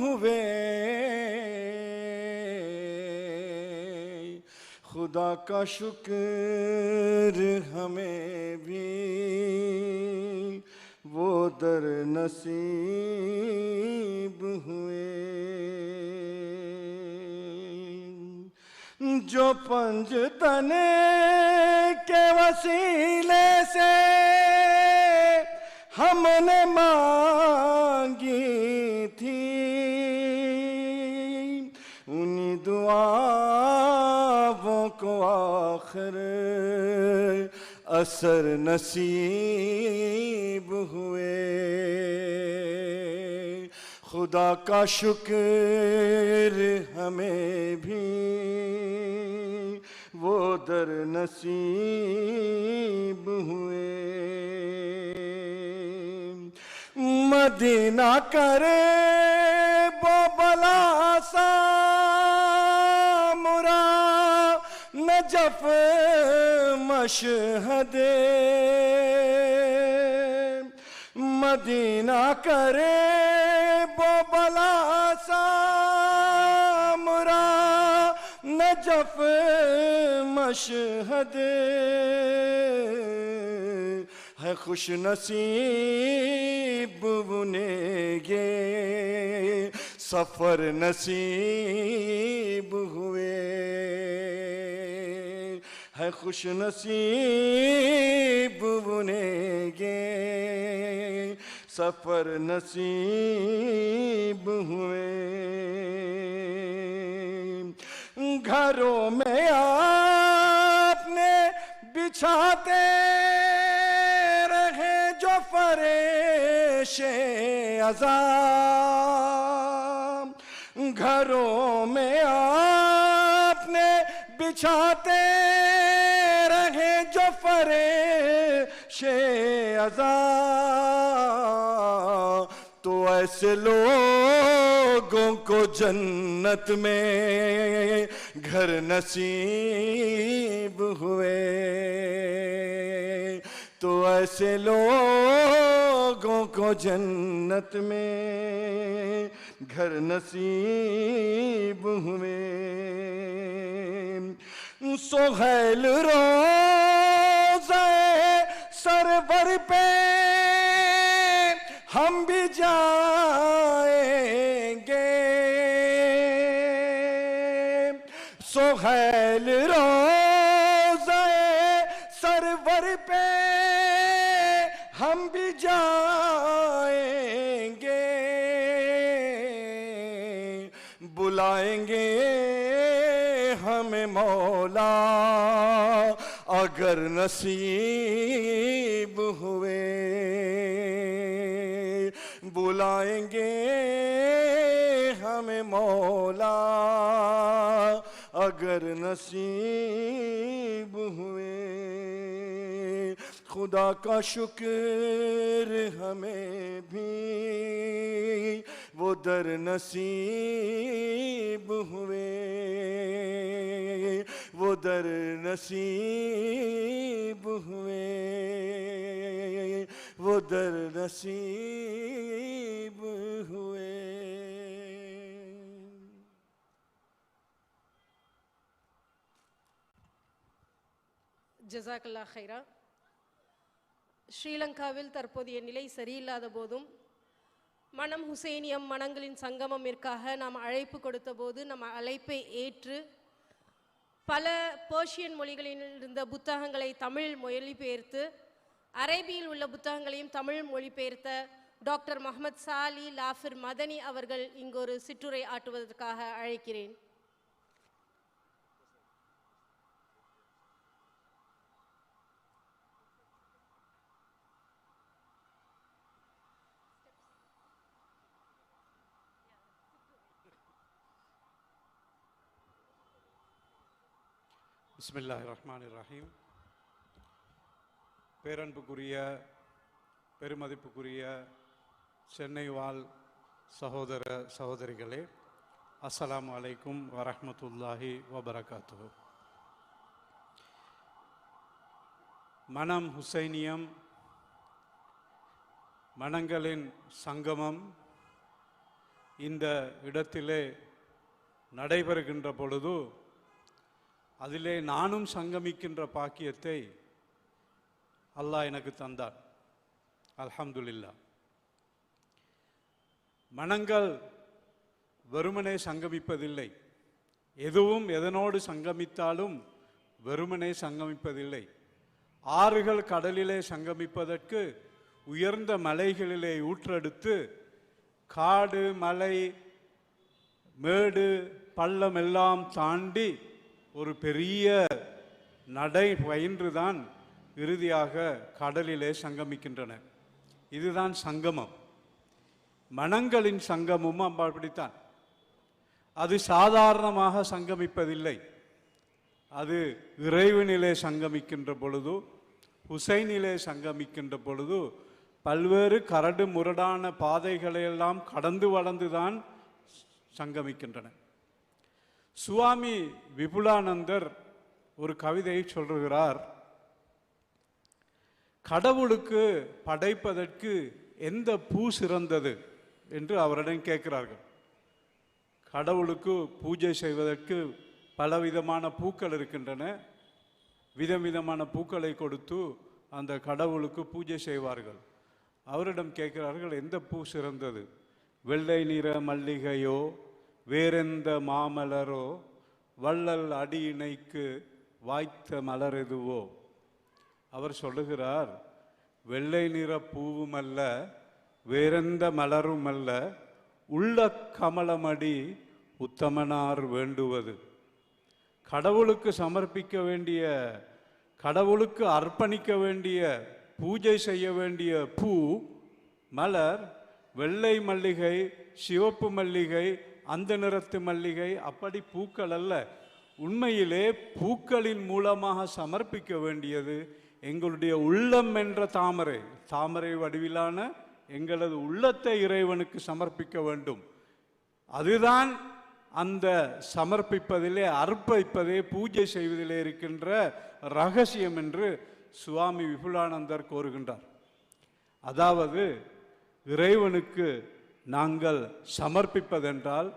Speaker 18: हुए। खुदा का शुक्र हमें भी वो दर नसीब हुए। जो पंजतने के वसीले से हमने मांगी थी, उन्हीं दुआओं को आखिर असर नसीब हुए। खुदा का शुक्र हमें भी वो दर नसीब हुए। मदीना करे वो बला सा मुरा नजफ मशहदे। मदीना करे वो बला सा मुरा नजफ मशहदे। है खुश नसीब उन्हें ये सफ़र नसीब हुए। है खुश नसीब उन्हें ये सफ़र नसीब हुए। घरों में आपने बिछाते रहे जो फरेशे अज़ाम। घरों में आपने बिछाते रहे जो फरेशे अज़ाम। तो ऐसे लोगों को जन्नत में घर नसीब हुए। तो ऐसे लोगों को जन्नत में घर नसीब हुए। सुहैल रोज़े सरवर पे हम भी जाएंगे। सुहैल रोज़े सरवर पे हम भी जाएंगे। बुलाएंगे हमें मौला अगर नसीब हुए। बुलाएंगे हमें मौला अगर नसीब हुए। खुदा का शुक्र हमें भी वो दर नसीब हुए। वो दर नसीब हुए। वो दर नसीब हुए।
Speaker 4: ஜஸாக்கல்லா ஹைரா. ஸ்ரீலங்காவில் தற்போதைய நிலை சரியில்லாத போதும் மனம் ஹுசைனியம் மனங்களின் சங்கமமிற்காக நாம் அழைப்பு கொடுத்த போது நம்ம அழைப்பை ஏற்று பல பேர்ஷியன் மொழிகளில் இருந்த புத்தகங்களை தமிழ் மொழிபெயர்த்து அரேபியில் உள்ள புத்தகங்களையும் தமிழ் மொழிபெயர்த்த டாக்டர் முகமது சாலி லாஃபிர் மதனி அவர்கள் இங்கு ஒரு சிற்றுரை ஆற்றுவதற்காக அழைக்கிறேன்.
Speaker 9: பிஸ்மில்லாஹிர்ரஹ்மானிர்ரஹீம். பேரன்புக்குரிய பெருமதிப்புக்குரிய சென்னை வாழ் சகோதர சகோதரிகளே, அஸ்ஸலாமு அலைக்கும் வரஹ்மத்துல்லாஹி வபரகாத்துஹு. மனம் ஹுசைனியம் மனங்களின் சங்கமம் இந்த இடத்திலே நடைபெறுகின்ற பொழுது அதிலே நானும் சங்கமிக்கின்ற பாக்கியத்தை அல்லாஹ் எனக்கு தந்தார். அல்ஹம்துலில்லாஹ். மனங்கள் வெறுமனே சங்கமிப்பதில்லை. எதுவும் எதனோடு சங்கமித்தாலும் வெறுமனே சங்கமிப்பதில்லை. ஆறுகள் கடலிலே சங்கமிப்பதற்கு உயர்ந்த மலைகளிலே ஊற்றெடுத்து காடு மலை மேடு பள்ளம் எல்லாம் தாண்டி ஒரு பெரிய நடை பயின்றுதான்
Speaker 19: இறுதியாக கடலிலே சங்கமிக்கின்றன. இதுதான் சங்கமம். மனங்களின் சங்கமும் அப்படித்தான். அது சாதாரணமாக சங்கமிப்பதில்லை. அது இறைவனிலே சங்கமிக்கின்ற பொழுது, ஹுசைனிலே சங்கமிக்கின்ற பொழுது பல்வேறு கரடு முரடான பாதைகளையெல்லாம் கடந்து வளர்ந்துதான் சங்கமிக்கின்றன. சுவாமி விபுலானந்தர் ஒரு கவிதையை சொல்லுகிறார். கடவுளுக்கு படைப்பதற்கு எந்த பூ சிறந்தது என்று அவரிடம் கேட்கிறார்கள். கடவுளுக்கு பூஜை செய்வதற்கு பலவிதமான பூக்கள் இருக்கின்றன. விதவிதமான பூக்களை கொடுத்து அந்த கடவுளுக்கு பூஜை செய்வார்கள். அவரிடம் கேட்கிறார்கள், எந்த பூ சிறந்தது? வெள்ளை நிற மல்லிகையோ வேறெந்த மாமலரோ வள்ளல் அடியினைக்கு வாய்த்த மலர் எதுவோ? அவர் சொல்லுகிறார், வெள்ளை நிற பூவும் அல்ல, வேறெந்த மலரும் அல்ல, உள்ள கமலமடி உத்தமனார் வேண்டுவது. கடவுளுக்கு சமர்ப்பிக்க வேண்டிய, கடவுளுக்கு அர்ப்பணிக்க வேண்டிய, பூஜை செய்ய வேண்டிய பூ, மலர் வெள்ளை மல்லிகை, சிவப்பு மல்லிகை, அந்த நிறத்து மல்லிகை, அப்படி பூக்கள் அல்ல. உண்மையிலே பூக்களின் மூலமாக சமர்ப்பிக்க வேண்டியது எங்களுடைய உள்ளம் என்ற தாமரை, தாமரை வடிவிலான எங்களது உள்ளத்தை இறைவனுக்கு சமர்ப்பிக்க வேண்டும். அதுதான் அந்த சமர்ப்பிப்பதிலே, அர்ப்பணிப்பதே, பூஜை செய்வதிலே இருக்கின்ற ரகசியம் என்று சுவாமி விபுலானந்தர் கோருகின்றார். அதாவது இறைவனுக்கு நாங்கள் சமர்ப்பிப்பதென்றால்,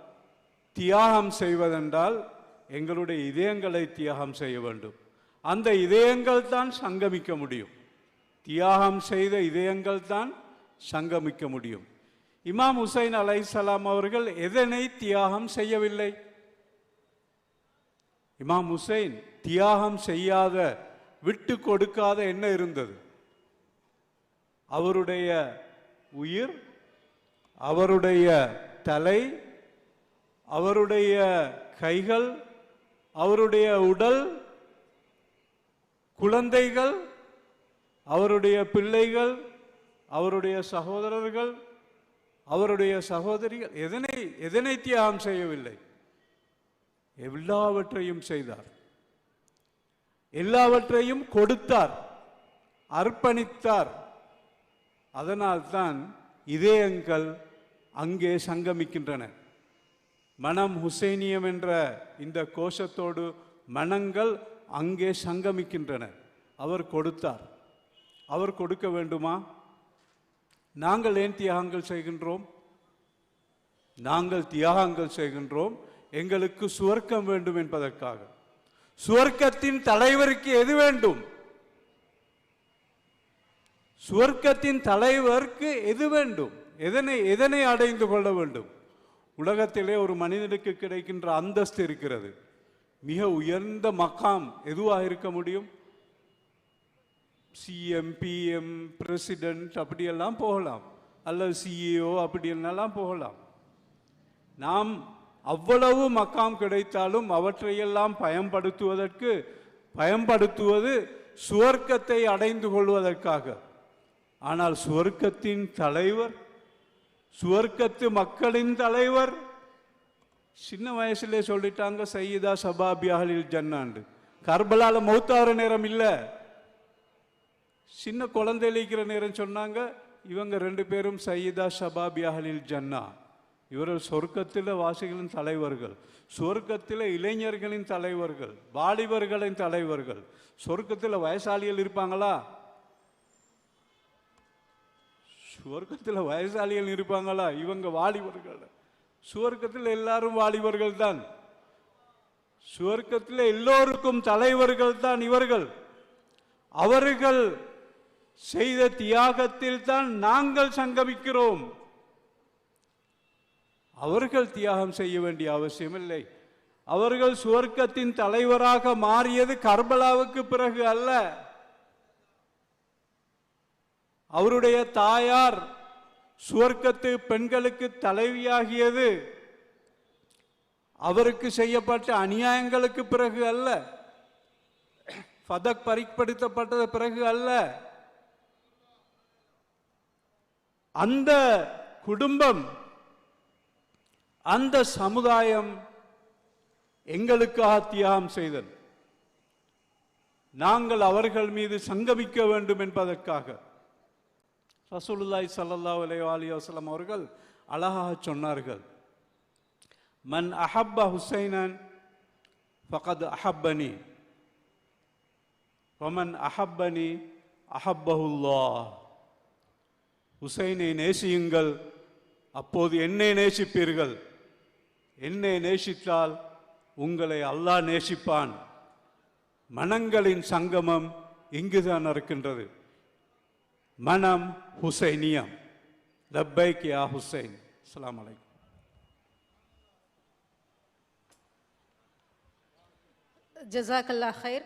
Speaker 19: தியாகம் செய்வதென்றால் எங்களுடைய இதயங்களை தியாகம் செய்ய வேண்டும். அந்த இதயங்கள் தான் சங்கமிக்க முடியும். தியாகம் செய்த இதயங்கள் தான் சங்கமிக்க முடியும். இமாம் ஹுசைன் அலைஹிஸ்ஸலாம் அவர்கள் எதனை தியாகம் செய்யவில்லை? இமாம் ஹுசைன் தியாகம் செய்யாத, விட்டு கொடுக்காத என்ன இருந்தது? அவருடைய உயிர், அவருடைய தலை, அவருடைய கைகள், அவருடைய உடல், குழந்தைகள், அவருடைய பிள்ளைகள், அவருடைய சகோதரர்கள், அவருடைய சகோதரிகள், எதனை தியாகம் செய்யவில்லை? எல்லாவற்றையும் செய்தார். எல்லாவற்றையும் கொடுத்தார், அர்ப்பணித்தார். அதனால்தான் இதயங்கள் அங்கே சங்கமிக்கின்றன. மனம் ஹுசைனியம் என்ற இந்த கோஷத்தோடு மனங்கள் அங்கே சங்கமிக்கின்றன. அவர் கொடுத்தார். அவர் கொடுக்க வேண்டுமா? நாங்கள் ஏன் தியாகங்கள் செய்கின்றோம்? நாங்கள் தியாகங்கள் செய்கின்றோம் எங்களுக்கு சுவர்க்கம் வேண்டும் என்பதற்காக. சுவர்க்கத்தின் தலைவருக்கு எது வேண்டும்? சுவர்க்கத்தின் தலைவருக்கு எது வேண்டும்? எதனை அடைந்து கொள்ள வேண்டும்? உலகத்திலே ஒரு மனிதனுக்கு கிடைக்கின்ற அந்தஸ்து இருக்கிறது. மிக உயர்ந்த மக்காம் எதுவாக இருக்க முடியும்? சிஎம், பிஎம், பிரசிடென்ட் அப்படியெல்லாம் போகலாம், அல்லது சிஇஓ அப்படியெல்லாம் போகலாம். நாம் அவ்வளவு மக்காம் கிடைத்தாலும் அவற்றையெல்லாம் பயன்படுத்துவது சுவர்க்கத்தை அடைந்து கொள்வதற்காக. ஆனால் சுவர்க்கத்தின் தலைவர், சுவர்க்கத்து மக்களின் தலைவர், சின்ன வயசுலே சொல்லிட்டாங்க சையீதா ஷபாபி அஹ்லில் ஜன்னாண்டு. கர்பலால மௌத்தார நேரம் இல்லை, சின்ன குழந்தையில இருக்கிற நேரம் சொன்னாங்க. இவங்க 2 பேரும் சையீதா ஷபாபி அஹ்லில் ஜன்னா. இவர்கள் சொர்க்கத்தில் வாசிகளின் தலைவர்கள், சொர்க்கத்தில் இளைஞர்களின் தலைவர்கள், வாலிபர்களின் தலைவர்கள். சொர்க்கத்தில் வயசாளிகள் இருப்பாங்களா? சுவர்க்கத்தில் வயசாளிகள் இருப்பாங்களா? இவங்க வாலிபர்கள். சுவர்க்கத்தில் எல்லாரும் வாலிபர்கள் தான். சுவர்க்கத்தில் எல்லோருக்கும் தலைவர்கள் தான் இவர்கள். அவர்கள் செய்த தியாகத்தில் தான் நாங்கள் சங்கமிக்கிறோம். அவர்கள் தியாகம் செய்ய வேண்டிய அவசியம் இல்லை. அவர்கள் சுவர்க்கத்தின் தலைவராக மாறியது கர்பலாவுக்கு பிறகு அல்ல. அவருடைய தாயார் சுவர்க்கத்து பெண்களுக்கு தலைவியாகியது அவருக்கு செய்யப்பட்ட அநியாயங்களுக்கு பிறகு அல்ல. ஃபதக் பறிப்படுத்தப்பட்டது பிறகு அல்ல. அந்த குடும்பம், அந்த சமுதாயம் எங்களுக்காக தியாகம் செய்தது. நாங்கள் அவர்கள் மீது சங்கமிக்க வேண்டும் என்பதற்காக ரசூலுல்லாஹி ஸல்லல்லாஹு அலைஹி வஸல்லம் அவர்கள் அழகாக சொன்னார்கள், மன் அஹப்ப ஹுசைனன் ஃபகத் அஹப்பனி வமன் அஹப்பனி அஹப்பஹுல்லாஹ். ஹுசைனை நேசியுங்கள், அப்போது என்னை நேசிப்பீர்கள். என்னை நேசித்தால் உங்களை அல்லாஹ் நேசிப்பான். மனங்களின் சங்கமம் இங்குதான் இருக்கின்றது. மனம் ஹுசைனியம். லப்பைக் யா ஹுசைன். அஸ்ஸலாமு அலைக்கும்.
Speaker 4: ஜஸாக்கல்லா ஹைர்.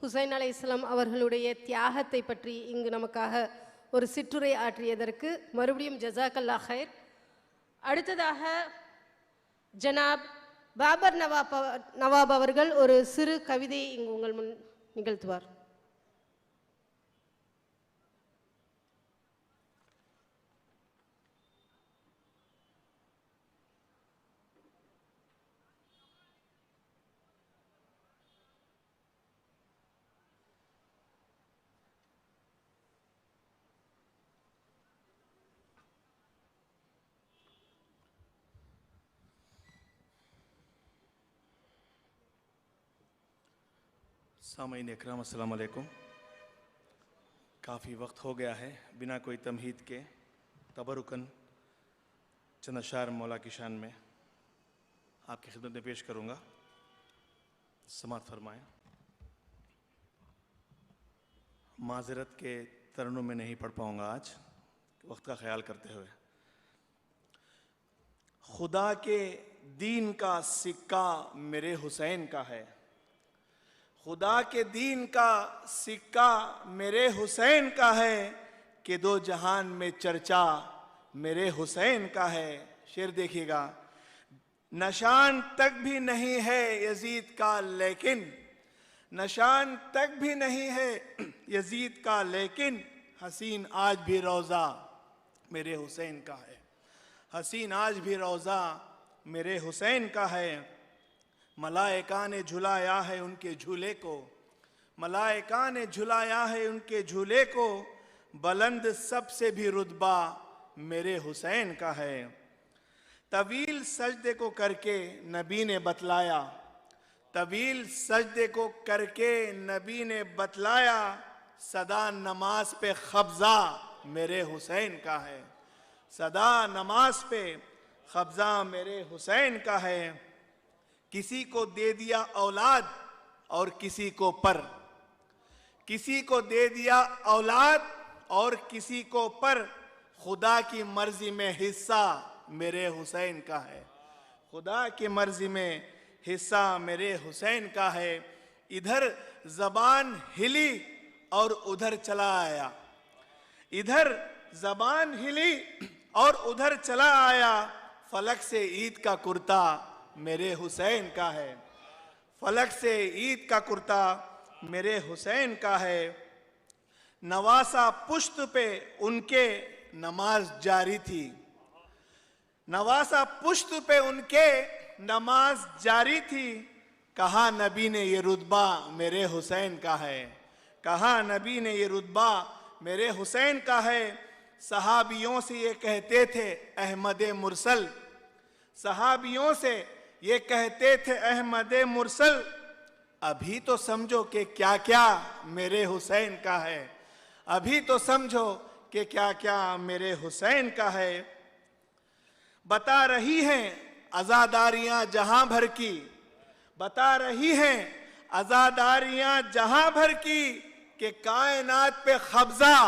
Speaker 4: ஹுசைன் அலைஹிஸ்ஸலாம் அவர்களுடைய தியாகத்தை பற்றி இங்கு நமக்காக ஒரு சிற்றுரை ஆற்றியதற்கு மறுபடியும் ஜஸாக்கல்லா ஹைர். அடுத்ததாக ஜனாப் பாபர் நவாப் அவர்கள் ஒரு சிறு கவிதையை இங்கு உங்கள் முன் நிகழ்த்துவார்.
Speaker 20: सामईन इकराम अस्सलाम वालेकुम। काफ़ी वक्त हो गया है, बिना कोई तमहीद के तबरुकन चंद अशार मौला की शान में आपकी खिदमत में पेश करूँगा, समात फरमाएं। माजरत के तरनों में नहीं पढ़ पाऊँगा आज, वक्त का ख्याल करते हुए। खुदा के दीन का सिक्का मेरे हुसैन का है, खुदा के दीन का सिक्का मेरे हुसैन का है, कि दो जहान में चर्चा मेरे हुसैन का है। शेर देखिएगा, नशान तक भी नहीं है यजीद का लेकिन, नशान तक भी नहीं है यजीद का लेकिन, हसीन आज भी रोज़ा मेरे हुसैन का है, हसीन आज भी रोज़ा मेरे हुसैन का है। मलाइका ने झुलाया है उनके झूले को, मलाइका ने झुलाया है उनके झूले को, बुलंद सबसे भी रुतबा मेरे हुसैन का है। तवील सजदे को करके नबी ने बतलाया, तवील सजदे को करके नबी ने बतलाया, सदा नमाज पे कब्जा मेरे हुसैन का है, सदा नमाज पे कब्जा मेरे हुसैन का है। किसी को दे दिया औलाद और किसी को पर, किसी को दे दिया औलाद और किसी को पर, खुदा की मर्जी में हिस्सा मेरे हुसैन का है, खुदा की मर्जी में हिस्सा मेरे हुसैन का है। इधर जबान हिली और उधर चला आया, इधर जबान हिली और उधर चला आया, फलक से ईद का कुर्ता मेरे हुसैन का है, फलक से ईद का कुर्ता मेरे हुसैन का है। नवासा पुश्त पे उनके नमाज जारी थी, नवासा पुश्त पे उनके नमाज जारी थी, कहा नबी ने ये रुतबा मेरे हुसैन का है, कहा नबी ने ये रुतबा मेरे हुसैन का है। सहाबियों से ये कहते थे अहमद मुरसल, सहाबियों से ये कहते थे अहमद मुरसल, अभी तो समझो कि क्या क्या मेरे हुसैन का है, अभी तो समझो कि क्या क्या मेरे हुसैन का है। बता रही हैं आज़ादारियाँ जहाँ भर की, बता रही हैं आज़ादारियाँ जहाँ भर की, कि कायनात पे कब्जा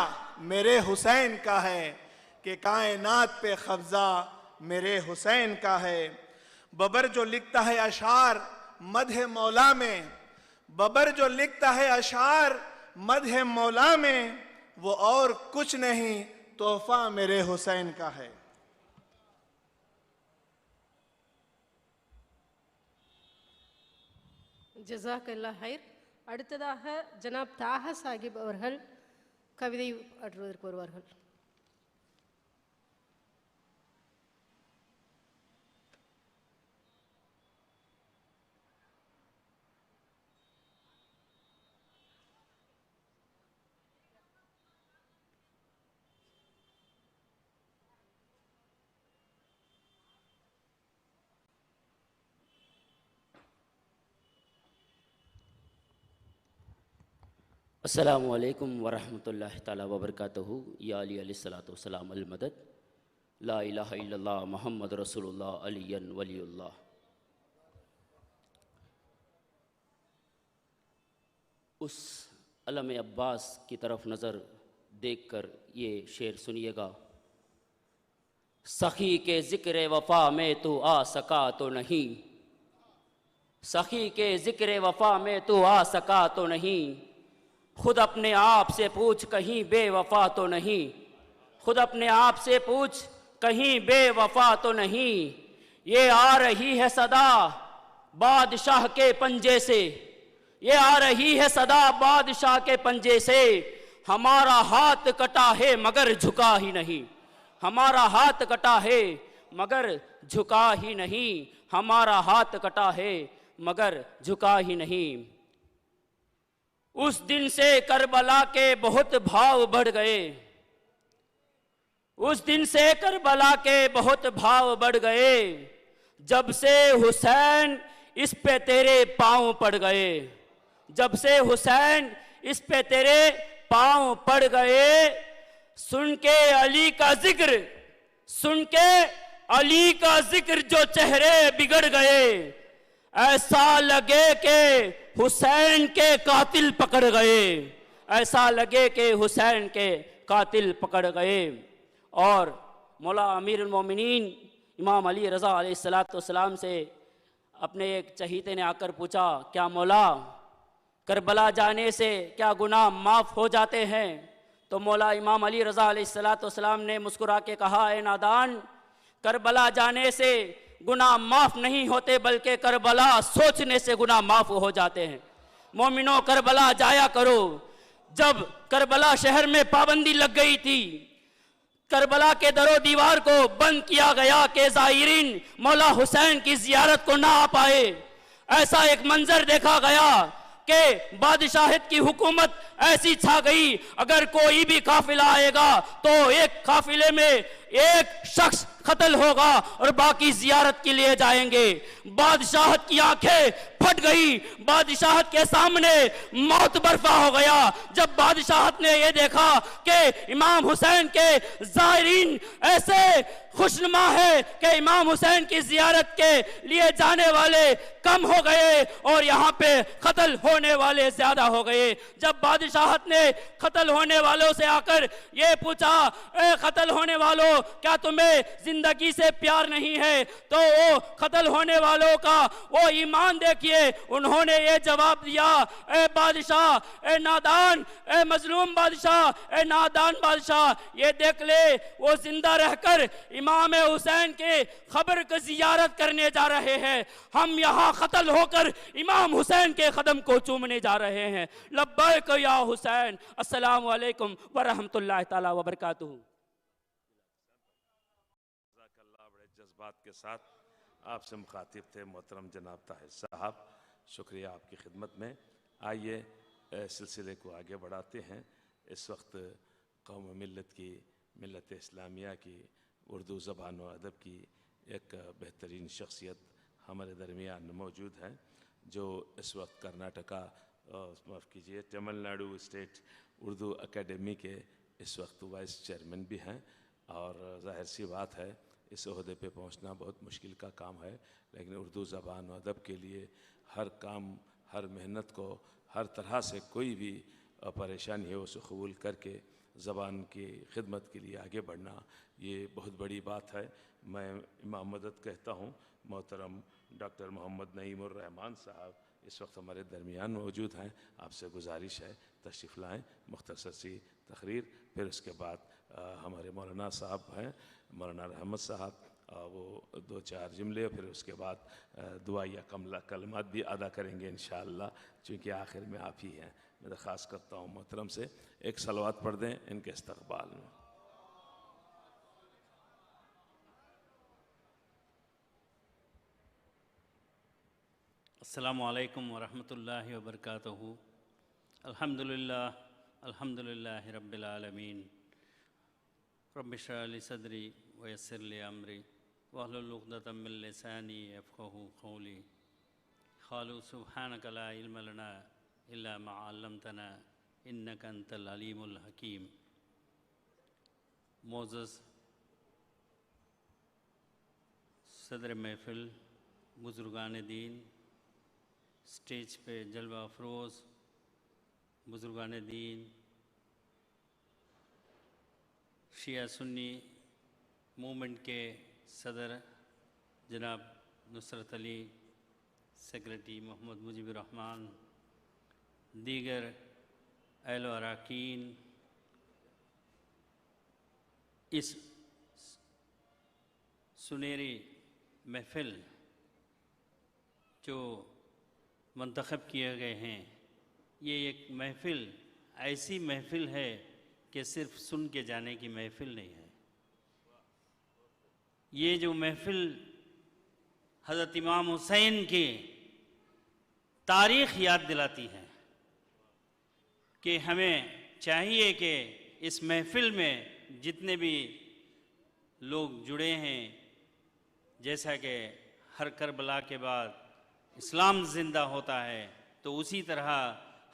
Speaker 20: मेरे हुसैन का है, कि कायनात पे कब्जा मेरे हुसैन का है। बबर जो लिखता है अशार मदह मौला में, बबर जो लिखता है अशार मदह मौला में, वो और कुछ नहीं तोहफा मेरे हुसैन का है।
Speaker 4: जज़ाकल्लाह खैर। அடுத்ததாக ஜனாப் தாஹா சாஹிப் அவர்கள் கவிதை ஆற்றுவதற்கு வருவார்கள்.
Speaker 21: अस्सलामु अलैकुम वरहमतुल्लाहि ताला वबरकातुहू। या अली अलैहिस्सलातु वस्सलाम अल मदद। ला इलाहा इल्लल्लाह मुहम्मद रसूलुल्लाह अलियन वलीउल्लाह। उस अलम अब्बास की तरफ नज़र देखकर ये शेर सुनिएगा। सखी के ज़िक्र वफ़ा में तू आ सका तो नहीं, सखी के ज़िक्र वफ़ा में तू आ सका तो नहीं, खुद अपने आप से पूछ कहीं बेवफा तो नहीं, खुद अपने आप से पूछ कहीं बेवफा तो नहीं। ये आ रही है सदा बादशाह के पंजे से, ये आ रही है सदा बादशाह के पंजे से, हमारा हाथ कटा है मगर झुका ही नहीं, हमारा हाथ कटा है मगर झुका ही नहीं, हमारा हाथ कटा है मगर झुका ही नहीं। उस दिन से करबला के बहुत भाव बढ़ गए, उस दिन से करबला के बहुत भाव बढ़ गए, जब से हुसैन इस पे तेरे पांव पड़ गए, जब से हुसैन इस पे तेरे पांव पड़ गए। सुन के अली का जिक्र, सुन के अली का जिक्र जो चेहरे बिगड़ गए, ऐसा लगे कि हुसैन के कातिल पकड़ गए, ऐसा लगे कि हुसैन के कातिल पकड़ गए। और मौला अमीरुल मोमिनीन इमाम अली रज़ा अलैहिस्सलाम से अपने एक चहीते ने आकर पूछा, क्या मौला करबला जाने से क्या गुनाह माफ़ हो जाते हैं? तो मौला इमाम अली रज़ा अलैहिस्सलाम ने मुस्कुरा के कहा, ए नादान, करबला जाने से गुनाह माफ़ नहीं होते, बल्कि करबला सोचने से गुनाह माफ़ हो जाते हैं। मोमिनो करबला जाया करो। जब करबला शहर में पाबंदी लग गई थी, करबला के दरो दीवार को बंद किया गया कि ज़ाहिरीन मौला हुसैन की ज़ियारत को ना आ पाए, ऐसा एक मंजर देखा गया कि बादशाहित की हुकूमत ऐसी छा गई, अगर कोई भी काफिला आएगा तो एक काफिले में एक शख्स कत्ल होगा और बाकी जियारत के लिए जाएंगे। बादशाहत की आंखें फट गई, बादशाहत के सामने मौत बर्फा हो गया जब बादशाहत ने यह देखा कि इमाम हुसैन के ज़ाहिरीन ऐसे खुशनुमा है कि इमाम हुसैन की जियारत के लिए जाने वाले कम हो गए और यहाँ पे कत्ल होने वाले ज्यादा हो गए। जब बादशाहत ने कत्ल होने वालों से आकर ये पूछा, ए कत्ल होने वालों, क्या तुम्हें जिंदगी से प्यार नहीं है? तो वो कत्ल होने वालों का वो ईमान देखिए, उन्होंने ये जवाब दिया, ए बादशाह, ए नादान, ए मजलूम बादशाह, ए नादान बादशाह, ये देख ले वो जिंदा रहकर इमाम हुसैन के खबर की जियारत करने जा रहे हैं, हम यहाँ कत्ल होकर इमाम हुसैन के कदम को चूमने जा रहे हैं। लब्बैक या हुसैन। अस्सलामु अलैकुम व रहमतुल्लाहि ताला व बरकातुहू।
Speaker 2: बड़े जज्बात के साथ आपसे मुखातिब थे मोहतरम जनाब ताहिर साहब, शुक्रिया आपकी खिदमत में। आइए सिलसिले को आगे बढ़ाते हैं। इस वक्त कौम मिल्लत की, मिल्लत इस्लामिया की, उर्दू ज़बान व अदब की एक बेहतरीन शख्सियत हमारे दरमियान मौजूद हैं, जो इस वक्त कर्नाटका, माफ़ कीजिए, तमिलनाडु स्टेट उर्दू एकेडमी के इस वक्त वाइस चेयरमैन भी हैं। और ज़ाहिर सी बात है इस ओहदे पे पहुंचना बहुत मुश्किल का काम है, लेकिन उर्दू ज़बान व अदब के लिए हर काम, हर मेहनत को, हर तरह से कोई भी परेशानी हो उसे कबूल करके ज़बान की खिदमत के लिए आगे बढ़ना, ये बहुत बड़ी बात है। मैं इमाम मदद कहता हूँ। मोहतरम डॉक्टर मोहम्मद नईमुर रहमान साहब इस वक्त हमारे दरमियान मौजूद हैं, आपसे गुजारिश है तशरीफ़ लाएँ, मुख्तसर सी तकरीर, फिर उसके बाद हमारे मौलाना साहब हैं, मौलाना रहमत साहब, वो 2-4 जुमले, फिर उसके बाद दुआ या कलमात भी अदा करेंगे इंशाअल्लाह, चूँकि आखिर में आप ही हैं। मैं दरख्वास्त करता हूँ मोहतरम से एक सलवात पढ़ दें इनके इस्तक़बाल में।
Speaker 1: अस्सलामु अलैकुम वरहमतुल्लाहि वबरकातुहू। अल्हम्दुलिल्लाह अल्हम्दुलिल्लाहि रब्बिल आलमीन। रब्बि इश्रह ली सदरी व यस्सिर ली अमरी वहलुल उक़दतम मिन लिसानी यफ़क़हू क़ौली। क़ालू सुब्हानका ला इल्म लना इल्ला मा अल्लमतना इन्नका अंतल अलीमुल हकीम। मोअज़्ज़ज़ सदर महफ़िल, बुज़ुर्गान दीन, स्टेज पे जलवा अफरोज़ बुज़ुर्गान दीन, शिया सुन्नी मूवमेंट के सदर जनाब नुसरत अली, सेक्रेटरी मोहम्मद मुजीबुर रहमान, दीगर अहल अराकीन, इस सुनहरी महफ़िल जो मंतखब किए गए हैं, ये एक महफ़िल ऐसी महफ़िल है कि सिर्फ सुन के जाने की महफ़िल नहीं है। ये जो महफ़िल हज़रत इमाम हुसैन की तारीख़ याद दिलाती है कि हमें चाहिए कि इस महफ़िल में जितने भी लोग जुड़े हैं, जैसा कि हर करबला के बाद इस्लाम ज़िंदा होता है, तो उसी तरह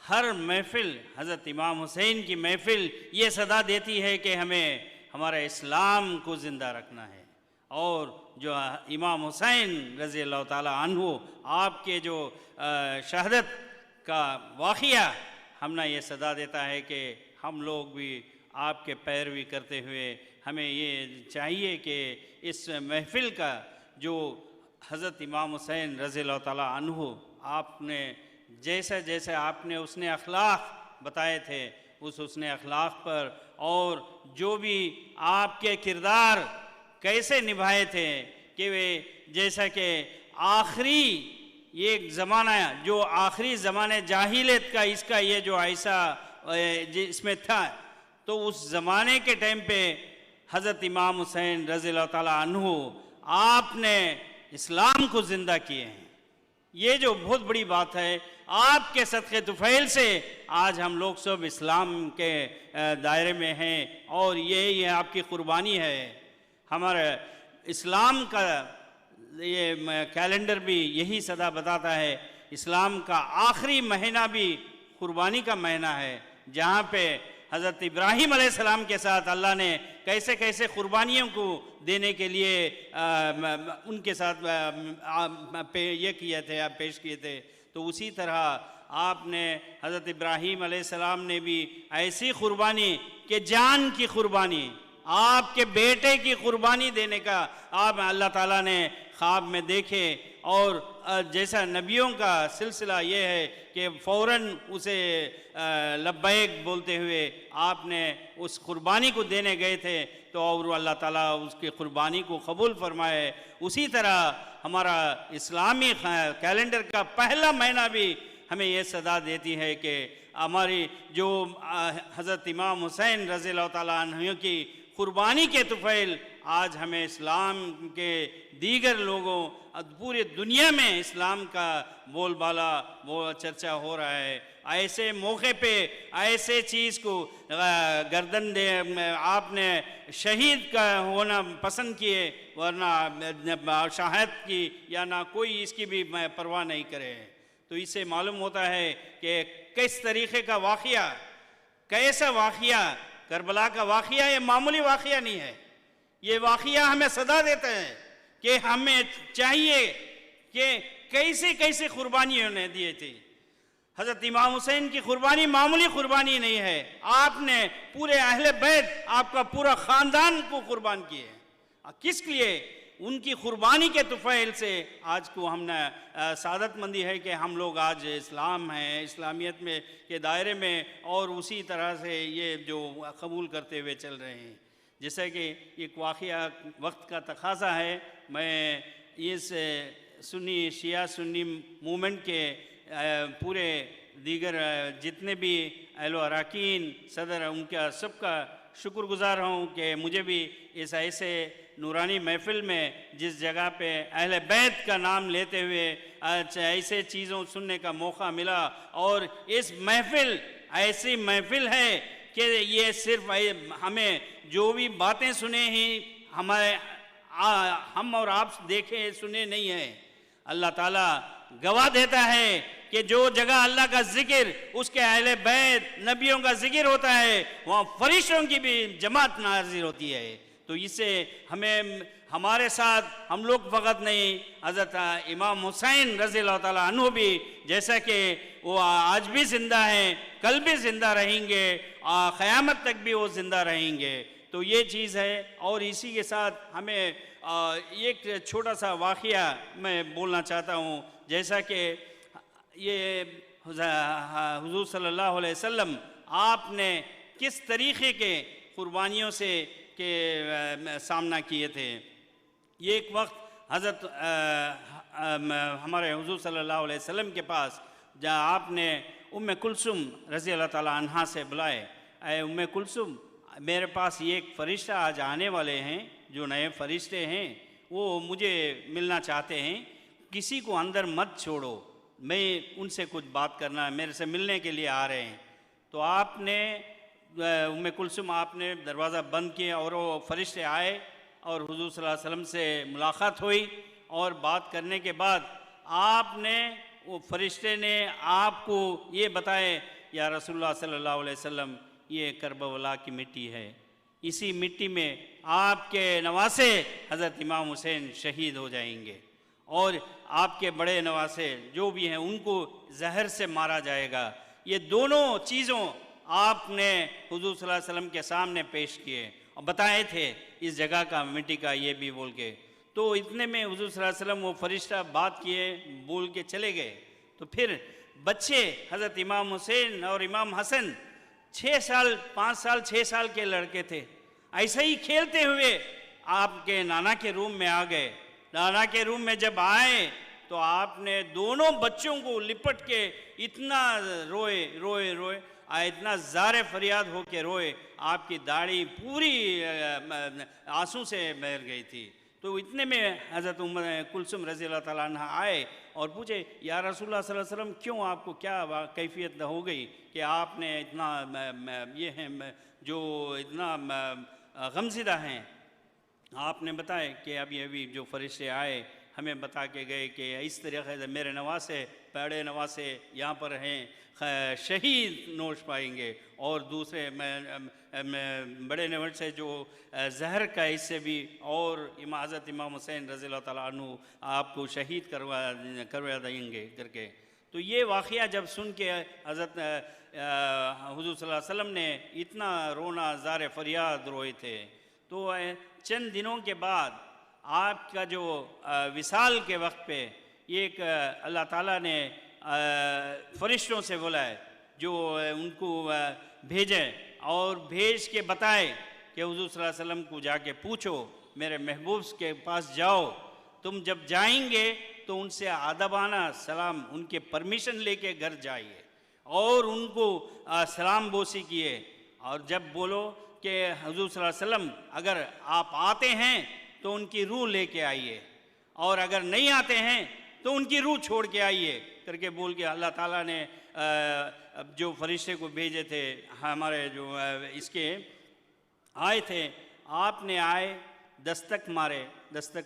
Speaker 1: हर महफ़िल हज़रत इमाम हुसैन की महफ़िल ये सदा देती है कि हमें हमारा इस्लाम को ज़िंदा रखना है। और जो इमाम हुसैन रज़ी अल्लाह ताला अन्हु आपके जो शहादत का वाक़िया हमने ये सदा देता है कि हम लोग भी आपके पैरवी करते हुए हमें ये चाहिए कि इस महफ़िल का जो हज़रत इमाम हुसैन रज़ी अल्लाह ताला अन्हु आपने जैसे जैसे आपने उसने अखलाक बताए थे उस उसने अखलाक पर, और जो भी आपके किरदार कैसे निभाए थे कि वे जैसा कि आखिरी एक ज़माना जो आखिरी ज़माने जाहिलियत का इसका ये जो ऐसा इसमें था, तो उस ज़माने के टाइम पे हज़रत इमाम हुसैन रज़ी अल्लाह ताला अन्हु आपने इस्लाम को ज़िंदा किए हैं। ये जो बहुत बड़ी बात है, आपके सदक़े तुफ़ैल से आज हम लोग सब इस्लाम के दायरे में हैं, और ये आपकी क़ुरबानी है। हमारे इस्लाम का ये कैलेंडर भी यही सदा बताता है, इस्लाम का आखिरी महीना भी क़ुरबानी का महीना है, जहाँ पे हज़रत इब्राहीम अलैहिस्सलाम के साथ अल्लाह ने कैसे कैसे क़ुरबानियों को देने के लिए उनके साथ ये किए थे, पेश किए थे। तो उसी तरह आपने हज़रत इब्राहीम अलैहिस्सलाम ने भी ऐसी क़ुरबानी कि जान की क़ुरबानी, आपके बेटे की क़ुरबानी देने का आप अल्लाह ताला ने ख्वाब में देखे, और जैसा नबियों का सिलसिला ये है कि फ़ौरन उसे लब्बैक बोलते हुए आपने उस क़ुरबानी को देने गए थे, तो और अल्लाह ताला उसकी क़ुरबानी को कबूल फरमाए। उसी तरह हमारा इस्लामी कैलेंडर का पहला महीना भी हमें ये सदा देती है कि हमारी जो हज़रत इमाम हुसैन रज़ी अल्लाह ताला अन्हु की क़ुरबानी के तुफ़ैल आज हमें इस्लाम के दीगर लोगों पूरे दुनिया में इस्लाम का बोलबाला वो चर्चा हो रहा है। ऐसे मौके पे ऐसे चीज़ को गर्दन दे आपने शहीद का होना पसंद किए, वरना शहादत की या ना कोई इसकी भी परवाह नहीं करे। तो इससे मालूम होता है कि किस तरीक़े का वाक़िया, कैसा वाक़िया करबला का वाक़िया ये मामूली वाक़िया नहीं है। ये वाक़िया हमें सदा देता है कि हमें चाहिए कि कैसे कैसे क़ुरबानियों ने दिए थे। हज़रत इमाम हुसैन की क़ुरबानी मामूली क़ुरबानी नहीं है, आपने पूरे अहले बैत आपका पूरा ख़ानदान को क़ुरबान किए। किस लिए? उनकी क़ुरबानी के तुफ़ैल से आज को हमने सादतमंदी है कि हम लोग आज इस्लाम हैं, इस्लामियत में के दायरे में, और उसी तरह से ये जो कबूल करते हुए चल रहे हैं। जैसा कि एक वाक़या वक्त का तकाज़ा है, मैं इस सुन्नी शिया सुन्नी मूवमेंट के पूरे दीगर जितने भी अहलो अरकान सदर उनका सबका शुक्रगुज़ार हूँ कि मुझे भी इस ऐसे नूरानी महफ़िल में जिस जगह पे अहले बैत का नाम लेते हुए ऐसे चीज़ों सुनने का मौका मिला। और इस महफ़िल ऐसी महफ़िल है कि ये सिर्फ हमें जो भी बातें सुने ही हमारे हम और आप देखे सुने नहीं है, अल्लाह ताला गवाह देता है कि जो जगह अल्लाह का जिक्र उसके अहले बैत नबियों का जिक्र होता है वहाँ फरिश्तों की भी जमात नाज़िर होती है। तो इससे हमें हमारे साथ हम लोग फ़कत नहीं, हज़रत इमाम हुसैन रज़ी अल्लाह ताला अन्हु भी जैसा कि वो आज भी ज़िंदा हैं, कल भी ज़िंदा रहेंगे, क़यामत तक भी वो ज़िंदा रहेंगे। तो ये चीज़ है। और इसी के साथ हमें एक छोटा सा वाक़या मैं बोलना चाहता हूँ। जैसा कि ये हुज़ूर सल्लल्लाहु अलैहि वसल्लम आपने किस तरीक़े के क़ुरबानियों से के सामना किए थे। ये एक वक्त हज़रत हमारे हुज़ूर सल्लल्लाहु अलैहि वसल्लम के पास जहाँ आपने उम्मे कुलसुम रज़ी अल्लाह ताला अन्हा से बुलाए, ऐ उम्मे कुलसुम मेरे पास ये एक फ़रिश्ता आज आने वाले हैं, जो नए फ़रिश्ते हैं वो मुझे मिलना चाहते हैं, किसी को अंदर मत छोड़ो, मैं उनसे कुछ बात करना है, मेरे से मिलने के लिए आ रहे हैं। तो आपने उम्मे कुलसुम आपने दरवाज़ा बंद किया और वो फ़रिश्ते आए और हुज़ूर सल्लल्लाहु अलैहि वसल्लम से मुलाकात हुई। और बात करने के बाद आपने वो फ़रिश्ते ने आपको ये बताए, या रसूलुल्लाह सल्लल्लाहु अलैहि वसल्लम ये करबला की मिट्टी है, इसी मिट्टी में आपके नवासे हज़रत इमाम हुसैन शहीद हो जाएंगे और आपके बड़े नवासे जो भी हैं उनको जहर से मारा जाएगा। ये दोनों चीज़ों आपने हुज़ूर सल्लल्लाहु अलैहि वसल्लम के सामने पेश किए और बताए थे इस जगह का मिट्टी का ये भी बोल के। तो इतने में हुज़ूर सल्लल्लाहु अलैहि वसल्लम वो फरिश्ता बात किए बोल के चले गए। तो फिर बच्चे हज़रत इमाम हुसैन और इमाम हसन 6 साल 5 साल 6 साल के लड़के थे, ऐसे ही खेलते हुए आपके नाना के रूम में आ गए। नाना के रूम में जब आए तो आपने दोनों बच्चों को लिपट के इतना रोए रोए रोए, इतना ज़ारे फरियाद हो के रोए, आपकी दाढ़ी पूरी आंसू से बह गई थी। तो इतने में हज़रत उम्मे कुलसुम रज़ी अल्लाह ताला अन्हा आए और पूछे, या रसूलुल्लाह सल्लल्लाहु अलैहि वसल्लम क्यों, आपको क्या कैफियत हो गई कि आपने इतना ये हैं जो इतना गमज़िदा हैं। आपने बताया कि अभी जो फरिश्ते आए हमें बता के गए कि इस तरीक़े से मेरे नवासे बड़े नवासे यहाँ पर हैं, शहीद नोश पाएंगे और दूसरे बड़े नवासे जो जहर का इससे भी और हज़रत इमाम हुसैन रज़ी अल्लाह ताला अन्हु आपको शहीद करवा देंगे करके। तो ये वाक़या जब सुन के हज़रत हुज़ूर सल्लल्लाहु अलैहि वसल्लम ने इतना रोना ज़ारे फरियाद रोए थे। तो चंद दिनों के बाद आपका जो विसाल के वक्त पे एक अल्लाह ताला ने फरिश्तों से बोला है जो उनको भेजे और भेज के बताए कि हुज़ूर सल्लल्लाहु अलैहि वसल्लम को जाके पूछो, मेरे महबूब के पास जाओ, तुम जब जाएंगे तो उनसे अदबाना सलाम उनके परमिशन लेके घर जाइए और उनको सलाम बोसी किए और जब बोलो कि हुज़ूर सल्लल्लाहु अलैहि वसल्लम अगर आप आते हैं तो उनकी रूह लेके आइए और अगर नहीं आते हैं तो उनकी रूह छोड़ के आइए करके बोल के अल्लाह ताला ने जो फरिश्ते को भेजे थे हमारे जो इसके आए थे, आपने आए दस्तक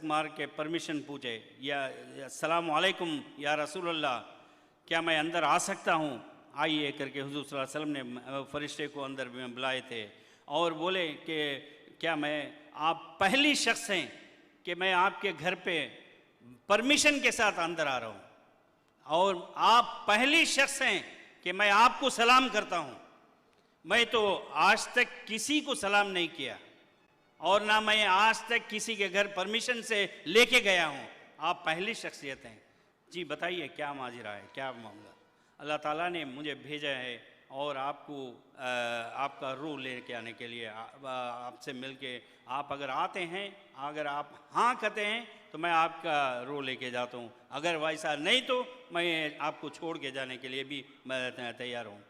Speaker 1: मार के परमिशन पूछे, या अस्सलामु अलैकुम या रसूलल्लाह, क्या मैं अंदर आ सकता हूँ, आइए करके हुज़ूर सल्लल्लाहु अलैहि वसल्लम ने फरिश्ते को अंदर बुलाए थे और बोले कि क्या मैं आप पहली शख्स हैं कि मैं आपके घर पे परमिशन के साथ अंदर आ रहा हूँ और आप पहली शख्स हैं कि मैं आपको सलाम करता हूँ। मैं तो आज तक किसी को सलाम नहीं किया और ना मैं आज तक किसी के घर परमिशन से लेके गया हूँ, आप पहली शख्सियत हैं। जी बताइए क्या माजरा है, क्या मामला। अल्लाह ताला ने मुझे भेजा है और आपको आपका रूह लेके आने के लिए आपसे मिलके आप अगर आते हैं, अगर आप हाँ कहते हैं तो मैं आपका रूह लेके जाता हूँ, अगर वैसा नहीं तो मैं आपको छोड़ के जाने के लिए भी मैं तैयार हूँ।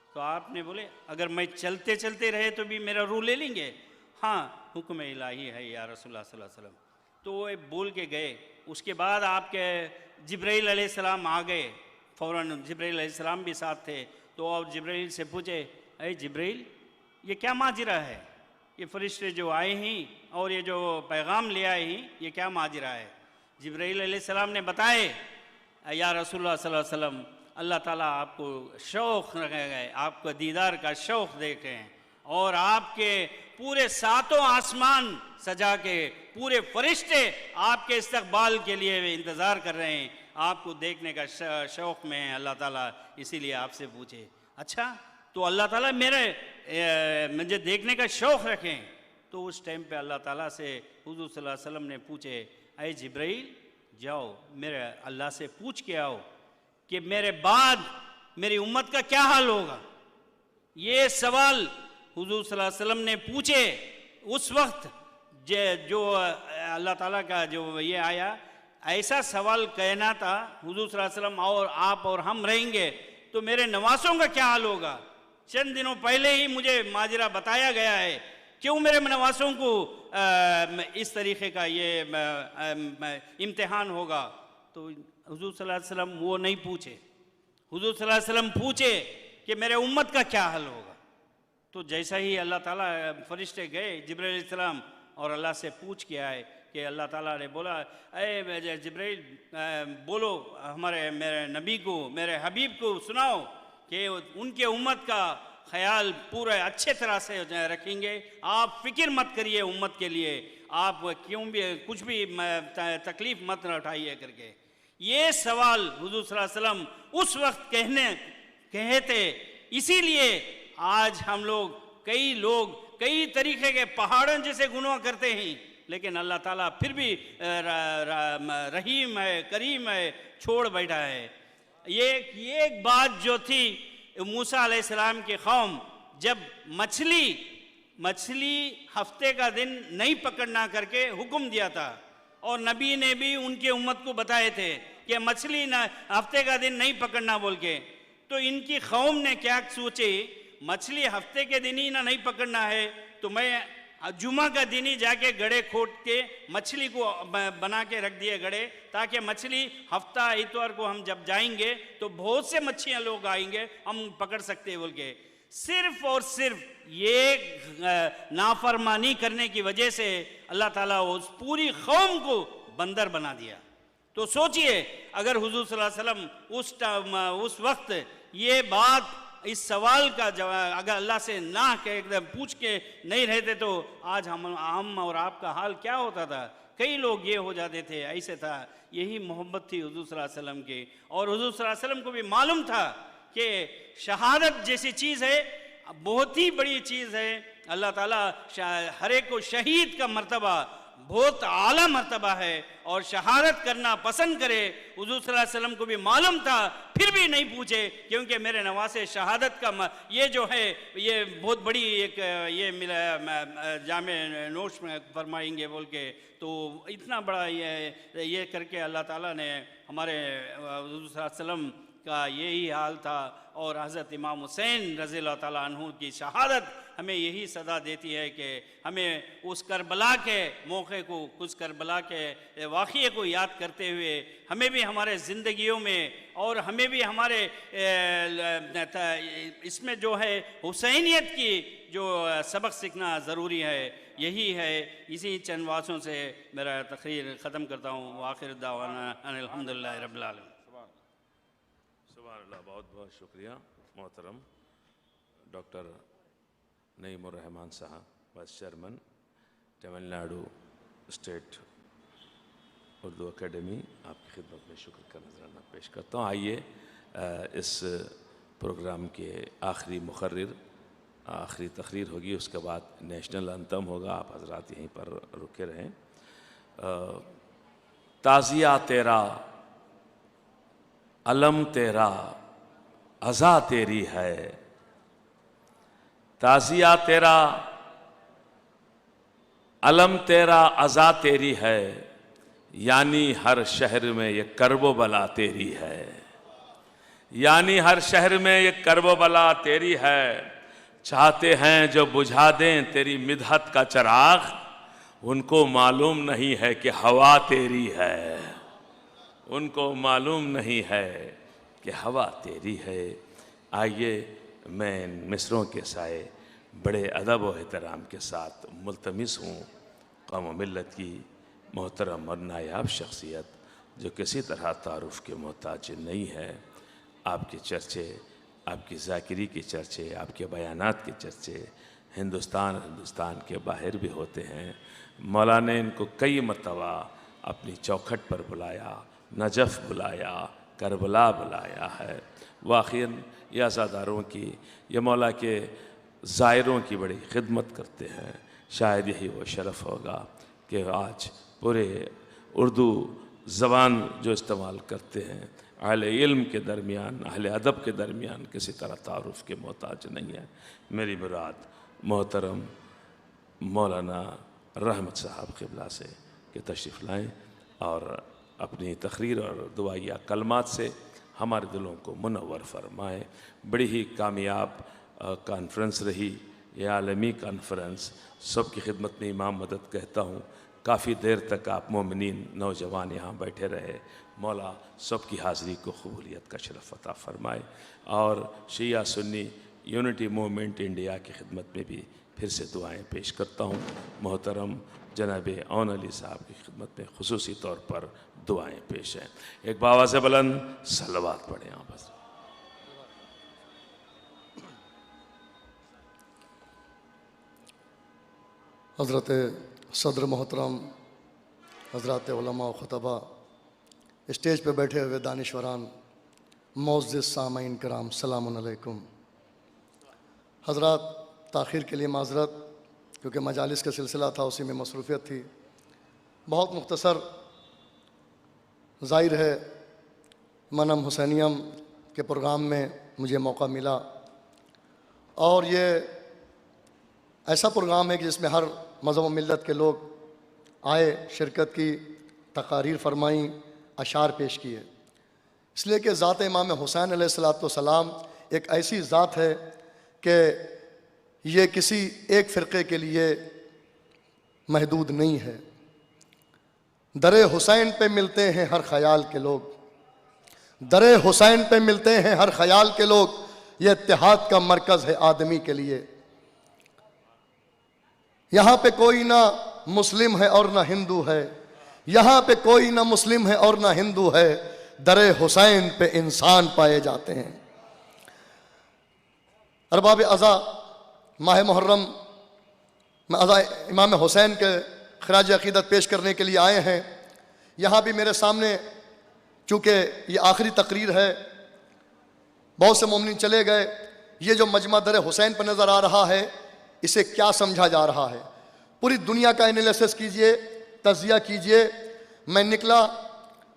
Speaker 1: तो आपने बोले अगर मैं चलते चलते रहे तो भी मेरा रूह ले लेंगे? हाँ, हुक्म इलाही है या रसूलुल्लाह सल्लल्लाहु अलैहि वसल्लम। तो वो बोल के गए। उसके बाद आपके जिब्राइल अलैहिस्सलाम आ गए, फ़ौरन जिब्राइल अलैहिस्सलाम भी साथ थे। तो अब जिब्राइल से पूछे, अरे जिब्राइल ये क्या माजरा है, ये फरिश्ते जो आए हैं और ये जो पैगाम ले आए हैं ये क्या माजरा है? जिब्राइल अलैहिस्सलाम ने बताए, या रसूलुल्लाह सल्लल्लाहु अलैहि वसल्लम अल्लाह ताला आपको शौक़ रखे, आपको दीदार का शौक़ देखें और आपके पूरे सातों आसमान सजा के पूरे फरिश्ते आपके इस्तकबाल के लिए इंतज़ार कर रहे हैं, आपको देखने का शौक़ में है अल्लाह ताला, इसीलिए आपसे पूछे। अच्छा, तो अल्लाह ताला मुझे देखने का शौक़ रखें। तो उस टाइम पे अल्लाह ताला से हुज़ूर सल्लल्लाहु अलैहि वसल्लम ने पूछे, अय जिब्राइल जाओ मेरे अल्लाह से पूछ के आओ कि मेरे बाद मेरी उम्मत का क्या हाल होगा। ये सवाल हुज़ूर सल्लल्लाहु अलैहि वसल्लम ने पूछे उस वक्त जो अल्लाह ताला का जो ये आया, ऐसा सवाल कहना था हुज़ूर सल्लल्लाहु अलैहि वसल्लम और आप और हम रहेंगे तो मेरे नवासों का क्या हाल होगा। चंद दिनों पहले ही मुझे माजरा बताया गया है, क्यों मेरे नवासों को इस तरीक़े का ये इम्तिहान होगा। तो हुज़ूर सल्लल्लाहु अलैहि वसल्लम वो नहीं पूछे, हुज़ूर सल्लल्लाहु अलैहि वसल्लम पूछे कि मेरे उम्मत का क्या हाल होगा। तो जैसा ही अल्लाह ताला फरिश्ते गए जिब्राइल अलैहिस्सलाम और अल्लाह से पूछ के आए कि अल्लाह ताला ने बोला, अरे जिब्राइल बोलो मेरे नबी को, मेरे हबीब को सुनाओ कि उनके उम्मत का ख्याल पूरे अच्छे तरह से रखेंगे, आप फिक्र मत करिए उम्मत के लिए, आप क्यों भी कुछ भी तकलीफ़ मत उठाइए करके। ये सवाल हुज़ूर सल्लल्लाहु अलैहि वसल्लम उस वक्त कहे थे। इसीलिए आज हम लोग कई तरीक़े के पहाड़ों जैसे गुनाह करते हैं, लेकिन अल्लाह ताला फिर भी रहीम है, करीम है, छोड़ बैठा है। ये एक बात जो थी मूसा अलैहिस्सलाम के कौम, जब मछली हफ्ते का दिन नहीं पकड़ना करके हुक्म दिया था और नबी ने भी उनके उम्मत को बताए थे कि मछली हफ्ते का दिन नहीं पकड़ना बोल के। तो इनकी कौम ने क्या सोचे, मछली हफ्ते के दिन ही नहीं पकड़ना है तो मैं जुमा का दिन ही जाके गड़े खोद के मछली को बना के रख दिए गड़े, ताकि मछली हफ्ता इतवार को हम जब जाएंगे तो बहुत से मच्छियाँ लोग आएंगे, हम पकड़ सकते हैं बोल के। सिर्फ और सिर्फ ये नाफरमानी करने की वजह से अल्लाह ताला उस पूरी कौम को बंदर बना दिया। तो सोचिए अगर हुजूर सल्लल्लाहु अलैहि वसल्लम उस वक्त ये बात, इस सवाल का जवाब अगर अल्लाह से ना के एकदम पूछ के नहीं रहते तो आज हम और आपका हाल क्या होता था। कई लोग ये हो जाते थे, ऐसे था। यही मोहब्बत थी हुजूर सल्लल्लाहु अलैहि वसल्लम की, और हुजूर सल्लल्लाहु अलैहि वसल्लम को भी मालूम था कि शहादत जैसी चीज़ है, बहुत ही बड़ी चीज़ है। अल्लाह ताला हर एक को शहीद का मर्तबा बहुत आला मर्तबा है और शहादत करना पसंद करे। हुजूर सल्लल्लाहु अलैहि वसल्लम को भी मालूम था, फिर भी नहीं पूछे, क्योंकि मेरे नवासे शहादत का ये जो है ये बहुत बड़ी एक ये मिला जामे नोश में फरमाएंगे बोल के। तो इतना बड़ा ये करके अल्लाह ताला ने हमारे हुजूर सल्लल्लाहु अलैहि वसल्लम का यही हाल था। और हज़रत इमाम हुसैन रज़ियल्लाहु ताला अन्हु की शहादत हमें यही सदा देती है कि हमें उस करबला के मौके को, उस करबला के वाक़ये को याद करते हुए हमें भी हमारे ज़िंदगियों में और हमें भी हमारे इसमें जो है हुसैनियत की जो सबक सीखना ज़रूरी है, यही है। इसी चंद बातों से मेरा तकरीर ख़त्म करता हूँ। आखिर दावाना अल्हम्दुलिल्लाहि रब्बिल आलमीन।
Speaker 2: बहुत बहुत शुक्रिया मोहतरम डॉक्टर नईमुर रहमान साहब, vice chairman Tamil Nadu state Urdu academy, आपकी खिदमत में शुक्र का नजराना पेश करता हूँ। आइए इस प्रोग्राम के आखिरी मुकर्रिर आखिरी तकरीर होगी, उसके बाद नेशनल अंतम होगा। आप हजरात यहीं पर रुके रहें। ताज़िया तेरा, अलम तेरा, अज़ा तेरी है, ताजिया तेरा, अलम तेरा, अज़ा तेरी है, यानी हर शहर में ये कर्बो बला तेरी है, यानी हर शहर में ये कर्बो बला तेरी है। चाहते हैं जो बुझा दें तेरी मिदहत का चिराग, उनको मालूम नहीं है कि हवा तेरी है, उनको मालूम नहीं है कि हवा तेरी है। आइए मैं इन मिसरों के साए बड़े अदब व एहतराम के साथ मुल्तमिस हूँ कौम मिल्लत की मोहतरम और नायाब शख्सियत जो किसी तरह तारुफ के मोहताज नहीं है। आपके चर्चे, आपकी ज़ाकिरी की चर्चे, आपके बयानात के चर्चे हिंदुस्तान के बाहर भी होते हैं। मौला ने इनको कई मरतबा अपनी चौखट पर बुलाया, नजफ़ बुलाया, करबला बुलाया है। वाक़ईन ये अज़ादारों की, ये मौला के ज़ायरों की बड़ी खिदमत करते हैं। शायद यही वो शरफ़ होगा कि आज पूरे उर्दू ज़बान जो इस्तेमाल करते हैं अहले इल्म के दरमियान, अहले अदब के दरमियान किसी तरह तारुफ़ के मोहताज नहीं है। मेरी मुराद मोहतरम मौलाना रहमत साहब क़िबला से कि तशरीफ़ लाएँ और अपनी तकरीर और दुआया कलमात से हमारे दिलों को मुनव्वर फरमाएँ। बड़ी ही कामयाब कॉन्फ्रेंस रही ये आलमी कॉन्फ्रेंस। सब की खिदमत में इमाम मदद कहता हूँ, काफ़ी देर तक आप मोमिनीन नौजवान यहाँ बैठे रहे। मौला सब की हाज़िरी को कबूलियत का शरफ़ अता फ़रमाए। और शिया सुन्नी यूनिटी मूवमेंट इंडिया की खिदमत में भी फिर से दुआएं पेश करता हूँ। मोहतरम जनाब औन अली साहब की खिदमत में खुसूसी तौर पर दुआएं पेश हैं। एक बाबा से बुलंद सलवात पढ़ें आप बस।
Speaker 3: हज़रत सदर मोहतरम, हज़रत उलमा खुतबा, स्टेज पे बैठे हुए दानिश्वरान, मोअज़्ज़िज़ सामईन किराम, सलामुन अलैकुम। हज़रात ताख़ीर के लिए माज़रत, क्योंकि मजालिस का सिलसिला था, उसी में मसरूफ़ियत थी। बहुत मुख्तसर, ज़ाहिर है मनम हुसैनियम के प्रोग्राम में मुझे मौका मिला और ये ऐसा प्रोग्राम है कि जिसमें हर मज़हब व मिल्लत के लोग आए, शिरकत की, तकारीर फरमाई, अशार पेश किए। इसलिए कि ज़ात इमाम हुसैन अलैहिस्सलाम एक ऐसी ज़ात है कि ये किसी एक फ़िरक़े के लिए महदूद नहीं है। दरे हुसैन पे मिलते हैं हर ख़याल के लोग, दरे हुसैन पे मिलते हैं हर ख़याल के लोग। ये इत्तेहाद का मरकज़ है आदमी के लिए। यहाँ पे कोई ना मुस्लिम है और ना हिंदू है, यहाँ पे कोई ना मुस्लिम है और ना हिंदू है। दरे हुसैन पे इंसान पाए जाते हैं। अरबाब अज़ा माह मुहर्रम में अज़ा इमाम हुसैन के खराज अक़ीदत पेश करने के लिए आए हैं। यहाँ भी मेरे सामने, चूँकि ये आखिरी तकरीर है, बहुत से मोमिनीन चले गए। ये जो मजमा दर हुसैन पर नज़र आ रहा है, इसे क्या समझा जा रहा है? पूरी दुनिया का एनालिसिस कीजिए, तज़िया कीजिए। मैं निकला,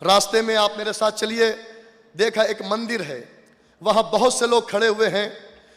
Speaker 3: रास्ते में आप मेरे साथ चलिए, देखा एक मंदिर है, वहाँ बहुत से लोग खड़े हुए हैं।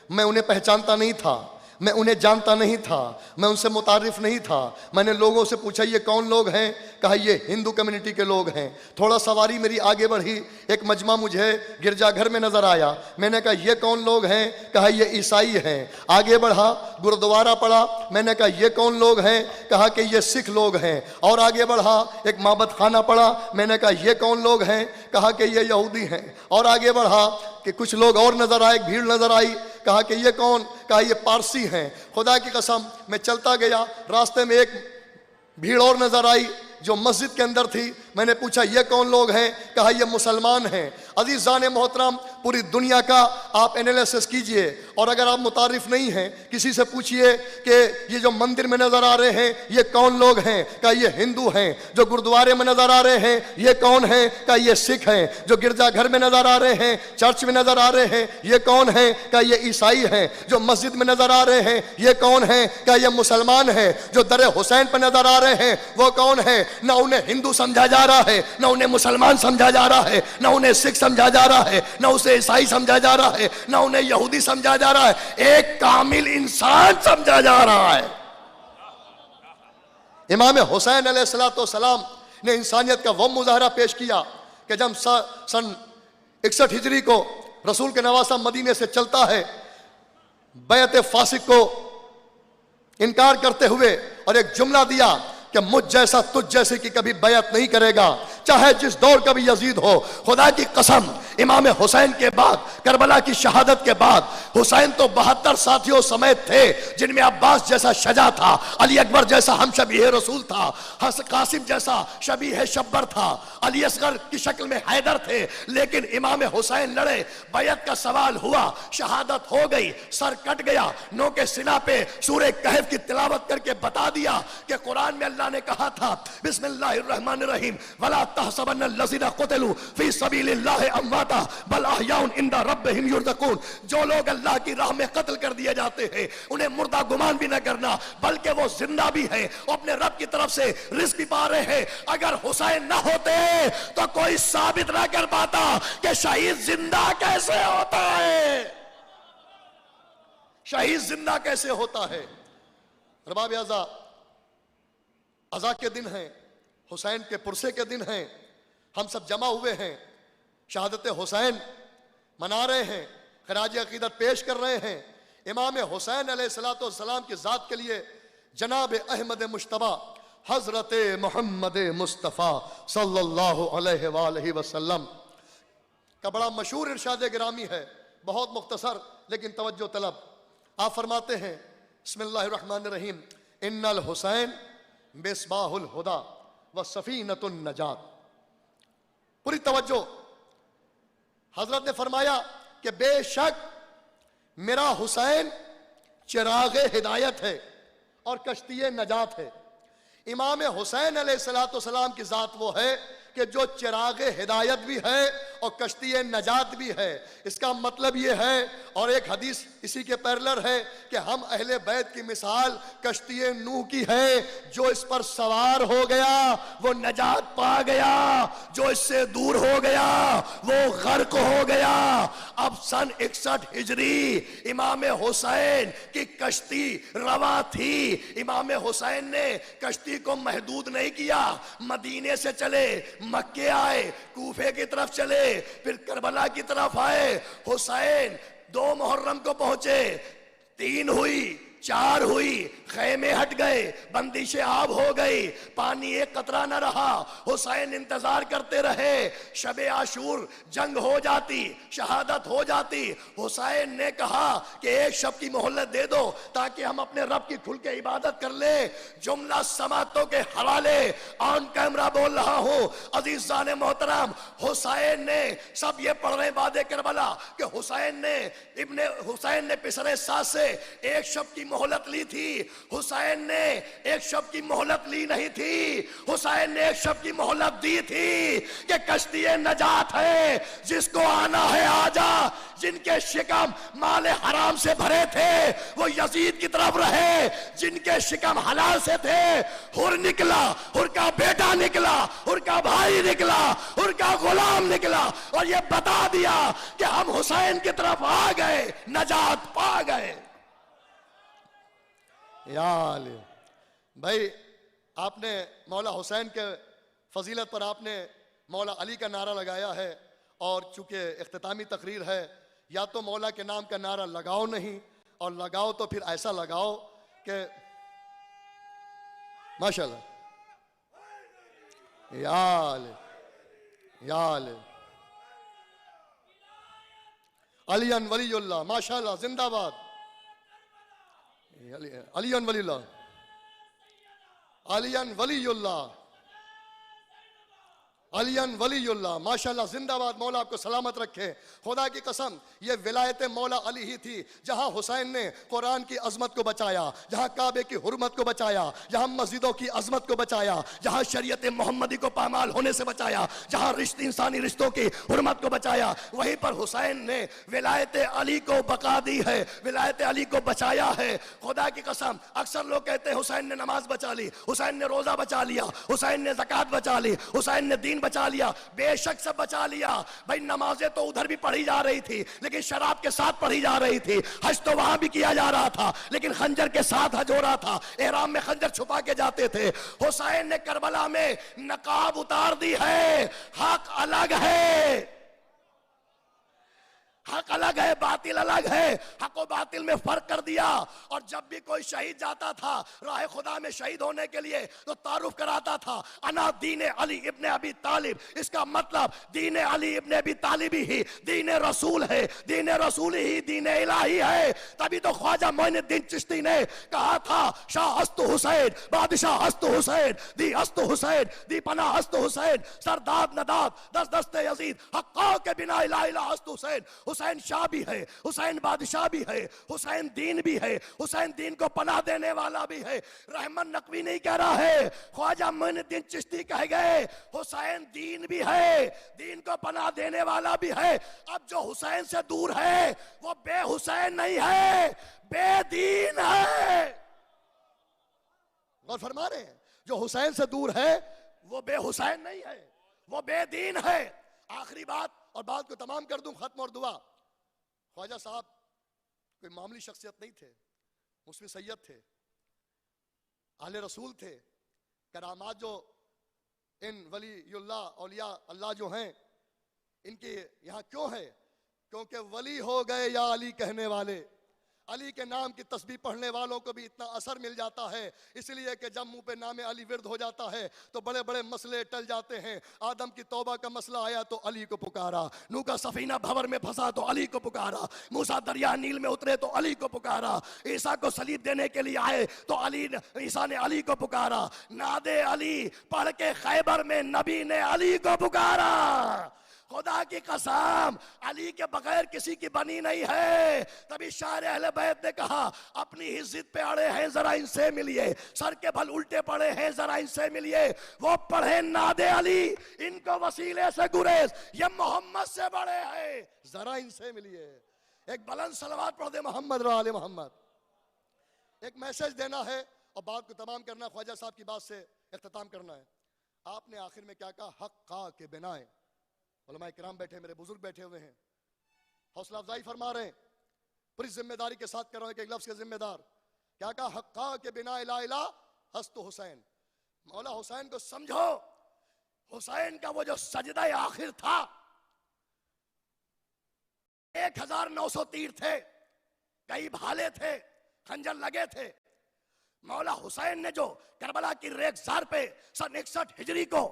Speaker 3: मैं उन्हें पहचानता नहीं था, मैं उन्हें जानता नहीं था, मैं उनसे मुतारिफ नहीं था। मैंने लोगों से पूछा ये कौन लोग हैं? कहा ये हिंदू कम्युनिटी के लोग हैं। थोड़ा सवारी मेरी आगे बढ़ी, एक मजमा मुझे गिरजाघर में नज़र आया। मैंने कहा ये कौन लोग हैं? कहा ये ईसाई हैं। आगे बढ़ा, गुरुद्वारा पड़ा। मैंने कहा ये कौन लोग हैं? कहा कि ये सिख लोग हैं। और आगे बढ़ा, एक माबद खाना पड़ा। मैंने कहा ये कौन लोग हैं? कहा कि ये यहूदी हैं। और आगे बढ़ा कि कुछ लोग और नज़र आए, भीड़ नज़र आई। कहा कि ये कौन? कहा ये पारसी हैं। खुदा की कसम, मैं चलता गया, रास्ते में एक भीड़ और नज़र आई जो मस्जिद के अंदर थी। मैंने पूछा ये कौन लोग हैं? कहा ये मुसलमान हैं। अज़ीज़ान मोहतरम, पूरी दुनिया का आप एनालिसिस कीजिए, और अगर आप मुतारिफ नहीं हैं, किसी से पूछिए कि ये जो मंदिर में नज़र आ रहे हैं ये कौन लोग हैं? कहा ये हिंदू हैं। जो गुरुद्वारे में नज़र आ रहे हैं ये कौन हैं? कहा ये सिख हैं। जो गिरजाघर में नज़र आ रहे हैं, चर्च में नज़र आ रहे हैं, ये कौन हैं? कहा ये ईसाई हैं। जो मस्जिद में नज़र आ रहे हैं ये कौन हैं? कहा ये मुसलमान हैं। जो दर हुसैन पर नज़र आ रहे हैं वो कौन है? ना उन्हें हिंदू समझा जा रहा है, ना उन्हें मुसलमान समझा जा रहा है, ना उन्हें सिख समझा जा रहा है, ना उसे उसे ईसाई समझा जा रहा है, ना उन्हें यहूदी समझा जा रहा है, एक कामिल इंसान समझा जा रहा है। इमाम हुसैन अलैहिस्सलाम ने इंसानियत का वो मुजाहरा पेश किया कि जब सन 61 हिजरी को रसूल के नवासा मदीने से चलता है, बैत फासिक को इनकार करते हुए, और एक जुमला दिया कि मुझ जैसा तुझ जैसे की कभी बैत नहीं करेगा, चाहे जिस दौर का भी यजीद हो। खुदा की कसम, इमाम हुसैन के बाद, करबला की शहादत के बाद, हुसैन तो 72 साथियों समेत थे, जिनमें अब्बास जैसा शजा था, अली अकबर जैसा हम शबीह रसूल था, कासिम जैसा शबीह शब्बर था, अली असगर की शक्ल में हैदर थे। लेकिन इमाम हुसैन लड़े, बैत का सवाल हुआ, शहादत हो गई, सर कट गया, नो के सिना पे सूरह कहफ की तिलावत करके बता दिया कि कुरान में अल्लाह ने कहा था बिस्मिल्लाहिर्रहमानिर्रहीम वला तहसबन्नल्लज़ीना क़ुतिलू फी सबीलिल्लाहि अम्वाता बल अहयाउन इंदा रब्बिहिम युरज़क़ून। जो लोग अल्लाह की राह में कत्ल कर दिए जाते हैं उन्हें मुर्दा गुमान भी न करना, बल्कि वो जिंदा भी है, अपने रब की तरफ से रिज़्क़ भी पा रहे हैं। अगर हुसैन ना होते तो कोई साबित ना कर पाता कि शहीद जिंदा कैसे होता है, शहीद जिंदा कैसे होता है। रबाब अज़ा के दिन हैं, हुसैन के पुरसे के दिन हैं, हम सब जमा हुए हैं, शहादत हुसैन मना रहे हैं, खराज अकीदत पेश कर रहे हैं। इमाम हुसैन अलैहिस्सलाम की ज़ात के लिए जनाब अहमद मुश्तबा हज़रत मोहम्मद मुस्तफ़ा सल्लल्लाहु अलैहि वसल्लम का बड़ा मशहूर इरशाद गिरामी है, बहुत मुख्तसर लेकिन तवज्जो तलब। आप फरमाते हैं बिस्मिल्लाहिर्रहमानिर्रहीम इन्नल हुसैन मिस्बाहुल हुदा व सफीनतुन नजात। पूरी तवज्जो। हजरत ने फरमाया कि बेशक मेरा हुसैन चिराग हिदायत है और कश्ती नजात है। इमाम हुसैन अलैहिस्सलाम की ज़ात वो है कि जो चिराग हिदायत भी है और कश्ती नजात भी है। इसका मतलब ये है, और एक हदीस इसी के पैरेलल है, कि हम अहले बैत की मिसाल कश्ती नूह की है, जो इस पर सवार हो गया वो नजात पा गया, जो इससे दूर हो गया वो गर्क हो गया। अब सन 61 हिजरी इमाम हुसैन की कश्ती रवा थी। इमाम हुसैन ने कश्ती को महदूद नहीं किया, मदीने से चले, मक्के आए, कूफे की तरफ चले, फिर करबला की तरफ आए। हुसैन 2 मुहर्रम को पहुंचे, 3 हुई, 4 हुई, खैमे हट गए, बंदिशें आब हो गई, पानी एक कतरा न रहा। हुसैन इंतजार करते रहे, शबे आशूर जंग हो जाती, शहादत हो जाती। हुसैन ने कहा कि एक शब की मोहलत दे दो ताकि हम अपने रब की खुल के इबादत कर ले। जुमला समातों के हवाले ऑन कैमरा बोल रहा हूं, अजीजान मोहतरम। हुसैन ने सब ये पढ़ रहे वादे करबला कि हुसैन ने पिसरे सास से एक शब की मोहलत ली थी। हुसैन ने एक शब की मोहलत ली नहीं थी, हुसैन ने एक शब की मोहलत दी थी कि कश्ती नजात है, जिसको आना है आजा। जिनके शिकम माल हराम से भरे थे वो यजीद की तरफ रहे, जिनके शिकम हलाल से थे हुर निकला, हुर का बेटा निकला, हुर का भाई निकला, हुर का गुलाम निकला, और ये बता दिया कि हम हुसैन की तरफ आ गए, नजात पा गए। यार भाई, आपने मौला हुसैन के फजीलत पर आपने मौला अली का नारा लगाया है, और चूंकि इख्तितामी तकरीर है, या तो मौला के नाम का नारा लगाओ नहीं, और लगाओ तो फिर ऐसा लगाओ कि माशाल्लाह याल अलियन वलीउल्लाह, माशाल्लाह, जिंदाबाद alien Waliullah, alien Waliullah, alien Waliullah, माशाल्लाह, जिंदाबाद। मौला आपको सलामत रखे। खुदा की कसम, ये विलायत मौला अली ही थी, जहां हुसैन ने कुरान की अजमत को बचाया, जहां काबे की हुर्मत को बचाया, जहां मस्जिदों की अजमत को बचाया, जहां शरीयत मोहम्मदी को पामाल होने से बचाया, जहां रिश्ते इंसानी रिश्तों की हुर्मत को बचाया, वहीं पर हुसैन ने विलायत अली को बका दी है, विलायत अली को बचाया है। खुदा की कसम, अक्सर लोग कहते हैं हुसैन ने नमाज बचा ली, हुसैन ने रोजा बचा लिया, हुसैन ने ज़कात बचा ली, हुसैन ने दीन बचा लिया, बेशक से बचा लिया। भाई नमाजें तो उधर भी पढ़ी जा रही थी लेकिन शराब के साथ पढ़ी जा रही थी, हज तो वहां भी किया जा रहा था लेकिन खंजर के साथ हज हो रहा था, एहराम में खंजर छुपा के जाते थे। हुसैन ने करबला में नकाब उतार दी है, हक अलग है, हक अलग है, बातिल अलग है, हक और बातिल में फर्क कर दिया। और जब भी कोई शहीद जाता था राह खुदा में शहीद होने के लिए तो तारुफ कराता था, अना दीन अली इब्ने अबी तालिब। इसका मतलब दीन अली इब्ने अबी तालिब ही दीन रसूल है, दीन रसूल ही दीन इलाही है। तभी तो ख्वाजा मोइनुद्दीन चिश्ती ने कहा था, शाह हस्त हुसैन, बादशाह हस्त हुसैन, दी हस्त हुसैन, दी पना हस्त हुसैन, सरदाद नदाद दस दस्ते यजीद, हक्का के बिना इला इला हस्त हुसैन। हुसैन शाह भी है, हुसैन बादशाह भी है, हुसैन दीन भी है, हुसैन दीन को पनाह देने वाला भी है। रहमान नकवी नहीं कह रहा है, ख्वाजा मोइनुद्दीन चिश्ती कह गए हुसैन दीन भी है, दीन को पनाह देने वाला भी है। अब जो हुसैन से दूर है वो बेहुसैन नहीं है, बेदीन है। गौर फरमा रहे हैं, जो हुसैन से दूर है वो बेहुसैन नहीं है, वो बेदीन है। आखिरी बात और बात को तमाम कर दूं, खत्म और दुआ। ख्वाजा साहब कोई मामूली शख्सियत नहीं थे, मुस्लिम सैयद थे, आले रसूल थे। करामात जो इन वलीउल्लाह औलिया अल्लाह जो हैं इनके यहाँ क्यों है? क्योंकि वली हो गए या अली कहने वाले। अली के नाम की तस्बीह पढ़ने वालों को भी इतना असर मिल जाता है, इसलिए कि जब मुंह पे नाम अली विर्द हो जाता है तो बड़े बड़े मसले टल जाते हैं। आदम की तौबा का मसला आया तो अली को पुकारा, नूह का सफीना भंवर में फंसा तो अली को पुकारा, मूसा दरिया नील में उतरे तो अली को पुकारा, ईसा को सलीब देने के लिए आए तो ईसा ने अली को पुकारा, नादे अली पढ़ के खैबर में नबी ने अली को पुकारा। खुदा की कसम अली के बगैर किसी की बनी नहीं है। तभी शायर अहले बैत ने कहा, अपनी ही जिद पे अड़े हैं जरा इनसे मिलिए, सर के बल उल्टे पड़े हैं जरा इनसे मिलिए। वो पढ़े नादे अली, इनको वसीले से गुरेज, ये मोहम्मद से बड़े हैं, जरा इनसे मिलिए। एक बुलंद सलवात पढ़ दे मोहम्मद व आले मोहम्मद। एक मैसेज देना है और बात को तमाम करना, ख्वाजा साहब की बात से इख्तिताम करना है। आपने आखिर में क्या कहा? हक का के बिनाए। उलमाए किराम बैठे, मेरे बुजुर्ग बैठे हुए हैं, हौसला अफजाई फरमा रहे हैं, पूरी जिम्मेदारी के साथ कर रहे हैं कि एक लफ्ज के जिम्मेदार। क्या कहा? हक्का के बिना इला इला हस्त हुसैन। मौला हुसैन को समझो, हुसैन का वो जो सजदा आखिर था, 1900 तीर थे, कई भाले थे, खंजर लगे थे। मौला हुसैन ने जो करबला की रेगजार पे सन 61 हिजरी को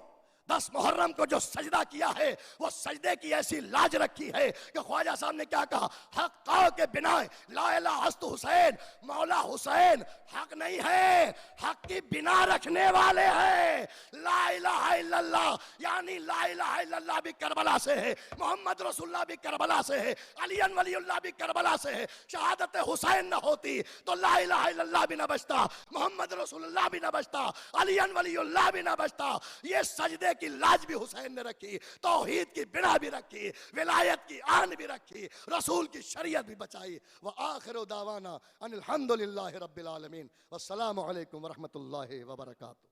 Speaker 3: 10 मुहर्रम को जो सजदा किया है, वो सजदे की ऐसी लाज रखी है कि ख्वाजा साहब ने क्या कहा? हक के बिना ला इलाहा हस्त हुसैन। मौला हुसैन हक नहीं है, हक की बिना रखने वाले हैं। ला इलाहा इल्लल्लाह, यानी ला इलाहा इल्लल्लाह भी करबला से है, मोहम्मद रसूलुल्लाह भी करबला से है, अली वलीउल्लाह भी करबला से है। शहादत हुसैन न होती तो ला इलाहा इल्लल्लाह भी न बचता, मोहम्मद रसूलुल्लाह भी न बचता, अली वलीउल्लाह भी न बचता। ये सजदे की लाज भी हुसैन ने रखी, तौहीद की बिना भी रखी, विलायत की आन भी रखी, रसूल की शरीयत भी बचाई। व आखिरु दावाना अनिल हम्दुलिल्लाहि रब्बिल आलमीन वस्सलामु अलैकुम व रहमतुल्लाहि व बरकातुहू।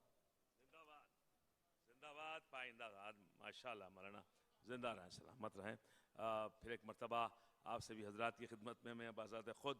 Speaker 2: जिंदाबाद पाइंदाबाद, माशाल्लाह मौलाना, जिंदा रहें, सलामत रहें। फिर एक मरतबा आप सभी हजरात की खिदमत में मैं बाज़ात खुद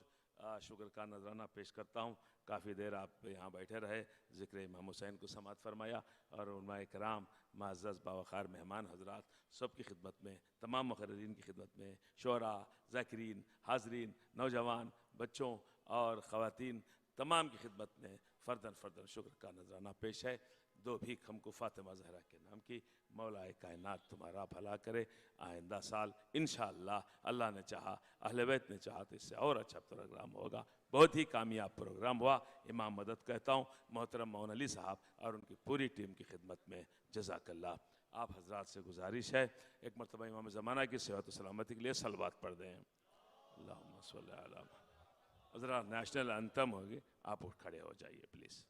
Speaker 2: शुक्र का नजराना पेश करता हूँ। काफ़ी देर आप यहाँ बैठे रहे, ज़िक्र इमाम हुसैन को समात फरमाया और उलमाए कराम, मुअज़्ज़ज़ बावक़ार मेहमान हजरात सब की खिदमत में, तमाम मुक़र्रिरीन की खिदमत में, शोरा, ज़ाकिरीन, हाज़रीन, नौजवान, बच्चों और ख़वातीन तमाम की खिदमत में फ़र्दन फ़र्दन शुक्र का नजराना पेश है। दो भीख हमको फ़ातिमा ज़हरा के नाम की, मौलाए कायनात तुम्हारा भला करे। आइंदा साल इंशाअल्लाह अल्लाह ने चाहा, अहले बैत ने चाहा तो इससे और अच्छा प्रोग्राम होगा। बहुत ही कामयाब प्रोग्राम हुआ। इमाम मदद कहता हूँ मोहतरम मौन अली साहब और उनकी पूरी टीम की खिदमत में जज़ाकल्लाह। आप हजरात से गुजारिश है एक मरतबा इमाम ज़माना की सेहत सलामती के लिए सलवात पढ़ दें। अल्लाहुम्मा सल्ली अला हज़रात, नेशनल एंथम होगी, आप उठ खड़े हो जाइए प्लीज़।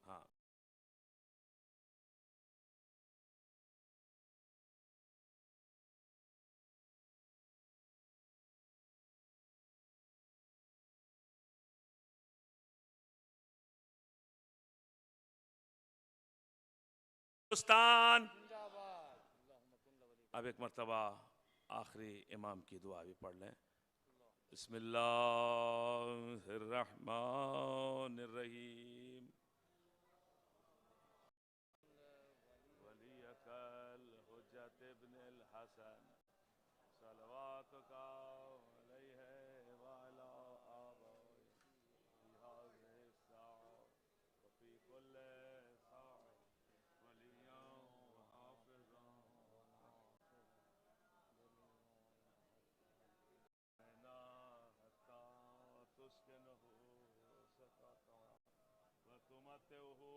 Speaker 2: हाँ। हिंदुस्तान। अब एक मरतबा आखिरी इमाम की दुआ भी पढ़ लें। बिस्मिल्लाहिर्रहमानिर्रहीम। वलियकल हुज्जत इब्नुल हसन सलवातुका अलैहि व अला आबाई फी हाज़िहि स्साअ व फी कुल्लि साअ वलिय्यन व हाफ़िज़न हत्ता तुस्किनहु सकता व तुमत्तिउहु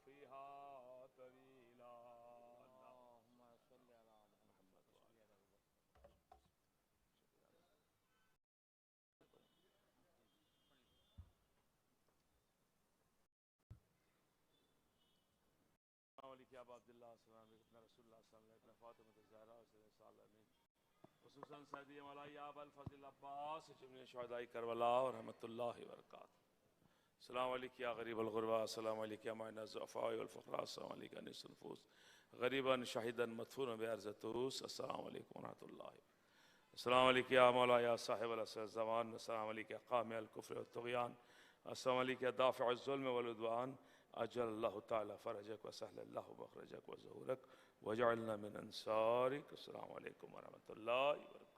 Speaker 2: फ़ीहा तवीला। खुसूसन सैयदी मौलाई अबुल फज़ल अब्बास जमीन शुहदाए करबला और रहमतुल्लाहि व बरकातहू। अस्सलामु अलैकुम या गरीबल गुरबा, अस्सलामु अलैकुम या माइन ज़ुअफ़ा वल फ़ुक़रा, अस्सलामु अलैकुम या अनीसुल नुफ़ूस गरीबन शाहिदन मदफून बिअर्ज़तुस, अस्सलामु अलैकुम व रहमतुल्लाहि। अस्सलामु अलैकुम या मौला या साहिबल असर ज़मान, अस्सलामु अलैकुम या क़ामिअल कुफ़्र व तुग़यान, अस्सलामु अलैकुम या दाफ़िअ ज़ुल्म वल उद्वान, अज्जलल्लाहु तआला फ़रजक व सहलल्लाहु मख़रजक व ज़ुहूरक वजअलना मिन अंसारिक। अस्सलामु अलैकुम व रहमतुल्लाहि व बरकातहू।